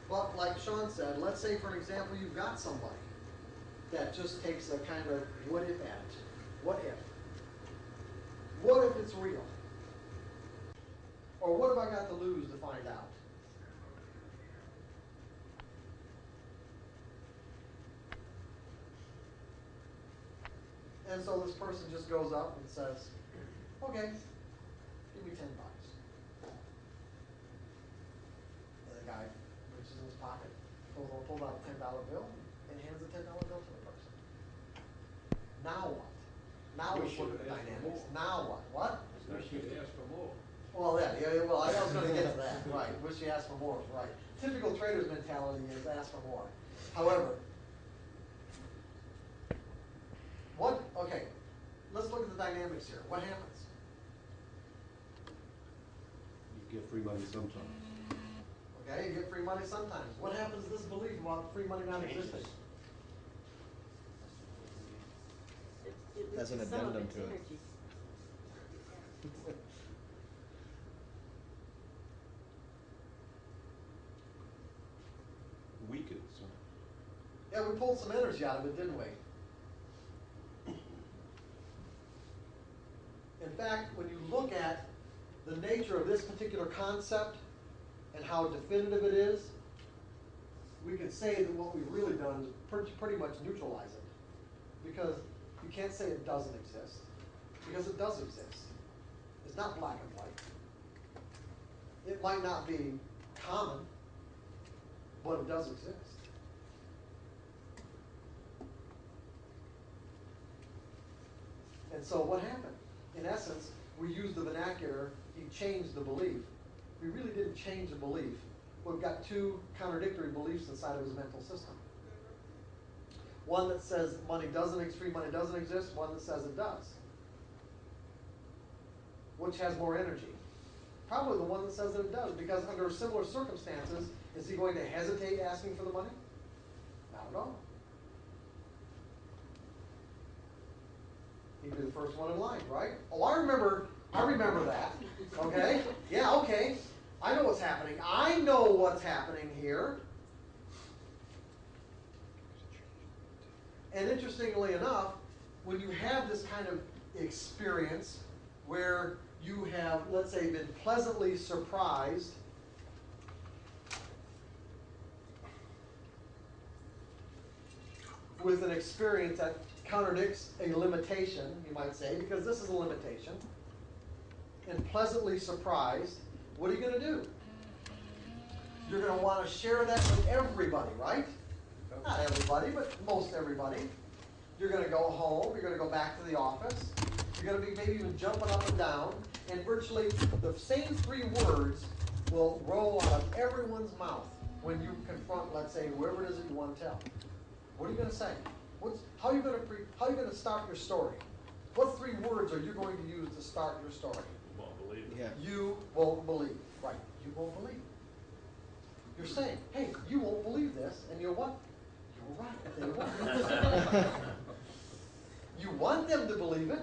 But like Sean said, let's say for an example you've got somebody that just takes a kind of what if attitude. What if? What if it's real? Or what have I got to lose to find out? And so this person just goes up and says, okay, give me $10. The guy reaches in his pocket, pulls out a $10 bill, and hands the $10 bill to the person. Now what? Now we look at the dynamics. Now what? What? Wish you'd ask for more. Well, yeah, well, I was going to get to that. Right. Wish you asked for more. Right. Typical trader's mentality is ask for more. However, okay, let's look at the dynamics here. What happens? You get free money sometimes. Okay, you get free money sometimes. What happens to this belief about free money not Changes. existing? It As an loses some of addendum its to it. energy. Weakens. Yeah, we pulled some energy out of it, didn't we? In fact, when you look at the nature of this particular concept and how definitive it is, we can say that what we've really done is pretty much neutralize it. Because you can't say it doesn't exist, because it does exist. It's not black and white. It might not be common, but it does exist. And so what happened? In essence, we used the vernacular, he changed the belief. We really didn't change the belief. We've got two contradictory beliefs inside of his mental system. One that says money doesn't exist, free money doesn't exist, one that says it does. Which has more energy? Probably the one that says that it does, because under similar circumstances, is he going to hesitate asking for the money? Not at all. He'd be the first one in line, right? Oh, I remember that. Okay? Yeah, okay. I know what's happening. I know what's happening here. And interestingly enough, when you have this kind of experience where you have, let's say, been pleasantly surprised with an experience that contradicts a limitation, you might say, because this is a limitation, and pleasantly surprised, what are you going to do? You're going to want to share that with everybody, right? Not everybody, but most everybody. You're going to go home, you're going to go back to the office, you're going to be maybe even jumping up and down, and virtually the same three words will roll out of everyone's mouth when you confront, let's say, whoever it is that you want to tell. What are you going to say? How are you going to start your story? What three words are you going to use to start your story? Won't believe it. Yeah. You won't believe. Right. You won't believe. You're saying, hey, you won't believe this, and you're what? You're right. They won't. You want them to believe it.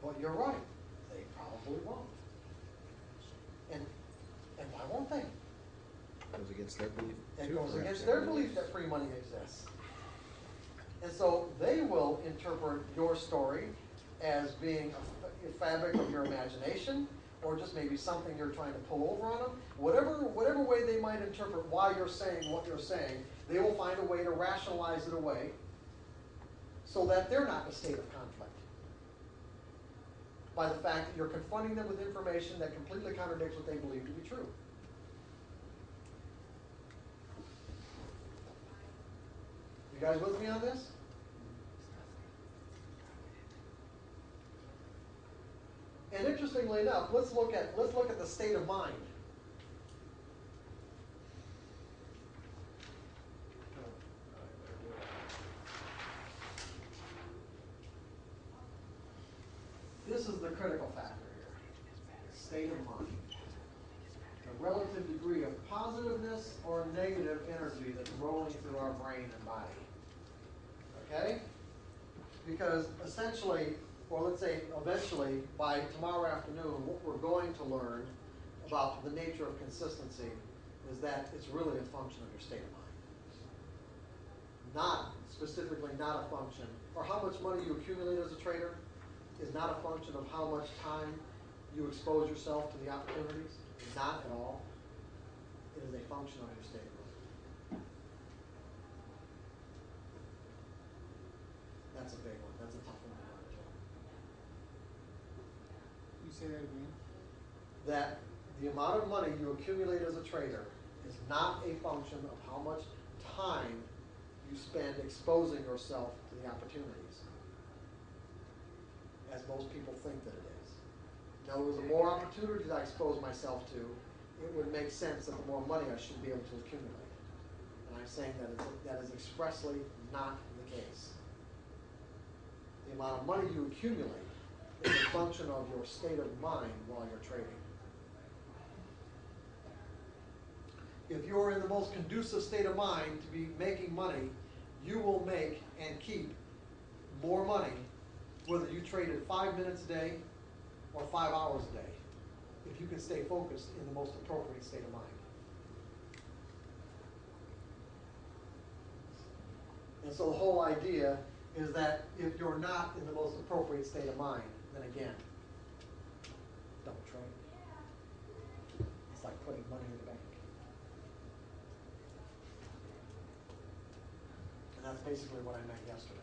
But you're right. They probably won't. And why won't they? Goes against their belief. It too, goes perhaps. against their belief that free money exists. And so they will interpret your story as being a fabric of your imagination, or just maybe something you're trying to pull over on them. Whatever way they might interpret why you're saying what you're saying, they will find a way to rationalize it away so that they're not in a state of conflict. By the fact that you're confronting them with information that completely contradicts what they believe to be true. You guys with me on this? And interestingly enough, let's look at the state of mind. This is the critical factor here. State of mind. The relative degree of positiveness or negative energy that's rolling through our brain and body. Okay? Because essentially, or let's say eventually, by tomorrow afternoon, what we're going to learn about the nature of consistency is that it's really a function of your state of mind. Specifically not a function, or how much money you accumulate as a trader is not a function of how much time you expose yourself to the opportunities. Not at all. It is a function of your state of mind. That's a big one. That's a tough one to learn too. You say that again? That the amount of money you accumulate as a trader is not a function of how much time you spend exposing yourself to the opportunities, as most people think that it is. In other words, the more opportunities I expose myself to, it would make sense that the more money I should be able to accumulate. And I'm saying that that is expressly not the case. The amount of money you accumulate is a function of your state of mind while you're trading. If you're in the most conducive state of mind to be making money, you will make and keep more money whether you traded 5 minutes a day or 5 hours a day, if you can stay focused in the most appropriate state of mind. And so the whole idea is that if you're not in the most appropriate state of mind, then again, don't trade. It's like putting money in the bank. And that's basically what I meant yesterday.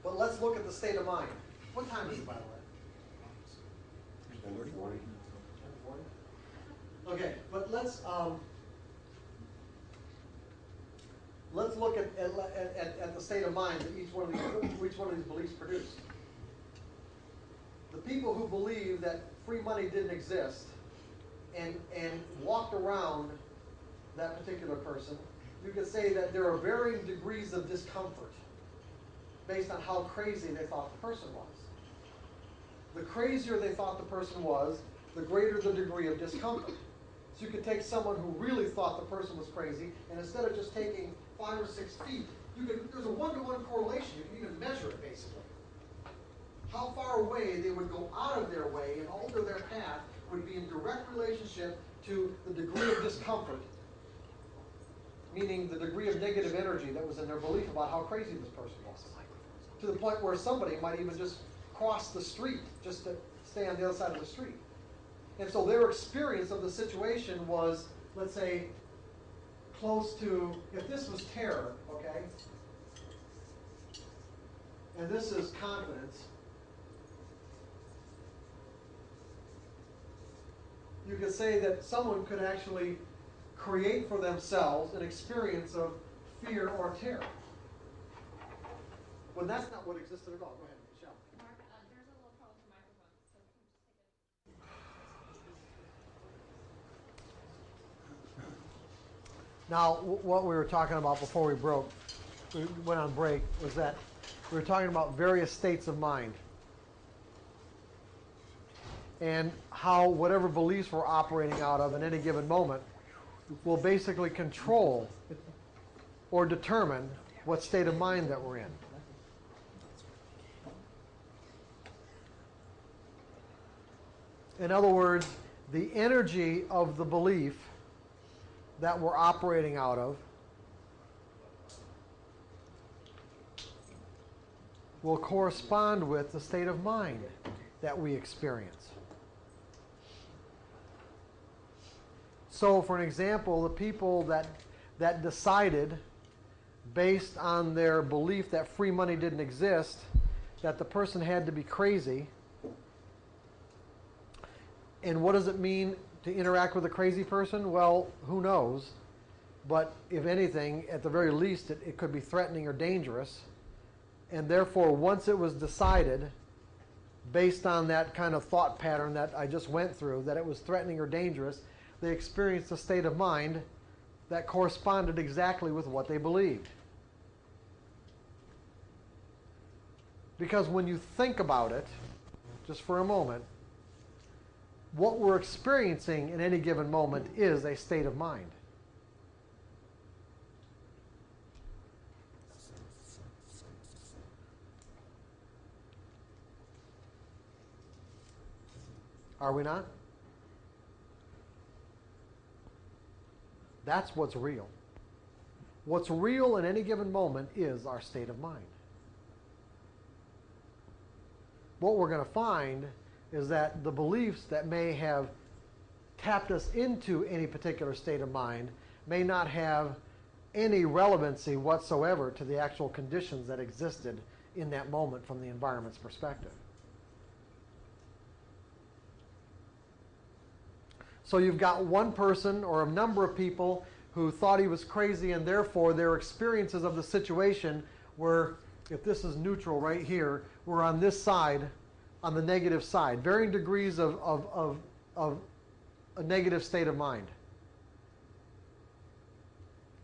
But let's look at the state of mind. What time is it, by the way? 10:40. 10:40? Okay, but let's look at the state of mind that each one of these beliefs produce. The people who believe that free money didn't exist and walked around that particular person, you could say that there are varying degrees of discomfort based on how crazy they thought the person was. The crazier they thought the person was, the greater the degree of discomfort. So you could take someone who really thought the person was crazy, and instead of just taking 5 or 6 feet, there's a one-to-one correlation. You can even measure it, basically. How far away they would go out of their way and alter their path would be in direct relationship to the degree of discomfort, meaning the degree of negative energy that was in their belief about how crazy this person was. To the point where somebody might even just cross the street just to stay on the other side of the street. And so their experience of the situation was, let's say, close to, if this was terror, okay, and this is confidence, you could say that someone could actually create for themselves an experience of fear or terror. When that's not what existed at all. Go ahead, Michelle. Mark, there's a little problem with the microphone, so can you just take it? Now, what we were talking about before we went on break, was that we were talking about various states of mind. And how whatever beliefs we're operating out of in any given moment will basically control or determine what state of mind that we're in. In other words, the energy of the belief that we're operating out of will correspond with the state of mind that we experience. So, for an example, the people that decided, based on their belief that free money didn't exist, that the person had to be crazy. And what does it mean to interact with a crazy person? Well, who knows? But if anything, at the very least, it could be threatening or dangerous. And therefore, once it was decided, based on that kind of thought pattern that I just went through, that it was threatening or dangerous, they experienced a state of mind that corresponded exactly with what they believed. Because when you think about it, just for a moment, what we're experiencing in any given moment is a state of mind. Are we not? That's what's real. What's real in any given moment is our state of mind. What we're going to find is that the beliefs that may have tapped us into any particular state of mind may not have any relevancy whatsoever to the actual conditions that existed in that moment from the environment's perspective. So you've got one person or a number of people who thought he was crazy, and therefore their experiences of the situation were, if this is neutral right here, we're on this side, on the negative side, varying degrees of a negative state of mind.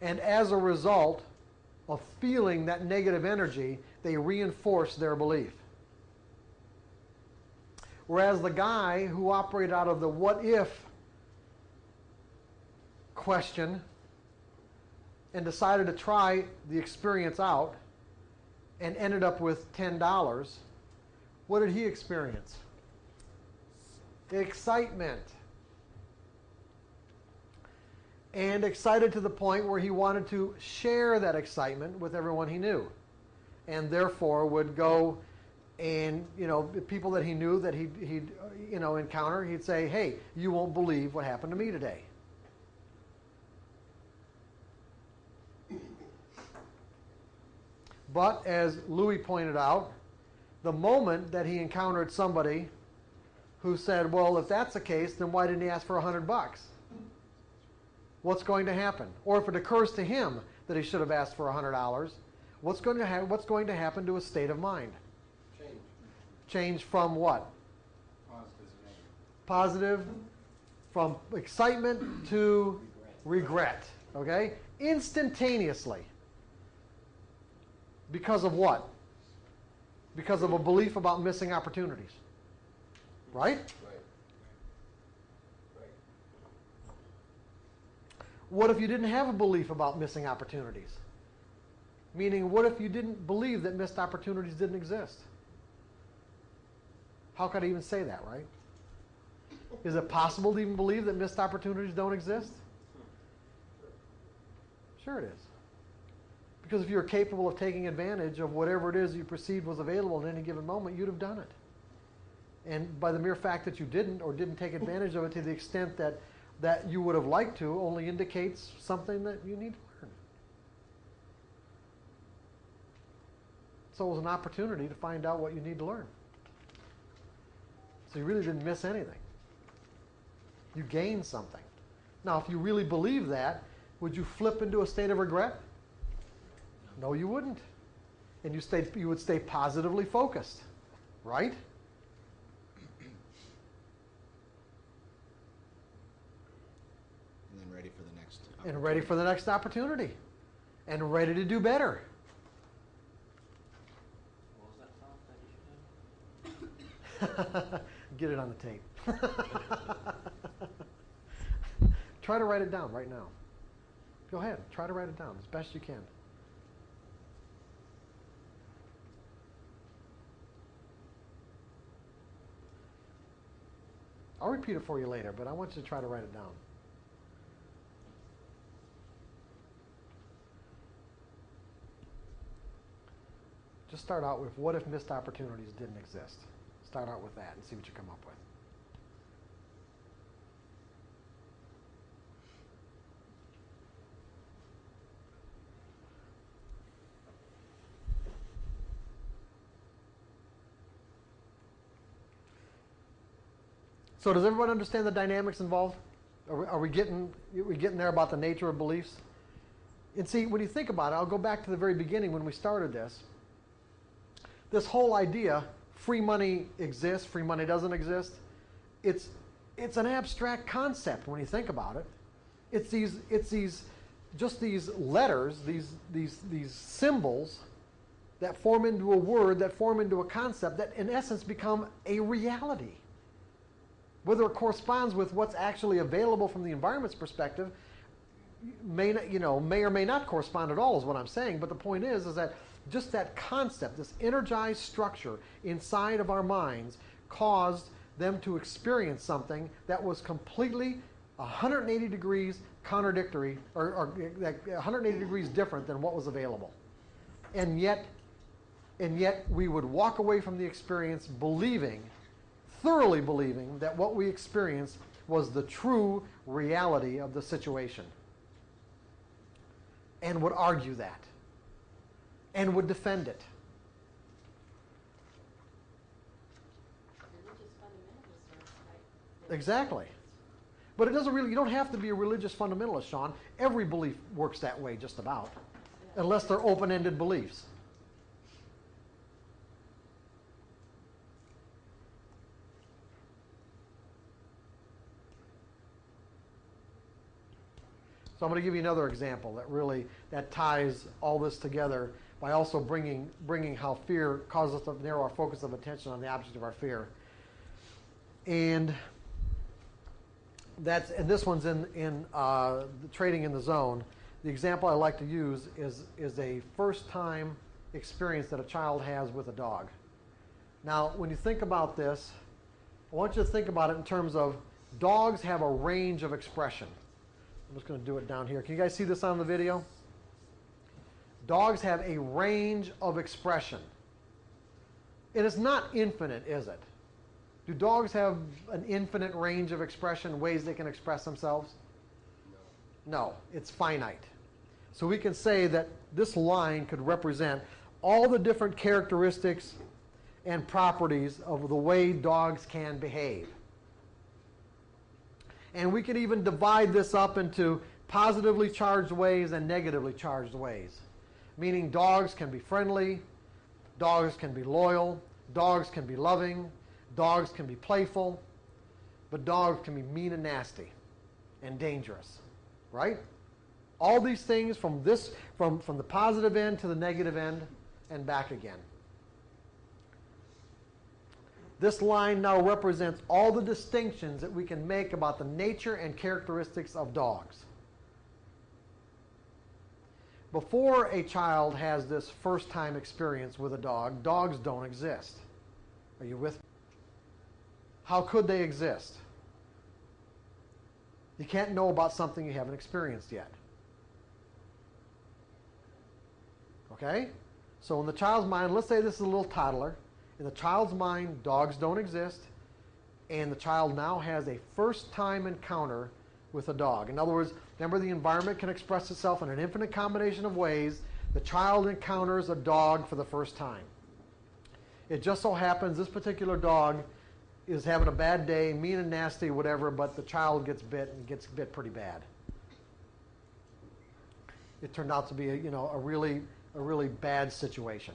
And as a result of feeling that negative energy, they reinforce their belief. Whereas the guy who operated out of the what if question and decided to try the experience out and ended up with $10, what did he experience? Excitement. And excited to the point where he wanted to share that excitement with everyone he knew. And therefore would go and, people that he knew that he'd encounter, he'd say, hey, you won't believe what happened to me today. But as Louis pointed out, the moment that he encountered somebody who said, well, if that's the case, then why didn't he ask for $100? What's going to happen? Or if it occurs to him that he should have asked for $100, what's going to happen to his state of mind? Change from what? Positive, from excitement to regret. Okay? Instantaneously. Because of what? Because of a belief about missing opportunities. Right? What if you didn't have a belief about missing opportunities? Meaning, what if you didn't believe that missed opportunities didn't exist? How could I even say that, right? Is it possible to even believe that missed opportunities don't exist? Sure it is. Because if you're capable of taking advantage of whatever it is you perceived was available at any given moment, you'd have done it. And by the mere fact that you didn't or didn't take advantage of it to the extent that you would have liked to only indicates something that you need to learn. So it was an opportunity to find out what you need to learn. So you really didn't miss anything. You gained something. Now, if you really believe that, would you flip into a state of regret? No, you wouldn't. And you would stay positively focused, right? And then ready for the next opportunity. And ready for the next opportunity. And ready to do better. What was that thought that you should have? Get it on the tape. Try to write it down right now. Go ahead. Try to write it down as best you can. I'll repeat it for you later, but I want you to try to write it down. Just start out with, what if missed opportunities didn't exist? Start out with that and see what you come up with. So does everyone understand the dynamics involved? Are we getting there about the nature of beliefs? And see, when you think about it, I'll go back to the very beginning when we started this. This whole idea, free money exists, free money doesn't exist, it's an abstract concept when you think about it. It's these letters, these symbols that form into a word, that form into a concept that in essence become a reality. Whether it corresponds with what's actually available from the environment's perspective may or may not correspond at all is what I'm saying. But the point is that just that concept, this energized structure inside of our minds caused them to experience something that was completely 180 degrees contradictory or 180 degrees different than what was available. And yet we would walk away from the experience thoroughly believing that what we experienced was the true reality of the situation. And would argue that. And would defend it. Religious fundamentalists are like Exactly. But it doesn't really, you don't have to be a religious fundamentalist, Sean. Every belief works that way just about. Unless they're open-ended beliefs. So I'm going to give you another example that ties all this together by also bringing how fear causes us to narrow our focus of attention on the object of our fear. And this one's in the trading in the zone. The example I like to use is a first time experience that a child has with a dog. Now, when you think about this, I want you to think about it in terms of dogs have a range of expression. I'm just going to do it down here. Can you guys see this on the video? Dogs have a range of expression. It is not infinite, is it? Do dogs have an infinite range of expression, ways they can express themselves? No, it's finite. So we can say that this line could represent all the different characteristics and properties of the way dogs can behave. And we can even divide this up into positively charged ways and negatively charged ways. Meaning dogs can be friendly, dogs can be loyal, dogs can be loving, dogs can be playful, but dogs can be mean and nasty and dangerous, right? All these things from the positive end to the negative end and back again. This line now represents all the distinctions that we can make about the nature and characteristics of dogs. Before a child has this first time experience with a dog, dogs don't exist. Are you with me? How could they exist? You can't know about something you haven't experienced yet. Okay? So in the child's mind, let's say this is a little toddler. In the child's mind, dogs don't exist, and the child now has a first-time encounter with a dog. In other words, remember, the environment can express itself in an infinite combination of ways. The child encounters a dog for the first time. It just so happens this particular dog is having a bad day, mean and nasty, whatever, but the child gets bit and gets bit pretty bad. It turned out to be a really bad situation.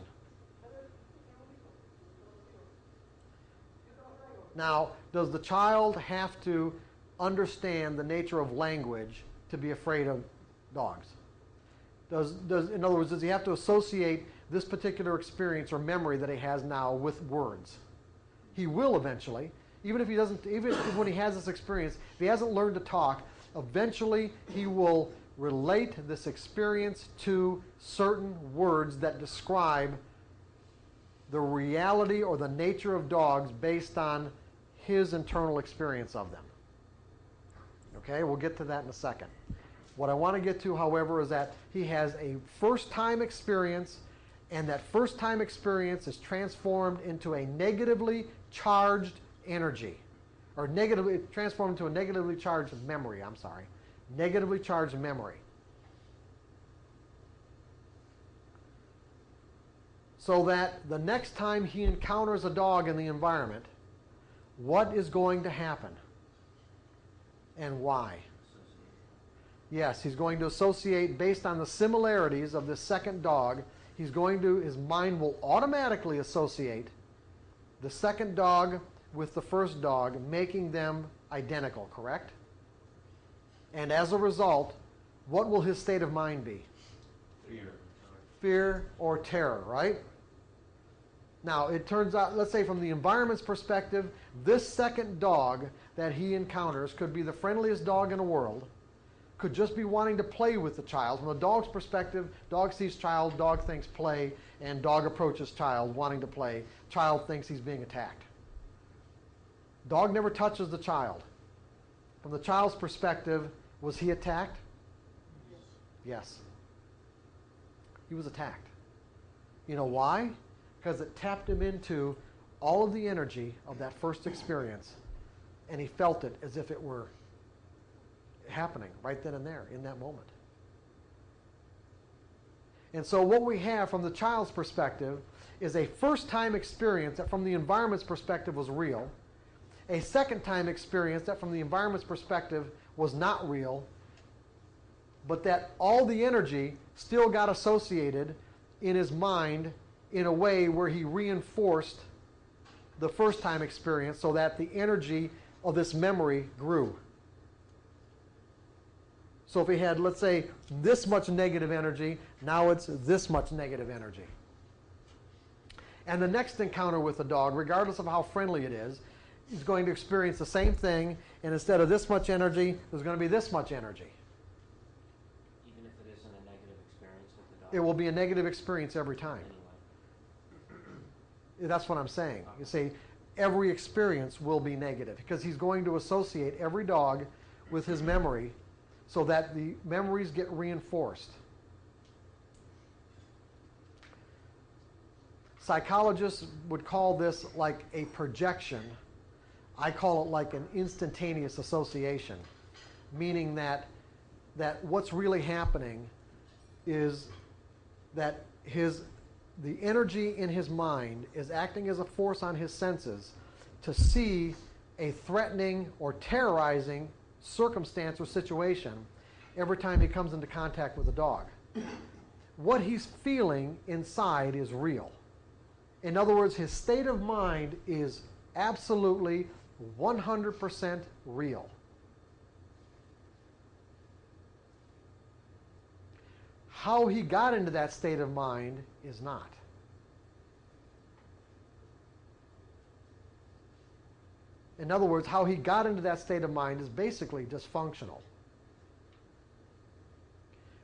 Now, does the child have to understand the nature of language to be afraid of dogs? In other words, does he have to associate this particular experience or memory that he has now with words? He will eventually, even when he has this experience, if he hasn't learned to talk, eventually he will relate this experience to certain words that describe the reality or the nature of dogs based on his internal experience of them. Okay, we'll get to that in a second. What I want to get to, however, is that he has a first-time experience, and that first-time experience is transformed into a negatively charged energy, or transformed into a negatively charged memory, negatively charged memory. So that the next time he encounters a dog in the environment, what is going to happen and why? Yes, he's going to associate based on the similarities of this second dog. His mind will automatically associate the second dog with the first dog, making them identical, correct? And as a result, what will his state of mind be? Fear. Fear or terror, right? Now, it turns out, let's say from the environment's perspective, this second dog that he encounters could be the friendliest dog in the world, could just be wanting to play with the child. From the dog's perspective, dog sees child, dog thinks play, and dog approaches child wanting to play. Child thinks he's being attacked. Dog never touches the child. From the child's perspective, was he attacked? Yes. He was attacked. You know why? Because it tapped him into all of the energy of that first experience, and he felt it as if it were happening right then and there in that moment. And so what we have from the child's perspective is a first-time experience that from the environment's perspective was real, a second-time experience that from the environment's perspective was not real, but that all the energy still got associated in his mind in a way where he reinforced the first-time experience so that the energy of this memory grew. So if he had, let's say, this much negative energy, now it's this much negative energy. And the next encounter with the dog, regardless of how friendly it is, he's going to experience the same thing, and instead of this much energy, there's going to be this much energy. Even if it isn't a negative experience with the dog? It will be a negative experience every time. Anyway. That's what I'm saying. You see, every experience will be negative because he's going to associate every dog with his memory so that the memories get reinforced. Psychologists would call this like a projection. I call it like an instantaneous association, meaning that what's really happening is that the energy in his mind is acting as a force on his senses to see a threatening or terrorizing circumstance or situation every time he comes into contact with a dog. What he's feeling inside is real. In other words, his state of mind is absolutely 100% real. How he got into that state of mind is not. In other words, how he got into that state of mind is basically dysfunctional.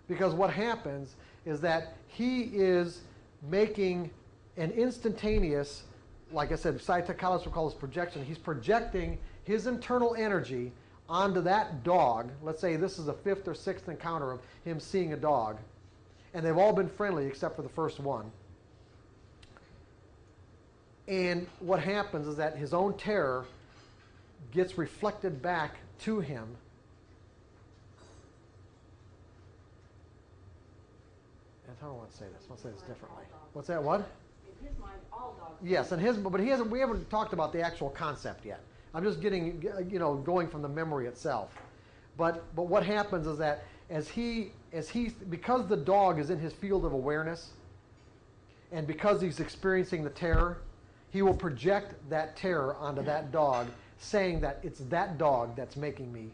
Because what happens is that he is making an instantaneous, like I said, psychologists would call this projection. He's projecting his internal energy onto that dog. Let's say this is the 5th or 6th encounter of him seeing a dog. And they've all been friendly except for the first one. And what happens is that his own terror gets reflected back to him. And I don't want to say this. I want to say this differently. What's that? What? In his mind, all dogs. Yes, and but we haven't talked about the actual concept yet. I'm just getting, going from the memory itself. But what happens is that because the dog is in his field of awareness, and because he's experiencing the terror, he will project that terror onto that dog, saying that it's that dog that's making me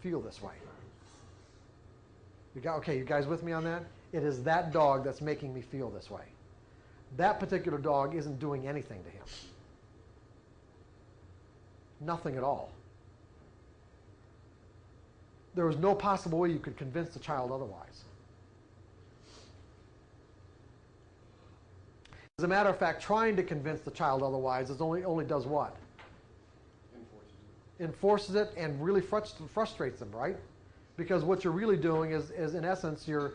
feel this way. Okay, you guys with me on that? It is that dog that's making me feel this way. That particular dog isn't doing anything to him. Nothing at all. There was no possible way you could convince the child otherwise. As a matter of fact, trying to convince the child otherwise only does what? Enforces it and really frustrates them, right? Because what you're really doing is in essence, you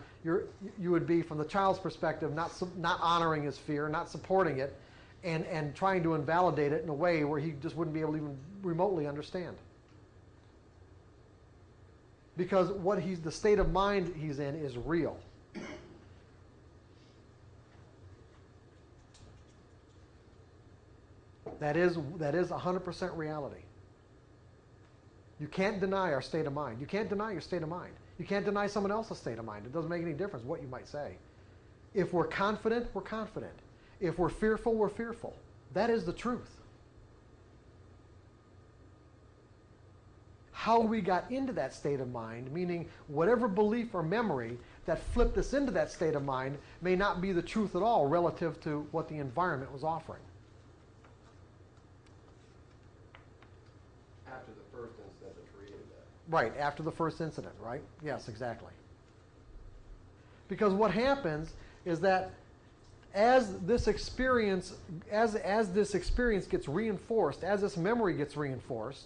would be, from the child's perspective, not honoring his fear, not supporting it, and trying to invalidate it in a way where he just wouldn't be able to even remotely understand. Because the state of mind he's in is real. That is 100% reality. You can't deny our state of mind. You can't deny your state of mind. You can't deny someone else's state of mind. It doesn't make any difference what you might say. If we're confident, we're confident. If we're fearful, we're fearful. That is the truth. How we got into that state of mind, meaning whatever belief or memory that flipped us into that state of mind, may not be the truth at all relative to what the environment was offering. After the first incident that created that. Right, after the first incident, right? Yes, exactly. Because what happens is that as this experience gets reinforced, as this memory gets reinforced,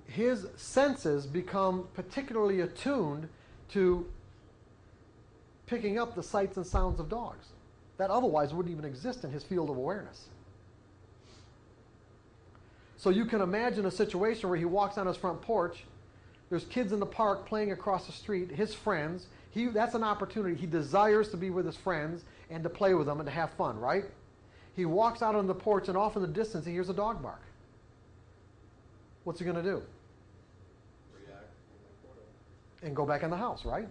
his senses become particularly attuned to picking up the sights and sounds of dogs that otherwise wouldn't even exist in his field of awareness. So you can imagine a situation where he walks on his front porch, there's kids in the park playing across the street, his friends, that's an opportunity. He desires to be with his friends and to play with them and to have fun, right? He walks out on the porch and off in the distance he hears a dog bark. What's he going to do? And go back in the house, right?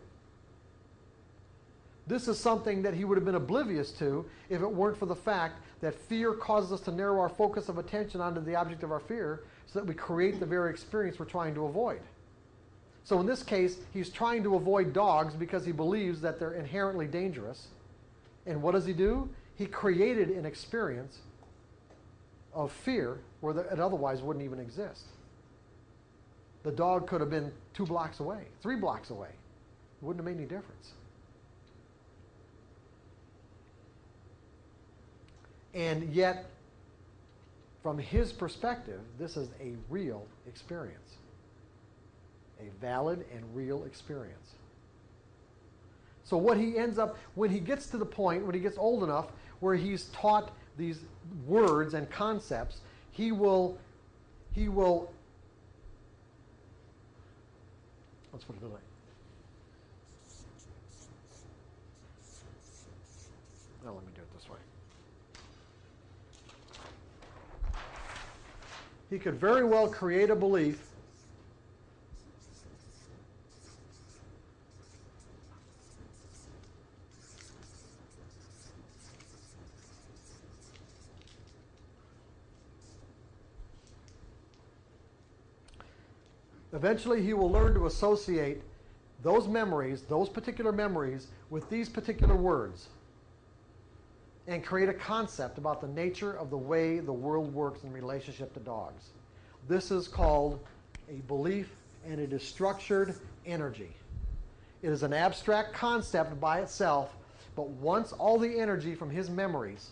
This is something that he would have been oblivious to if it weren't for the fact that fear causes us to narrow our focus of attention onto the object of our fear so that we create the very experience we're trying to avoid. So in this case, he's trying to avoid dogs because he believes that they're inherently dangerous. And what does he do? He created an experience of fear where it otherwise wouldn't even exist. The dog could have been 2 blocks away, 3 blocks away. It wouldn't have made any difference. And yet, from his perspective, this is a real experience. A valid and real experience. So what he ends up, when he gets to the point, when he gets old enough, where he's taught these words and concepts, he will, let's put it this way. Now let me do it this way. He could very well create a belief eventually he will learn to associate those memories, those particular memories, with these particular words and create a concept about the nature of the way the world works in relationship to dogs. This is called a belief, and it is structured energy. It is an abstract concept by itself, but once all the energy from his memories,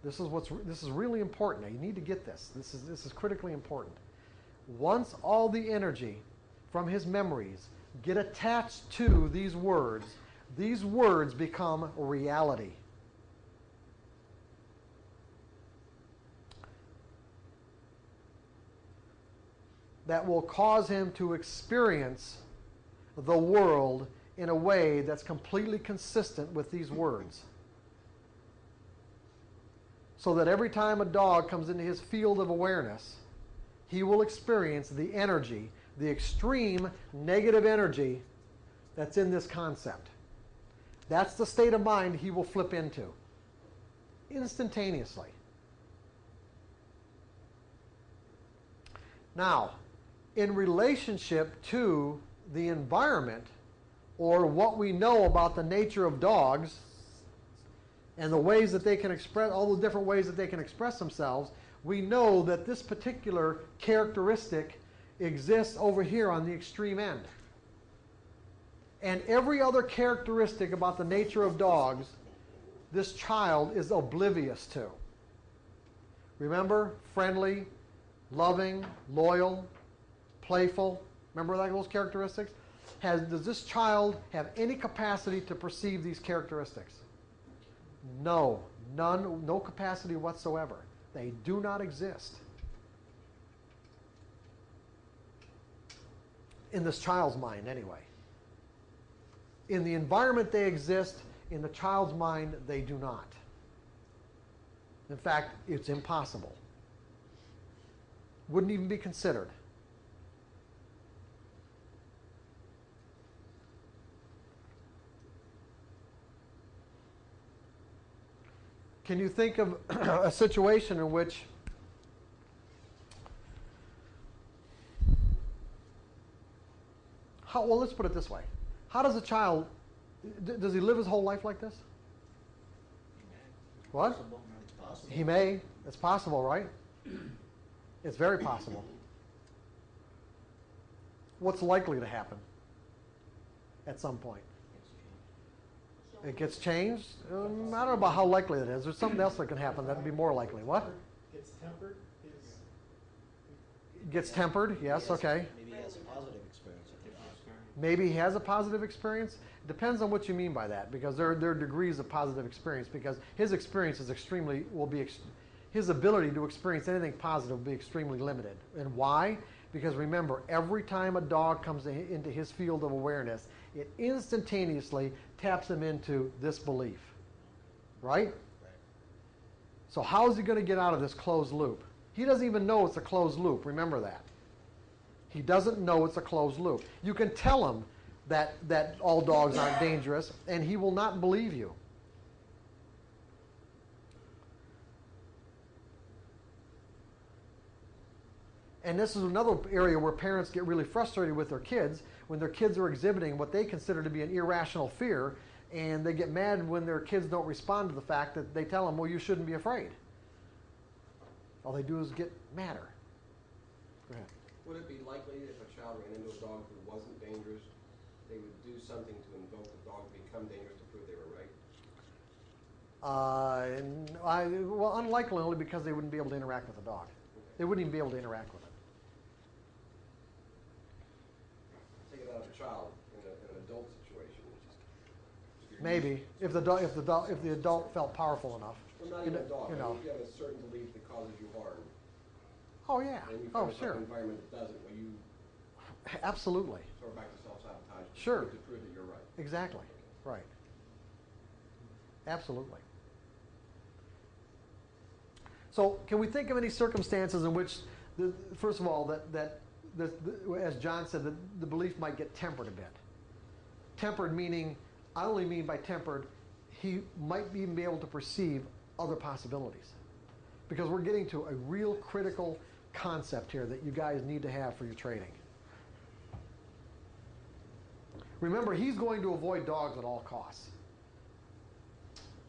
this is really important. Now you need to get this. This is critically important. Once all the energy from his memories get attached to these words become reality. That will cause him to experience the world in a way that's completely consistent with these words. So that every time a dog comes into his field of awareness, he will experience the energy, the extreme negative energy that's in this concept. That's the state of mind he will flip into instantaneously. Now, in relationship to the environment, or what we know about the nature of dogs and the ways that they can express, all the different ways that they can express themselves, we know that this particular characteristic exists over here on the extreme end. And every other characteristic about the nature of dogs, this child is oblivious to. Remember? Friendly, loving, loyal, playful. Remember those characteristics? Does this child have any capacity to perceive these characteristics? No. None, no capacity whatsoever. They do not exist in this child's mind anyway. In the environment they exist, in the child's mind they do not. In fact, it's impossible. Wouldn't even be considered. Can you think of a situation in which well, let's put it this way. How does a child, does he live his whole life like this? What? It's possible. He may. It's possible, right? It's very possible. What's likely to happen at some point? It gets changed? I don't know about how likely it is. There's something else that can happen that would be more likely. What? Gets tempered? Gets tempered, yes, okay. Maybe he has a positive experience with the dog. Maybe he has a positive experience. Depends on what you mean by that, because there are degrees of positive experience, because his experience is his ability to experience anything positive will be extremely limited. And why? Because remember, every time a dog comes into his field of awareness, it instantaneously taps him into this belief. Right? So how is he going to get out of this closed loop? He doesn't even know it's a closed loop. Remember that. He doesn't know it's a closed loop. You can tell him that all dogs aren't dangerous, and he will not believe you. And this is another area where parents get really frustrated with their kids when their kids are exhibiting what they consider to be an irrational fear, and they get mad when their kids don't respond to the fact that they tell them, well, you shouldn't be afraid. All they do is get madder. Go ahead. Would it be likely if a child ran into a dog who wasn't dangerous, they would do something to invoke the dog to become dangerous to prove they were right? Well, unlikely only because they wouldn't be able to interact with the dog. They wouldn't even be able to interact with it. Take it out of a child in an adult situation. Maybe if the adult felt powerful enough. Well, not even a dog. You know. If you have a certain belief that causes you harm, Oh yeah. and you Oh find sure. an environment that doesn't, well, you Absolutely. sort of back to self-sabotage. Sure. To prove that you're right. Exactly. Right. Absolutely. So, can we think of any circumstances in which, first of all, that as John said, the belief might get tempered a bit? Tempered meaning, I only mean by tempered, he might even be able to perceive other possibilities. Because we're getting to a real critical concept here that you guys need to have for your trading. Remember, he's going to avoid dogs at all costs.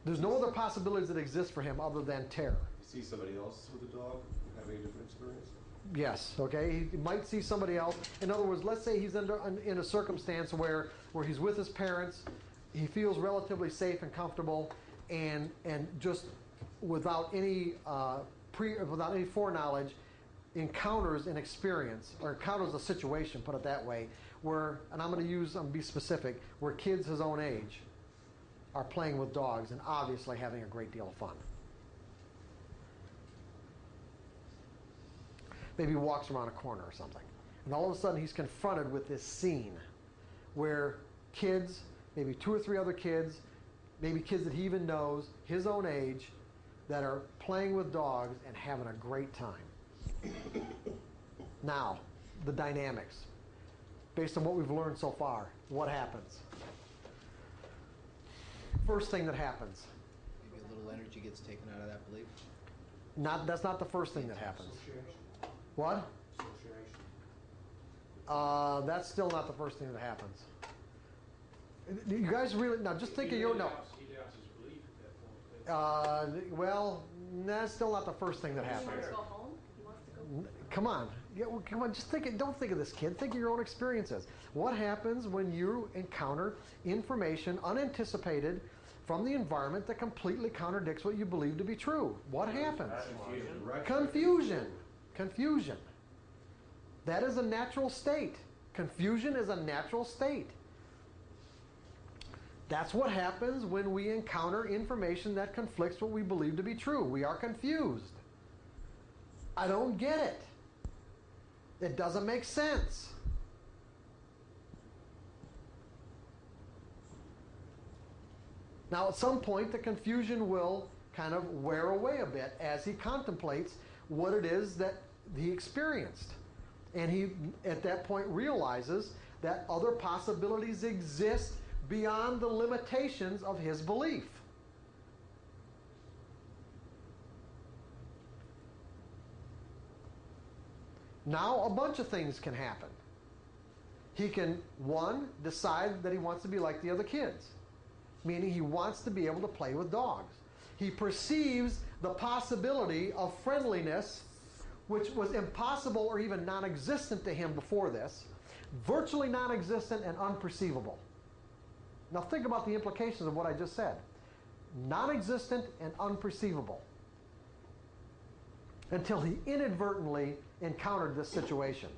There's no other possibilities that exist for him other than terror. You see somebody else with a dog having a different experience? Yes, okay. He might see somebody else. In other words, let's say he's in a circumstance where he's with his parents, he feels relatively safe and comfortable, and just without any without any foreknowledge, encounters an experience or encounters a situation, put it that way, where, and I'm going to be specific, where kids his own age are playing with dogs and obviously having a great deal of fun. Maybe he walks around a corner or something, and all of a sudden he's confronted with this scene where kids, maybe 2 or 3 other kids, maybe kids that he even knows, his own age, that are playing with dogs and having a great time. Now, the dynamics. Based on what we've learned so far, what happens? First thing that happens. Maybe a little energy gets taken out of that belief. That's not the first thing that happens. Association. What? Association. That's still not the first thing that happens. You guys really, now just think of your, no. He doubts his belief at that point. Well, that's still not the first thing that He happens. wants to go home? He wants to go Come on. Yeah, well, come on, just don't think of this kid. Think of your own experiences. What happens when you encounter information unanticipated from the environment that completely contradicts what you believe to be true? What happens? Confusion. Confusion. That is a natural state. Confusion is a natural state. That's what happens when we encounter information that conflicts what we believe to be true. We are confused. I don't get it. It doesn't make sense. Now, at some point, the confusion will kind of wear away a bit as he contemplates what it is that he experienced. And he, at that point, realizes that other possibilities exist beyond the limitations of his belief. Now a bunch of things can happen. He can, one, decide that he wants to be like the other kids, meaning he wants to be able to play with dogs. He perceives the possibility of friendliness, which was impossible or even non-existent to him before this, virtually non-existent and unperceivable. Now think about the implications of what I just said. Non-existent and unperceivable. Until he inadvertently encountered this situation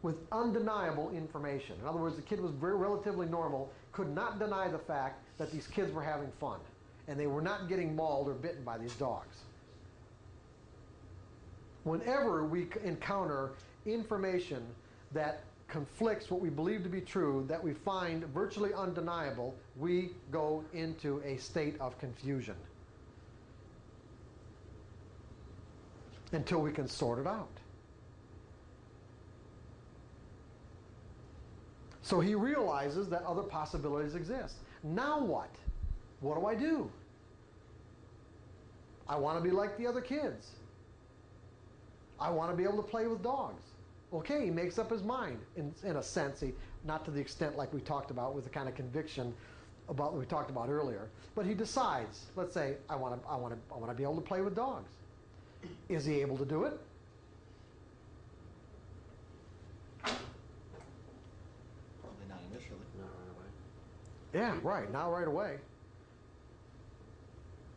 with undeniable information. In other words, the kid was very relatively normal, could not deny the fact that these kids were having fun, and they were not getting mauled or bitten by these dogs. Whenever we encounter information that conflicts what we believe to be true, that we find virtually undeniable, we go into a state of confusion until we can sort it out. So he realizes that other possibilities exist. Now what? What do I do? I want to be like the other kids. I want to be able to play with dogs. Okay, he makes up his mind in a sense, not to the extent like we talked about with the kind of conviction about what we talked about earlier, but he decides, let's say, I want to be able to play with dogs. Is he able to do it? Probably not initially. Not right away. Yeah, right, not right away.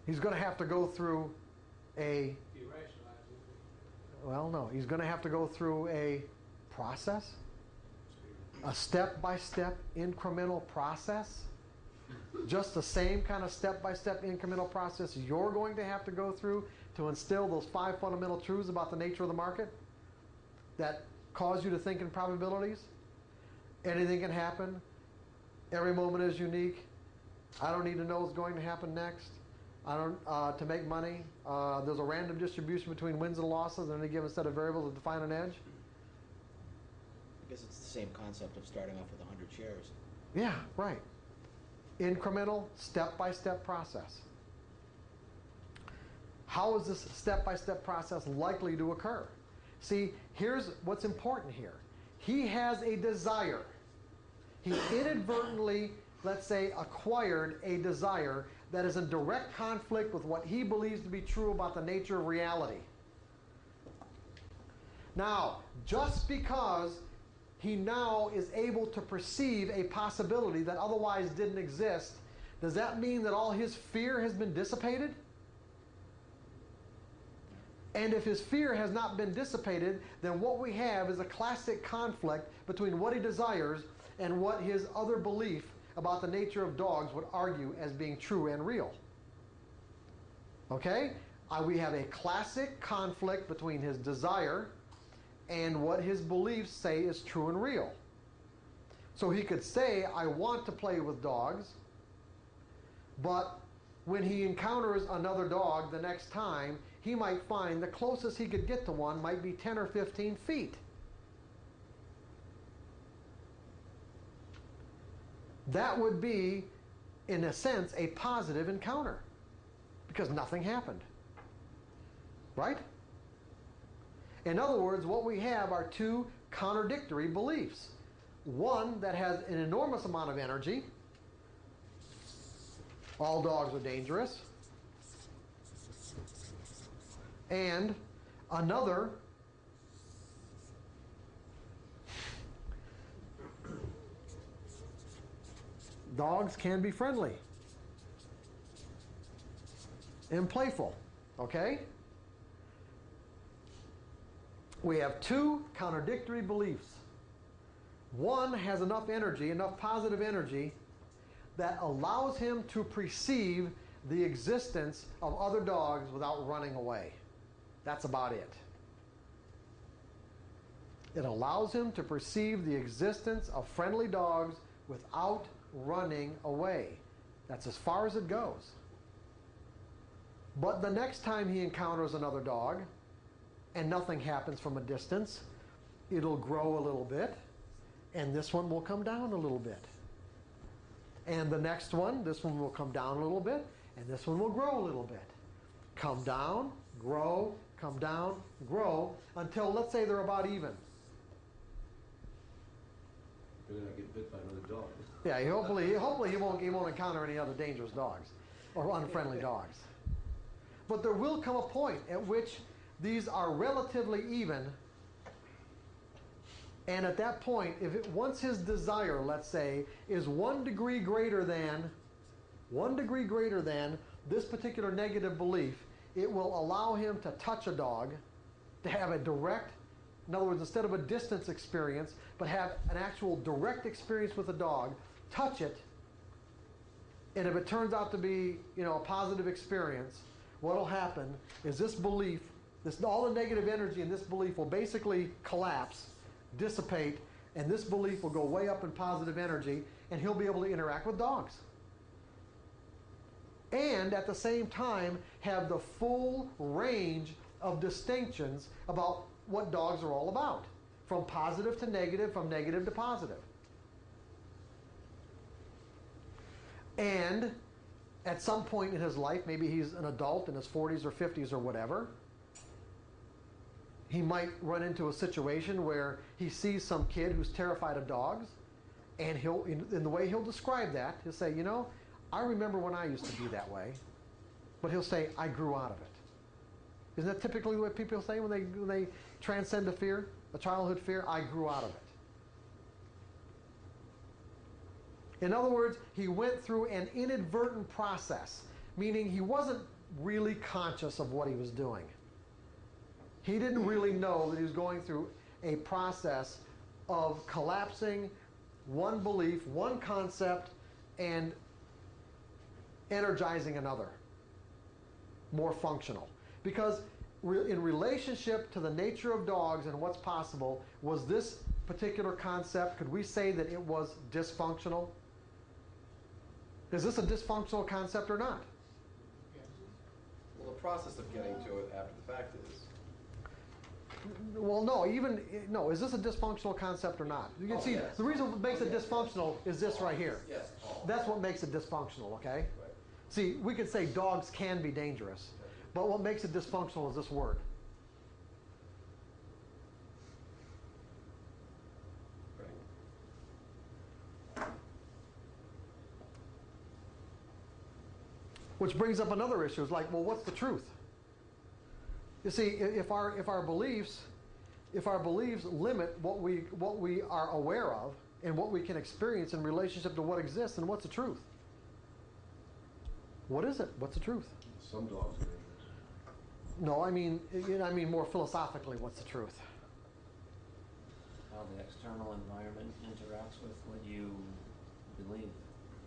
He's going to have to go through a, If you rationalize it, well, no, he's going to have to go through a process, a step-by-step incremental process. Just the same kind of step-by-step incremental process you're going to have to go through to instill those 5 fundamental truths about the nature of the market that cause you to think in probabilities. Anything can happen. Every moment is unique. I don't need to know what's going to happen next. I don't to make money. There's a random distribution between wins and losses and any given set of variables to define an edge. I guess it's the same concept of starting off with 100 shares. Yeah, right. Incremental, step-by-step process. How is this step-by-step process likely to occur? See, here's what's important here. He has a desire. He inadvertently, let's say, acquired a desire that is in direct conflict with what he believes to be true about the nature of reality. Now, just because he now is able to perceive a possibility that otherwise didn't exist, does that mean that all his fear has been dissipated? And if his fear has not been dissipated, then what we have is a classic conflict between what he desires and what his other belief about the nature of dogs would argue as being true and real. Okay? We have a classic conflict between his desire and what his beliefs say is true and real. So he could say, I want to play with dogs, but when he encounters another dog the next time, he might find the closest he could get to one might be 10 or 15 feet. That would be, in a sense, a positive encounter because nothing happened. Right? In other words, what we have are two contradictory beliefs. One that has an enormous amount of energy. All dogs are dangerous. And another dogs can be friendly and playful. Okay? We have two contradictory beliefs. One has enough energy, enough positive energy, that allows him to perceive the existence of other dogs without running away. That's about it. It allows him to perceive the existence of friendly dogs without running away. That's as far as it goes. But the next time he encounters another dog, and nothing happens from a distance, it'll grow a little bit, and this one will come down a little bit. And the next one, this one will come down a little bit, and this one will grow a little bit. Come down, grow, come down, grow, until let's say they're about even. Better not get bit by another dog. Yeah, hopefully he won't encounter any other dangerous dogs or unfriendly dogs. But there will come a point at which these are relatively even, and at that point, once his desire, let's say, is 1 degree greater than this particular negative belief, it will allow him to touch a dog, to have a direct, in other words, instead of a distance experience, but have an actual direct experience with a dog, touch it, and if it turns out to be, a positive experience, what will happen is this belief, all the negative energy in this belief will basically collapse, dissipate, and this belief will go way up in positive energy, and he'll be able to interact with dogs. And at the same time, have the full range of distinctions about what dogs are all about, from positive to negative, from negative to positive. And at some point in his life, maybe he's an adult in his 40s or 50s or whatever, he might run into a situation where he sees some kid who's terrified of dogs, and in the way he'll describe that, he'll say, I remember when I used to be that way, but he'll say, I grew out of it. Isn't that typically what people say when they transcend a fear, a childhood fear? I grew out of it. In other words, he went through an inadvertent process, meaning he wasn't really conscious of what he was doing. He didn't really know that he was going through a process of collapsing one belief, one concept, and energizing another, more functional. Because in relationship to the nature of dogs and what's possible, was this particular concept, could we say that it was dysfunctional? Is this a dysfunctional concept or not? Well, the process of getting to it after the fact is. Well, no, is this a dysfunctional concept or not? You can see, yes. the reason what makes it dysfunctional is this right here. Yes. That's what makes it dysfunctional, okay? Right. See, we could say dogs can be dangerous, but what makes it dysfunctional is this word. Right. Which brings up another issue. It's like, well, what's the truth? You see, if our beliefs limit what we are aware of and what we can experience in relationship to what exists, then what's the truth? What is it? What's the truth? Some dogs are dangerous. No, I mean more philosophically, what's the truth? How the external environment interacts with what you believe.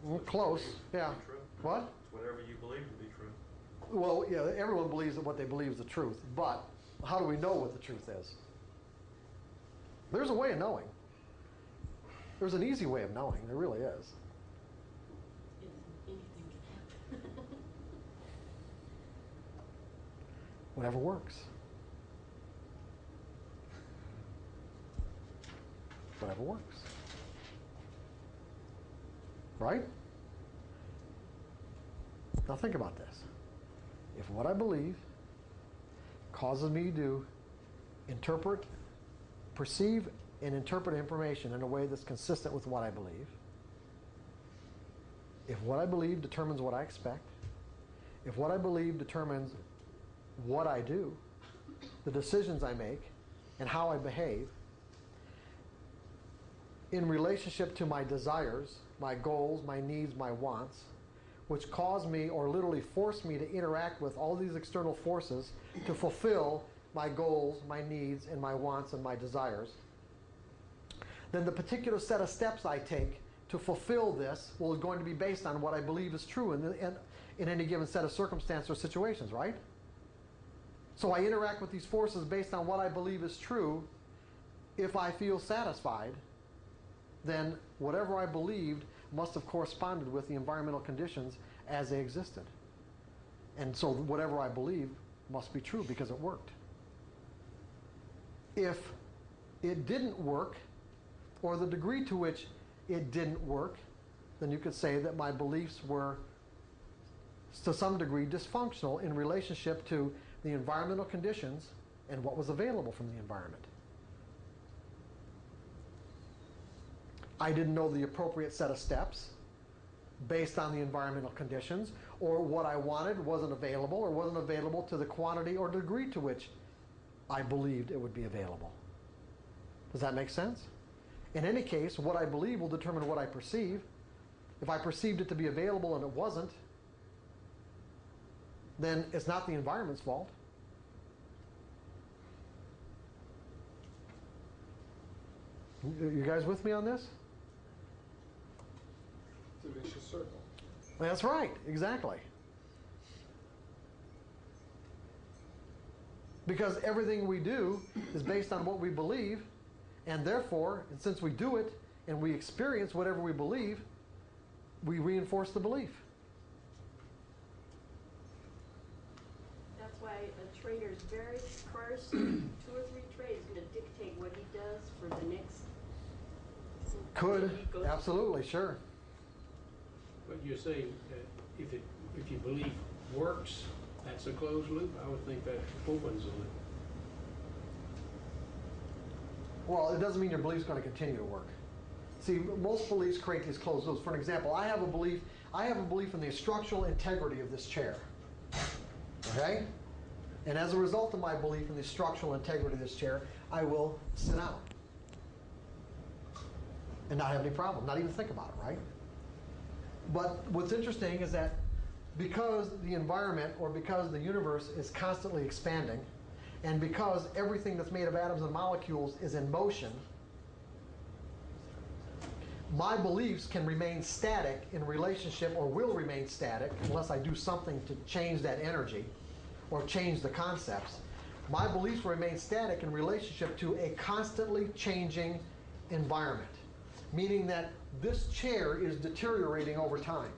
Well, close, yeah. True. What? It's whatever you believe to be true. Well, yeah, everyone believes that what they believe is the truth, but how do we know what the truth is? There's a way of knowing. There's an easy way of knowing. There really is. Anything can happen. Whatever works. Whatever works. Right? Now think about this. If what I believe causes me to perceive and interpret information in a way that's consistent with what I believe, if what I believe determines what I expect, if what I believe determines what I do, the decisions I make, and how I behave, in relationship to my desires, my goals, my needs, my wants, which cause me or literally force me to interact with all these external forces to fulfill my goals, my needs, and my wants and my desires, then the particular set of steps I take to fulfill this is going to be based on what I believe is true in any given set of circumstances or situations, right? So I interact with these forces based on what I believe is true. If I feel satisfied, then whatever I believed must have corresponded with the environmental conditions as they existed. And so whatever I believe must be true because it worked. If it didn't work, or the degree to which it didn't work, then you could say that my beliefs were to some degree dysfunctional in relationship to the environmental conditions and what was available from the environment. I didn't know the appropriate set of steps based on the environmental conditions, or what I wanted wasn't available, or wasn't available to the quantity or degree to which I believed it would be available. Does that make sense? In any case, what I believe will determine what I perceive. If I perceived it to be available and it wasn't, then it's not the environment's fault. You guys with me on this? It's a vicious circle. That's right, exactly. Because everything we do is based on what we believe, and therefore, and since we do it and we experience whatever we believe, we reinforce the belief. That's why a trader's very first 2 or 3 trades is going to dictate what he does for the next. Could, absolutely, sure. But you're saying if you believe works, that's a closed loop? I would think that opens a loop. Well, it doesn't mean your belief's going to continue to work. See, most beliefs create these closed loops. For an example, I have a belief in the structural integrity of this chair. Okay? And as a result of my belief in the structural integrity of this chair, I will sit down and not have any problem, not even think about it, right? But what's interesting is that because the environment or because the universe is constantly expanding, and because everything that's made of atoms and molecules is in motion, my beliefs can remain static in relationship, or will remain static unless I do something to change that energy or change the concepts. My beliefs will remain static in relationship to a constantly changing environment, meaning that this chair is deteriorating over time.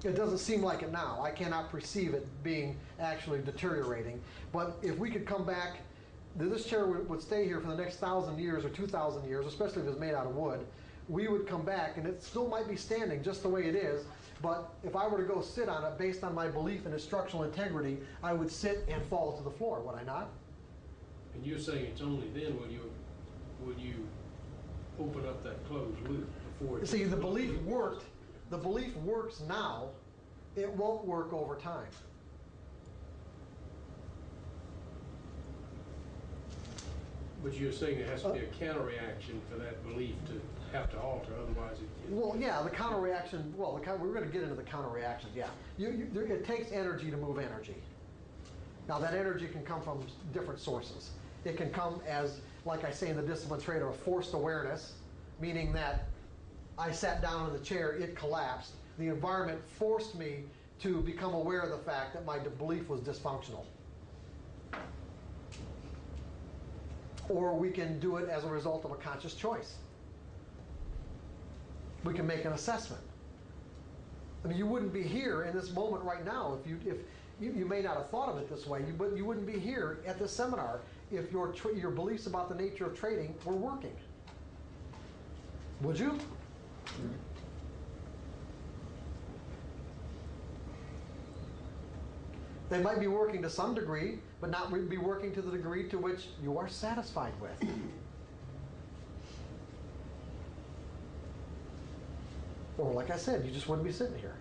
It doesn't seem like it now. I cannot perceive it being actually deteriorating. But if we could come back, this chair would stay here for the next 1,000 years or 2,000 years, especially if it's made out of wood. We would come back, and it still might be standing just the way it is, but if I were to go sit on it based on my belief in its structural integrity, I would sit and fall to the floor, would I not? And you're saying it's only then when you open up that closed loop before it... See, the belief worked. The belief works now. It won't work over time. But you're saying there has to be a counter-reaction for that belief to have to alter, otherwise it... Well, yeah, the counter-reaction, well, we're going to get into the counter-reactions, yeah. It takes energy to move energy. Now, that energy can come from different sources. It can come as, like I say in the discipline trait, of a forced awareness, meaning that I sat down in the chair, it collapsed. The environment forced me to become aware of the fact that my belief was dysfunctional. Or we can do it as a result of a conscious choice. We can make an assessment. I mean, you wouldn't be here in this moment right now if you may not have thought of it this way, but you wouldn't be here at this seminar if your beliefs about the nature of trading were working. Would you? They might be working to some degree, but not be working to the degree to which you are satisfied with. Or like I said, you just wouldn't be sitting here.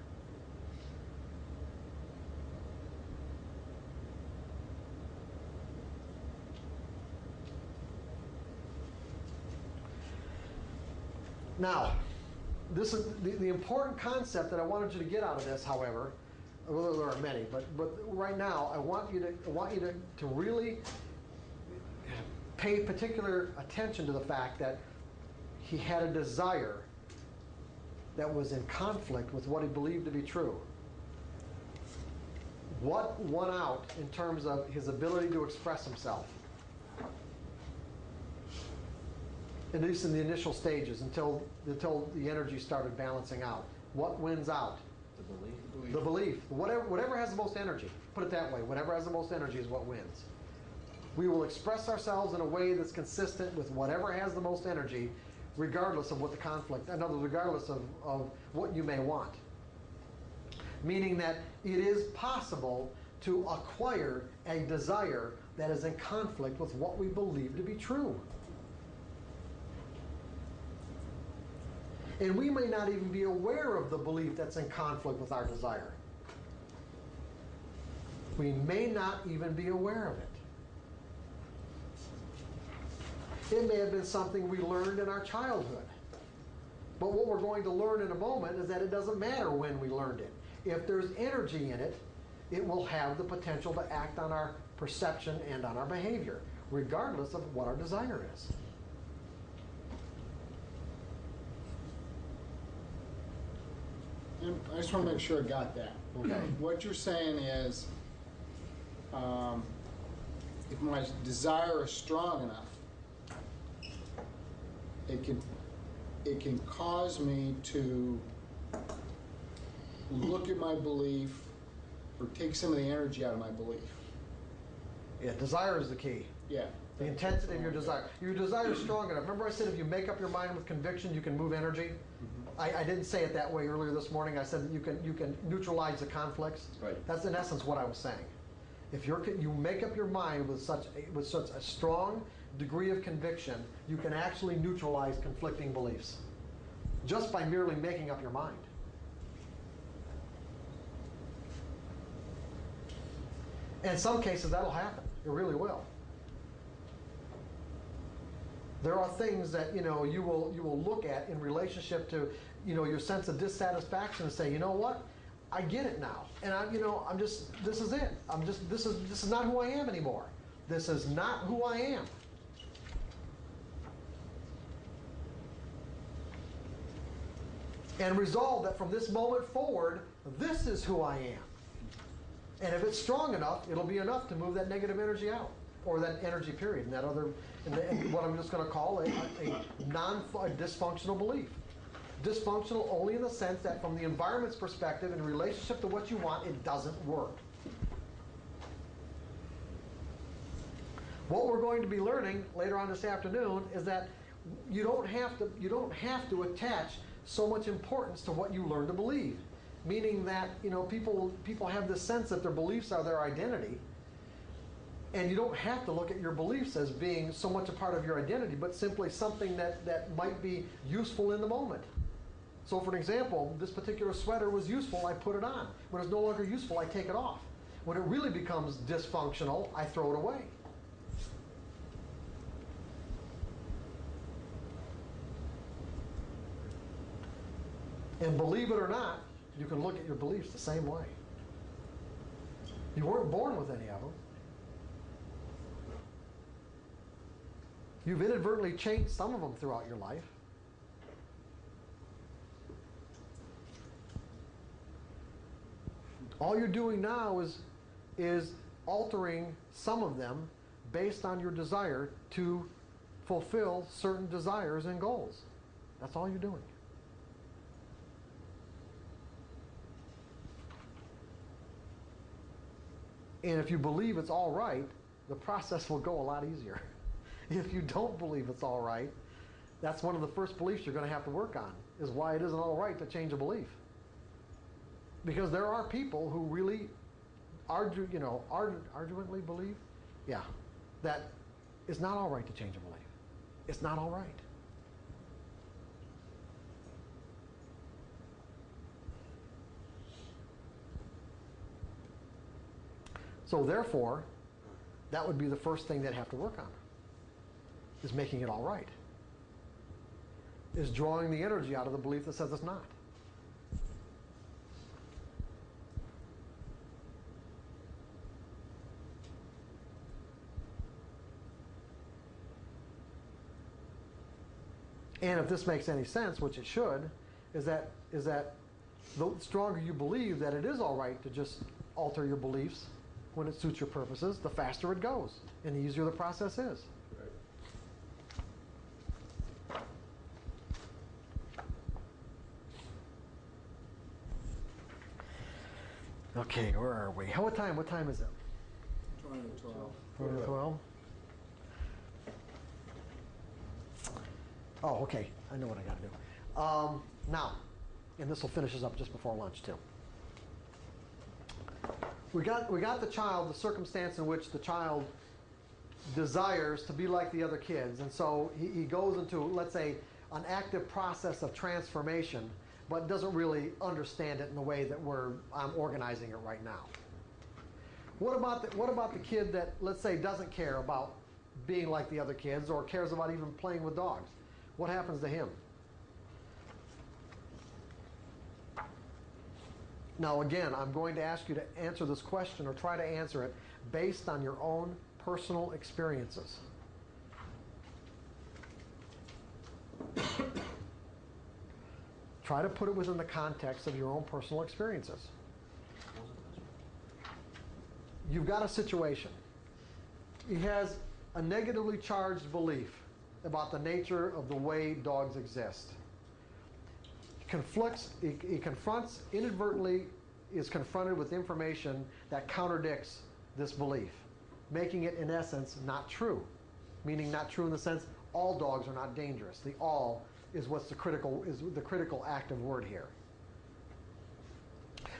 Now, this is the important concept that I wanted you to get out of this, however. Well, there are many, but right now I want you to really pay particular attention to the fact that he had a desire that was in conflict with what he believed to be true. What won out in terms of his ability to express himself? At least in the initial stages, until the energy started balancing out. What wins out? The belief. Whatever has the most energy. Put it that way. Whatever has the most energy is what wins. We will express ourselves in a way that's consistent with whatever has the most energy, regardless of what the conflict, in other words, regardless of what you may want. Meaning that it is possible to acquire a desire that is in conflict with what we believe to be true. And we may not even be aware of the belief that's in conflict with our desire. We may not even be aware of it. It may have been something we learned in our childhood. But what we're going to learn in a moment is that it doesn't matter when we learned it. If there's energy in it, it will have the potential to act on our perception and on our behavior, regardless of what our desire is. And I just want to make sure I got that. Okay. What you're saying is, if my desire is strong enough, it can cause me to look at my belief or take some of the energy out of my belief. Yeah, desire is the key. Yeah. The intensity of your desire. Your desire is strong enough. Remember I said if you make up your mind with conviction, you can move energy? I didn't say it that way earlier this morning. I said that you can neutralize the conflicts. Right. That's in essence what I was saying. If you make up your mind with such a strong degree of conviction, you can actually neutralize conflicting beliefs just by merely making up your mind. In some cases, that'll happen. It really will. There are things that you will look at in relationship to your sense of dissatisfaction and say, you know what, I get it now, and I'm just this is it. This is not who I am anymore. This is not who I am. And resolve that from this moment forward, this is who I am. And if it's strong enough, it'll be enough to move that negative energy out, or that energy period, and what I'm just going to call a dysfunctional belief. Dysfunctional only in the sense that from the environment's perspective, in relationship to what you want, it doesn't work. What we're going to be learning later on this afternoon is that you don't have to attach so much importance to what you learn to believe. Meaning that people have this sense that their beliefs are their identity, and you don't have to look at your beliefs as being so much a part of your identity, but simply something that might be useful in the moment. So for an example, this particular sweater was useful, I put it on. When it's no longer useful, I take it off. When it really becomes dysfunctional, I throw it away. And believe it or not, you can look at your beliefs the same way. You weren't born with any of them. You've inadvertently changed some of them throughout your life. All you're doing now is altering some of them based on your desire to fulfill certain desires and goals. That's all you're doing. And if you believe it's all right, the process will go a lot easier. If you don't believe it's all right, that's one of the first beliefs you're going to have to work on, is why it isn't all right to change a belief. Because there are people who really arduently believe, that it's not all right to change a belief. It's not all right. So therefore, that would be the first thing they'd have to work on, is making it all right. Is drawing the energy out of the belief that says it's not. And if this makes any sense, which it should, is that the stronger you believe that it is all right to just alter your beliefs when it suits your purposes, the faster it goes and the easier the process is. Okay, where are we? What time is it? 20 to 12. 20 to 12? Oh, okay. I know what I got to do. Now, and this will finish us up just before lunch too. We got the child, the circumstance in which the child desires to be like the other kids, and so he goes into, let's say, an active process of transformation, but doesn't really understand it in the way that I'm organizing it right now. What about the kid that, let's say, doesn't care about being like the other kids or cares about even playing with dogs? What happens to him? Now again, I'm going to ask you to answer this question, or try to answer it, based on your own personal experiences. Try to put it within the context of your own personal experiences. You've got a situation. He has a negatively charged belief about the nature of the way dogs exist. He confronts, inadvertently is confronted with information that contradicts this belief, making it, in essence, not true. Meaning not true in the sense all dogs are not dangerous. The all is the critical active word here.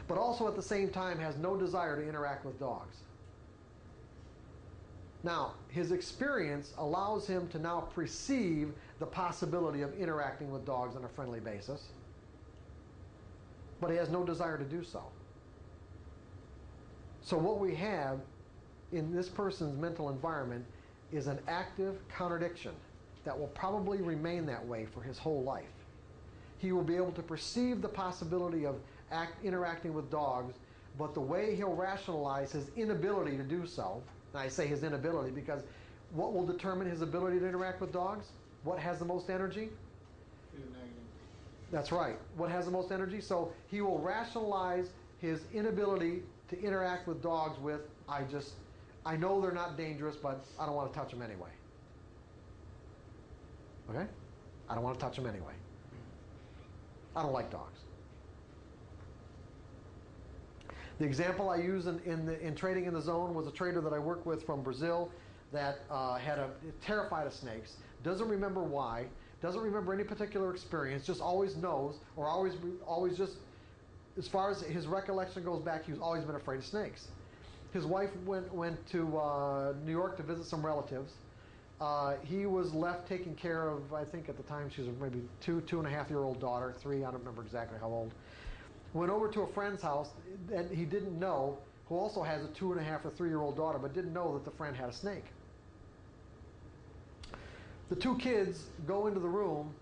But also at the same time has no desire to interact with dogs. Now, his experience allows him to now perceive the possibility of interacting with dogs on a friendly basis, but he has no desire to do so. So what we have in this person's mental environment is an active contradiction that will probably remain that way for his whole life. He will be able to perceive the possibility of interacting with dogs, but the way he'll rationalize his inability to do so, and I say his inability because what will determine his ability to interact with dogs? What has the most energy? That's right. What has the most energy? So he will rationalize his inability to interact with dogs with, I know they're not dangerous, but I don't want to touch them anyway. Okay? I don't want to touch them anyway. I don't like dogs. The example I use in trading in the zone was a trader that I worked with from Brazil that terrified of snakes, doesn't remember why, doesn't remember any particular experience, just always knows, or always just, as far as his recollection goes back, he's always been afraid of snakes. His wife went to New York to visit some relatives. He was left taking care of, I think at the time she was maybe 2.5-year-old daughter, 3, I don't remember exactly how old. Went over to a friend's house and he didn't know, who also has a 2.5 or 3-year-old daughter, but didn't know that the friend had a snake. The 2 kids go into the room,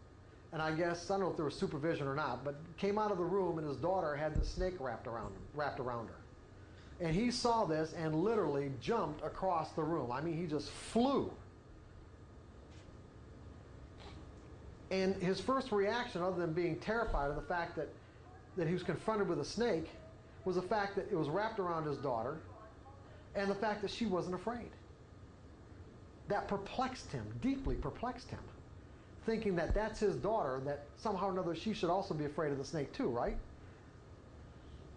and I guess, I don't know if there was supervision or not, but came out of the room and his daughter had the snake wrapped around her. And he saw this and literally jumped across the room. I mean, he just flew. And his first reaction, other than being terrified of the fact that he was confronted with a snake, was the fact that it was wrapped around his daughter and the fact that she wasn't afraid. That perplexed him, deeply perplexed him, thinking that that's his daughter, that somehow or another she should also be afraid of the snake too, right?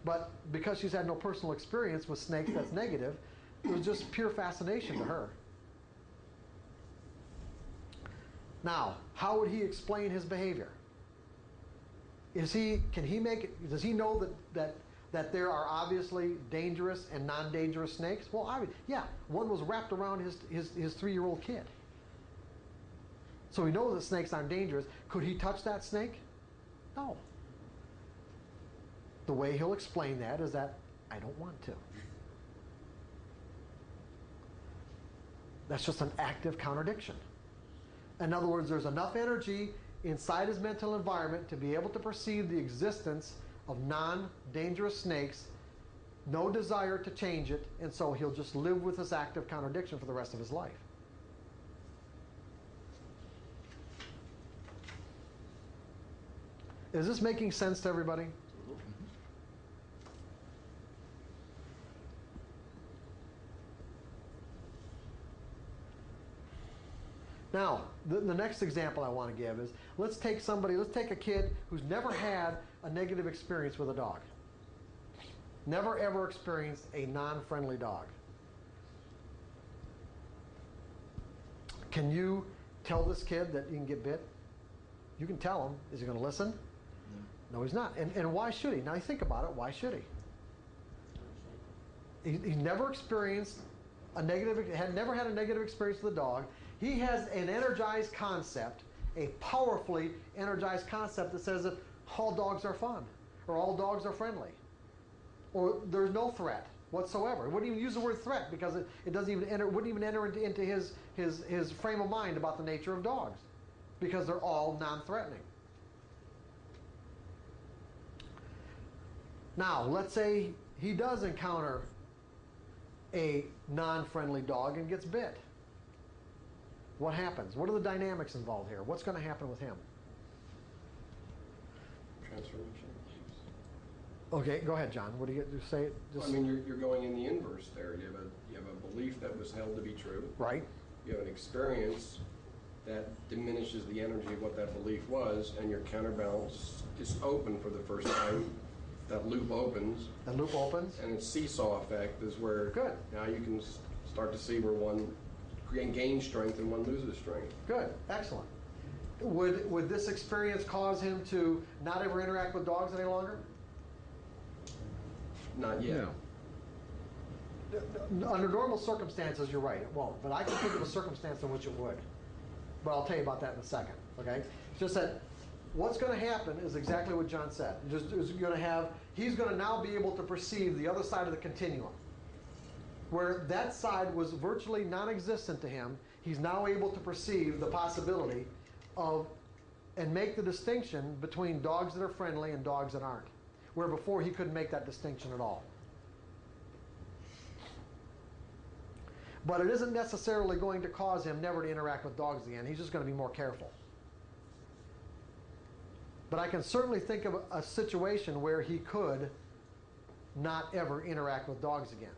But because she's had no personal experience with snakes that's negative, it was just pure fascination to her. Now, how would he explain his behavior? Does he know that there are obviously dangerous and non-dangerous snakes? Well, yeah, one was wrapped around his 3-year-old kid. So he knows that snakes aren't dangerous. Could he touch that snake? No. The way he'll explain that is that, I don't want to. That's just an active contradiction. In other words, there's enough energy inside his mental environment to be able to perceive the existence of non-dangerous snakes, no desire to change it, and so he'll just live with this active contradiction for the rest of his life. Is this making sense to everybody? Now, the next example I want to give is, let's take a kid who's never had a negative experience with a dog. Never ever experienced a non-friendly dog. Can you tell this kid that you can get bit? You can tell him. Is he going to listen? No, he's not. And why should he? Now you think about it, why should he? He never experienced never had a negative experience with a dog. He has an energized concept, a powerfully energized concept that says that all dogs are fun, or all dogs are friendly, or there's no threat whatsoever. It wouldn't even use the word threat because it doesn't even wouldn't even enter into his frame of mind about the nature of dogs, because they're all non-threatening. Now, let's say he does encounter a non-friendly dog and gets bit. What happens? What are the dynamics involved here? What's going to happen with him? Transformation. Okay, go ahead, John. What do you say? I mean, you're going in the inverse there. You have a belief that was held to be true. Right. You have an experience that diminishes the energy of what that belief was, and your counterbalance is open for the first time. That loop opens. The loop opens. And its seesaw effect is where now you can start to see where one gains strength and one loses strength. Good. Excellent. Would this experience cause him to not ever interact with dogs any longer? Not yet. No. Under normal circumstances, you're right, it won't. But I can think of a circumstance in which it would. But I'll tell you about that in a second. Okay? It's just that what's going to happen is exactly what John said. He's going to now be able to perceive the other side of the continuum. where that side was virtually non-existent to him, he's now able to perceive the possibility of and make the distinction between dogs that are friendly and dogs that aren't, where before he couldn't make that distinction at all. But it isn't necessarily going to cause him never to interact with dogs again. He's just going to be more careful. But I can certainly think of a situation where he could not ever interact with dogs again,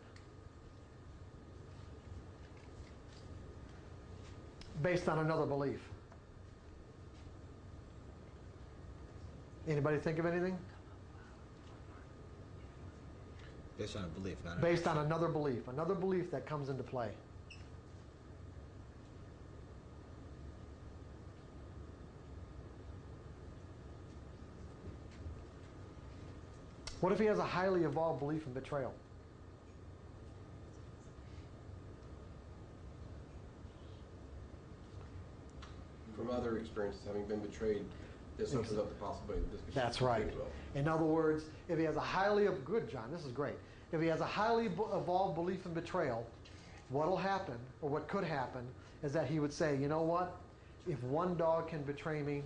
based on another belief. Anybody think of anything? Based on a belief, not a Based on another belief that comes into play. What if he has a highly evolved belief in betrayal? From other experiences, having been betrayed, this opens up the possibility that this could That's right. as well. In other words, if he has a highly, good John, this is great. If he has a highly evolved belief in betrayal, what'll happen, or what could happen, is that he would say, you know what? If one dog can betray me,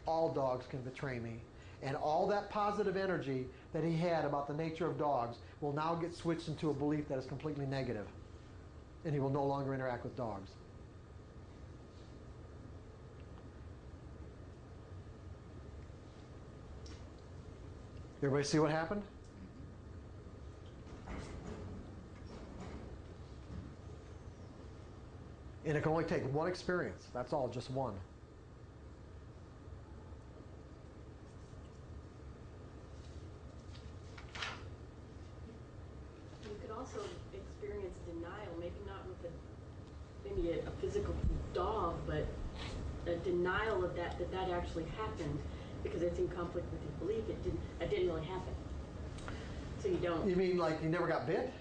all dogs can betray me. And all that positive energy that he had about the nature of dogs will now get switched into a belief that is completely negative. And he will no longer interact with dogs. Everybody see what happened? And it can only take one experience. That's all, just one. You could also experience denial, maybe not with maybe a physical dog, but a denial of that actually happened because it's in conflict with your belief. It didn't really happen. So you don't. You mean like you never got bit?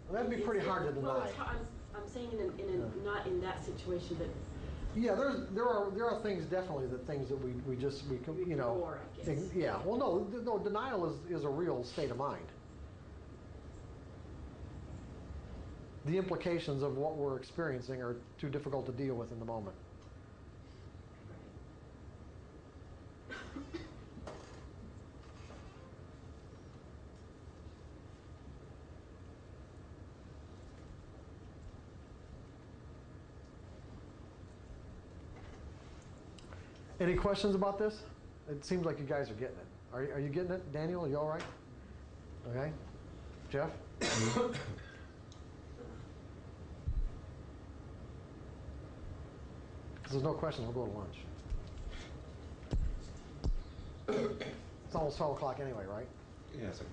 Well, that'd be pretty hard to deny. Well, I'm saying not in that situation, but. Yeah, there are things definitely that we you know. Ignore, I guess. Yeah. Well, no, denial is a real state of mind. The implications of what we're experiencing are too difficult to deal with in the moment. Any questions about this? It seems like you guys are getting it. Are you getting it, Daniel? Are you all right? Okay. Jeff? Because there's no questions, we'll go to lunch. It's almost 12 o'clock anyway, right? Yeah, it's like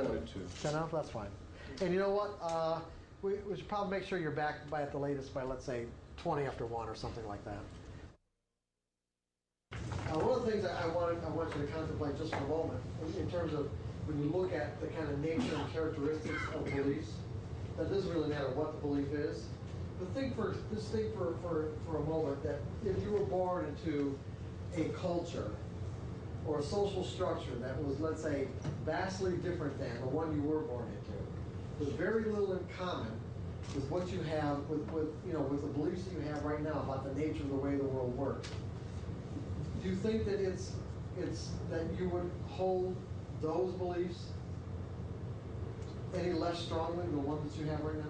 10:02. 10 enough? That's fine. And you know what? We should probably make sure you're back by at the latest by, let's say, 20 after 1 or something like that. One of the things I want you to contemplate just for a moment, in terms of when you look at the kind of nature and characteristics of beliefs, that doesn't really matter what the belief is. But think for a moment that if you were born into a culture or a social structure that was, let's say, vastly different than the one you were born into, with very little in common with what you have with the beliefs that you have right now about the nature of the way the world works. Do you think that it's that you would hold those beliefs any less strongly than the ones that you have right now?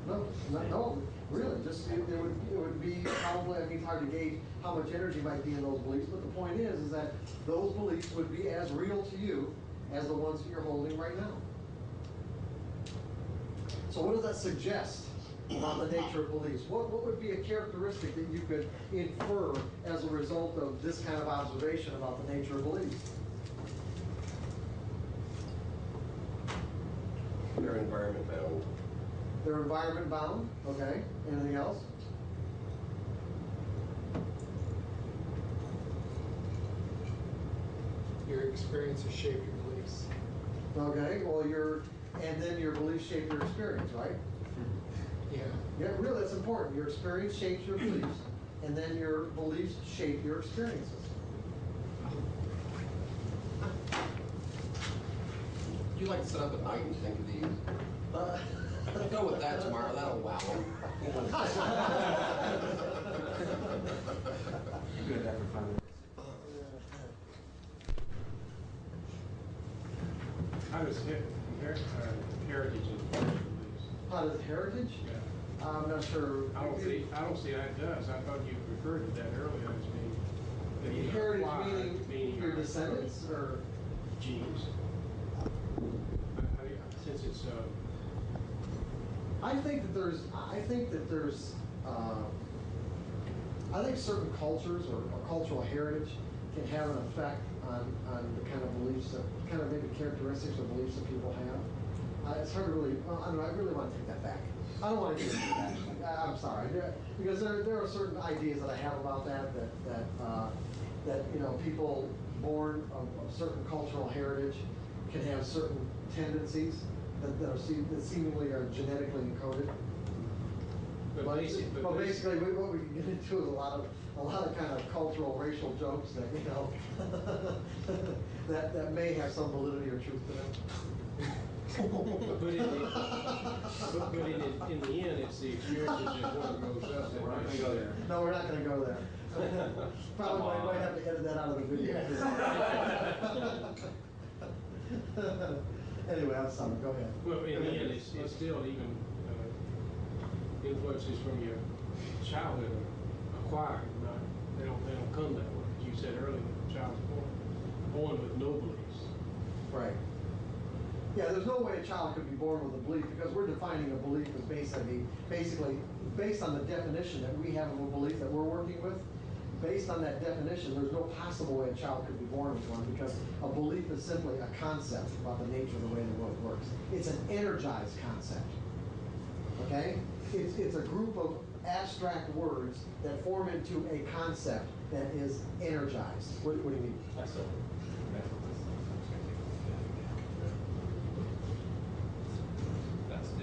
No, really. Just it would be probably. I mean, it's hard to gauge how much energy might be in those beliefs. But the point is that those beliefs would be as real to you as the ones that you're holding right now. So what does that suggest about the nature of beliefs? What would be a characteristic that you could infer as a result of this kind of observation about the nature of beliefs? They're environment bound. They're environment bound. Okay. Anything else? Your experiences shape your beliefs. Okay. Well, and then your beliefs shape your experience, right? Yeah. Yeah, really, that's important. Your experience shapes your beliefs, and then your beliefs shape your experiences. Would you like to sit up at night and think of these? Go with that tomorrow, that'll wow them. You got that for 5 minutes. How does heritage and beliefs? How does heritage? Yeah. I'm not sure. I don't see how it does. I thought you referred to that earlier as being. that you Heritage acquired, meaning your descendants or? genes. Since it's I think certain cultures or cultural heritage can have an effect on the kind of beliefs that, kind of maybe characteristics or beliefs that people have. It's hard to really, well, I don't know, I really want to take that back. I don't want to do that. I'm sorry, because there are certain ideas that I have about that you know, people born of certain cultural heritage can have certain tendencies that seemingly are genetically encoded. But basically, what we can get into is a lot of kind of cultural, racial jokes that, you know, that may have some validity or truth to them. But in the end, it's the experiences that one grows up that We're not makes gonna go it. there. No, we're not going to go there. Probably might have to edit that out of the video. Anyway, I'm sorry. Go ahead. Well, in the end, it's still even influences from your childhood are acquired. They don't come that way. As you said earlier, the child's born with no beliefs. Right. Yeah, there's no way a child could be born with a belief, because we're defining a belief as basically based on the definition that we have of a belief that we're working with. Based on that definition, there's no possible way a child could be born with one, because a belief is simply a concept about the nature of the way the world works. It's an energized concept. Okay? It's a group of abstract words that form into a concept that is energized. What do you mean? That's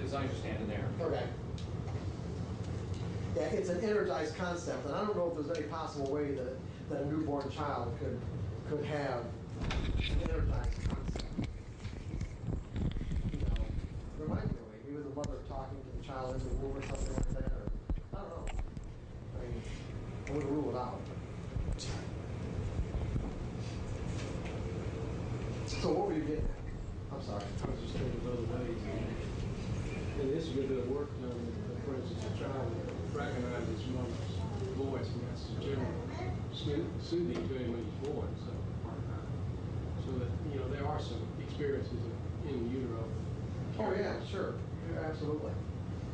as I understand it there. Okay. Yeah, it's an energized concept, and I don't know if there's any possible way that a newborn child could have an energized concept. You know, there might be a way. Maybe the mother talking to the child in the womb or something like that, or I don't know. I mean, I wouldn't rule it out. So what were you getting at? I'm sorry. I was just thinking of other ways. And this is a good bit of work done with, for instance, a child recognizes his mother's voice, and that's generally soothing to him when he's born. So that, you know, there are some experiences in utero. Oh yeah, sure, yeah, absolutely.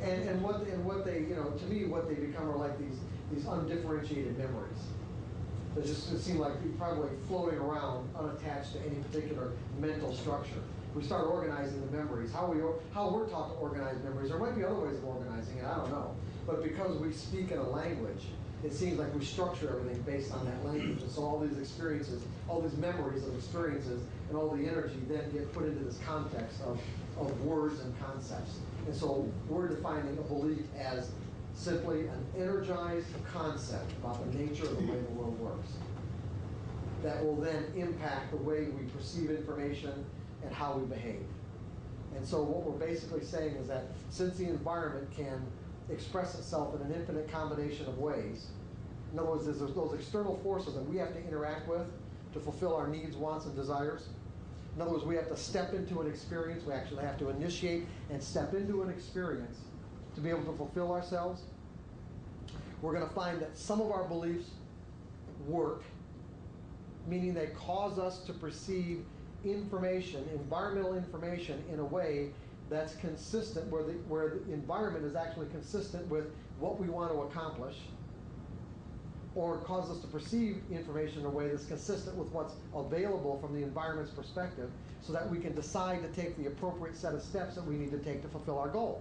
And what they, you know, to me, what they become are like these undifferentiated memories. They just seem like probably floating around, unattached to any particular mental structure. We start organizing the memories. How we're taught to organize memories. There might be other ways of organizing it. I don't know. But because we speak in a language, it seems like we structure everything based on that language. And so all these experiences, all these memories of experiences, and all the energy then get put into this context of words and concepts. And so we're defining a belief as simply an energized concept about the nature of the way the world works that will then impact the way we perceive information and how we behave. And so what we're basically saying is that since the environment can express itself in an infinite combination of ways, in other words, there's those external forces that we have to interact with to fulfill our needs, wants, and desires. In other words, we have to step into an experience. We actually have to initiate and step into an experience to be able to fulfill ourselves. We're going to find that some of our beliefs work, meaning they cause us to perceive information, environmental information, in a way that's consistent, where the environment is actually consistent with what we want to accomplish, or cause us to perceive information in a way that's consistent with what's available from the environment's perspective, so that we can decide to take the appropriate set of steps that we need to take to fulfill our goal.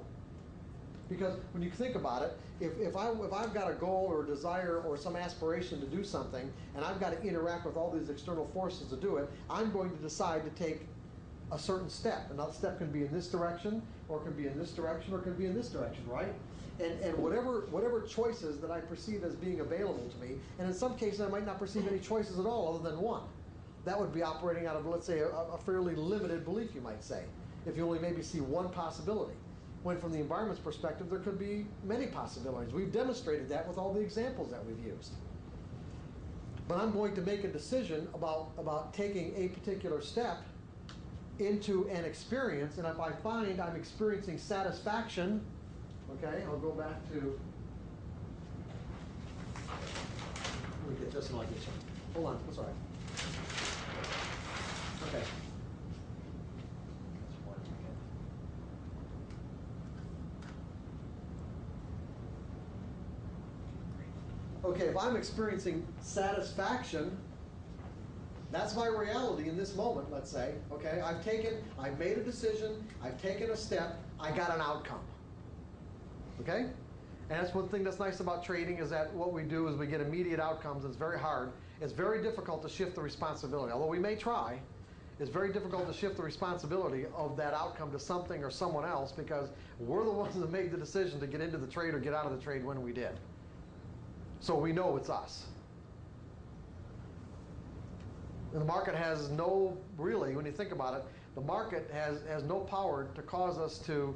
Because when you think about it, if I've got a goal or a desire or some aspiration to do something, and I've got to interact with all these external forces to do it, I'm going to decide to take a certain step. And that step can be in this direction, or it can be in this direction, or it can be in this direction, right? And whatever choices that I perceive as being available to me, and in some cases I might not perceive any choices at all other than one. that would be operating out of, let's say, a fairly limited belief, you might say, if you only maybe see one possibility. When from the environment's perspective, there could be many possibilities. We've demonstrated that with all the examples that we've used. But I'm going to make a decision about taking a particular step into an experience, and if I find I'm experiencing satisfaction, okay, I'll go back to, let me get this one like this one. Hold on, that's all right. Okay. Okay, if I'm experiencing satisfaction, that's my reality in this moment, let's say. Okay, I've made a decision, I've taken a step, I got an outcome. Okay? And that's one thing that's nice about trading, is that what we do is we get immediate outcomes. It's very hard. It's very difficult to shift the responsibility. Although we may try, it's very difficult to shift the responsibility of that outcome to something or someone else, because we're the ones that made the decision to get into the trade or get out of the trade when we did. So we know it's us. And the market has no, really, when you think about it, the market has no power to cause us to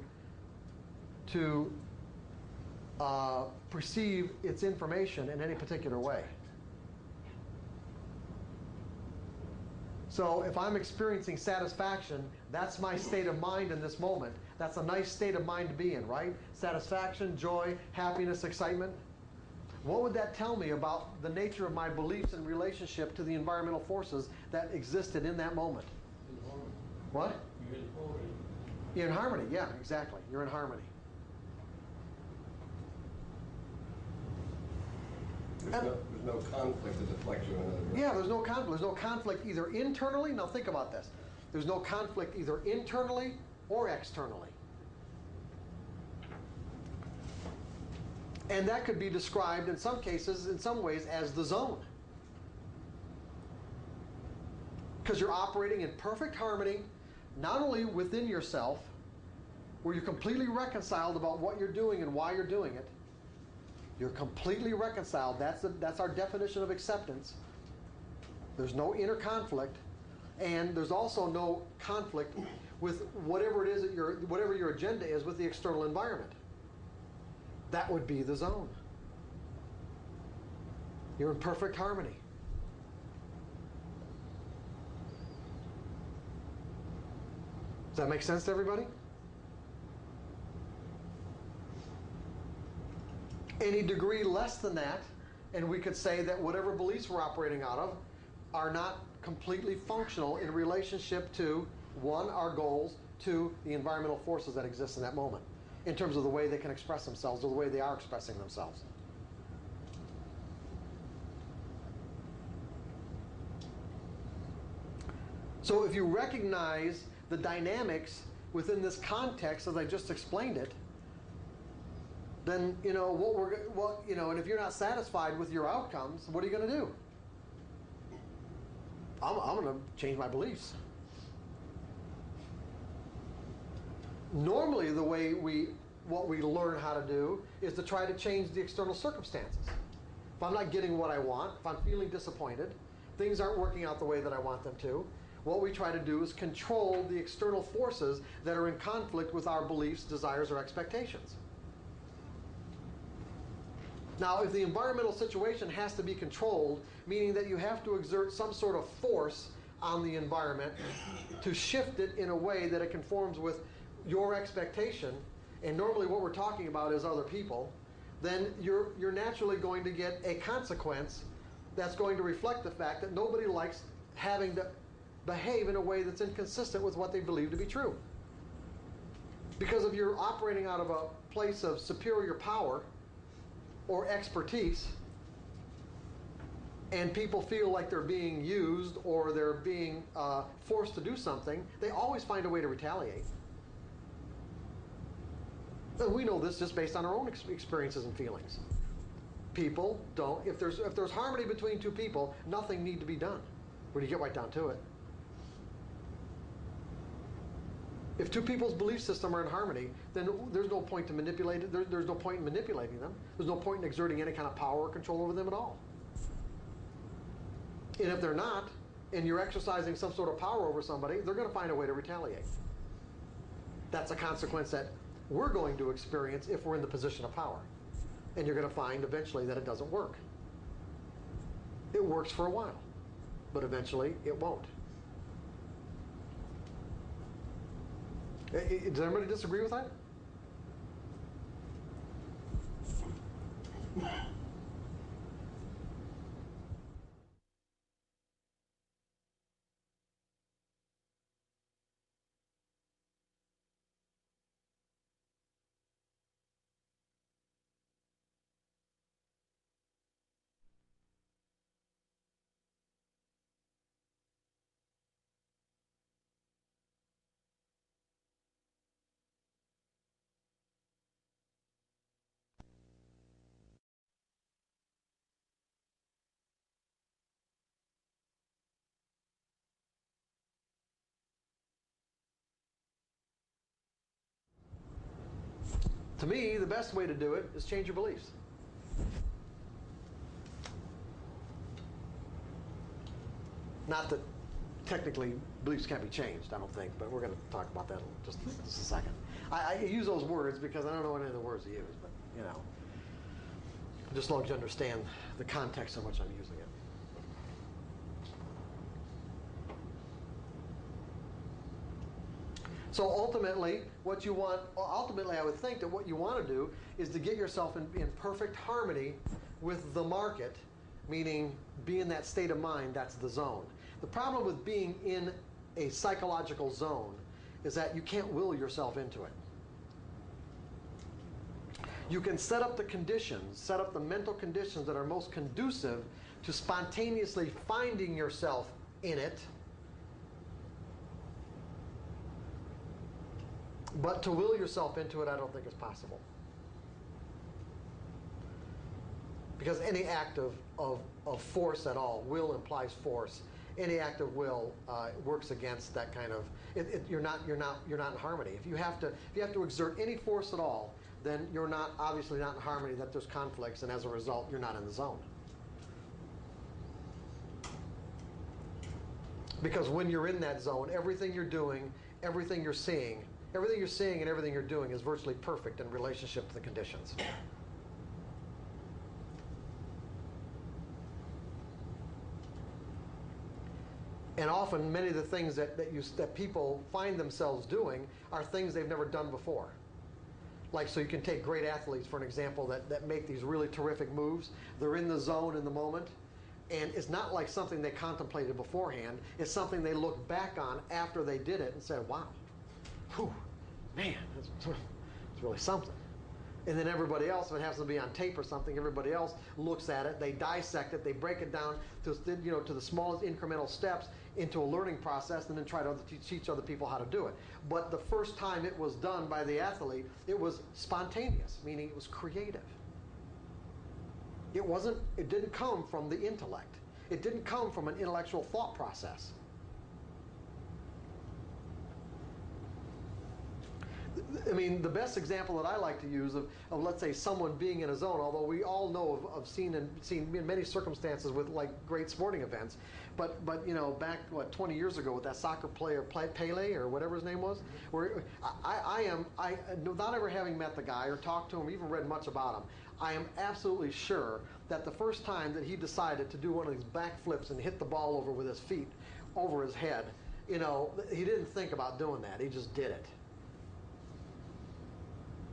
perceive its information in any particular way. So if I'm experiencing satisfaction, that's my state of mind in this moment. That's a nice state of mind to be in, right? Satisfaction, joy, happiness, excitement. What would that tell me about the nature of my beliefs in relationship to the environmental forces that existed in that moment? In harmony. What? You're in harmony. You're in harmony, yeah, exactly. You're in harmony. There's no conflict of deflection, in other words. Yeah, there's no conflict. There's no conflict either internally. Now think about this. There's no conflict either internally or externally. And that could be described in some cases, in some ways, as the zone. Because you're operating in perfect harmony, not only within yourself, where you're completely reconciled about what you're doing and why you're doing it. You're completely reconciled. That's our definition of acceptance. There's no inner conflict, and there's also no conflict with whatever it is that whatever your agenda is with the external environment. That would be the zone. You're in perfect harmony. Does that make sense to everybody? Any degree less than that, and we could say that whatever beliefs we're operating out of are not completely functional in relationship to, one, our goals, two, the environmental forces that exist in that moment, in terms of the way they can express themselves or the way they are expressing themselves. So if you recognize the dynamics within this context as I just explained it, then and if you're not satisfied with your outcomes, what are you going to do? I'm going to change my beliefs. Normally, what we learn how to do is to try to change the external circumstances. If I'm not getting what I want, if I'm feeling disappointed, things aren't working out the way that I want them to, what we try to do is control the external forces that are in conflict with our beliefs, desires, or expectations. Now, if the environmental situation has to be controlled, meaning that you have to exert some sort of force on the environment to shift it in a way that it conforms with your expectation, and normally what we're talking about is other people, then you're naturally going to get a consequence that's going to reflect the fact that nobody likes having to behave in a way that's inconsistent with what they believe to be true. Because if you're operating out of a place of superior power or expertise, and people feel like they're being used or they're being forced to do something, they always find a way to retaliate. And we know this just based on our own experiences and feelings. People don't, if there's harmony between two people, nothing need to be done when you get right down to it. If two people's belief system are in harmony, then there's no point to manipulate it. There's no point in manipulating them. There's no point in exerting any kind of power or control over them at all. And if they're not, and you're exercising some sort of power over somebody, they're going to find a way to retaliate. That's a consequence that we're going to experience if we're in the position of power. And you're going to find eventually that it doesn't work. It works for a while, but eventually it won't. Does everybody disagree with that? To me, the best way to do it is change your beliefs. Not that technically beliefs can't be changed, I don't think, but we're going to talk about that in just a second. I use those words because I don't know any of the words to use, but you know, just as long as you understand the context in which I'm using it. So ultimately, what you want, ultimately I would think that what you want to do is to get yourself in perfect harmony with the market, meaning be in that state of mind, that's the zone. The problem with being in a psychological zone is that you can't will yourself into it. You can set up the conditions, set up the mental conditions that are most conducive to spontaneously finding yourself in it. But to will yourself into it, I don't think is possible. Because any act of force at all, will implies force. Any act of will works against that kind of. You're not in harmony. If you have to exert any force at all, then you're obviously not in harmony. That there's conflicts, and as a result, you're not in the zone. Because when you're in that zone, everything you're doing, everything you're seeing and everything you're doing is virtually perfect in relationship to the conditions. And often, many of the things that people find themselves doing are things they've never done before. Like, so you can take great athletes, for an example, that make these really terrific moves. They're in the zone in the moment. And it's not like something they contemplated beforehand. It's something they look back on after they did it and said, wow, whew, man, that's really something. And then everybody else, if it happens to be on tape or something, everybody else looks at it, they dissect it, they break it down to the smallest incremental steps into a learning process, and then try to teach other people how to do it. But the first time it was done by the athlete, it was spontaneous, meaning it was creative. It didn't come from the intellect. It didn't come from an intellectual thought process. I mean, the best example that I like to use of let's say someone being in a zone, although we all know of seen in many circumstances with like great sporting events, but you know, back 20 years ago with that soccer player Pele or whatever his name was, where I not ever having met the guy or talked to him, even read much about him, I am absolutely sure that the first time that he decided to do one of these backflips and hit the ball over with his feet over his head, you know, he didn't think about doing that. He just did it.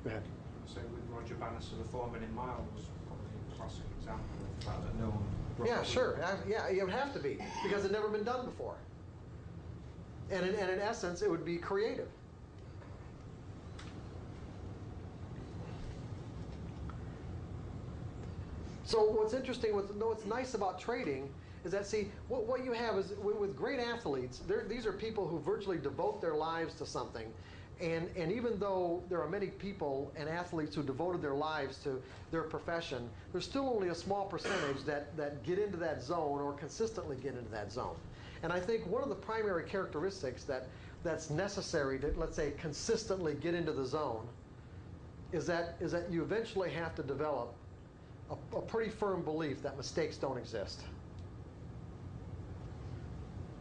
Go ahead. So with Roger Bannister, the foreman in Mile was probably a classic example of the fact that no one. Yeah, sure. Yeah, it would have to be because it never been done before. And in essence, it would be creative. So what's interesting, what's nice about trading is that, see, what you have is with great athletes, these are people who virtually devote their lives to something. And even though there are many people and athletes who devoted their lives to their profession, there's still only a small percentage that get into that zone or consistently get into that zone. And I think one of the primary characteristics that's necessary to, let's say, consistently get into the zone is that you eventually have to develop a pretty firm belief that mistakes don't exist.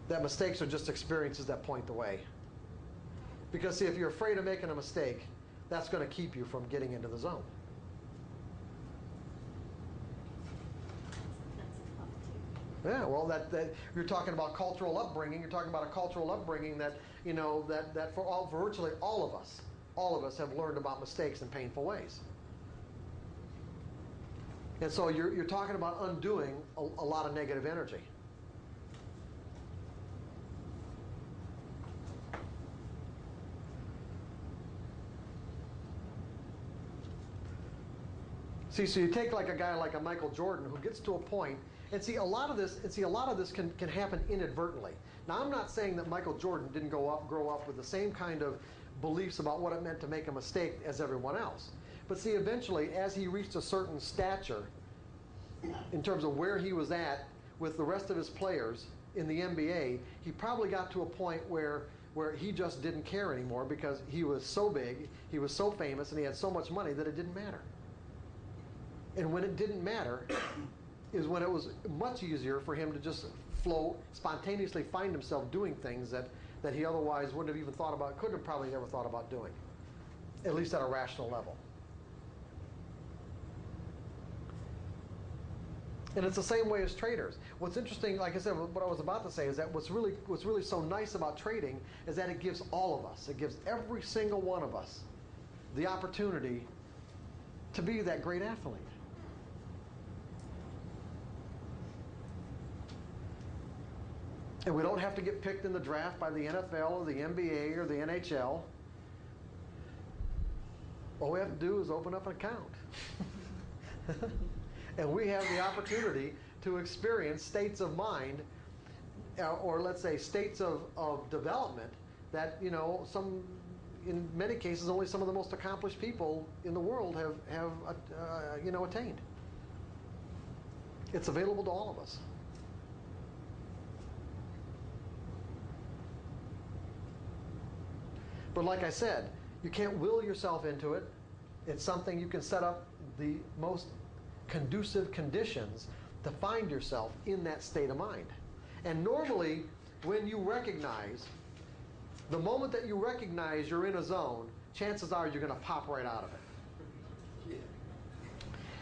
that mistakes are just experiences that point the way. Because see, if you're afraid of making a mistake, that's going to keep you from getting into the zone. Yeah, well, that you're talking about cultural upbringing. You're talking about a cultural upbringing that, you know, that for virtually all of us have learned about mistakes in painful ways. And so you're talking about undoing a lot of negative energy. See, so you take like a guy like a Michael Jordan who gets to a point, and see a lot of this can happen inadvertently. Now, I'm not saying that Michael Jordan didn't grow up with the same kind of beliefs about what it meant to make a mistake as everyone else. But see, eventually, as he reached a certain stature in terms of where he was at with the rest of his players in the NBA, he probably got to a point where he just didn't care anymore because he was so big, he was so famous, and he had so much money that it didn't matter. And when it didn't matter is when it was much easier for him to just spontaneously find himself doing things that he otherwise wouldn't have even thought about, couldn't have probably ever thought about doing, at least at a rational level. And it's the same way as traders. What's interesting, like I said, what I was about to say is that what's really so nice about trading is that it gives all of us, it gives every single one of us the opportunity to be that great athlete. And we don't have to get picked in the draft by the NFL or the NBA or the NHL. All we have to do is open up an account. And we have the opportunity to experience states of mind, or let's say states of development that, you know, in many cases only some of the most accomplished people in the world have attained. It's available to all of us. But like I said, you can't will yourself into it. It's something you can set up the most conducive conditions to find yourself in that state of mind. And normally, when you recognize, the moment that you recognize you're in a zone, chances are you're going to pop right out of it.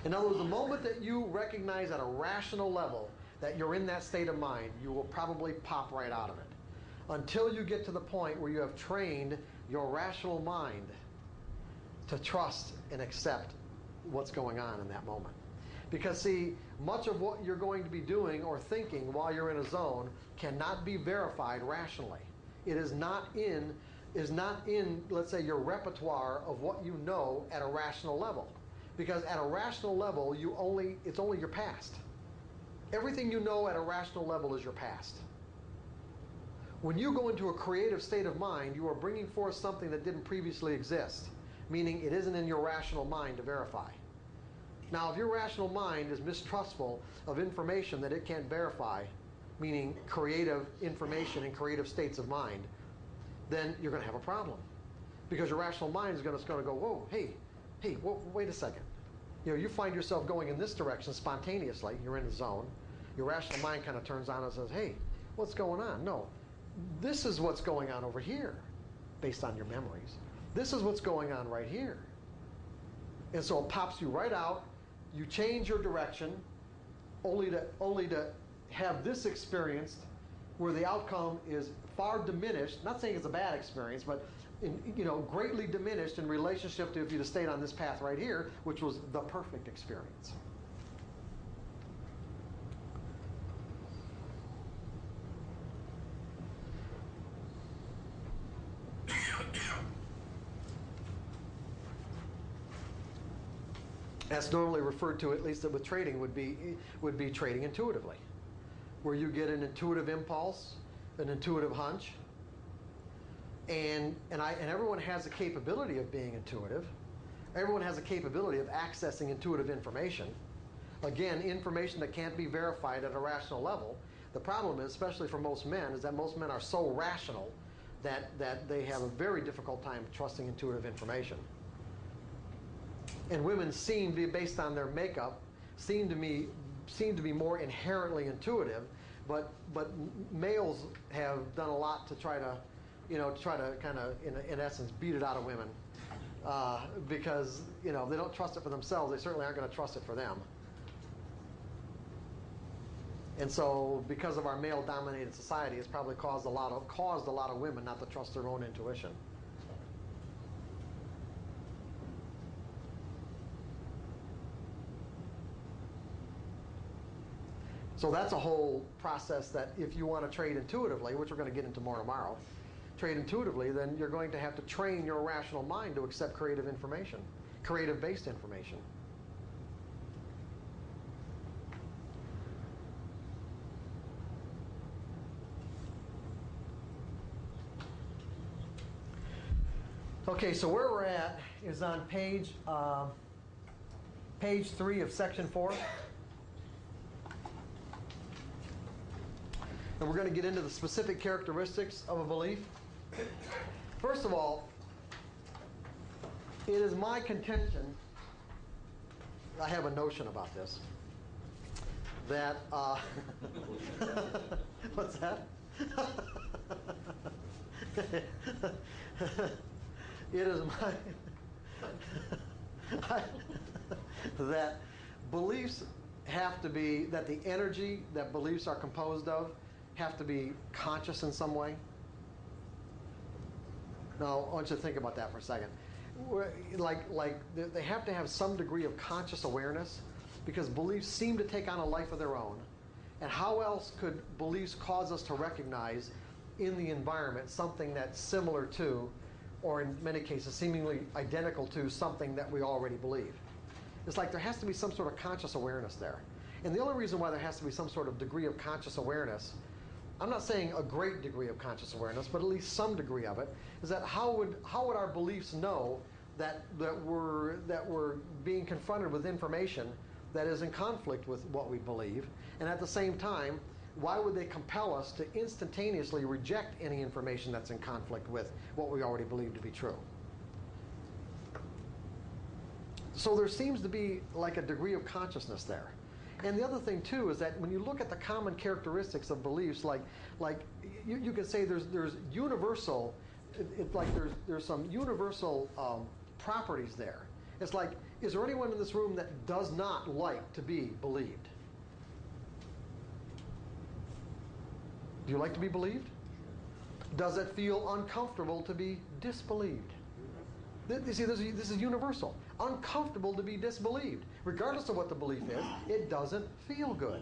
In other words, the moment that you recognize at a rational level that you're in that state of mind, you will probably pop right out of it. Until you get to the point where you have trained your rational mind to trust and accept what's going on in that moment. Because see, much of what you're going to be doing or thinking while you're in a zone cannot be verified rationally. It is not in, let's say, your repertoire of what you know at a rational level. Because at a rational level, it's only your past. Everything you know at a rational level is your past. When you go into a creative state of mind, you are bringing forth something that didn't previously exist, meaning it isn't in your rational mind to verify. Now, if your rational mind is mistrustful of information that it can't verify, meaning creative information and creative states of mind, then you're going to have a problem. Because your rational mind is going to go, whoa, hey, wait a second. You know, you find yourself going in this direction spontaneously, you're in a zone. Your rational mind kind of turns on and says, hey, what's going on? No, this is what's going on over here, based on your memories. This is what's going on right here. And so it pops you right out. You change your direction only to have this experience where the outcome is far diminished. Not saying it's a bad experience, but greatly diminished in relationship to if you'd have stayed on this path right here, which was the perfect experience. That's normally referred to, at least with trading, would be trading intuitively, where you get an intuitive impulse, an intuitive hunch, and everyone has a capability of being intuitive. Everyone has a capability of accessing intuitive information. Again, information that can't be verified at a rational level. The problem is, especially for most men, is that most men are so rational that they have a very difficult time trusting intuitive information. And women seem to be, based on their makeup, seem to be more inherently intuitive, but males have done a lot to try to, kind of, in essence, beat it out of women. Because, they don't trust it for themselves. They certainly aren't going to trust it for them. And so, because of our male-dominated society, it's probably caused a lot of women not to trust their own intuition. So that's a whole process that if you want to trade intuitively, which we're going to get into more tomorrow, trade intuitively, then you're going to have to train your rational mind to accept creative information, creative-based information. Okay, so where we're at is on page 3 of section 4. And we're going to get into the specific characteristics of a belief. First of all, it is my contention, I have a notion about this, that, what's that? It is that beliefs have to be, that the energy that beliefs are composed of have to be conscious in some way. Now, I want you to think about that for a second. They have to have some degree of conscious awareness, because beliefs seem to take on a life of their own. And how else could beliefs cause us to recognize in the environment something that's similar to, or in many cases seemingly identical to, something that we already believe? It's like there has to be some sort of conscious awareness there. And the only reason why there has to be some sort of degree of conscious awareness, I'm not saying a great degree of conscious awareness, but at least some degree of it, is that how would our beliefs know that we're being confronted with information that is in conflict with what we believe? And at the same time, why would they compel us to instantaneously reject any information that's in conflict with what we already believe to be true? So there seems to be like a degree of consciousness there. And the other thing too is that when you look at the common characteristics of beliefs, like you could say there's universal, it's like there's some universal properties there. It's like, is there anyone in this room that does not like to be believed? Do you like to be believed? Does it feel uncomfortable to be disbelieved? You see, this is universal. Uncomfortable to be disbelieved. Regardless of what the belief is, it doesn't feel good.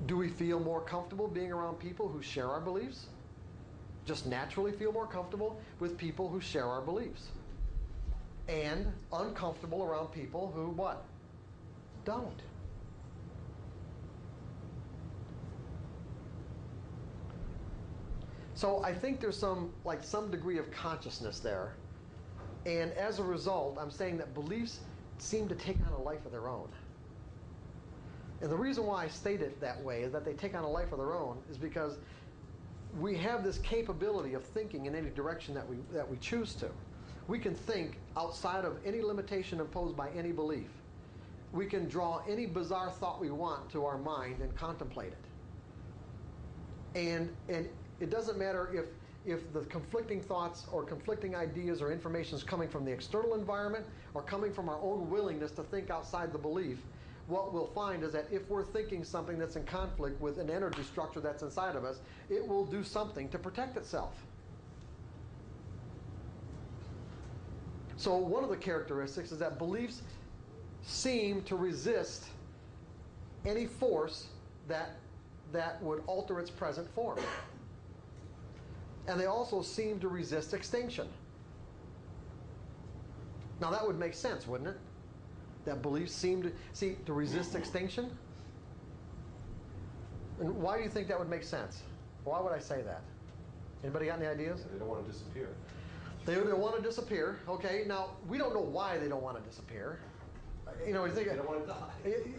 Do we feel more comfortable being around people who share our beliefs? Just naturally feel more comfortable with people who share our beliefs. And uncomfortable around people who what? Don't. So I think there's some degree of consciousness there. And as a result, I'm saying that beliefs seem to take on a life of their own. And the reason why I state it that way, is that they take on a life of their own, is because we have this capability of thinking in any direction that we choose to. We can think outside of any limitation imposed by any belief. We can draw any bizarre thought we want to our mind and contemplate it. And it doesn't matter if the conflicting thoughts or conflicting ideas or information is coming from the external environment or coming from our own willingness to think outside the belief. What we'll find is that if we're thinking something that's in conflict with an energy structure that's inside of us, it will do something to protect itself. So one of the characteristics is that beliefs seem to resist any force that would alter its present form. And they also seem to resist extinction. Now that would make sense, wouldn't it? That beliefs seem to resist extinction? And why do you think that would make sense? Why would I say that? Anybody got any ideas? They don't want to disappear. They want to disappear. Okay, now we don't know why they don't want to disappear. You think They don't want to die.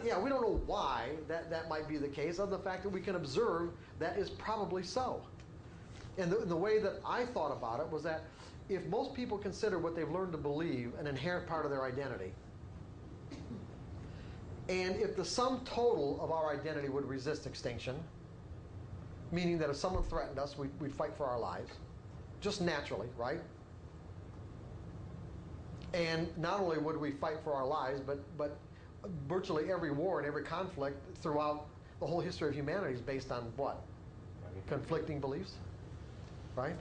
Yeah, we don't know why that might be the case, other than the fact that we can observe that is probably so. And the way that I thought about it was that if most people consider what they've learned to believe an inherent part of their identity, And if the sum total of our identity would resist extinction, meaning that if someone threatened us, we'd fight for our lives, just naturally, right? And not only would we fight for our lives, but virtually every war and every conflict throughout the whole history of humanity is based on what? Conflicting beliefs, right?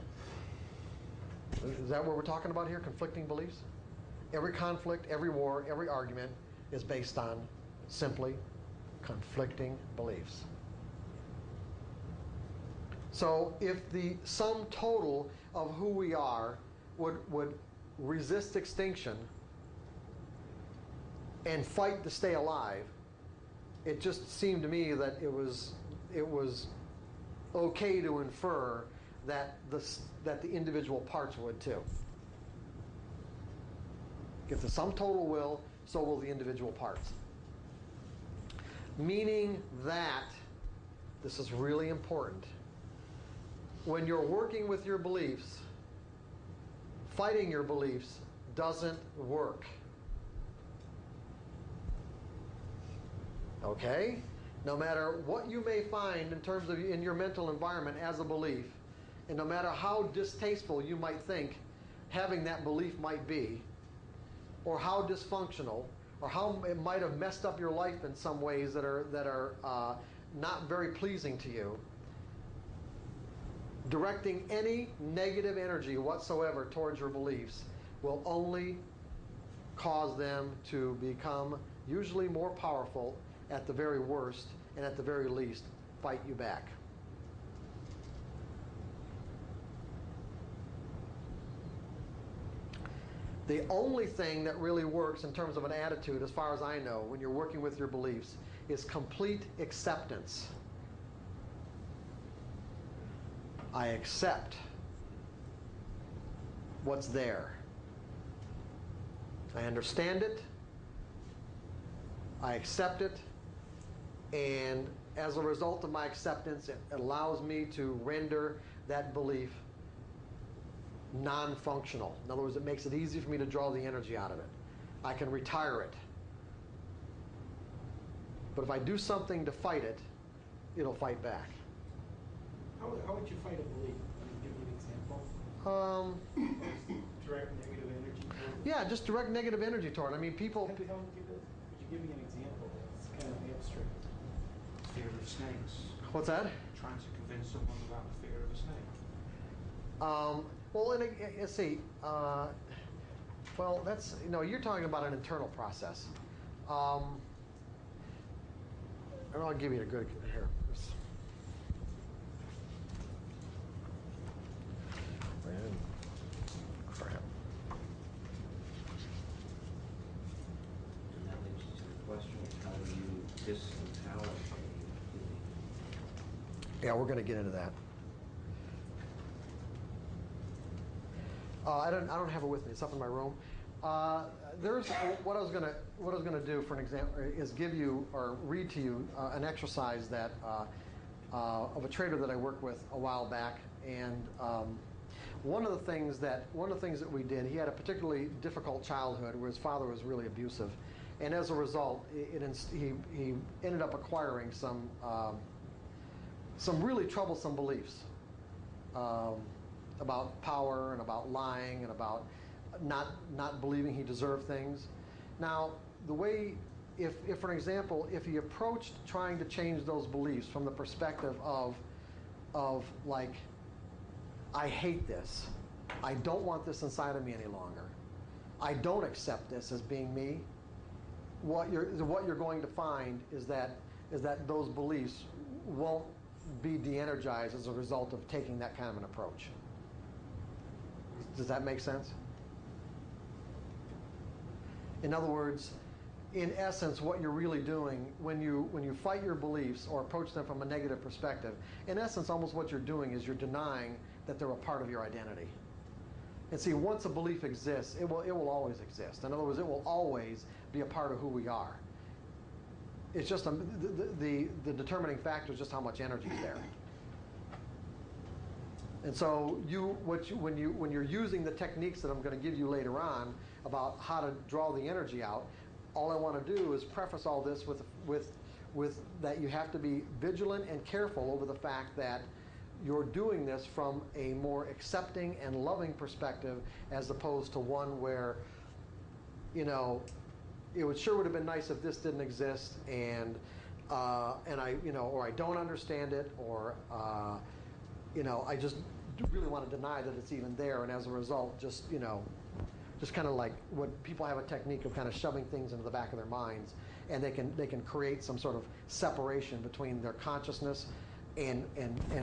Is that what we're talking about here, conflicting beliefs? Every conflict, every war, every argument is based on simply conflicting beliefs. So if the sum total of who we are would resist extinction and fight to stay alive, it just seemed to me that it was okay to infer that the individual parts would too. If the sum total will, so will the individual parts. Meaning that, this is really important, when you're working with your beliefs, fighting your beliefs doesn't work. Okay? No matter what you may find in terms of in your mental environment as a belief, and no matter how distasteful you might think having that belief might be, or how dysfunctional, or how it might have messed up your life in some ways that are not very pleasing to you, directing any negative energy whatsoever towards your beliefs will only cause them to become usually more powerful at the very worst, and at the very least, fight you back. The only thing that really works in terms of an attitude, as far as I know, when you're working with your beliefs, is complete acceptance. I accept what's there. I understand it. I accept it. And as a result of my acceptance, it allows me to render that belief non-functional. In other words, it makes it easy for me to draw the energy out of it. I can retire it. But if I do something to fight it, it'll fight back. How would you fight a belief? Can you give me an example? Direct negative energy toward it? Yeah, just direct negative energy toward it. I mean, people... Would you give me an example? It's kind of abstract. Fear of snakes. What's that? Trying to convince someone about the fear of a snake. Well, let's see. Well, that's, you're talking about an internal process. And I'll give you a good, here. Crap. And that leads you to the question of how do you disempower a belief? Yeah, we're going to get into that. I don't have it with me. It's up in my room. There's what I was gonna do for an example is give you or read to you an exercise that of a trader that I worked with a while back, and one of the things that we did, he had a particularly difficult childhood where his father was really abusive, and as a result, he ended up acquiring some really troublesome beliefs. About power and about lying and about not believing he deserved things. Now, the way, if for an example, if he approached trying to change those beliefs from the perspective of like, I hate this, I don't want this inside of me any longer, I don't accept this as being me, what you're going to find is that those beliefs won't be de-energized as a result of taking that kind of an approach. Does that make sense? In other words, in essence, what you're really doing when you fight your beliefs or approach them from a negative perspective, in essence, almost what you're doing is you're denying that they're a part of your identity. And see, once a belief exists, it will always exist. In other words, it will always be a part of who we are. It's just the determining factor is just how much energy is there. And so when you're using the techniques that I'm going to give you later on about how to draw the energy out, all I want to do is preface all this with that you have to be vigilant and careful over the fact that you're doing this from a more accepting and loving perspective as opposed to one where, you know, it would have been nice if this didn't exist, and I, you know, or I don't understand it, or you know, I just really want to deny that it's even there, and as a result, just, you know, just kind of like what people have a technique of kind of shoving things into the back of their minds, and they can create some sort of separation between their consciousness and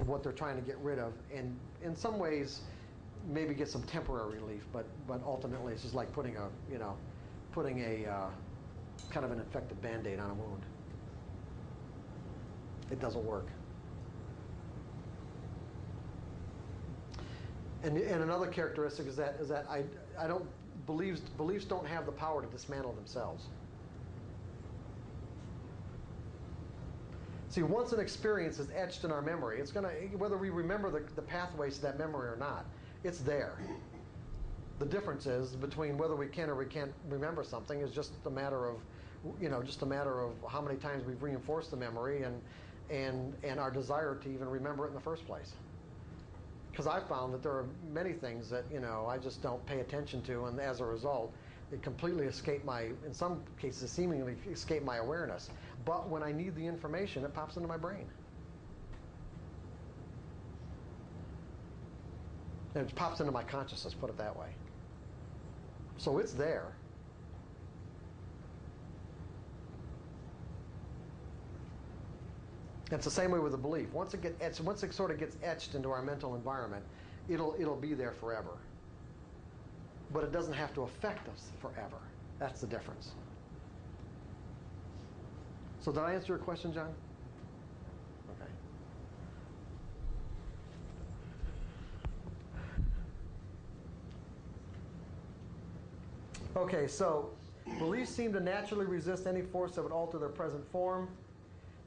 what they're trying to get rid of, and in some ways maybe get some temporary relief, but ultimately it's just like putting a kind of an infected Band-Aid on a wound. It doesn't work. And another characteristic is that I don't beliefs don't have the power to dismantle themselves. See, once an experience is etched in our memory, it's gonna, whether we remember the pathways to that memory or not, it's there. The difference is between whether we can or we can't remember something is just a matter of, you know, just a matter of how many times we've reinforced the memory and our desire to even remember it in the first place. Because I've found that there are many things that, you know, I just don't pay attention to, and as a result, it completely escaped my, in some cases, seemingly escaped my awareness. But when I need the information, it pops into my brain. And it pops into my consciousness, put it that way. So it's there. It's the same way with the belief. Once it sort of gets etched into our mental environment, it'll be there forever. But it doesn't have to affect us forever. That's the difference. So did I answer your question, John? Okay. Okay, so beliefs seem to naturally resist any force that would alter their present form.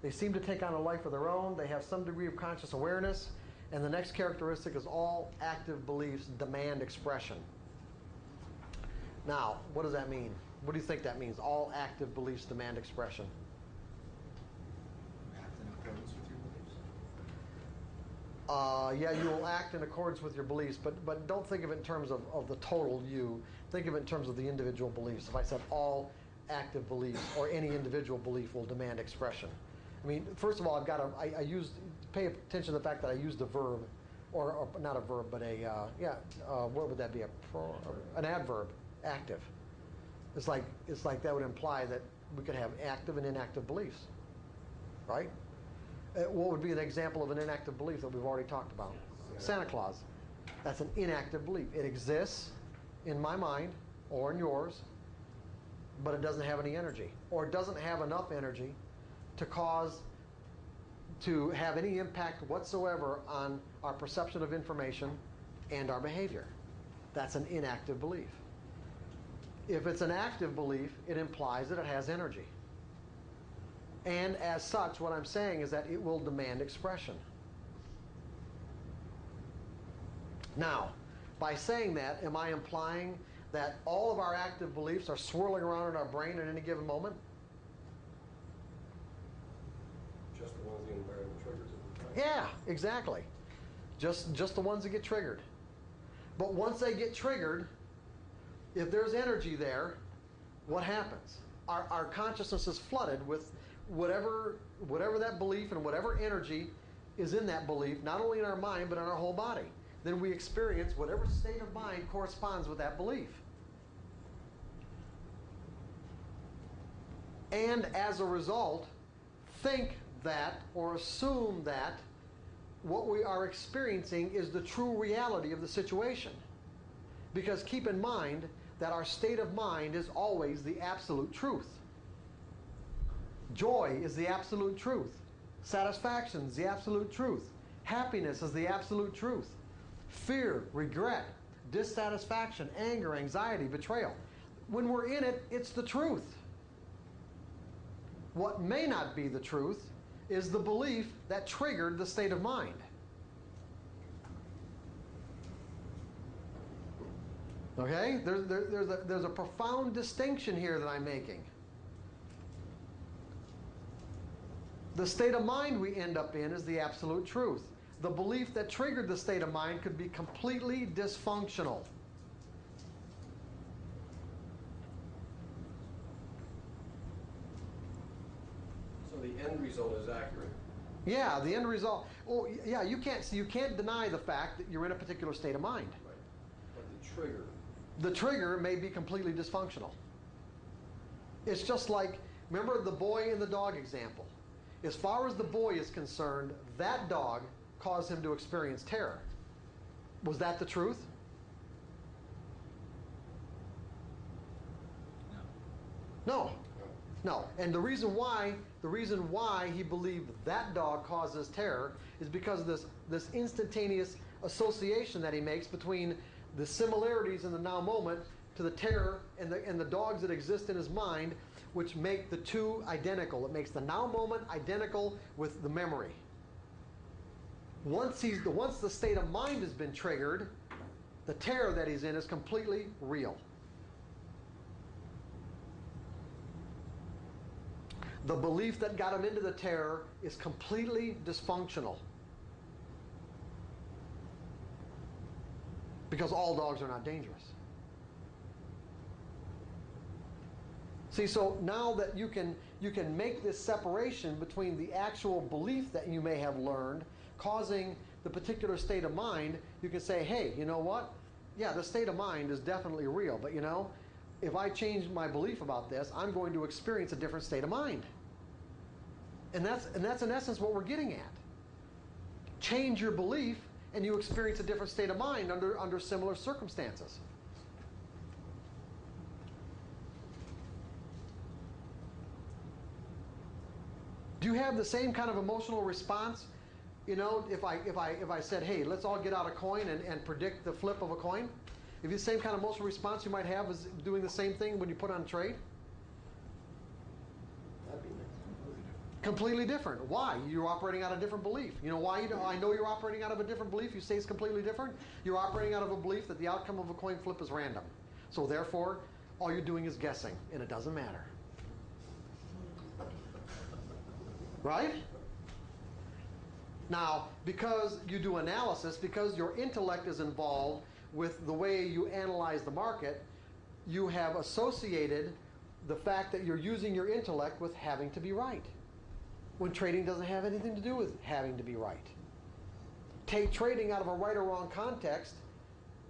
They seem to take on a life of their own. They have some degree of conscious awareness. And the next characteristic is all active beliefs demand expression. Now, what does that mean? What do you think that means? All active beliefs demand expression. Act in accordance with your beliefs? Yeah, you will act in accordance with your beliefs, but don't think of it in terms of the total you. Think of it in terms of the individual beliefs. If I said all active beliefs or any individual belief will demand expression. I mean, first of all, I've got to, I used, pay attention to the fact that I used a verb, or not a verb, but what would that be? An adverb, active. It's like that would imply that we could have active and inactive beliefs, right? What would be an example of an inactive belief that we've already talked about? Santa Claus. That's an inactive belief. It exists in my mind or in yours, but it doesn't have any energy, or it doesn't have enough energy to have any impact whatsoever on our perception of information and our behavior. That's an inactive belief. If it's an active belief, it implies that it has energy. And as such, what I'm saying is that it will demand expression. Now, by saying that, am I implying that all of our active beliefs are swirling around in our brain at any given moment? Just the ones the environment triggers at the time. Yeah, exactly. Just the ones that get triggered. But once they get triggered, if there's energy there, what happens? Our consciousness is flooded with whatever that belief and whatever energy is in that belief, not only in our mind, but in our whole body. Then we experience whatever state of mind corresponds with that belief. And as a result, think that or assume that what we are experiencing is the true reality of the situation. Because keep in mind that our state of mind is always the absolute truth. Joy is the absolute truth. Satisfaction is the absolute truth. Happiness is the absolute truth. Fear, regret, dissatisfaction, anger, anxiety, betrayal. When we're in it, it's the truth. What may not be the truth is the belief that triggered the state of mind. Okay? There's a profound distinction here that I'm making. The state of mind we end up in is the absolute truth. The belief that triggered the state of mind could be completely dysfunctional. So the end result is accurate. Yeah, the end result. Oh, yeah, you can't deny the fact that you're in a particular state of mind. Right. But the trigger. The trigger may be completely dysfunctional. It's just like, remember the boy and the dog example. As far as the boy is concerned, that dog caused him to experience terror. Was that the truth? No. No. And the reason why he believed that dog causes terror is because of this instantaneous association that he makes between the similarities in the now moment to the terror and the dogs that exist in his mind, which make the two identical. It makes the now moment identical with the memory. Once the state of mind has been triggered, the terror that he's in is completely real. The belief that got him into the terror is completely dysfunctional. Because all dogs are not dangerous. See, so now that you can make this separation between the actual belief that you may have learned causing the particular state of mind, you can say, hey, you know what? Yeah, the state of mind is definitely real, but you know, if I change my belief about this, I'm going to experience a different state of mind. And that's in essence what we're getting at. Change your belief and you experience a different state of mind under similar circumstances. Do you have the same kind of emotional response? You know, if I said, hey, let's all get out a coin and predict the flip of a coin, if the same kind of emotional response you might have as doing the same thing when you put on a trade? Completely different. Why? You're operating out of a different belief. You know why? I know you're operating out of a different belief. You say it's completely different. You're operating out of a belief that the outcome of a coin flip is random. So therefore, all you're doing is guessing, and it doesn't matter. Right? Now, because you do analysis, because your intellect is involved with the way you analyze the market, you have associated the fact that you're using your intellect with having to be right, when trading doesn't have anything to do with having to be right. Take trading out of a right or wrong context,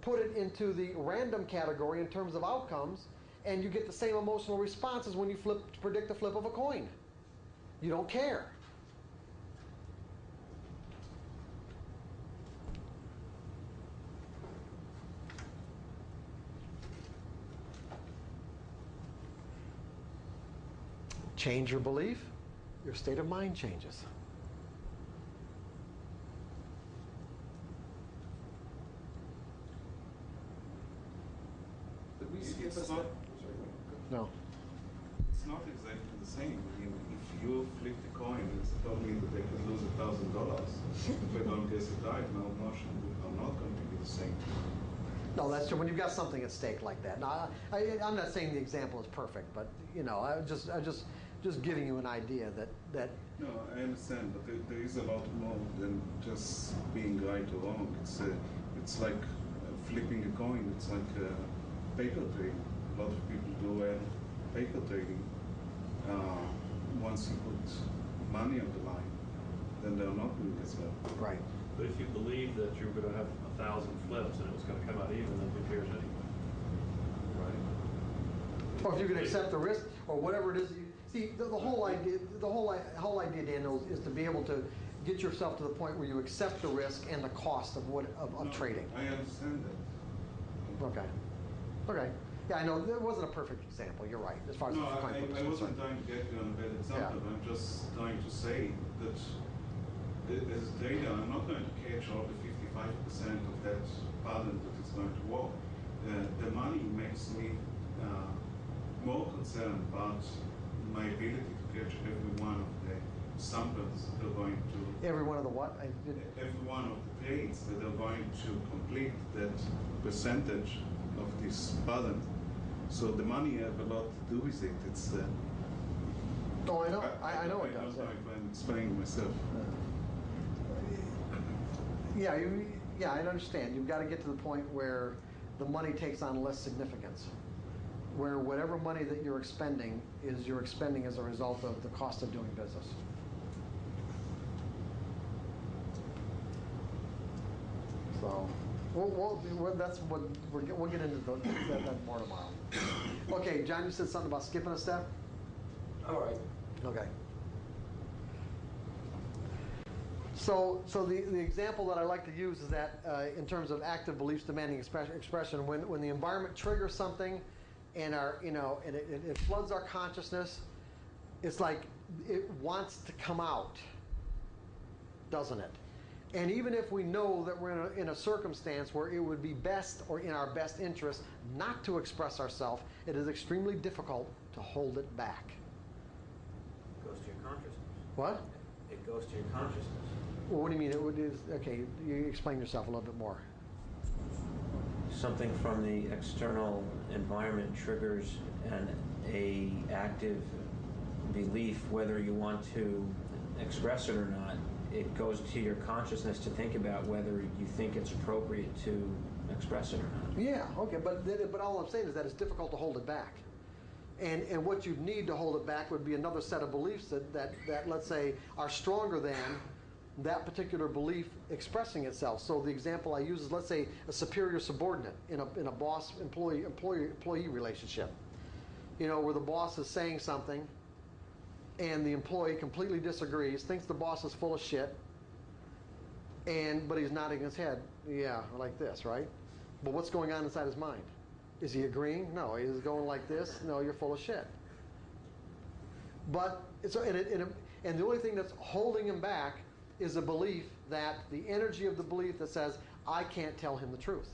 put it into the random category in terms of outcomes, and you get the same emotional responses when you predict the flip of a coin. You don't care. Change your belief, your state of mind changes. Did we skip a It's step? not, No. it's not exactly the same. I mean, if you flip the coin, it doesn't mean that they could lose $1,000. If I don't guess it right, my emotion are not going to be the same. No, that's true. When you've got something at stake like that. Now, I'm not saying the example is perfect, but you know, I just giving you an idea that. No, I understand, but there is a lot more than just being right or wrong. It's like flipping a coin. It's like paper trading. A lot of people do paper trading. Once you put money on the line, then they're not doing as well. Right. But if you believe that you're going to have 1,000 flips and it was going to come out even, then who cares anyway? Right? Or if you can accept the risk, or whatever it is. See, the whole idea, Daniel, is to be able to get yourself to the point where you accept the risk and the cost of trading. I understand that. Okay. Okay. Yeah, I know it wasn't a perfect example. You're right, as far as No, the coin flip is I wasn't concerned. trying to get you on a bad example. I'm just trying to say that as a trader, I'm not going to catch all the 55% of that pattern that is going to work. The money makes me more concerned about my ability to catch every one of the samples that are going to... Every one of the what? Every one of the trades that are going to complete that percentage of this pattern. So the money have a lot to do with it. It's Oh, I know. I know it I does. don't know if I'm explaining myself. Yeah, yeah, I understand. You've got to get to the point where the money takes on less significance, where whatever money that you're expending is you're expending as a result of the cost of doing business. So, that's what we'll get into that more tomorrow. Okay, John, you said something about skipping a step. All right. Okay. So the example that I like to use is that in terms of active beliefs demanding expression, when the environment triggers something, and it floods our consciousness, it's like it wants to come out, doesn't it? And even if we know that we're in a circumstance where it would be best or in our best interest not to express ourselves, it is extremely difficult to hold it back. It goes to your consciousness. What? It goes to your consciousness. Well, what do you mean? Okay, you explain yourself a little bit more. Something from the external environment triggers a active belief, whether you want to express it or not. It goes to your consciousness to think about whether you think it's appropriate to express it or not. Yeah, okay, but all I'm saying is that it's difficult to hold it back. And what you'd need to hold it back would be another set of beliefs that let's say, are stronger than that particular belief expressing itself. So the example I use is, let's say, a superior subordinate in a boss-employee relationship. You know, where the boss is saying something and the employee completely disagrees, thinks the boss is full of shit, but he's nodding his head, yeah, like this, right? But what's going on inside his mind? Is he agreeing? No. He's going like this? No, you're full of shit. But and the only thing that's holding him back is a belief that the energy of the belief that says, I can't tell him the truth.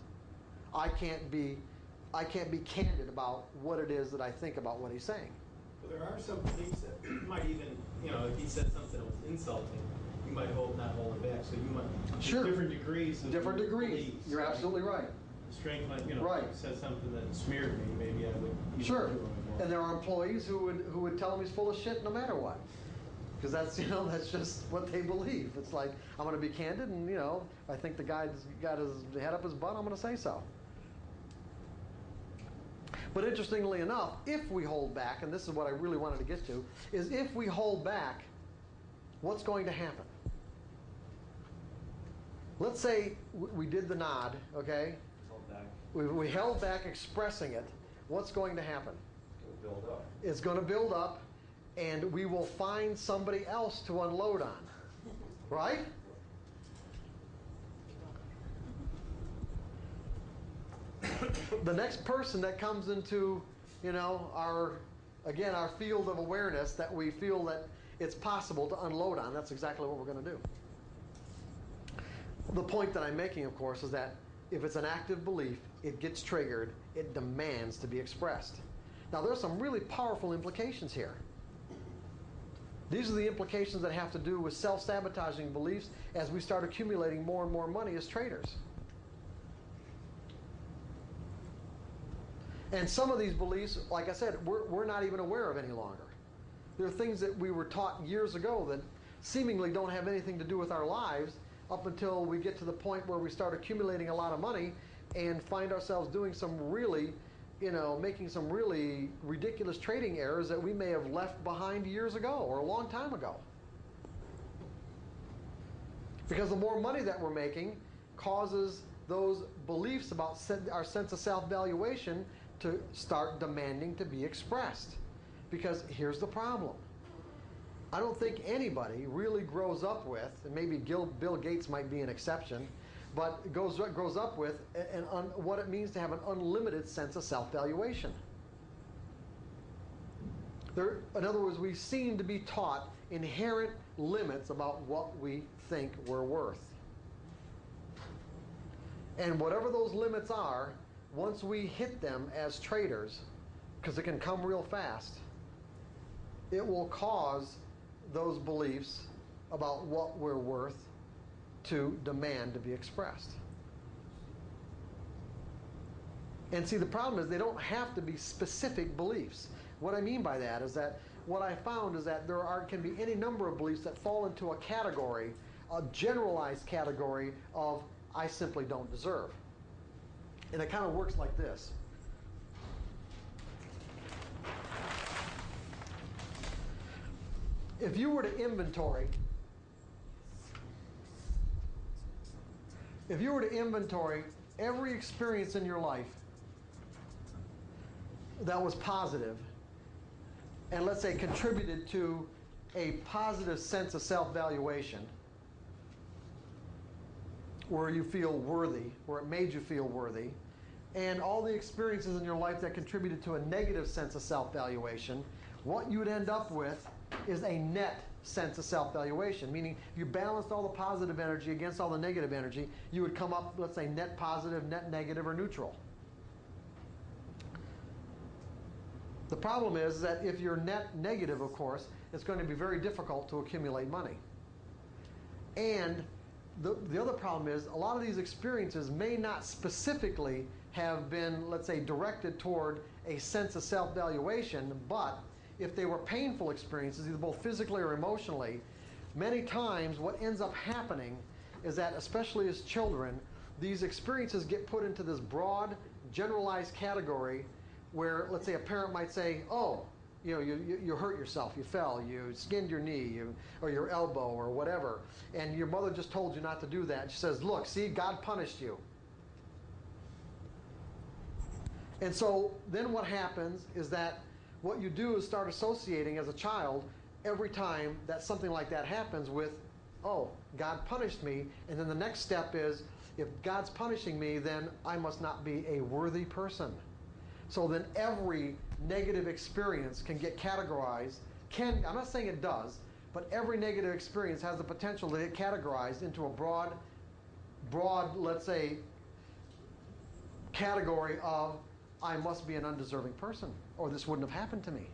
I can't be candid about what it is that I think about what he's saying. Well, there are some beliefs that might even, if he said something that was insulting, you might not hold it back. So you might Sure. different degrees of Different degrees. beliefs, You're right? absolutely right. The strength might, Right. if he said something that smeared me, maybe I would Sure. do it more. And there are employees who would tell him he's full of shit no matter what. Because that's just what they believe. It's like, I'm going to be candid, and if I think the guy's got his head up his butt, I'm going to say so. But interestingly enough, if we hold back, and this is what I really wanted to get to, is if we hold back, what's going to happen? Let's say we did the nod, okay? Hold back. We held back expressing it. What's going to happen? It'll build up. It's going to build up, and we will find somebody else to unload on. Right? The next person that comes into, our field of awareness that we feel that it's possible to unload on, that's exactly what we're going to do. The point that I'm making, of course, is that if it's an active belief, it gets triggered, it demands to be expressed. Now, there's some really powerful implications here. These are the implications that have to do with self-sabotaging beliefs as we start accumulating more and more money as traders. And some of these beliefs, like I said, we're not even aware of any longer. There are things that we were taught years ago that seemingly don't have anything to do with our lives up until we get to the point where we start accumulating a lot of money and find ourselves doing some really, making some really ridiculous trading errors that we may have left behind years ago or a long time ago. Because the more money that we're making causes those beliefs about our sense of self-valuation to start demanding to be expressed. Because here's the problem. I don't think anybody really grows up with, and maybe Bill Gates might be an exception, but grows up with what it means to have an unlimited sense of self-valuation. In other words, we seem to be taught inherent limits about what we think we're worth. And whatever those limits are, once we hit them as traders, because it can come real fast, it will cause those beliefs about what we're worth to demand to be expressed. And see, the problem is they don't have to be specific beliefs. What I mean by that is that what I found is that can be any number of beliefs that fall into a category, a generalized category of I simply don't deserve. And it kind of works like this. If you were to inventory every experience in your life that was positive, and let's say contributed to a positive sense of self-valuation, where you feel worthy, where it made you feel worthy, and all the experiences in your life that contributed to a negative sense of self-valuation, what you would end up with is a net sense of self-valuation, meaning if you balanced all the positive energy against all the negative energy, you would come up, let's say, net positive, net negative, or neutral. The problem is that if you're net negative, of course, it's going to be very difficult to accumulate money. And the other problem is a lot of these experiences may not specifically have been, let's say, directed toward a sense of self-valuation, but if they were painful experiences, either both physically or emotionally, many times what ends up happening is that, especially as children, these experiences get put into this broad, generalized category where, let's say, a parent might say, oh, you hurt yourself, you fell, you skinned your knee, or your elbow, or whatever, and your mother just told you not to do that. She says, look, see, God punished you. And so then what happens is that what you do is start associating as a child every time that something like that happens with, oh, God punished me, and then the next step is, if God's punishing me, then I must not be a worthy person. So then every negative experience can get categorized, I'm not saying it does, but every negative experience has the potential to get categorized into a broad, let's say, category of, I must be an undeserving person, or this wouldn't have happened to me.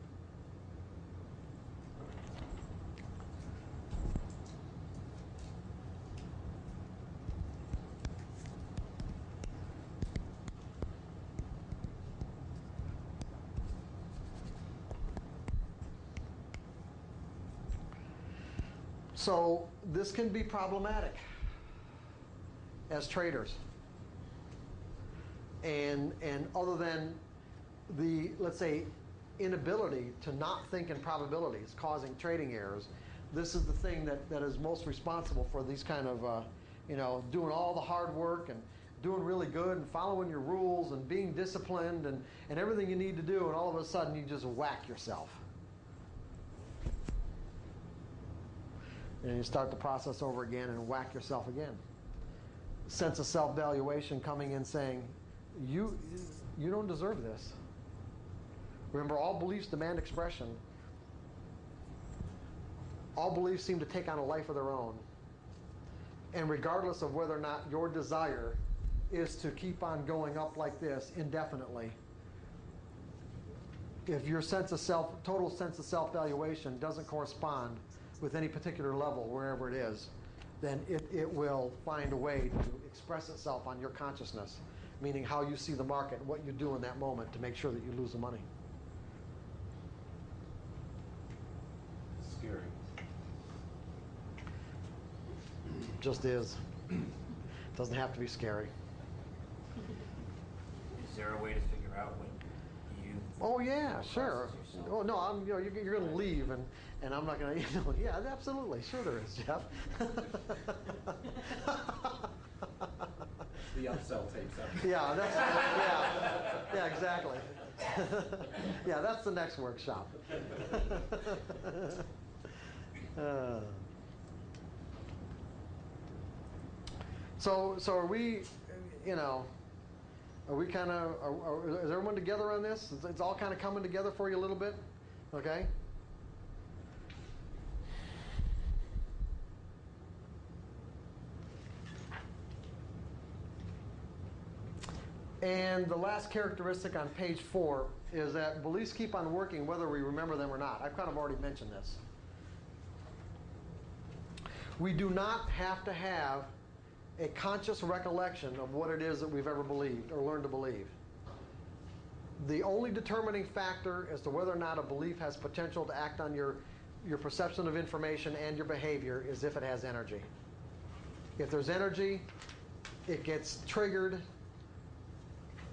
So this can be problematic as traders. And other than the, let's say, inability to not think in probabilities causing trading errors, this is the thing that is most responsible for these kind of, doing all the hard work and doing really good and following your rules and being disciplined and everything you need to do, and all of a sudden you just whack yourself. And you start the process over again and whack yourself again. Sense of self-valuation coming in saying, you don't deserve this. Remember, all beliefs demand expression. All beliefs seem to take on a life of their own. And regardless of whether or not your desire is to keep on going up like this indefinitely, if your total sense of self-valuation doesn't correspond with any particular level, wherever it is, then it will find a way to express itself on your consciousness, meaning how you see the market and what you do in that moment to make sure that you lose the money. Scary. Just is. Doesn't have to be scary. Is there a way to figure out when you? Oh yeah, sure. Oh no, you're going to leave, and I'm not going to. Yeah, absolutely, sure there is, Jeff. The upsell tapes up. Yeah, yeah, exactly. Yeah, that's the next workshop. So are we, are we kind of, is everyone together on this? It's all kind of coming together for you a little bit? Okay? And the last characteristic on page 4 is that beliefs keep on working whether we remember them or not. I've kind of already mentioned this. We do not have to have a conscious recollection of what it is that we've ever believed or learned to believe. The only determining factor as to whether or not a belief has potential to act on your perception of information and your behavior is if it has energy. If there's energy, it gets triggered.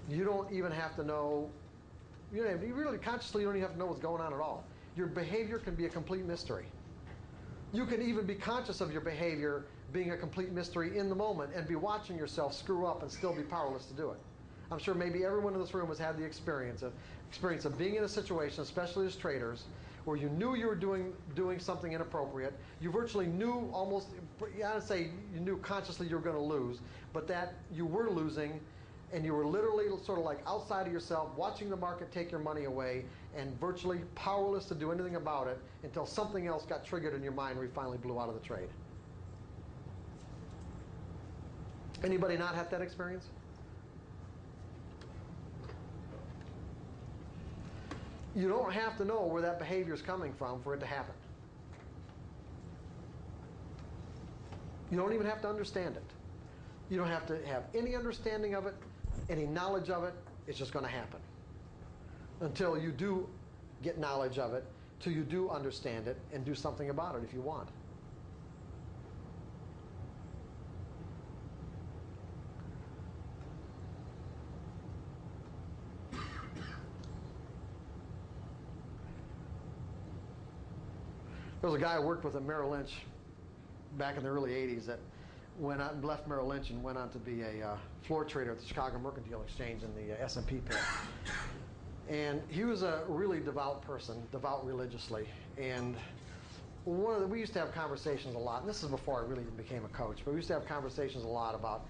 You don't even have to know, you really consciously you don't even have to know what's going on at all. Your behavior can be a complete mystery. You can even be conscious of your behavior being a complete mystery in the moment and be watching yourself screw up and still be powerless to do it. I'm sure maybe everyone in this room has had the experience of being in a situation, especially as traders, where you knew you were doing something inappropriate. You virtually knew almost, I'd say you knew consciously you were going to lose, but that you were losing, and you were literally sort of like outside of yourself, watching the market take your money away, and virtually powerless to do anything about it until something else got triggered in your mind where you finally blew out of the trade. Anybody not have that experience? You don't have to know where that behavior is coming from for it to happen. You don't even have to understand it. You don't have to have any understanding of it, any knowledge of it. It's just going to happen. Until you do get knowledge of it, till you do understand it and do something about it if you want. There was a guy I worked with at Merrill Lynch back in the early 80s that went out and left Merrill Lynch and went on to be a floor trader at the Chicago Mercantile Exchange in the S&P pit. And he was a really devout person, devout religiously. And we used to have conversations a lot, and this is before I really became a coach, but we used to have conversations a lot about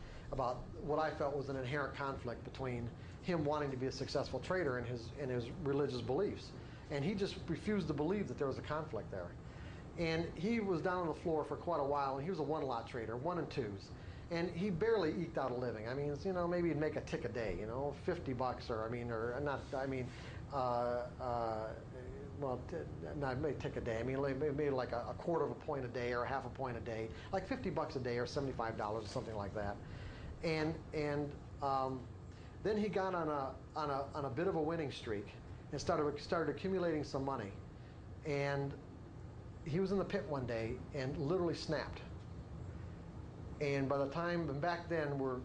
what I felt was an inherent conflict between him wanting to be a successful trader and his religious beliefs. And he just refused to believe that there was a conflict there. And he was down on the floor for quite a while, and he was a one-lot trader, 1 and 2s. And he barely eked out a living. I mean, maybe he'd make a tick a day, $50 not maybe tick a day. I mean, maybe like a quarter of a point a day or half a point a day, like $50 a day or $75 or something like that. And then he got on a bit of a winning streak and started accumulating some money. And he was in the pit one day and literally snapped. And by the time, and back then where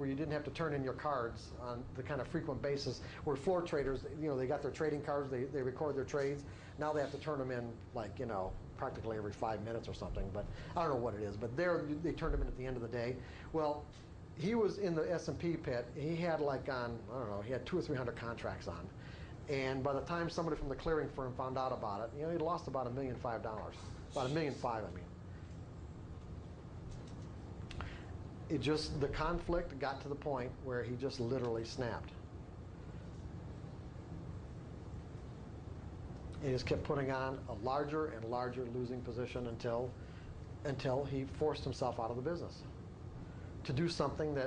you didn't have to turn in your cards on the kind of frequent basis, where floor traders, they got their trading cards, they record their trades. Now they have to turn them in practically every 5 minutes or something, but I don't know what it is. But they turned them in at the end of the day. Well, he was in the S&P pit. He had he had 200 or 300 contracts on. And by the time somebody from the clearing firm found out about it, he'd lost about $1.5 million. About $1.5 million, I mean. The conflict got to the point where he just literally snapped. He just kept putting on a larger and larger losing position until he forced himself out of the business. To do something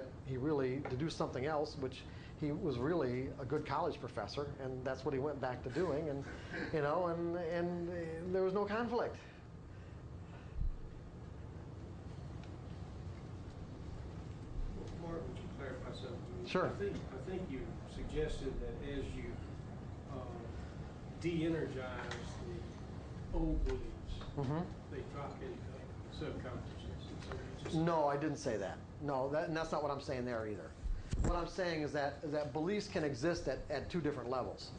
else, which he was really a good college professor, and that's what he went back to doing, and there was no conflict. Mark, would you clarify something? Sure. I think you suggested that as you de-energize the old beliefs, they drop into subconsciousness. No, I didn't say that. No, and that's not what I'm saying there either. What I'm saying is that beliefs can exist at 2 different levels.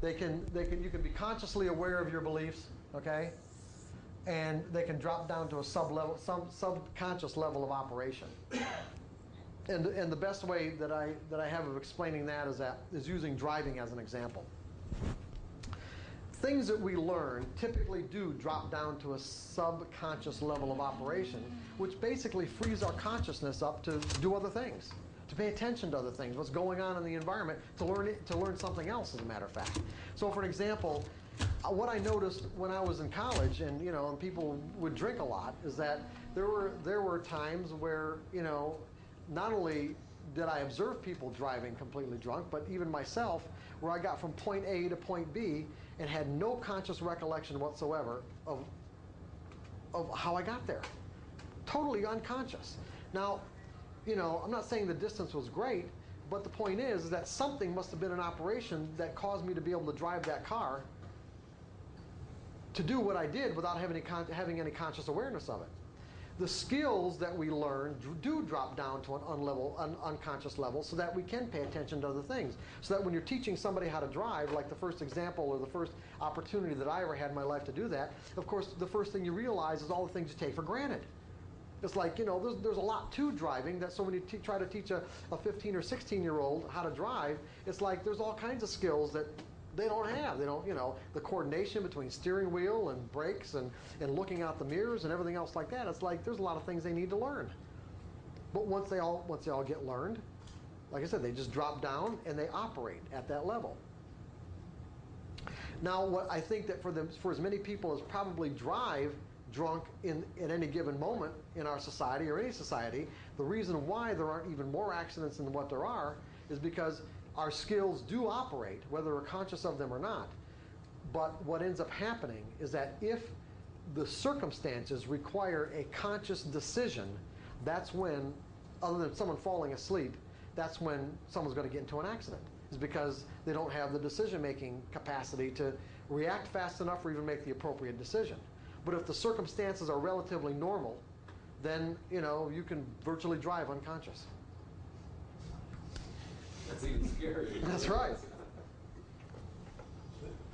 You can be consciously aware of your beliefs, okay? And they can drop down to a subconscious level of operation. And the best way that I have of explaining that is using driving as an example. Things that we learn typically do drop down to a subconscious level of operation, which basically frees our consciousness up to do other things, to pay attention to other things, what's going on in the environment, to learn something else, as a matter of fact. So, for an example, what I noticed when I was in college, and people would drink a lot, is that there were times where not only did I observe people driving completely drunk, but even myself, where I got from point A to point B and had no conscious recollection whatsoever of how I got there. Totally unconscious. Now, I'm not saying the distance was great, But the point is that something must have been in operation that caused me to be able to drive that car to do what I did without having any conscious awareness of it. The skills that we learn do drop down to an unconscious level so that we can pay attention to other things. So that when you're teaching somebody how to drive, like the first example or the first opportunity that I ever had in my life to do that, of course, the first thing you realize is all the things you take for granted. It's like, you know, there's a lot to driving, that so when you try to teach a 15 or 16-year-old how to drive, it's like there's all kinds of skills that they don't have. They don't, you know, the coordination between steering wheel and brakes and looking out the mirrors and everything else like that. It's like there's a lot of things they need to learn. But once they all get learned, like I said, they just drop down and they operate at that level. Now, what I think that for as many people as probably drive drunk at any given moment in our society or any society, the reason why there aren't even more accidents than what there are is because our skills do operate, whether we're conscious of them or not. But what ends up happening is that if the circumstances require a conscious decision, that's when, other than someone falling asleep, that's when someone's going to get into an accident. Is because they don't have the decision-making capacity to react fast enough or even make the appropriate decision. But if the circumstances are relatively normal, then, you know, you can virtually drive unconscious. That's even scarier. That's right.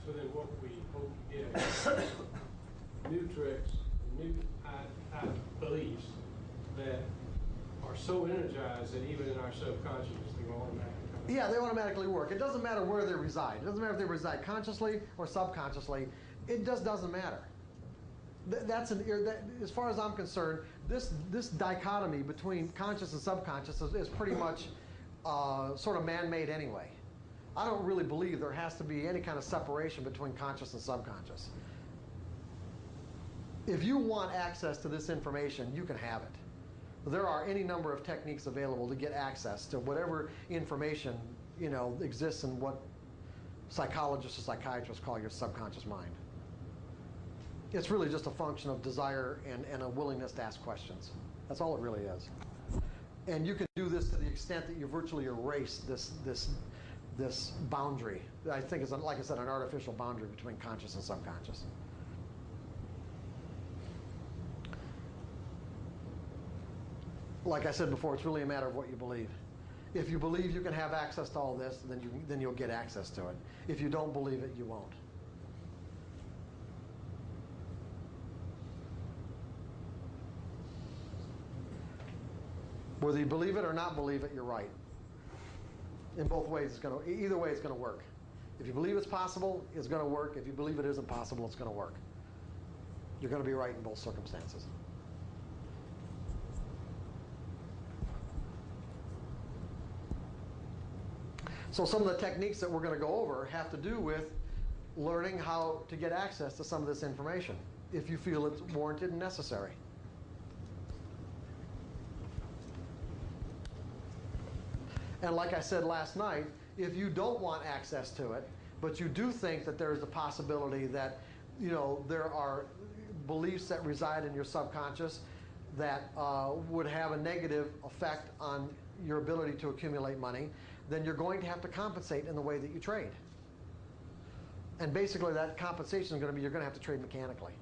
So then what we hope to get is new tricks, new beliefs that are so energized that even in our subconscious, they will automatically come. Yeah, they automatically work. It doesn't matter where they reside. It doesn't matter if they reside consciously or subconsciously. It just doesn't matter. As far as I'm concerned, this dichotomy between conscious and subconscious is pretty much sort of man-made anyway. I don't really believe there has to be any kind of separation between conscious and subconscious. If you want access to this information, you can have it. There are any number of techniques available to get access to whatever information, you know, exists in what psychologists or psychiatrists call your subconscious mind. It's really just a function of desire and a willingness to ask questions. That's all it really is. And you can do this to the extent that you virtually erase this boundary. I think it's, like I said, an artificial boundary between conscious and subconscious. Like I said before, it's really a matter of what you believe. If you believe you can have access to all this, then you'll get access to it. If you don't believe it, you won't. Whether you believe it or not believe it, you're right. In both ways, either way, it's going to work. If you believe it's possible, it's going to work. If you believe it isn't possible, it's going to work. You're going to be right in both circumstances. So some of the techniques that we're going to go over have to do with learning how to get access to some of this information, if you feel it's warranted and necessary. And like I said last night, if you don't want access to it, but you do think that there's a possibility that, you know, there are beliefs that reside in your subconscious that would have a negative effect on your ability to accumulate money, then you're going to have to compensate in the way that you trade. And basically that compensation is going to be, you're going to have to trade mechanically.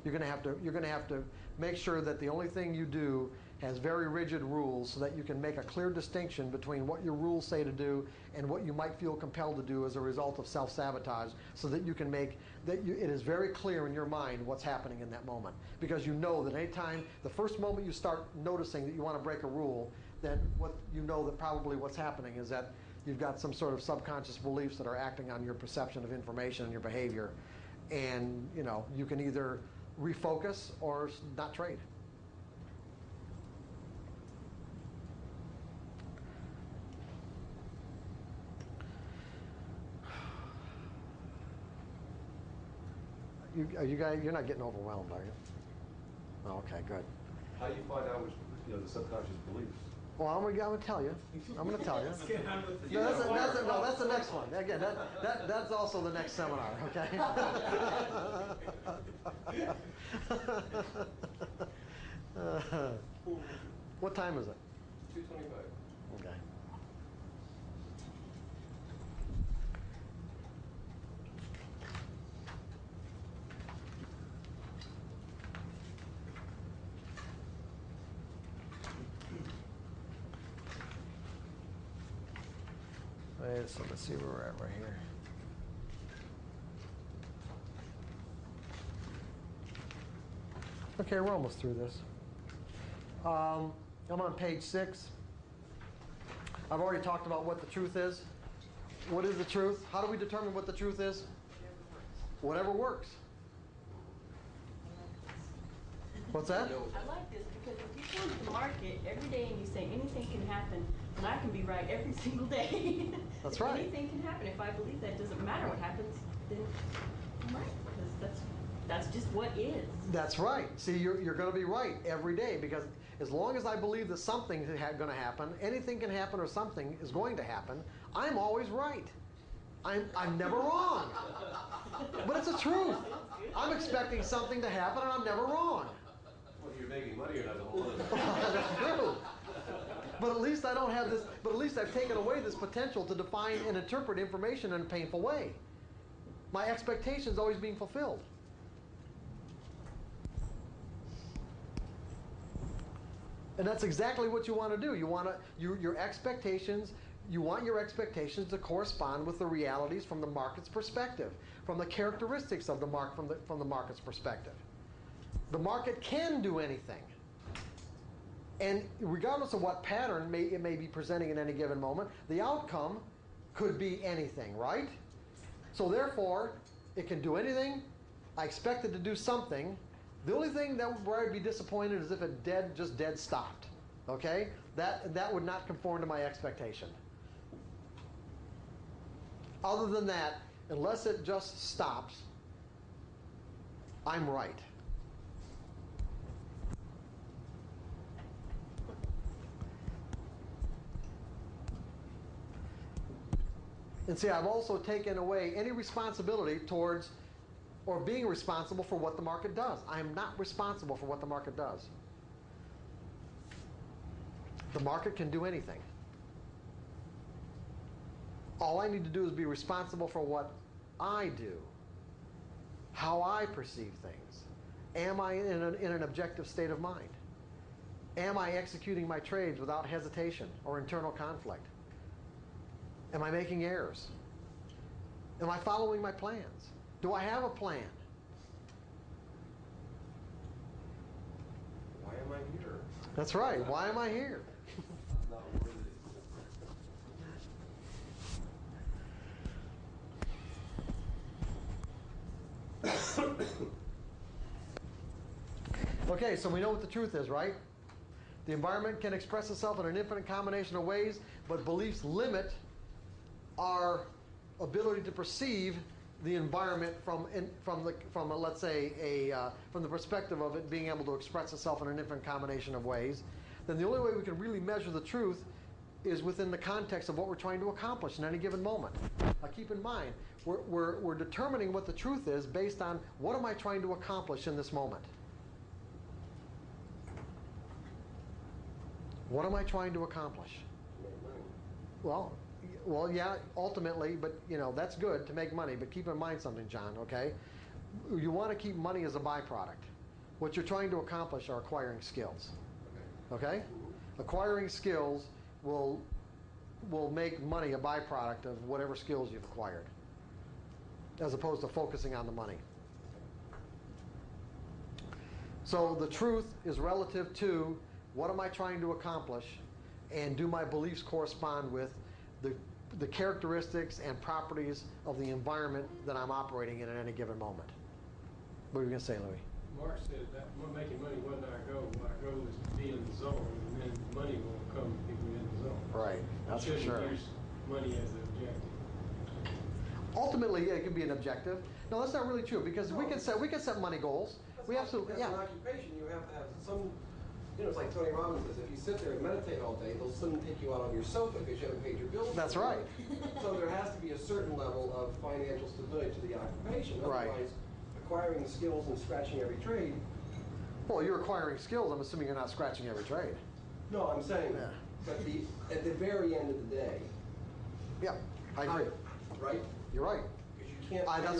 You're going to have to make sure that the only thing you do has very rigid rules so that you can make a clear distinction between what your rules say to do and what you might feel compelled to do as a result of self-sabotage, so that you can make it is very clear in your mind what's happening in that moment. Because you know that anytime, the first moment you start noticing that you want to break a rule, then what you know that probably what's happening is that you've got some sort of subconscious beliefs that are acting on your perception of information and your behavior. And, you know, you can either refocus or not trade. You guys, you're not getting overwhelmed, are you? Oh, okay, good. How do you find out which, you know, the subconscious beliefs? Well, I'm gonna tell you. I'm gonna tell you. Let's get on with the That's the next one. Again, that's also the next seminar. Okay. What time is it? 2:25. Okay. So let's see where we're at right here. Okay, we're almost through this. I'm on page 6. I've already talked about what the truth is. What is the truth? How do we determine what the truth is? Whatever works. What's that? I like this because if you come to the market every day and you say anything can happen, and I can be right every single day. That's If right. anything can happen. If I believe that doesn't matter what happens, then I'm right. Because that's just what is. That's right. See, you're going to be right every day because as long as I believe that something is going to happen, anything can happen or something is going to happen, I'm always right. I'm never wrong. But it's the truth. I'm expecting something to happen and I'm never wrong. Whether you're making money or not, the whole other. That's true. But at least I don't have this, but at least I've taken away this potential to define and interpret information in a painful way. My expectation's always being fulfilled. And that's exactly what you want to do. You want your expectations, you want your expectations to correspond with the realities from the market's perspective, from the characteristics of the market from the market's perspective. The market can do anything. And regardless of what pattern it may be presenting in any given moment, the outcome could be anything, right? So therefore, it can do anything. I expect it to do something. The only thing where I'd be disappointed is if it just dead stopped. Okay? That would not conform to my expectation. Other than that, unless it just stops, I'm right. And see, I've also taken away any responsibility towards or being responsible for what the market does. I am not responsible for what the market does. The market can do anything. All I need to do is be responsible for what I do, how I perceive things. Am I in an objective state of mind? Am I executing my trades without hesitation or internal conflict? Am I making errors? Am I following my plans? Do I have a plan? Why am I here? That's right. Why am I here? I'm not worthy. Okay, so we know what the truth is, right? The environment can express itself in an infinite combination of ways, but beliefs limit our ability to perceive the environment from let's say from the perspective of it being able to express itself in an infinite combination of ways. Then the only way we can really measure the truth is within the context of what we're trying to accomplish in any given moment. Now keep in mind, we're determining what the truth is based on what am I trying to accomplish in this moment. What am I trying to accomplish? Well, yeah, ultimately, but that's good to make money, but keep in mind something, John, okay? You want to keep money as a byproduct. What you're trying to accomplish are acquiring skills. Okay? Acquiring skills will make money a byproduct of whatever skills you've acquired, as opposed to focusing on the money. So the truth is relative to what am I trying to accomplish, and do my beliefs correspond with the characteristics and properties of the environment that I'm operating in at any given moment. What were you going to say, Louis? Mark said that making money wasn't our goal. Our goal is to be in the zone, and then money will come if we're in the zone. Right, that's for sure. Shouldn't use money as the objective. Ultimately, it can be an objective. No, that's not really true because we can set money goals. We absolutely, As an occupation, you have to have some. It's like Tony Robbins says, if you sit there and meditate all day, they'll soon take you out on your sofa because you haven't paid your bills. That's right. So there has to be a certain level of financial stability to the occupation. Right. Otherwise, acquiring skills and scratching every trade. Well, you're acquiring skills. I'm assuming you're not scratching every trade. No, I'm saying, but at the very end of the day. Yeah, I agree. Right? You're right. Because you can't. That's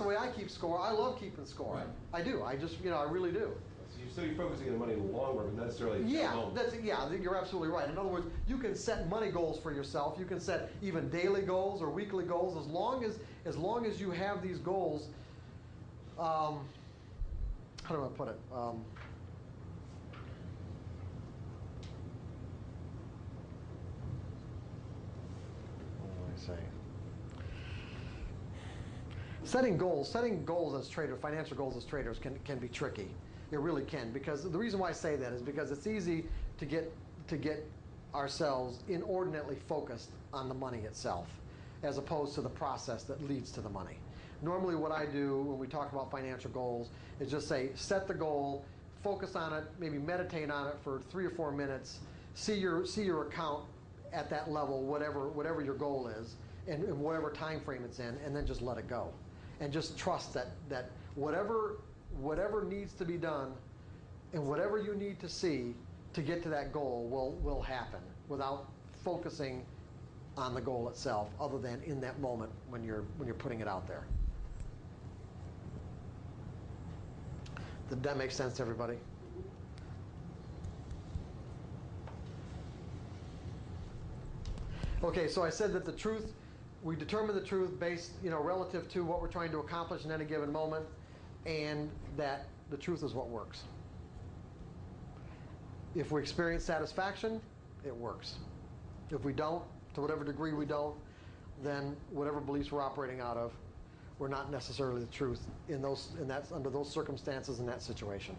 the way I keep score. I love keeping score. Right. I do. I just, I really do. So you're focusing on the money in the long run, but not necessarily. You're absolutely right. In other words, you can set money goals for yourself. You can set even daily goals or weekly goals as long as you have these goals. How do I put it? What do I say? Setting goals as traders, financial goals as traders can be tricky. It really can, because the reason why I say that is because it's easy to get ourselves inordinately focused on the money itself, as opposed to the process that leads to the money. Normally what I do when we talk about financial goals is just say, set the goal, focus on it, maybe meditate on it for 3 or 4 minutes, see your account at that level, whatever your goal is, and whatever time frame it's in, and then just let it go. And just trust that whatever needs to be done and whatever you need to see to get to that goal will happen without focusing on the goal itself, other than in that moment when you're putting it out there. Did that make sense to everybody? Okay, so I said that the truth, we determine the truth based, relative to what we're trying to accomplish in any given moment, and that the truth is what works. If we experience satisfaction, it works. If we don't, to whatever degree we don't, then whatever beliefs we're operating out of were not necessarily the truth under those circumstances in that situation.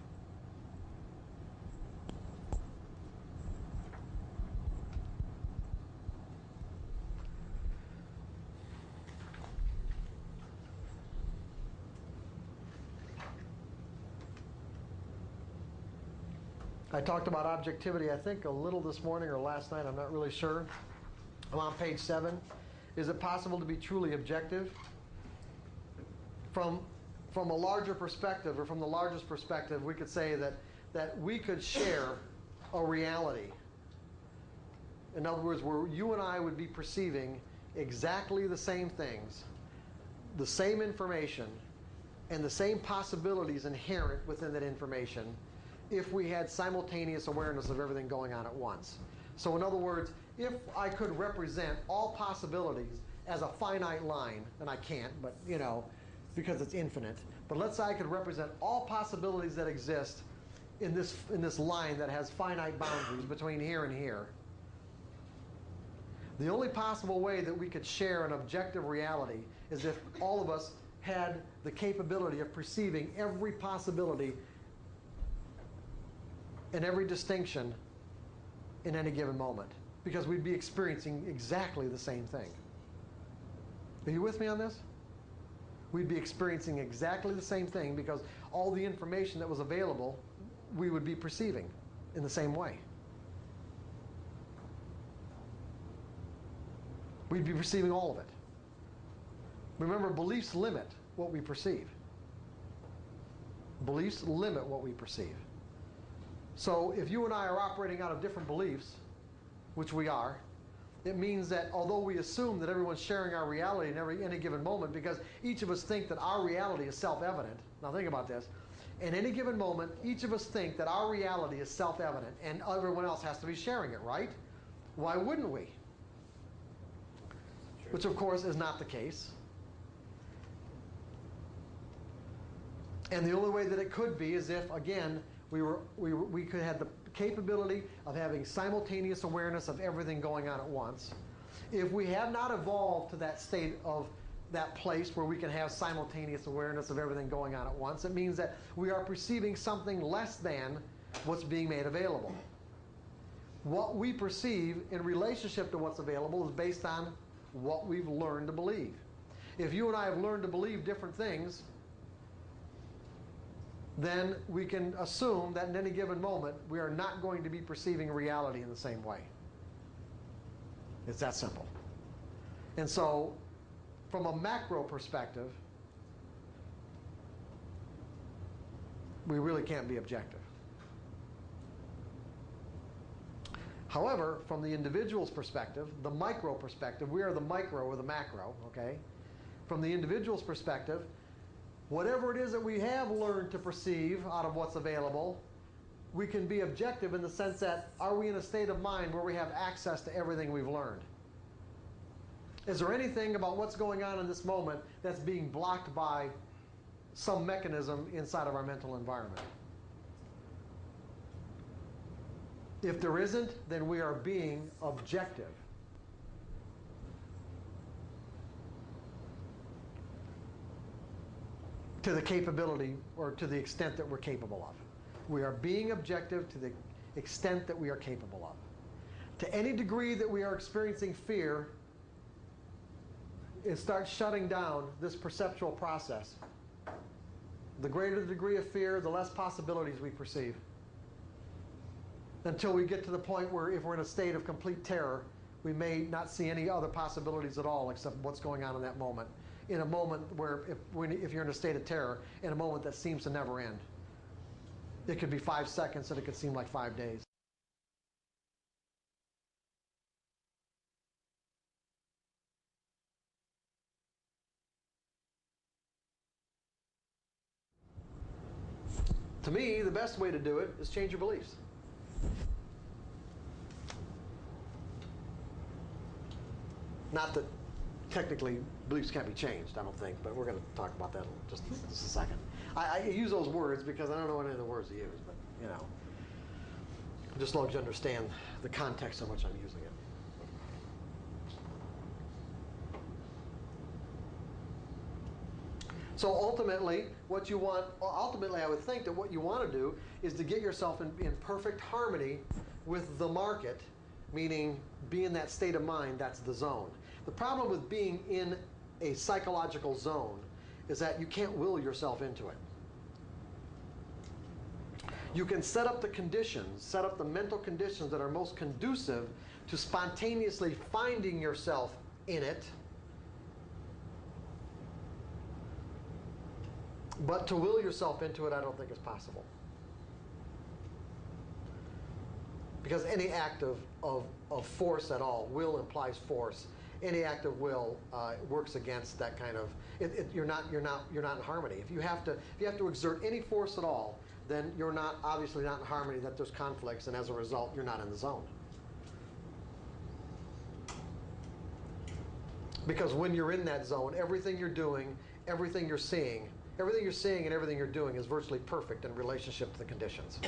I talked about objectivity, I think, a little this morning or last night, I'm not really sure. I'm on page 7. Is it possible to be truly objective? From a larger perspective, or from the largest perspective, we could say that we could share a reality. In other words, where you and I would be perceiving exactly the same things, the same information, and the same possibilities inherent within that information, if we had simultaneous awareness of everything going on at once. So in other words, if I could represent all possibilities as a finite line, and I can't, but because it's infinite, but let's say I could represent all possibilities that exist in this line that has finite boundaries between here and here. The only possible way that we could share an objective reality is if all of us had the capability of perceiving every possibility and every distinction in any given moment, because we'd be experiencing exactly the same thing. Are you with me on this? We'd be experiencing exactly the same thing because all the information that was available, we would be perceiving in the same way. We'd be perceiving all of it. Remember, beliefs limit what we perceive. Beliefs limit what we perceive. So if you and I are operating out of different beliefs, which we are, it means that although we assume that everyone's sharing our reality in any given moment, because each of us think that our reality is self-evident. Now think about this. In any given moment, each of us think that our reality is self-evident and everyone else has to be sharing it, right? Why wouldn't we? Sure. Which of course is not the case. And the only way that it could be is if, again, we could have the capability of having simultaneous awareness of everything going on at once. If we have not evolved to that state of that place where we can have simultaneous awareness of everything going on at once, it means that we are perceiving something less than what's being made available. What we perceive in relationship to what's available is based on what we've learned to believe. If you and I have learned to believe different things, then we can assume that in any given moment, we are not going to be perceiving reality in the same way. It's that simple. And so, from a macro perspective, we really can't be objective. However, from the individual's perspective, the micro perspective, we are the micro or the macro, okay? From the individual's perspective, whatever it is that we have learned to perceive out of what's available we can be objective in the sense that, are we in a state of mind where we have access to everything we've learned? Is there anything about what's going on in this moment that's being blocked by some mechanism inside of our mental environment? If there isn't, then we are being objective. To the capability, or to the extent that we're capable of. We are being objective to the extent that we are capable of. To any degree that we are experiencing fear, it starts shutting down this perceptual process. The greater the degree of fear, the less possibilities we perceive. Until we get to the point where if we're in a state of complete terror, we may not see any other possibilities at all except what's going on in that moment. In a moment where, if you're in a state of terror, in a moment that seems to never end. It could be 5 seconds and it could seem like 5 days. To me, the best way to do it is change your beliefs. Not that technically beliefs can't be changed, I don't think, but we're going to talk about that in just a second. I use those words because I don't know what any of the words to use, but you know, just as long as you understand the context in which I'm using it. So ultimately, I would think that what you want to do is to get yourself in perfect harmony with the market, meaning be in that state of mind, that's the zone. The problem with being in a psychological zone is that you can't will yourself into it. You can set up the conditions, set up the mental conditions that are most conducive to spontaneously finding yourself in it. But to will yourself into it, I don't think is possible. Because any act of force at all, will implies force. Any act of will works against that kind of. You're not in harmony. If you have to exert any force at all, then you're obviously not in harmony. That there's conflicts, and as a result, you're not in the zone. Because when you're in that zone, everything you're doing, everything you're seeing, and everything you're doing is virtually perfect in relationship to the conditions.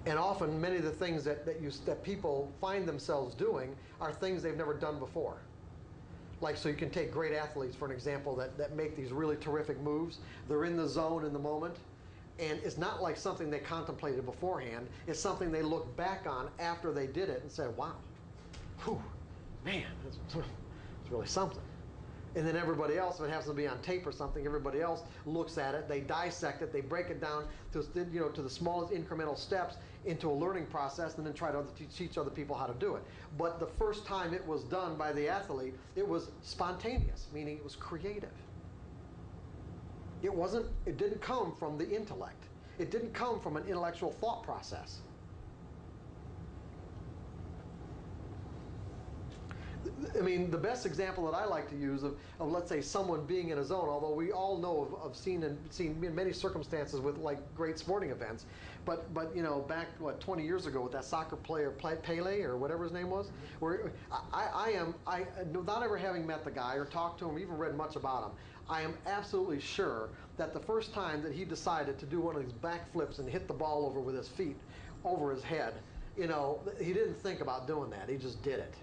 And often, many of the things that people find themselves doing are things they've never done before. Like, so you can take great athletes, for an example, that make these really terrific moves. They're in the zone in the moment. And it's not like something they contemplated beforehand. It's something they look back on after they did it and say, wow, whew, man, that's really something. And then everybody else, if it happens to be on tape or something, everybody else looks at it, they dissect it, they break it down to the smallest incremental steps into a learning process, and then try to teach other people how to do it. But the first time it was done by the athlete, it was spontaneous, meaning it was creative. It didn't come from the intellect. It didn't come from an intellectual thought process. I mean, the best example that I like to use of let's say someone being in a zone, although we all know of seen in many circumstances with like great sporting events, but you know, back 20 years ago with that soccer player Pele or whatever his name was, where without ever having met the guy or talked to him, even read much about him, I am absolutely sure that the first time that he decided to do one of these backflips and hit the ball over with his feet over his head, you know, he didn't think about doing that. He just did it.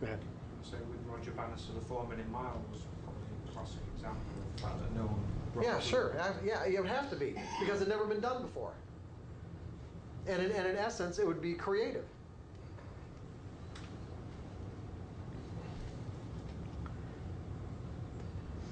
Go ahead. So with Roger Bannister, the 4-minute mile was probably a classic example of the fact that no one brought Yeah, it sure. Yeah, it would have to be, because it never been done before. And in essence, it would be creative.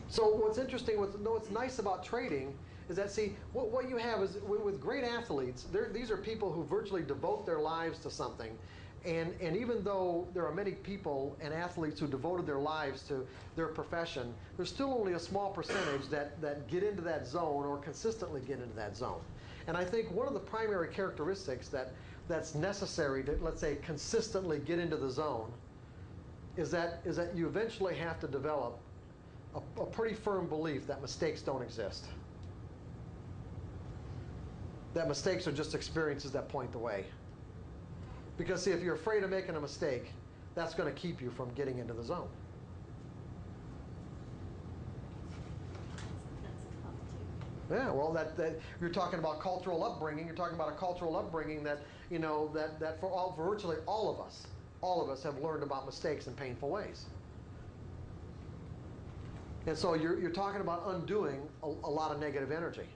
So what's interesting, what's nice about trading is that, see, what you have is, with great athletes, these are people who virtually devote their lives to something. And even though there are many people and athletes who devoted their lives to their profession, there's still only a small percentage that get into that zone or consistently get into that zone. And I think one of the primary characteristics that's necessary to, let's say, consistently get into the zone is that you eventually have to develop a pretty firm belief that mistakes don't exist. That mistakes are just experiences that point the way. Because see, if you're afraid of making a mistake, that's going to keep you from getting into the zone. Yeah, well, that you're talking about cultural upbringing. You're talking about a cultural upbringing that, you know, that for virtually all of us have learned about mistakes in painful ways. And so you're talking about undoing a lot of negative energy.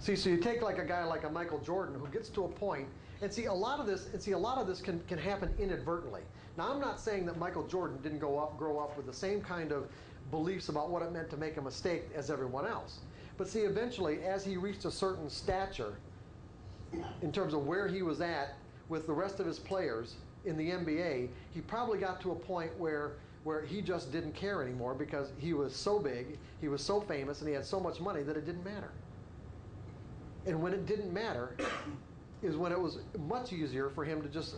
See, so you take like a guy like a Michael Jordan who gets to a point, and see a lot of this can happen inadvertently. Now I'm not saying that Michael Jordan didn't grow up with the same kind of beliefs about what it meant to make a mistake as everyone else. But see, eventually, as he reached a certain stature in terms of where he was at with the rest of his players in the NBA, he probably got to a point where he just didn't care anymore because he was so big, he was so famous, and he had so much money that it didn't matter. And when it didn't matter is when it was much easier for him to just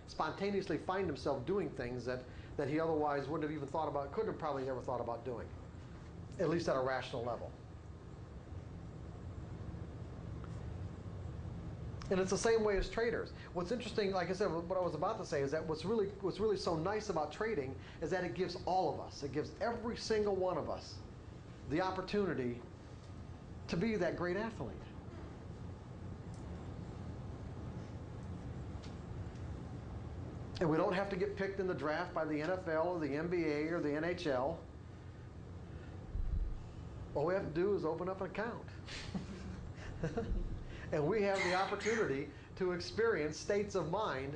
spontaneously find himself doing things that he otherwise wouldn't have even thought about, couldn't have probably never thought about doing, at least at a rational level. And it's the same way as traders. What's interesting, like I said, what I was about to say is that what's really so nice about trading is that it gives all of us, it gives every single one of us the opportunity to be that great athlete. And we don't have to get picked in the draft by the NFL or the NBA or the NHL. All we have to do is open up an account. And we have the opportunity to experience states of mind,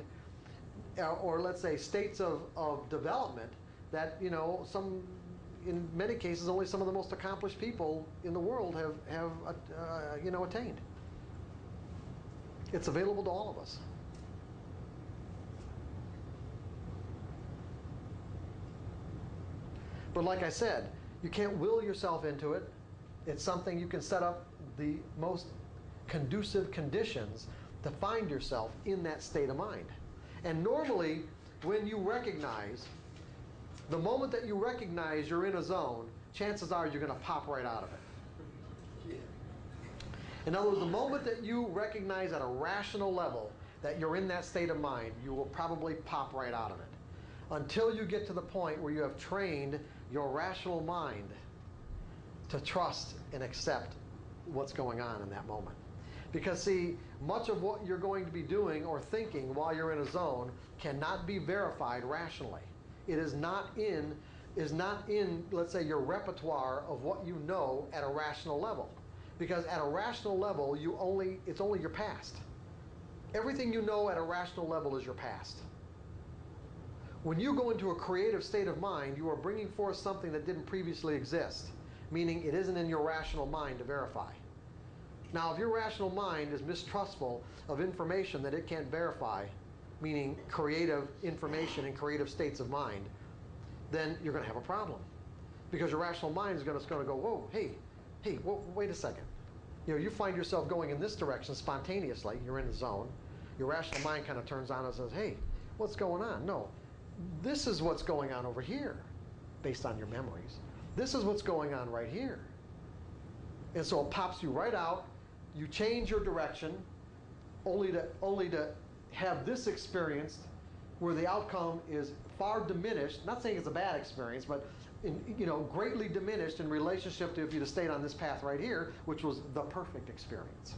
or let's say states of development that, you know, in many cases, only some of the most accomplished people in the world have attained. It's available to all of us. But like I said, you can't will yourself into it. It's something you can set up the most conducive conditions to find yourself in that state of mind. And normally, when you recognize, the moment that you recognize you're in a zone, chances are you're going to pop right out of it. In other words, the moment that you recognize at a rational level that you're in that state of mind, you will probably pop right out of it. Until you get to the point where you have trained your rational mind to trust and accept what's going on in that moment. Because see, much of what you're going to be doing or thinking while you're in a zone cannot be verified rationally. It is not in, let's say, your repertoire of what you know at a rational level. Because at a rational level, it's only your past. Everything you know at a rational level is your past. When you go into a creative state of mind, you are bringing forth something that didn't previously exist, meaning it isn't in your rational mind to verify. Now, if your rational mind is mistrustful of information that it can't verify, meaning creative information and creative states of mind, then you're going to have a problem. Because your rational mind is going to go, whoa, whoa, wait a second. You know, you find yourself going in this direction spontaneously, you're in the zone. Your rational mind kind of turns on and says, hey, what's going on? No, this is what's going on over here, based on your memories. This is what's going on right here. And so it pops you right out. You change your direction, only to have this experience where the outcome is far diminished. Not saying it's a bad experience, but greatly diminished in relationship to if you'd have stayed on this path right here, which was the perfect experience.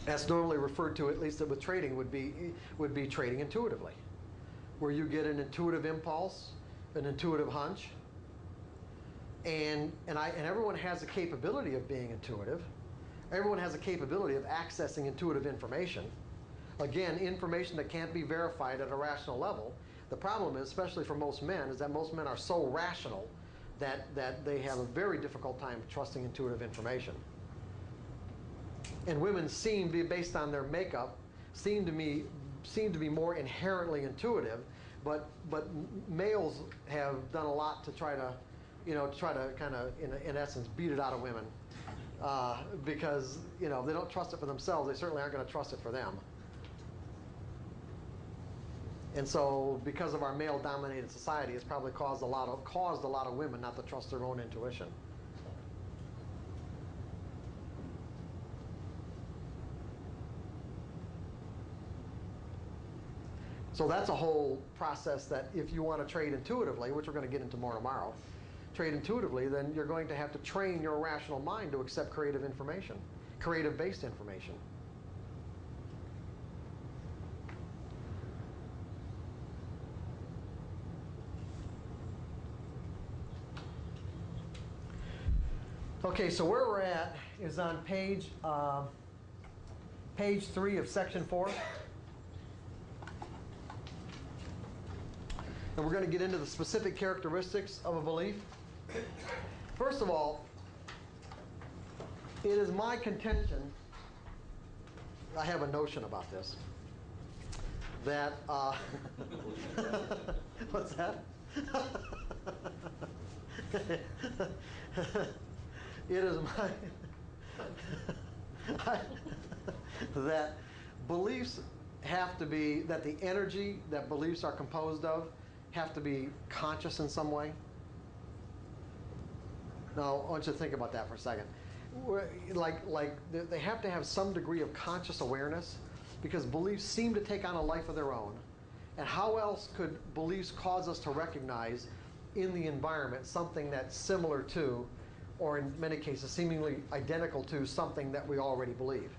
That's normally referred to, at least with trading, would be trading intuitively, where you get an intuitive impulse, an intuitive hunch, and everyone has the capability of being intuitive. Everyone has the capability of accessing intuitive information. Again, information that can't be verified at a rational level. The problem is, especially for most men, is that most men are so rational that they have a very difficult time trusting intuitive information. And women seem to be, based on their makeup, seem to be more inherently intuitive, but males have done a lot to try to, kind of, in essence, beat it out of women. Because, they don't trust it for themselves, they certainly aren't going to trust it for them. And so, because of our male-dominated society, it's probably caused a lot of women not to trust their own intuition. So that's a whole process that if you want to trade intuitively, which we're going to get into more tomorrow, trade intuitively, then you're going to have to train your rational mind to accept creative information, creative-based information. Okay, so where we're at is on page 3 of section 4. And we're going to get into the specific characteristics of a belief. First of all, it is my contention, I have a notion about this, that, what's that? It is that beliefs have to be, that the energy that beliefs are composed of have to be conscious in some way. Now, I want you to think about that for a second. They have to have some degree of conscious awareness, because beliefs seem to take on a life of their own. And how else could beliefs cause us to recognize in the environment something that's similar to, or in many cases seemingly identical to, something that we already believe?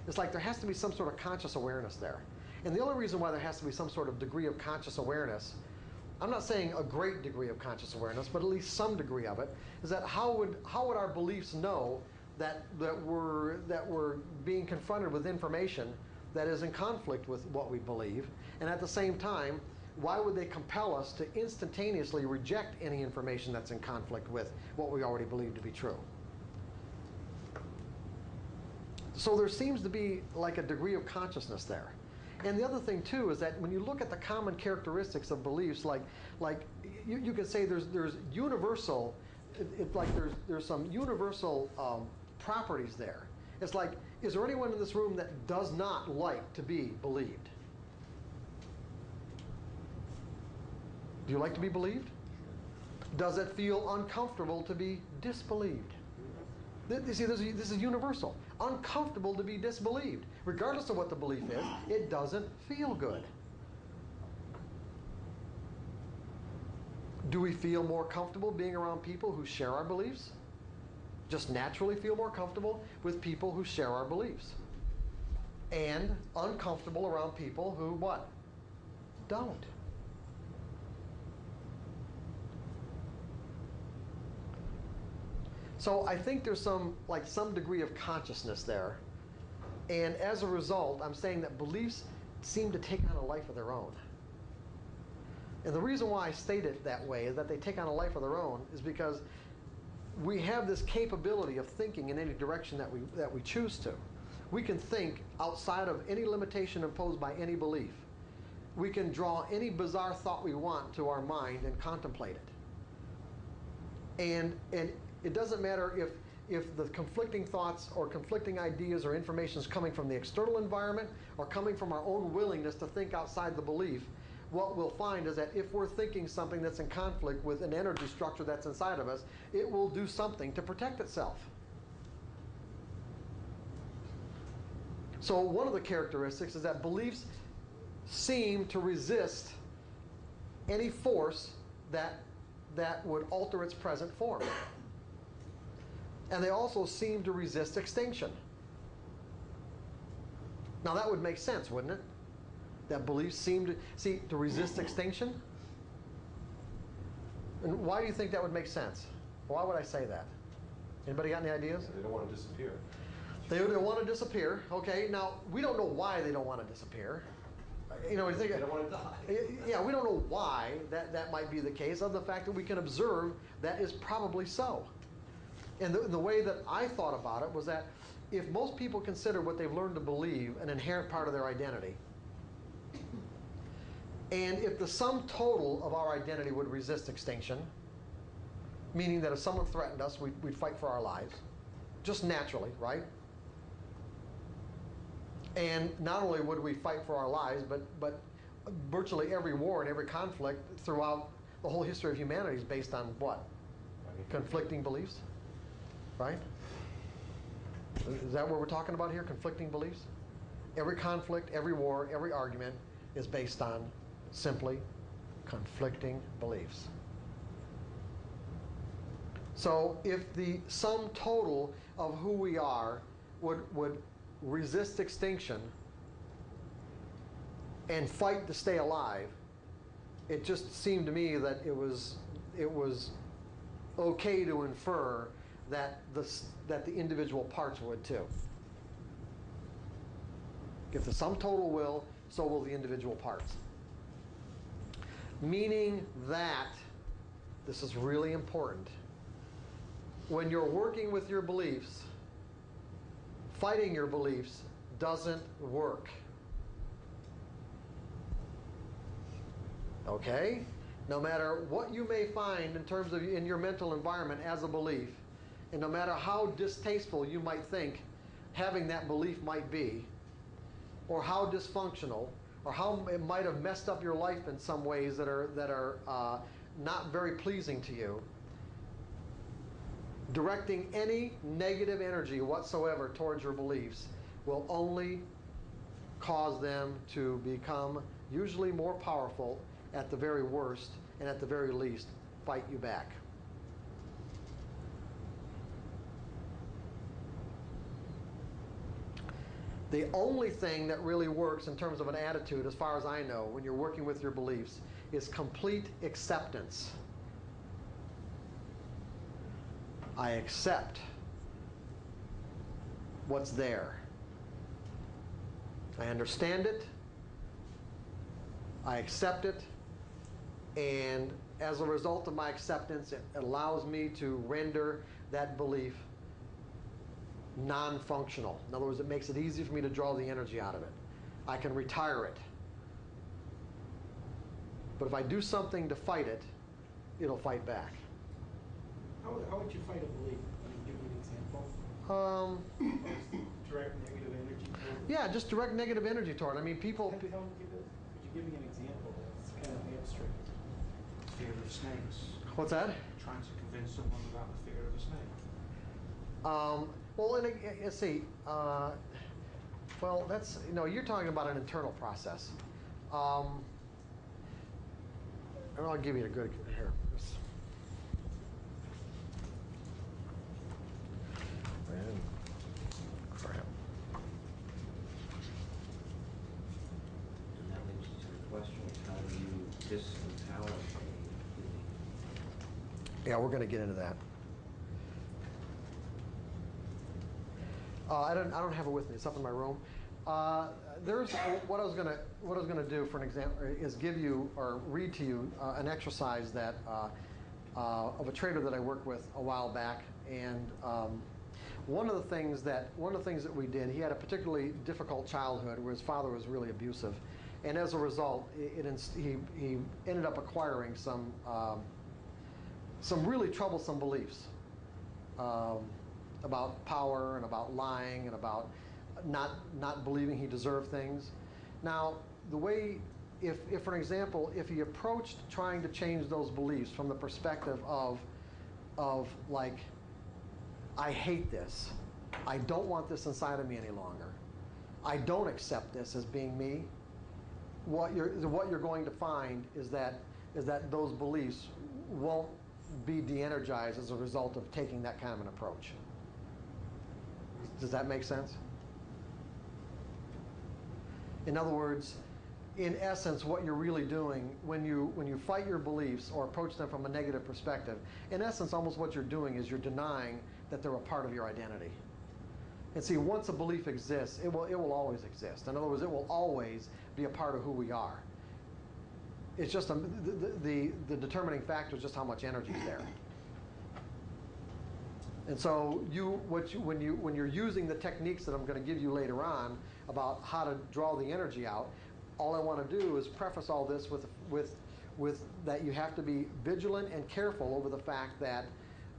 It's like there has to be some sort of conscious awareness there. And the only reason why there has to be some sort of degree of conscious awareness, I'm not saying a great degree of conscious awareness, but at least some degree of it, is that how would our beliefs know that we're being confronted with information that is in conflict with what we believe? And at the same time, why would they compel us to instantaneously reject any information that's in conflict with what we already believe to be true? So there seems to be like a degree of consciousness there. And the other thing too is that when you look at the common characteristics of beliefs, like you could say there's universal, there's some universal properties there. It's like, is there anyone in this room that does not like to be believed? Do you like to be believed? Does it feel uncomfortable to be disbelieved? You see, this is universal. Uncomfortable to be disbelieved. Regardless of what the belief is, it doesn't feel good. Do we feel more comfortable being around people who share our beliefs? Just naturally feel more comfortable with people who share our beliefs. And uncomfortable around people who what? Don't. So I think there's some degree of consciousness there. And as a result, I'm saying that beliefs seem to take on a life of their own. And the reason why I state it that way, is that they take on a life of their own, is because we have this capability of thinking in any direction that we choose to. We can think outside of any limitation imposed by any belief. We can draw any bizarre thought we want to our mind and contemplate it. And it doesn't matter if the conflicting thoughts or conflicting ideas or information is coming from the external environment or coming from our own willingness to think outside the belief. What we'll find is that if we're thinking something that's in conflict with an energy structure that's inside of us, it will do something to protect itself. So one of the characteristics is that beliefs seem to resist any force that would alter its present form. And they also seem to resist extinction. Now that would make sense, wouldn't it? That beliefs seem to resist extinction. And why do you think that would make sense? Why would I say that? Anybody got any ideas? They don't want to disappear. They want to disappear. Okay, now we don't know why they don't want to disappear. You know, they don't want to die. Yeah, we don't know why that might be the case, other than the fact that we can observe that is probably so. And the way that I thought about it was that if most people consider what they've learned to believe an inherent part of their identity, and if the sum total of our identity would resist extinction, meaning that if someone threatened us, we'd fight for our lives, just naturally, right? And not only would we fight for our lives, but virtually every war and every conflict throughout the whole history of humanity is based on what? Conflicting beliefs, right? Is that what we're talking about here, conflicting beliefs? Every conflict, every war, every argument is based on simply conflicting beliefs. So if the sum total of who we are would resist extinction and fight to stay alive, it just seemed to me that it was okay to infer that the individual parts would too. If the sum total will, so will the individual parts. Meaning that, this is really important, when you're working with your beliefs, fighting your beliefs doesn't work. Okay? No matter what you may find in terms of in your mental environment as a belief, and no matter how distasteful you might think having that belief might be, or how dysfunctional, or how it might have messed up your life in some ways that are not very pleasing to you, directing any negative energy whatsoever towards your beliefs will only cause them to become usually more powerful at the very worst, and at the very least, fight you back. The only thing that really works in terms of an attitude, as far as I know, when you're working with your beliefs, is complete acceptance. I accept what's there. I understand it. I accept it. And as a result of my acceptance, it allows me to render that belief non-functional. In other words, it makes it easy for me to draw the energy out of it. I can retire it. But if I do something to fight it, it'll fight back. How would you fight a belief? Can you give me an example? Direct negative energy toward it? Yeah, just direct negative energy toward it. I mean, people... Could you give me an example that's kind of abstract? Fear of snakes. What's that? Trying to convince someone about the fear of a snake. Well, let's see. Well, that's, you're talking about an internal process. And I'll give you a good, here. Crap. And that leads to the question of how do you disempower a belief? Yeah, we're going to get into that. I don't have it with me. It's up in my room. There's what I was gonna do for an example is give you or read to you an exercise that of a trader that I worked with a while back, and one of the things that we did, he had a particularly difficult childhood where his father was really abusive, and as a result, he ended up acquiring some really troublesome beliefs. About power and about lying and about not believing he deserved things. Now, the way, if for example, if he approached trying to change those beliefs from the perspective of like, I hate this, I don't want this inside of me any longer, I don't accept this as being me, what you're going to find is that those beliefs won't be de-energized as a result of taking that kind of an approach. Does that make sense? In other words, in essence, what you're really doing when you fight your beliefs or approach them from a negative perspective, in essence, almost what you're doing is you're denying that they're a part of your identity. And see, once a belief exists, it will always exist. In other words, it will always be a part of who we are. It's just the determining factor is just how much energy is there. And so when you're using the techniques that I'm going to give you later on about how to draw the energy out, all I want to do is preface all this with that you have to be vigilant and careful over the fact that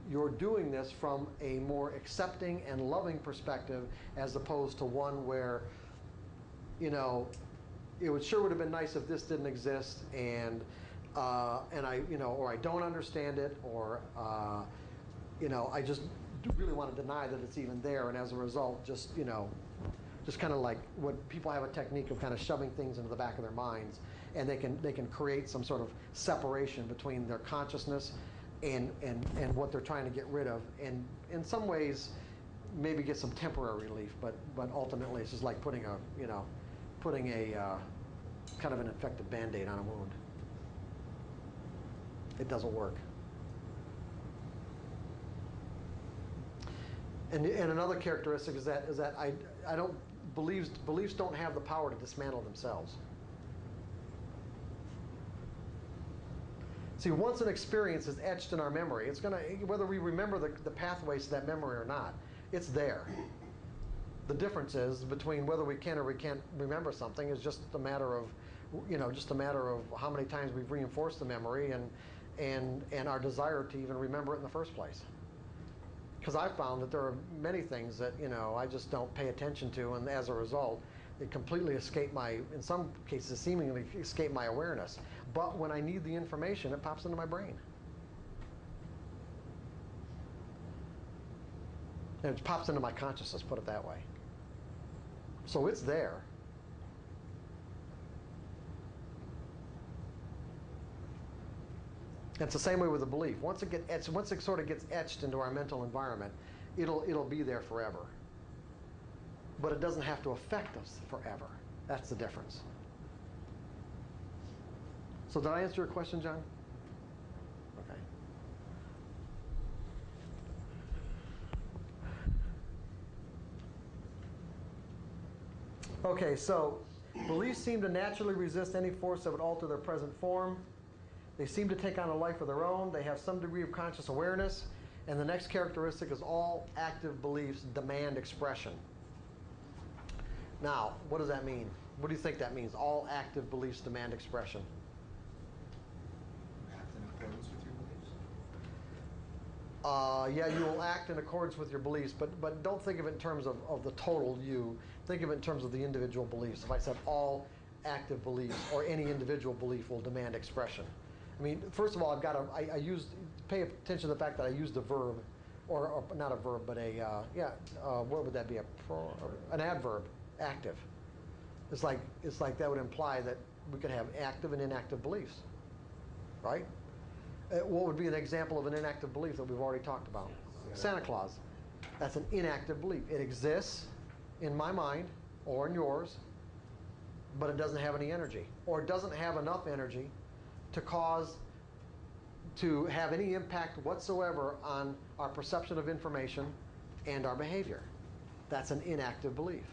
you're doing this from a more accepting and loving perspective, as opposed to one where, you know, it would have been nice if this didn't exist, and I, you know, or I don't understand it, or you know, I just really want to deny that it's even there, and as a result, just, you know, just kind of like what people have a technique of kind of shoving things into the back of their minds, and they can create some sort of separation between their consciousness and what they're trying to get rid of, and in some ways maybe get some temporary relief, but ultimately it's just like putting a kind of an infected Band-Aid on a wound. It doesn't work. And another characteristic is that I don't beliefs don't have the power to dismantle themselves. See, once an experience is etched in our memory, it's gonna, whether we remember the pathways to that memory or not, it's there. The difference is between whether we can or we can't remember something is just a matter of, you know, just a matter of how many times we've reinforced the memory and our desire to even remember it in the first place. Because I've found that there are many things that, you know, I just don't pay attention to, and as a result, it completely escaped my, in some cases, seemingly escaped my awareness. But when I need the information, it pops into my brain. And it pops into my consciousness, put it that way. So it's there. It's the same way with a belief. Once it sort of gets etched into our mental environment, it'll be there forever. But it doesn't have to affect us forever. That's the difference. So did I answer your question, John? Okay. Okay, so beliefs seem to naturally resist any force that would alter their present form. They seem to take on a life of their own. They have some degree of conscious awareness. And the next characteristic is all active beliefs demand expression. Now, what does that mean? What do you think that means? All active beliefs demand expression. Act in accordance with your beliefs? Yeah, you will act in accordance with your beliefs, but don't think of it in terms of the total you. Think of it in terms of the individual beliefs. If I said all active beliefs or any individual belief will demand expression. I mean, first of all, pay attention to the fact that I used a verb, or not a verb, but what would that be? An adverb, active. It's like that would imply that we could have active and inactive beliefs, right? What would be an example of an inactive belief that we've already talked about? Santa Claus. That's an inactive belief. It exists in my mind or in yours, but it doesn't have any energy, or it doesn't have enough energy to have any impact whatsoever on our perception of information and our behavior. That's an inactive belief.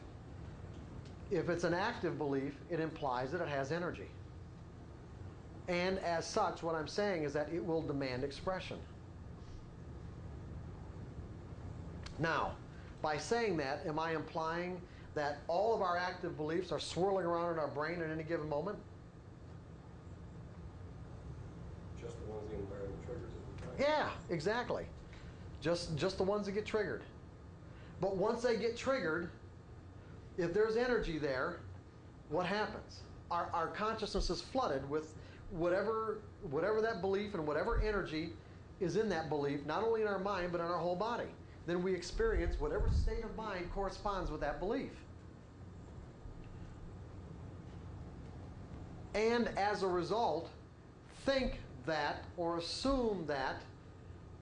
If it's an active belief, it implies that it has energy. And as such, what I'm saying is that it will demand expression. Now, by saying that, am I implying that all of our active beliefs are swirling around in our brain at any given moment? Just the ones the environment triggers at the time. Yeah, exactly. Just the ones that get triggered. But once they get triggered, if there's energy there, what happens? Our consciousness is flooded with whatever that belief and whatever energy is in that belief, not only in our mind, but in our whole body. Then we experience whatever state of mind corresponds with that belief. And as a result, think that or assume that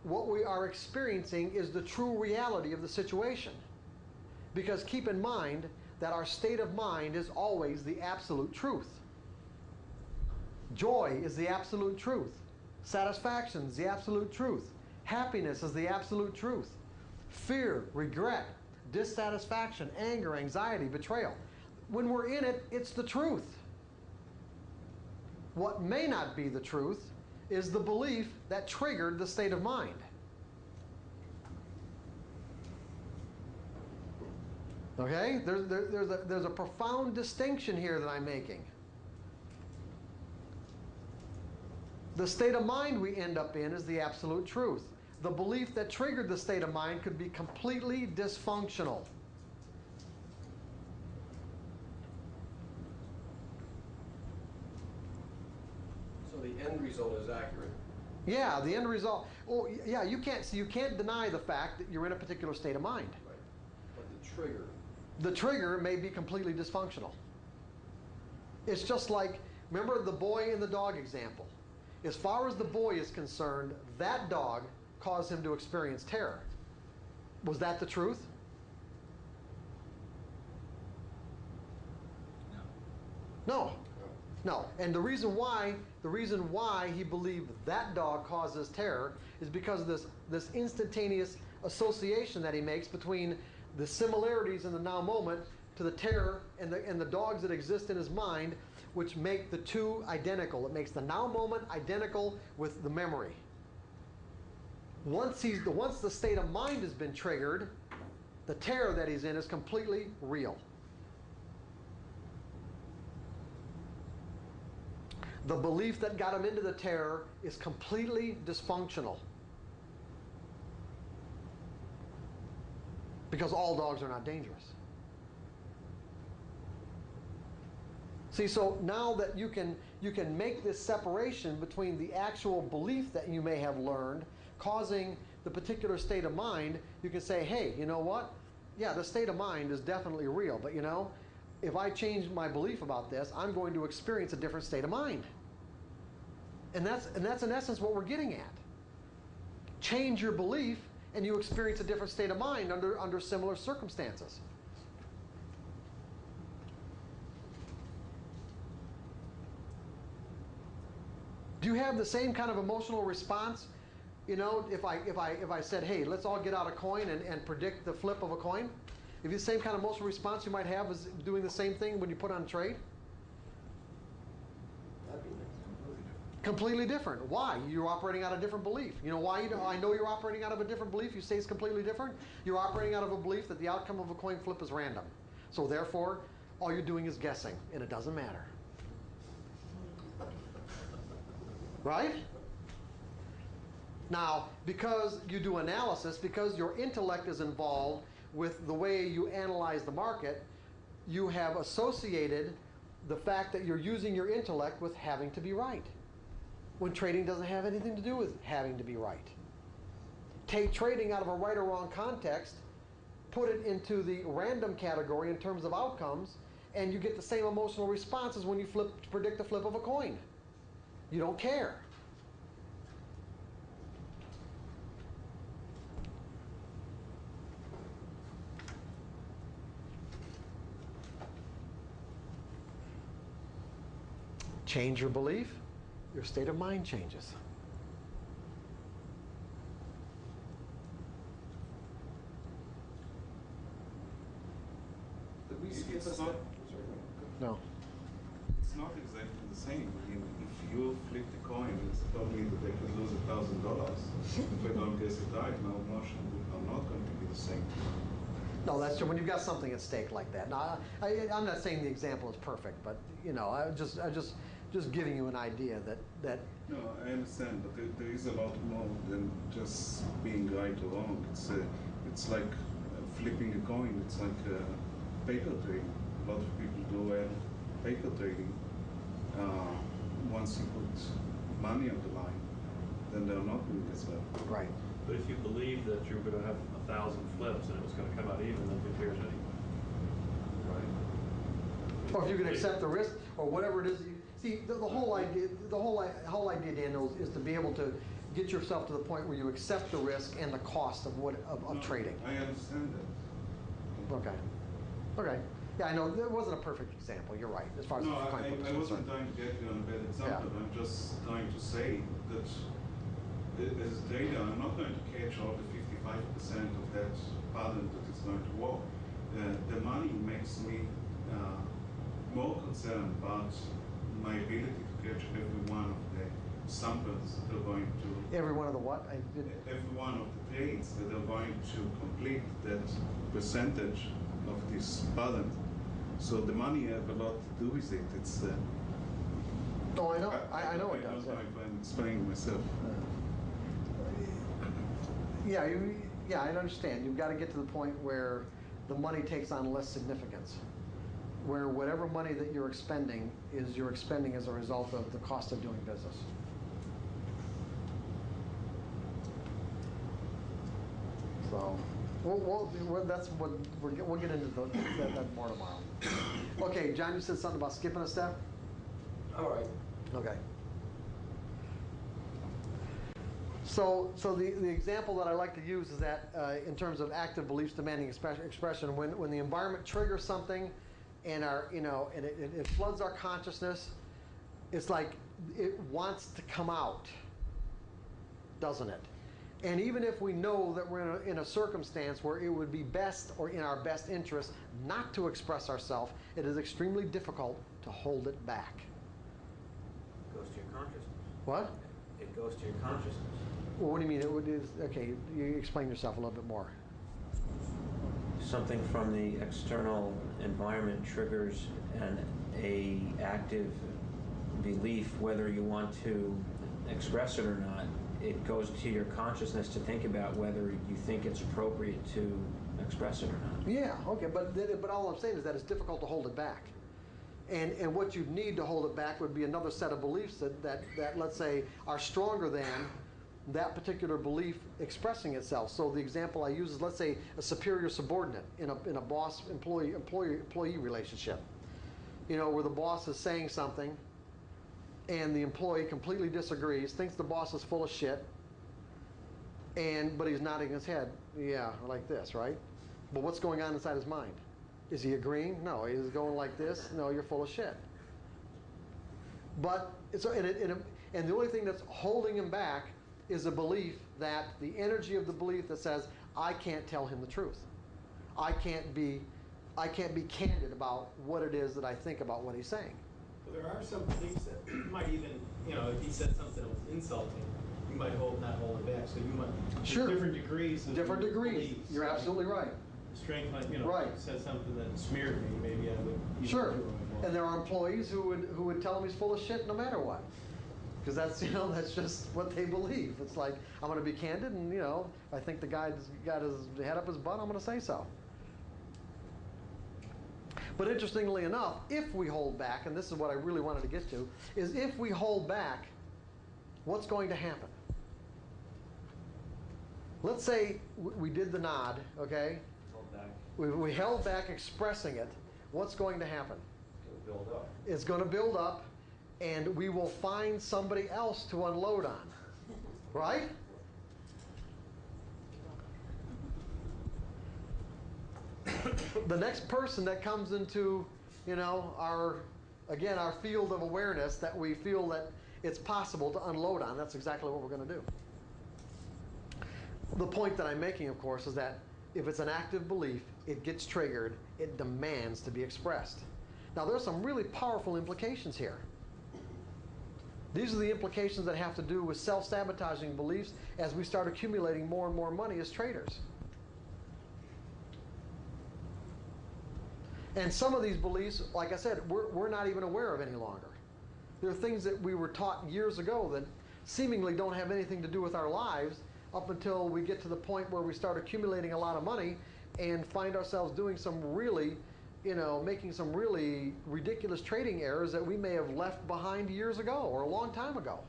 what we are experiencing is the true reality of the situation. Because keep in mind that our state of mind is always the absolute truth. Joy is the absolute truth. Satisfaction is the absolute truth. Happiness is the absolute truth. Fear, regret, dissatisfaction, anger, anxiety, betrayal. When we're in it, it's the truth. What may not be the truth is the belief that triggered the state of mind. Okay? There's a profound distinction here that I'm making. The state of mind we end up in is the absolute truth. The belief that triggered the state of mind could be completely dysfunctional. So the end result is accurate. Yeah, the end result. Oh, yeah, you can't deny the fact that you're in a particular state of mind. Right. But the trigger. The trigger may be completely dysfunctional. It's just like, remember the boy and the dog example. As far as the boy is concerned, that dog caused him to experience terror. Was that the truth? No. No. And the reason why he believed that dog causes terror is because of this instantaneous association that he makes between the similarities in the now moment to the terror and the dogs that exist in his mind, which make the two identical. It makes the now moment identical with the memory. Once the state of mind has been triggered, the terror that he's in is completely real. The belief that got him into the terror is completely dysfunctional. Because all dogs are not dangerous. See, so now that you can make this separation between the actual belief that you may have learned causing the particular state of mind, you can say, hey, you know what? Yeah, the state of mind is definitely real, but you know, if I change my belief about this, I'm going to experience a different state of mind. And that's in essence what we're getting at. Change your belief and you experience a different state of mind under similar circumstances. Do you have the same kind of emotional response? You know, if I said, hey, let's all get out a coin and predict the flip of a coin? If the same kind of emotional response you might have as doing the same thing when you put on a trade? That'd be Completely different. Why? You're operating out of a different belief. You know why I know you're operating out of a different belief? You say it's completely different? You're operating out of a belief that the outcome of a coin flip is random. So therefore, all you're doing is guessing, and it doesn't matter. Right? Now, because you do analysis, because your intellect is involved with the way you analyze the market, you have associated the fact that you're using your intellect with having to be right, when trading doesn't have anything to do with having to be right. Take trading out of a right or wrong context, put it into the random category in terms of outcomes, and you get the same emotional response as when you predict the flip of a coin. You don't care. Change your belief, your state of mind changes. It's not, No. it's not exactly the same. I mean, if you flip the coin, it's told me that they could lose $1,000. If I don't guess it right, my emotion are not going to be the same. No, that's true. When you've got something at stake like that. Now, I'm not saying the example is perfect, but you know, I just giving you an idea that. No, I understand, but there is a lot more than just being right or wrong. It's like flipping a coin. It's like paper trading. A lot of people do paper trading. Once you put money on the line, then they're not doing as well. Right. But if you believe that you're going to have 1,000 flips and it was going to come out even, then who cares anyway? Right? Or if you can accept the risk, or whatever it is. See, the whole idea, Daniel, is to be able to get yourself to the point where you accept the risk and the cost of trading. I understand that. Okay. Okay. Yeah, I know it wasn't a perfect example. You're right, as far as No, the coin flip is I wasn't concerned. trying to get you on a bad example. Yeah. I'm just trying to say that as a trader, I'm not going to catch all the 55% of that pattern that is going to work. The money makes me more concerned about my ability to catch every one of the samples that are going to... Every one of the what? Every one of the trades that are going to complete that percentage of this balance. So the money have a lot to do with it. It's Oh, I know. I know it does. I don't know if I'm explaining myself. Yeah, yeah, I understand. You've got to get to the point where the money takes on less significance, where whatever money that you're expending is you're expending as a result of the cost of doing business. So, that's what we'll get into that more tomorrow. Okay, John, you said something about skipping a step. All right. Okay. So the example that I like to use is that in terms of active beliefs demanding expression, when the environment triggers something, and and it floods our consciousness, it's like it wants to come out, doesn't it? And even if we know that we're in a circumstance where it would be best or in our best interest not to express ourselves, it is extremely difficult to hold it back. It goes to your consciousness. What? It goes to your consciousness. Well, what do you mean? Okay, you explain yourself a little bit more. Something from the external environment triggers a active belief, whether you want to express it or not. It goes to your consciousness to think about whether you think it's appropriate to express it or not. Yeah, okay, but all I'm saying is that it's difficult to hold it back. And what you need to hold it back would be another set of beliefs that let's say are stronger than that particular belief expressing itself. So the example I use is, let's say, a superior subordinate in a boss employee relationship. Where the boss is saying something and the employee completely disagrees, thinks the boss is full of shit, but he's nodding his head, yeah, like this, right? But what's going on inside his mind? Is he agreeing? No. He's going like this? No, you're full of shit. But and the only thing that's holding him back is a belief that the energy of the belief that says, I can't tell him the truth. I can't be candid about what it is that I think about what he's saying. Well, there are some beliefs that might even, if he said something that was insulting, you might not hold it back. So you might, sure, different degrees. Different degrees. Beliefs. You're absolutely right. Strength might, right. Said something that smeared me, maybe I would. Sure. And there are employees who would tell him he's full of shit no matter what. Because that's just what they believe. It's like, I'm going to be candid, and I think the guy's got his head up his butt, I'm going to say so. But interestingly enough, if we hold back, and this is what I really wanted to get to, is if we hold back, what's going to happen? Let's say we did the nod, okay? Hold back. We held back expressing it. What's going to happen? It's going to build up. It's going to build up, and we will find somebody else to unload on, right? The next person that comes into, our field of awareness that we feel that it's possible to unload on, that's exactly what we're going to do. The point that I'm making, of course, is that if it's an active belief, it gets triggered, it demands to be expressed. Now, there's some really powerful implications here. These are the implications that have to do with self-sabotaging beliefs as we start accumulating more and more money as traders. And some of these beliefs, like I said, we're not even aware of any longer. There are things that we were taught years ago that seemingly don't have anything to do with our lives up until we get to the point where we start accumulating a lot of money and find ourselves doing some really, making some really ridiculous trading errors that we may have left behind years ago or a long time ago.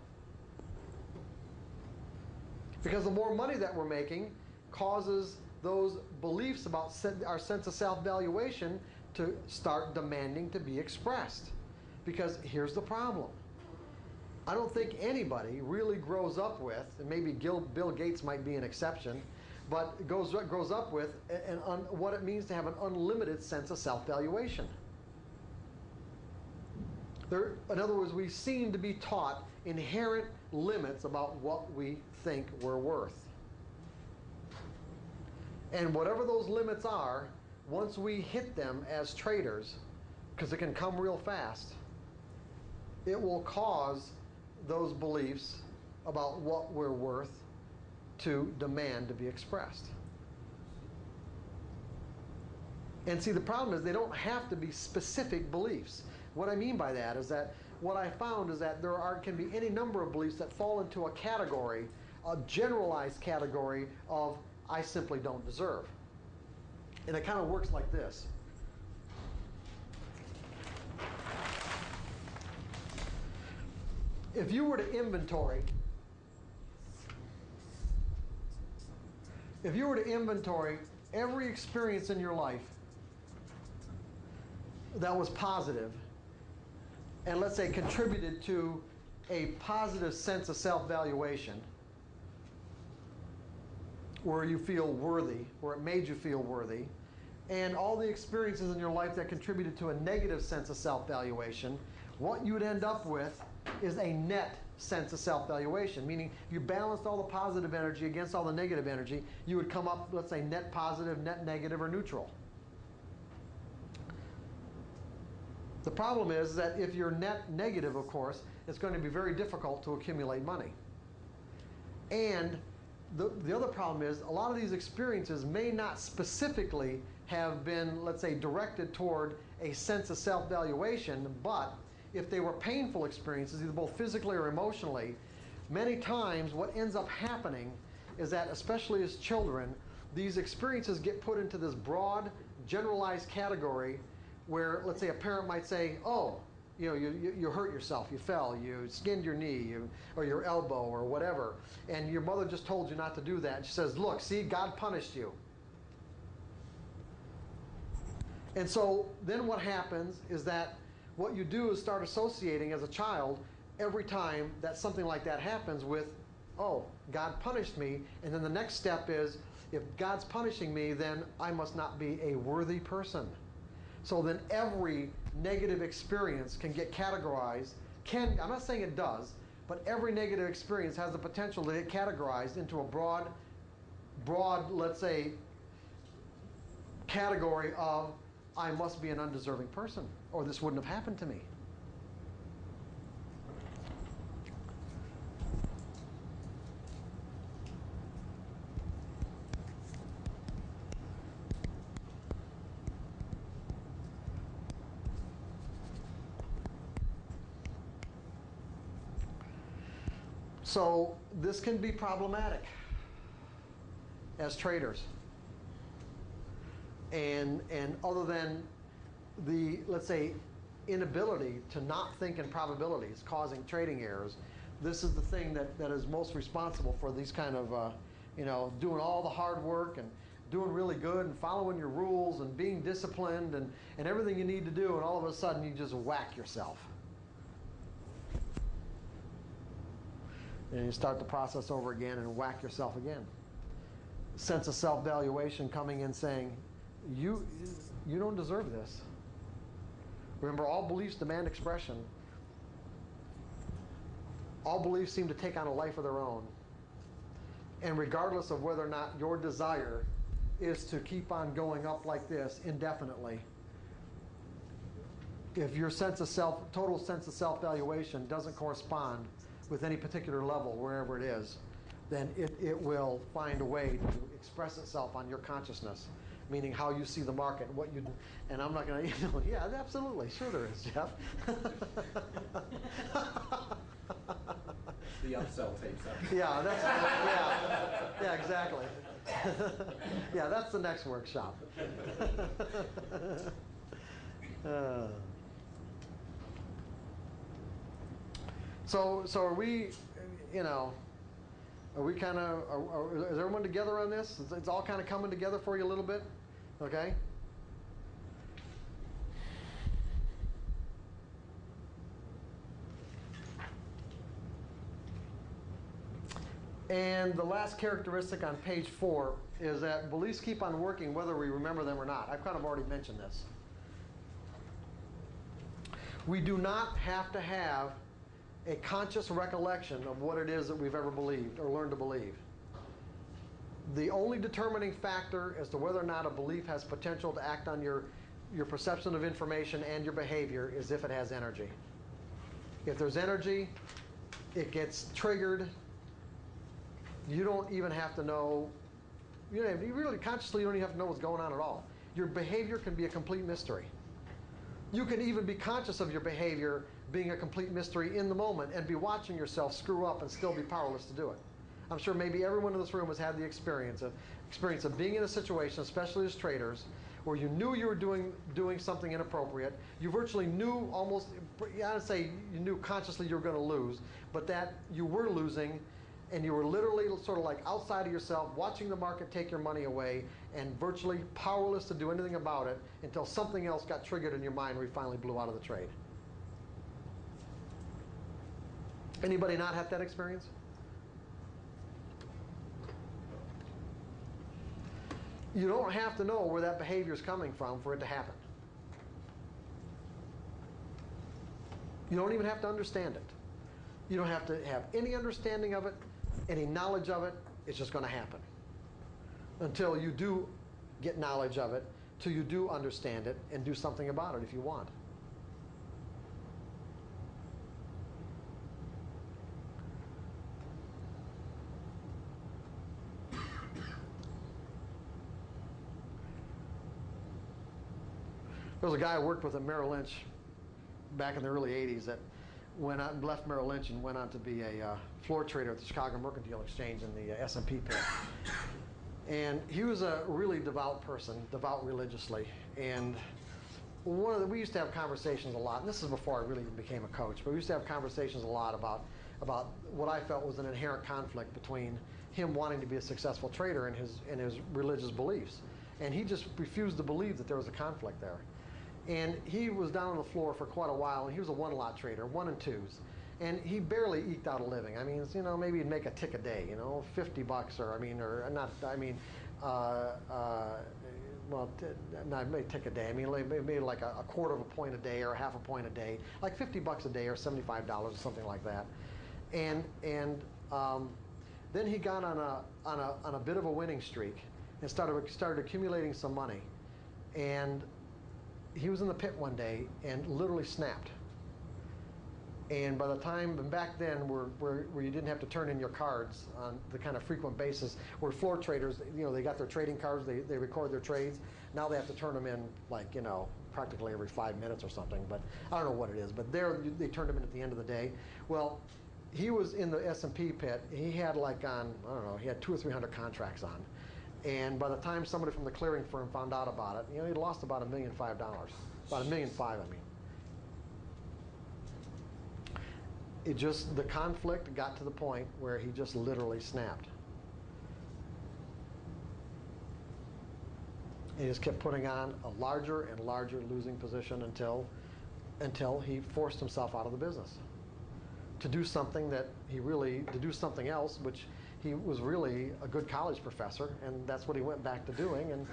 Because the more money that we're making causes those beliefs about our sense of self-valuation to start demanding to be expressed. Because here's the problem. I don't think anybody really grows up with, and maybe Bill Gates might be an exception, but grows up with what it means to have an unlimited sense of self-valuation. In other words, we seem to be taught inherent limits about what we think we're worth. And whatever those limits are, once we hit them as traders, because it can come real fast, it will cause those beliefs about what we're worth to demand to be expressed. And see, the problem is they don't have to be specific beliefs. What I mean by that is that what I found is that can be any number of beliefs that fall into a category, a generalized category of I simply don't deserve. And it kind of works like this. If you were to inventory every experience in your life that was positive, and let's say contributed to a positive sense of self-valuation, where you feel worthy, where it made you feel worthy, and all the experiences in your life that contributed to a negative sense of self-valuation, what you would end up with is a net sense of self-valuation, meaning you balanced all the positive energy against all the negative energy, you would come up, let's say, net positive, net negative, or neutral. The problem is that if you're net negative, of course, it's going to be very difficult to accumulate money. And the other problem is a lot of these experiences may not specifically have been, let's say, directed toward a sense of self-valuation, but if they were painful experiences, either both physically or emotionally, many times what ends up happening is that, especially as children, these experiences get put into this broad, generalized category where, let's say, a parent might say, oh, you hurt yourself, you fell, you skinned your knee, or your elbow, or whatever, and your mother just told you not to do that. And she says, look, see, God punished you. And so then what happens is that what you do is start associating as a child every time that something like that happens with, oh, God punished me, and then the next step is, if God's punishing me, then I must not be a worthy person. So then every negative experience can get categorized. I'm not saying it does, but every negative experience has the potential to get categorized into a broad, let's say, category of I must be an undeserving person, or this wouldn't have happened to me. So this can be problematic as traders. And other than the, let's say, inability to not think in probabilities causing trading errors, this is the thing that is most responsible for these kind of, doing all the hard work and doing really good and following your rules and being disciplined and everything you need to do, and all of a sudden you just whack yourself. And you start the process over again and whack yourself again. Sense of self-valuation coming in saying, you don't deserve this. Remember, all beliefs demand expression. All beliefs seem to take on a life of their own. And regardless of whether or not your desire is to keep on going up like this indefinitely, if your total sense of self-valuation doesn't correspond with any particular level, wherever it is, then it will find a way to express itself on your consciousness, meaning how you see the market and what you do. And I'm not going to, yeah, absolutely, sure there is, Jeff. The upsell tapes up. Yeah, yeah, exactly. Yeah, that's the next workshop. So are we, are we kind of, is everyone together on this? It's all kind of coming together for you a little bit? Okay? And the last characteristic on page 4 is that beliefs keep on working whether we remember them or not. I've kind of already mentioned this. We do not have to have a conscious recollection of what it is that we've ever believed or learned to believe. The only determining factor as to whether or not a belief has potential to act on your perception of information and your behavior is if it has energy. If there's energy, it gets triggered. You don't even have to know, you really consciously you don't even have to know what's going on at all. your behavior can be a complete mystery. You can even be conscious of your behavior being a complete mystery in the moment and be watching yourself screw up and still be powerless to do it. I'm sure maybe everyone in this room has had the experience of being in a situation, especially as traders, where you knew you were doing something inappropriate. You virtually knew almost, I'd say you knew consciously you were going to lose, but that you were losing, and you were literally sort of like outside of yourself, watching the market take your money away, and virtually powerless to do anything about it until something else got triggered in your mind where you finally blew out of the trade. Anybody not had that experience? You don't have to know where that behavior is coming from for it to happen. You don't even have to understand it. You don't have to have any understanding of it, any knowledge of it. It's just going to happen. Until you do get knowledge of it, till you do understand it and do something about it if you want. There was a guy I worked with at Merrill Lynch back in the early 80s that went out and left Merrill Lynch and went on to be a floor trader at the Chicago Mercantile Exchange in the S&P pit. And he was a really devout person, devout religiously. And we used to have conversations a lot, and this is before I really became a coach, but we used to have conversations a lot about what I felt was an inherent conflict between him wanting to be a successful trader and his religious beliefs. And he just refused to believe that there was a conflict there. And he was down on the floor for quite a while, and he was a one-lot trader, 1 and 2s. And he barely eked out a living. I mean, maybe he'd make a tick a day, $50 not maybe tick a day. I mean, maybe like a quarter of a point a day or half a point a day, like $50 a day or $75 or something like that. And then he got on a bit of a winning streak and started accumulating some money. And he was in the pit one day and literally snapped. And by the time, and back then where you didn't have to turn in your cards on the kind of frequent basis, where floor traders, they got their trading cards, they record their trades. Now they have to turn them in practically every 5 minutes or something, but I don't know what it is. But they turned them in at the end of the day. Well, he was in the S&P pit. He had he had 200 or 300 contracts on. And by the time somebody from the clearing firm found out about it, he'd lost about $1.5 million. About $1.5 million, I mean. The conflict got to the point where he just literally snapped. He just kept putting on a larger and larger losing position until he forced himself out of the business. To do something else, which he was really a good college professor, and that's what he went back to doing, and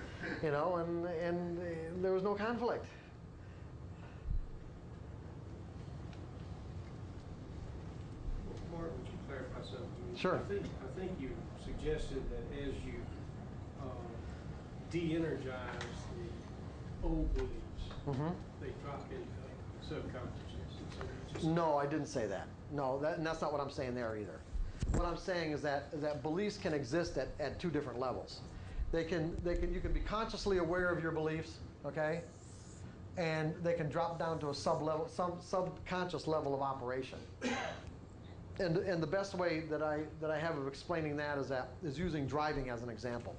there was no conflict. Mark, would you clarify something? Sure. I think you suggested that as you de-energize the old beliefs, they drop into subconsciousness. No, I didn't say that. No, and that's not what I'm saying there either. What I'm saying is that beliefs can exist at 2 different levels. You can be consciously aware of your beliefs, okay? And they can drop down to a subconscious level of operation. And the best way that I have of explaining that is using driving as an example.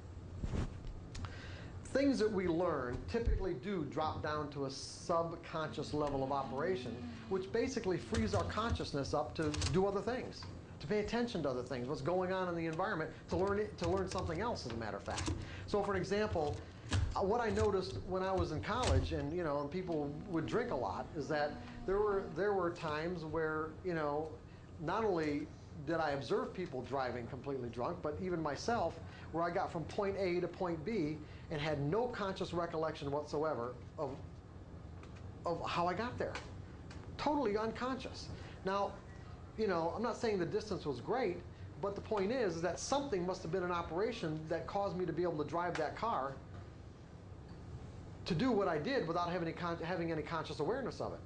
Things that we learn typically do drop down to a subconscious level of operation, which basically frees our consciousness up to do other things, to pay attention to other things, what's going on in the environment, to learn something else, as a matter of fact. So for an example, what I noticed when I was in college and people would drink a lot is that there were times where not only did I observe people driving completely drunk, but even myself, where I got from point A to point B and had no conscious recollection whatsoever of how I got there. Totally unconscious. Now, I'm not saying the distance was great, but the point is that something must have been in operation that caused me to be able to drive that car to do what I did without having any conscious awareness of it.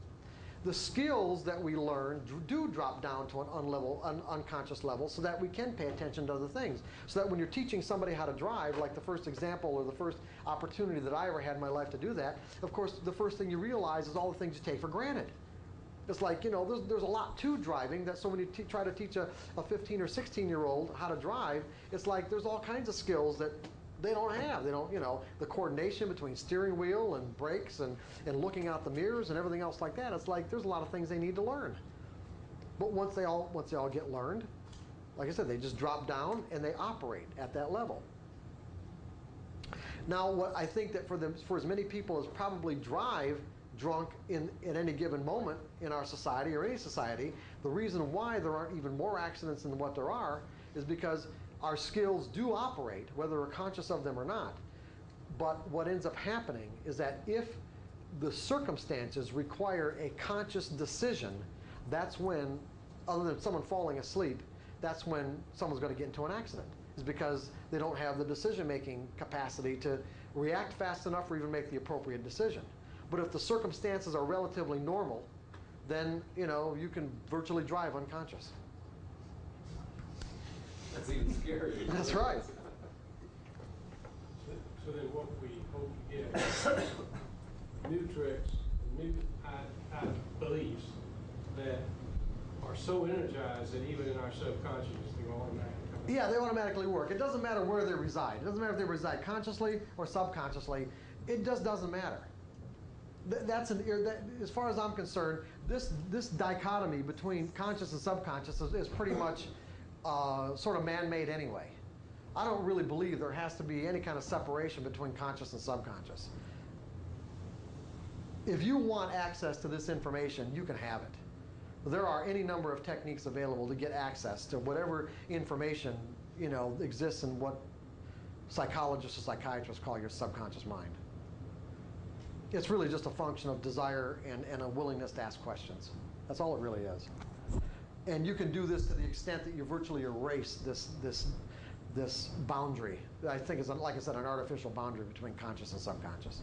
the skills that we learn do drop down to an unconscious level so that we can pay attention to other things. So that when you're teaching somebody how to drive, like the first example or the first opportunity that I ever had in my life to do that, of course, the first thing you realize is all the things you take for granted. It's like, there's a lot to driving, so when you try to teach a 15 or 16-year-old how to drive, it's like there's all kinds of skills that they don't have. They don't, the coordination between steering wheel and brakes and looking out the mirrors and everything else like that. It's like there's a lot of things they need to learn. But once they all get learned, like I said, they just drop down and they operate at that level. Now, what I think that for as many people as probably drive drunk at any given moment in our society or any society, the reason why there aren't even more accidents than what there are is because our skills do operate, whether we're conscious of them or not. But what ends up happening is that if the circumstances require a conscious decision, that's when, other than someone falling asleep, that's when someone's going to get into an accident. Is because they don't have the decision-making capacity to react fast enough or even make the appropriate decision. But if the circumstances are relatively normal, then you can virtually drive unconscious. That's even scarier. That's right. So then what we hope to get is new tricks, new beliefs that are so energized that even in our subconscious they go automatically. Yeah, they automatically work. It doesn't matter where they reside. It doesn't matter if they reside consciously or subconsciously. It just doesn't matter. As far as I'm concerned, this dichotomy between conscious and subconscious is pretty much sort of man-made anyway. I don't really believe there has to be any kind of separation between conscious and subconscious. If you want access to this information, you can have it. There are any number of techniques available to get access to whatever information exists in what psychologists or psychiatrists call your subconscious mind. It's really just a function of desire and a willingness to ask questions. That's all it really is. And you can do this to the extent that you virtually erase this boundary. I think it's, like I said, an artificial boundary between conscious and subconscious.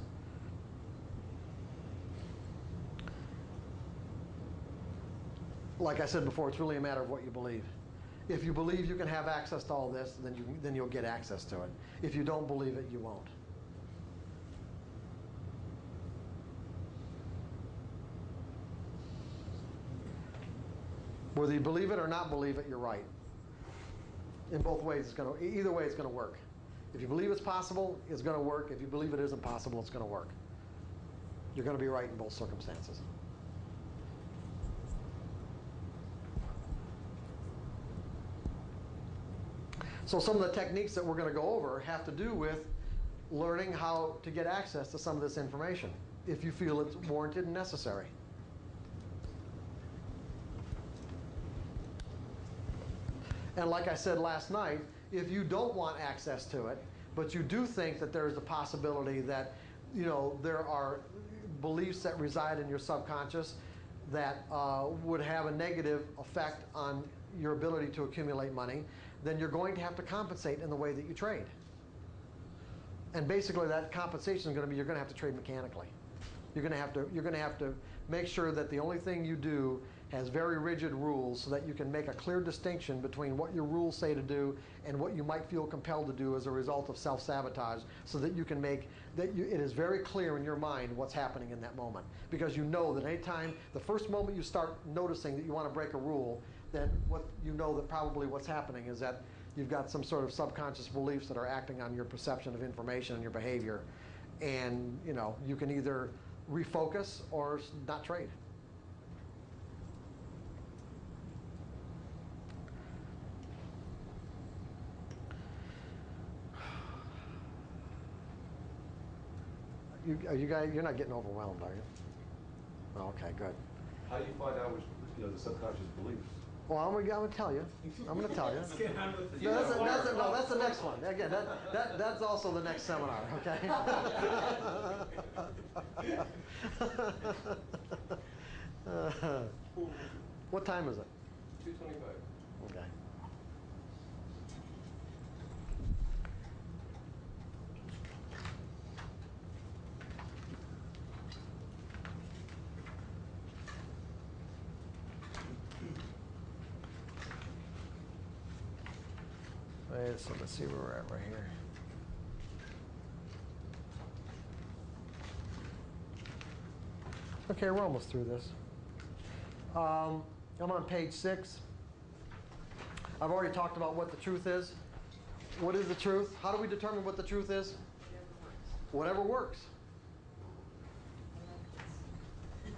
Like I said before, it's really a matter of what you believe. If you believe you can have access to all this, then you'll get access to it. If you don't believe it, you won't. Whether you believe it or not believe it, you're right. In both ways, either way, it's going to work. If you believe it's possible, it's going to work. If you believe it isn't possible, it's going to work. You're going to be right in both circumstances. So some of the techniques that we're going to go over have to do with learning how to get access to some of this information, if you feel it's warranted and necessary. And like I said last night, if you don't want access to it, but you do think that there's a possibility that, there are beliefs that reside in your subconscious that would have a negative effect on your ability to accumulate money, then you're going to have to compensate in the way that you trade. And basically that compensation is going to be you're going to have to trade mechanically. You're going to have to make sure that the only thing you do has very rigid rules so that you can make a clear distinction between what your rules say to do and what you might feel compelled to do as a result of self-sabotage, so that you can make it is very clear in your mind what's happening in that moment. Because you know that anytime, the first moment you start noticing that you want to break a rule, then that probably what's happening is that you've got some sort of subconscious beliefs that are acting on your perception of information and your behavior. And you can either refocus or not trade. You're not getting overwhelmed, are you? Oh, okay, good. How do you find out which, the subconscious beliefs? Well, I'm gonna tell you. I'm gonna tell you. Let's get on with the That's the next one. Again, that's also the next seminar. Okay. What time is it? 2:25. Okay. Okay, so let's see where we're at right here. Okay, we're almost through this. I'm on page 6. I've already talked about what the truth is. What is the truth? How do we determine what the truth is? Whatever works.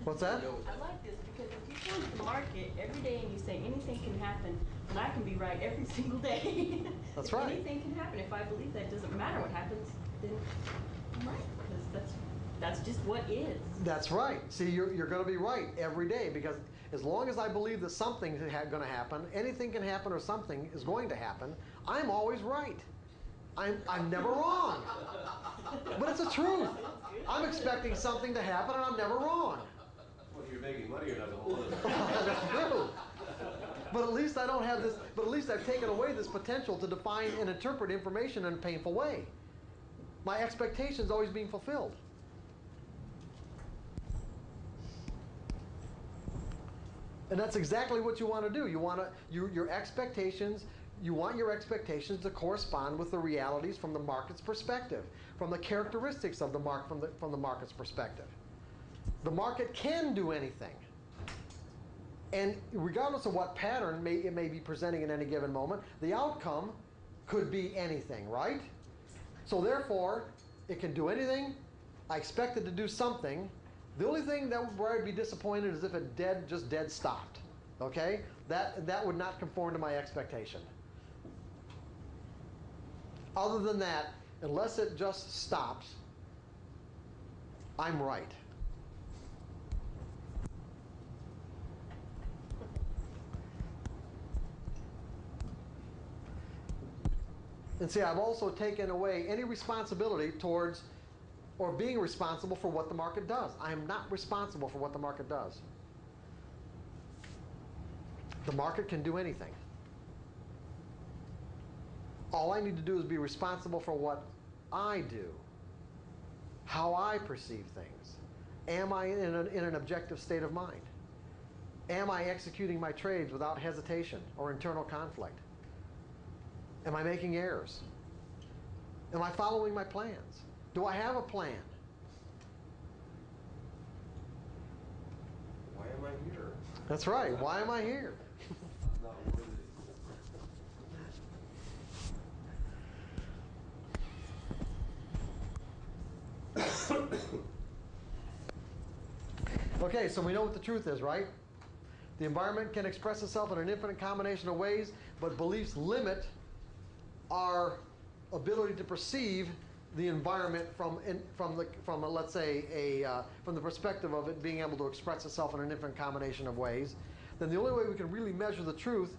What's that? I like this because if you come to the market every day and you say anything can happen, and I can be right every single day. That's right. Anything can happen. If I believe that doesn't matter what happens, then I'm right. Because that's just what is. That's right. See, you're going to be right every day because as long as I believe that something's going to happen, anything can happen or something is going to happen, I'm always right. I'm never wrong. But it's the truth. I'm expecting something to happen and I'm never wrong. Whether you're making money or not, the whole other. That's true. But at least I don't have this, but at least I've taken away this potential to define and interpret information in a painful way. My expectation's always being fulfilled. And that's exactly what you want to do. You want your expectations, you want your expectations to correspond with the realities from the market's perspective, from the characteristics of the market from the market's perspective. The market can do anything. And regardless of what pattern it may be presenting at any given moment, the outcome could be anything, right? So therefore, it can do anything. I expect it to do something. The only thing where I'd be disappointed is if it just dead stopped. Okay? That would not conform to my expectation. Other than that, unless it just stops, I'm right. And see, I've also taken away any responsibility towards or being responsible for what the market does. I am not responsible for what the market does. The market can do anything. All I need to do is be responsible for what I do, how I perceive things. Am I in an objective state of mind? Am I executing my trades without hesitation or internal conflict? Am I making errors? Am I following my plans? Do I have a plan? Why am I here? That's right. Why am I here? I'm not worthy. Okay, so we know what the truth is, right? The environment can express itself in an infinite combination of ways, but beliefs limit our ability to perceive the environment from let's say from the perspective of it being able to express itself in an infinite combination of ways. Then the only way we can really measure the truth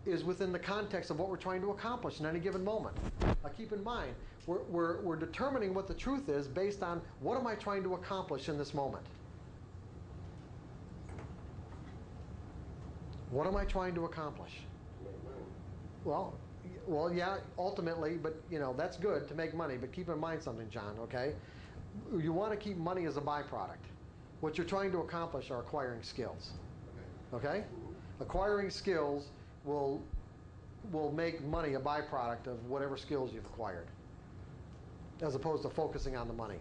is within the context of what we're trying to accomplish in any given moment. Now keep in mind, we're determining what the truth is based on what am I trying to accomplish in this moment. What am I trying to accomplish? Well, yeah, ultimately, but that's good to make money, but keep in mind something, John, okay? You want to keep money as a byproduct. What you're trying to accomplish are acquiring skills. Okay? Acquiring skills will make money a byproduct of whatever skills you've acquired, as opposed to focusing on the money.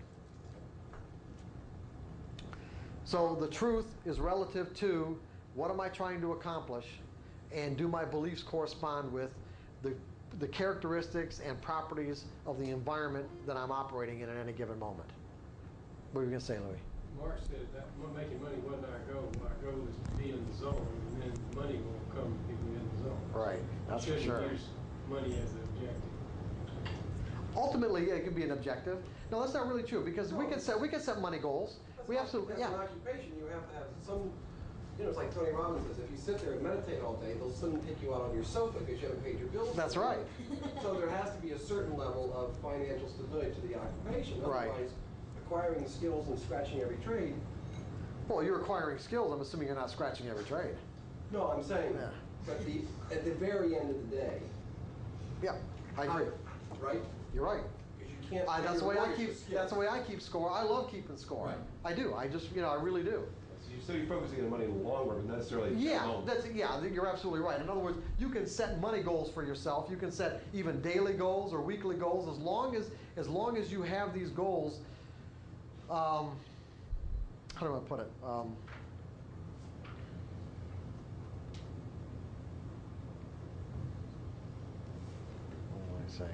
So the truth is relative to what am I trying to accomplish, and do my beliefs correspond with the characteristics and properties of the environment that I'm operating in at any given moment. What are you going to say, Louis? Mark said that making money wasn't our goal. Our goal is to be in the zone, and then money will come if we're in the zone. Right, that's for sure. Shouldn't use money as the objective. Ultimately, it can be an objective. No, that's not really true because we can set money goals. We absolutely, As an occupation, you have to have some. It's like Tony Robbins says, if you sit there and meditate all day, they'll soon take you out on your sofa because you haven't paid your bills. That's right. So there has to be a certain level of financial stability to the occupation. Right. Otherwise, acquiring the skills and scratching every trade. Well, you're acquiring skills. I'm assuming you're not scratching every trade. No, I'm saying, but at the very end of the day. Yeah, I agree. Right? You're right. Because you can't. That's the way I keep score. I love keeping score. Right. I do. I just, I really do. So you're focusing on money in the long run, but not necessarily. at that Yeah, moment. you're absolutely right. In other words, you can set money goals for yourself. You can set even daily goals or weekly goals as long as you have these goals. How do I put it? What do I say?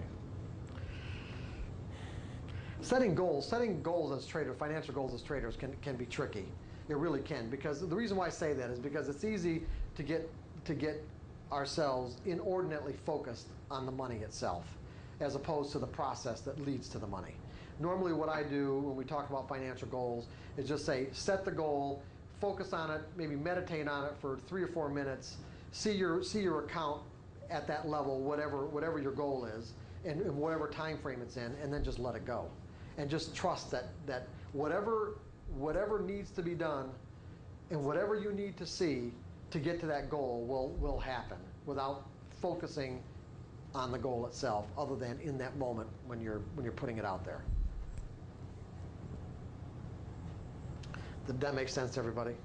Setting goals as traders, financial goals as traders can be tricky. It really can, because the reason why I say that is because it's easy to get ourselves inordinately focused on the money itself, as opposed to the process that leads to the money. Normally what I do when we talk about financial goals is just say, set the goal, focus on it, maybe meditate on it for 3 or 4 minutes, see your account at that level, whatever your goal is, and whatever time frame it's in, and then just let it go. And just trust that whatever needs to be done and whatever you need to see to get to that goal will happen without focusing on the goal itself, other than in that moment when you're putting it out there. Did that make sense to everybody?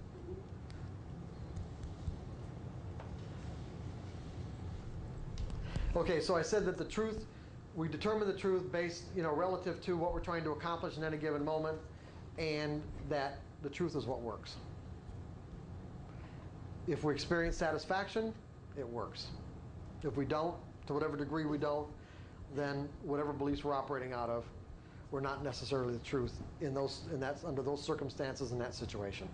Okay, so I said that the truth, we determine the truth based, relative to what we're trying to accomplish in any given moment, and that the truth is what works. If we experience satisfaction, it works. If we don't, to whatever degree we don't, then whatever beliefs we're operating out of, we're not necessarily the truth under those circumstances in that situation.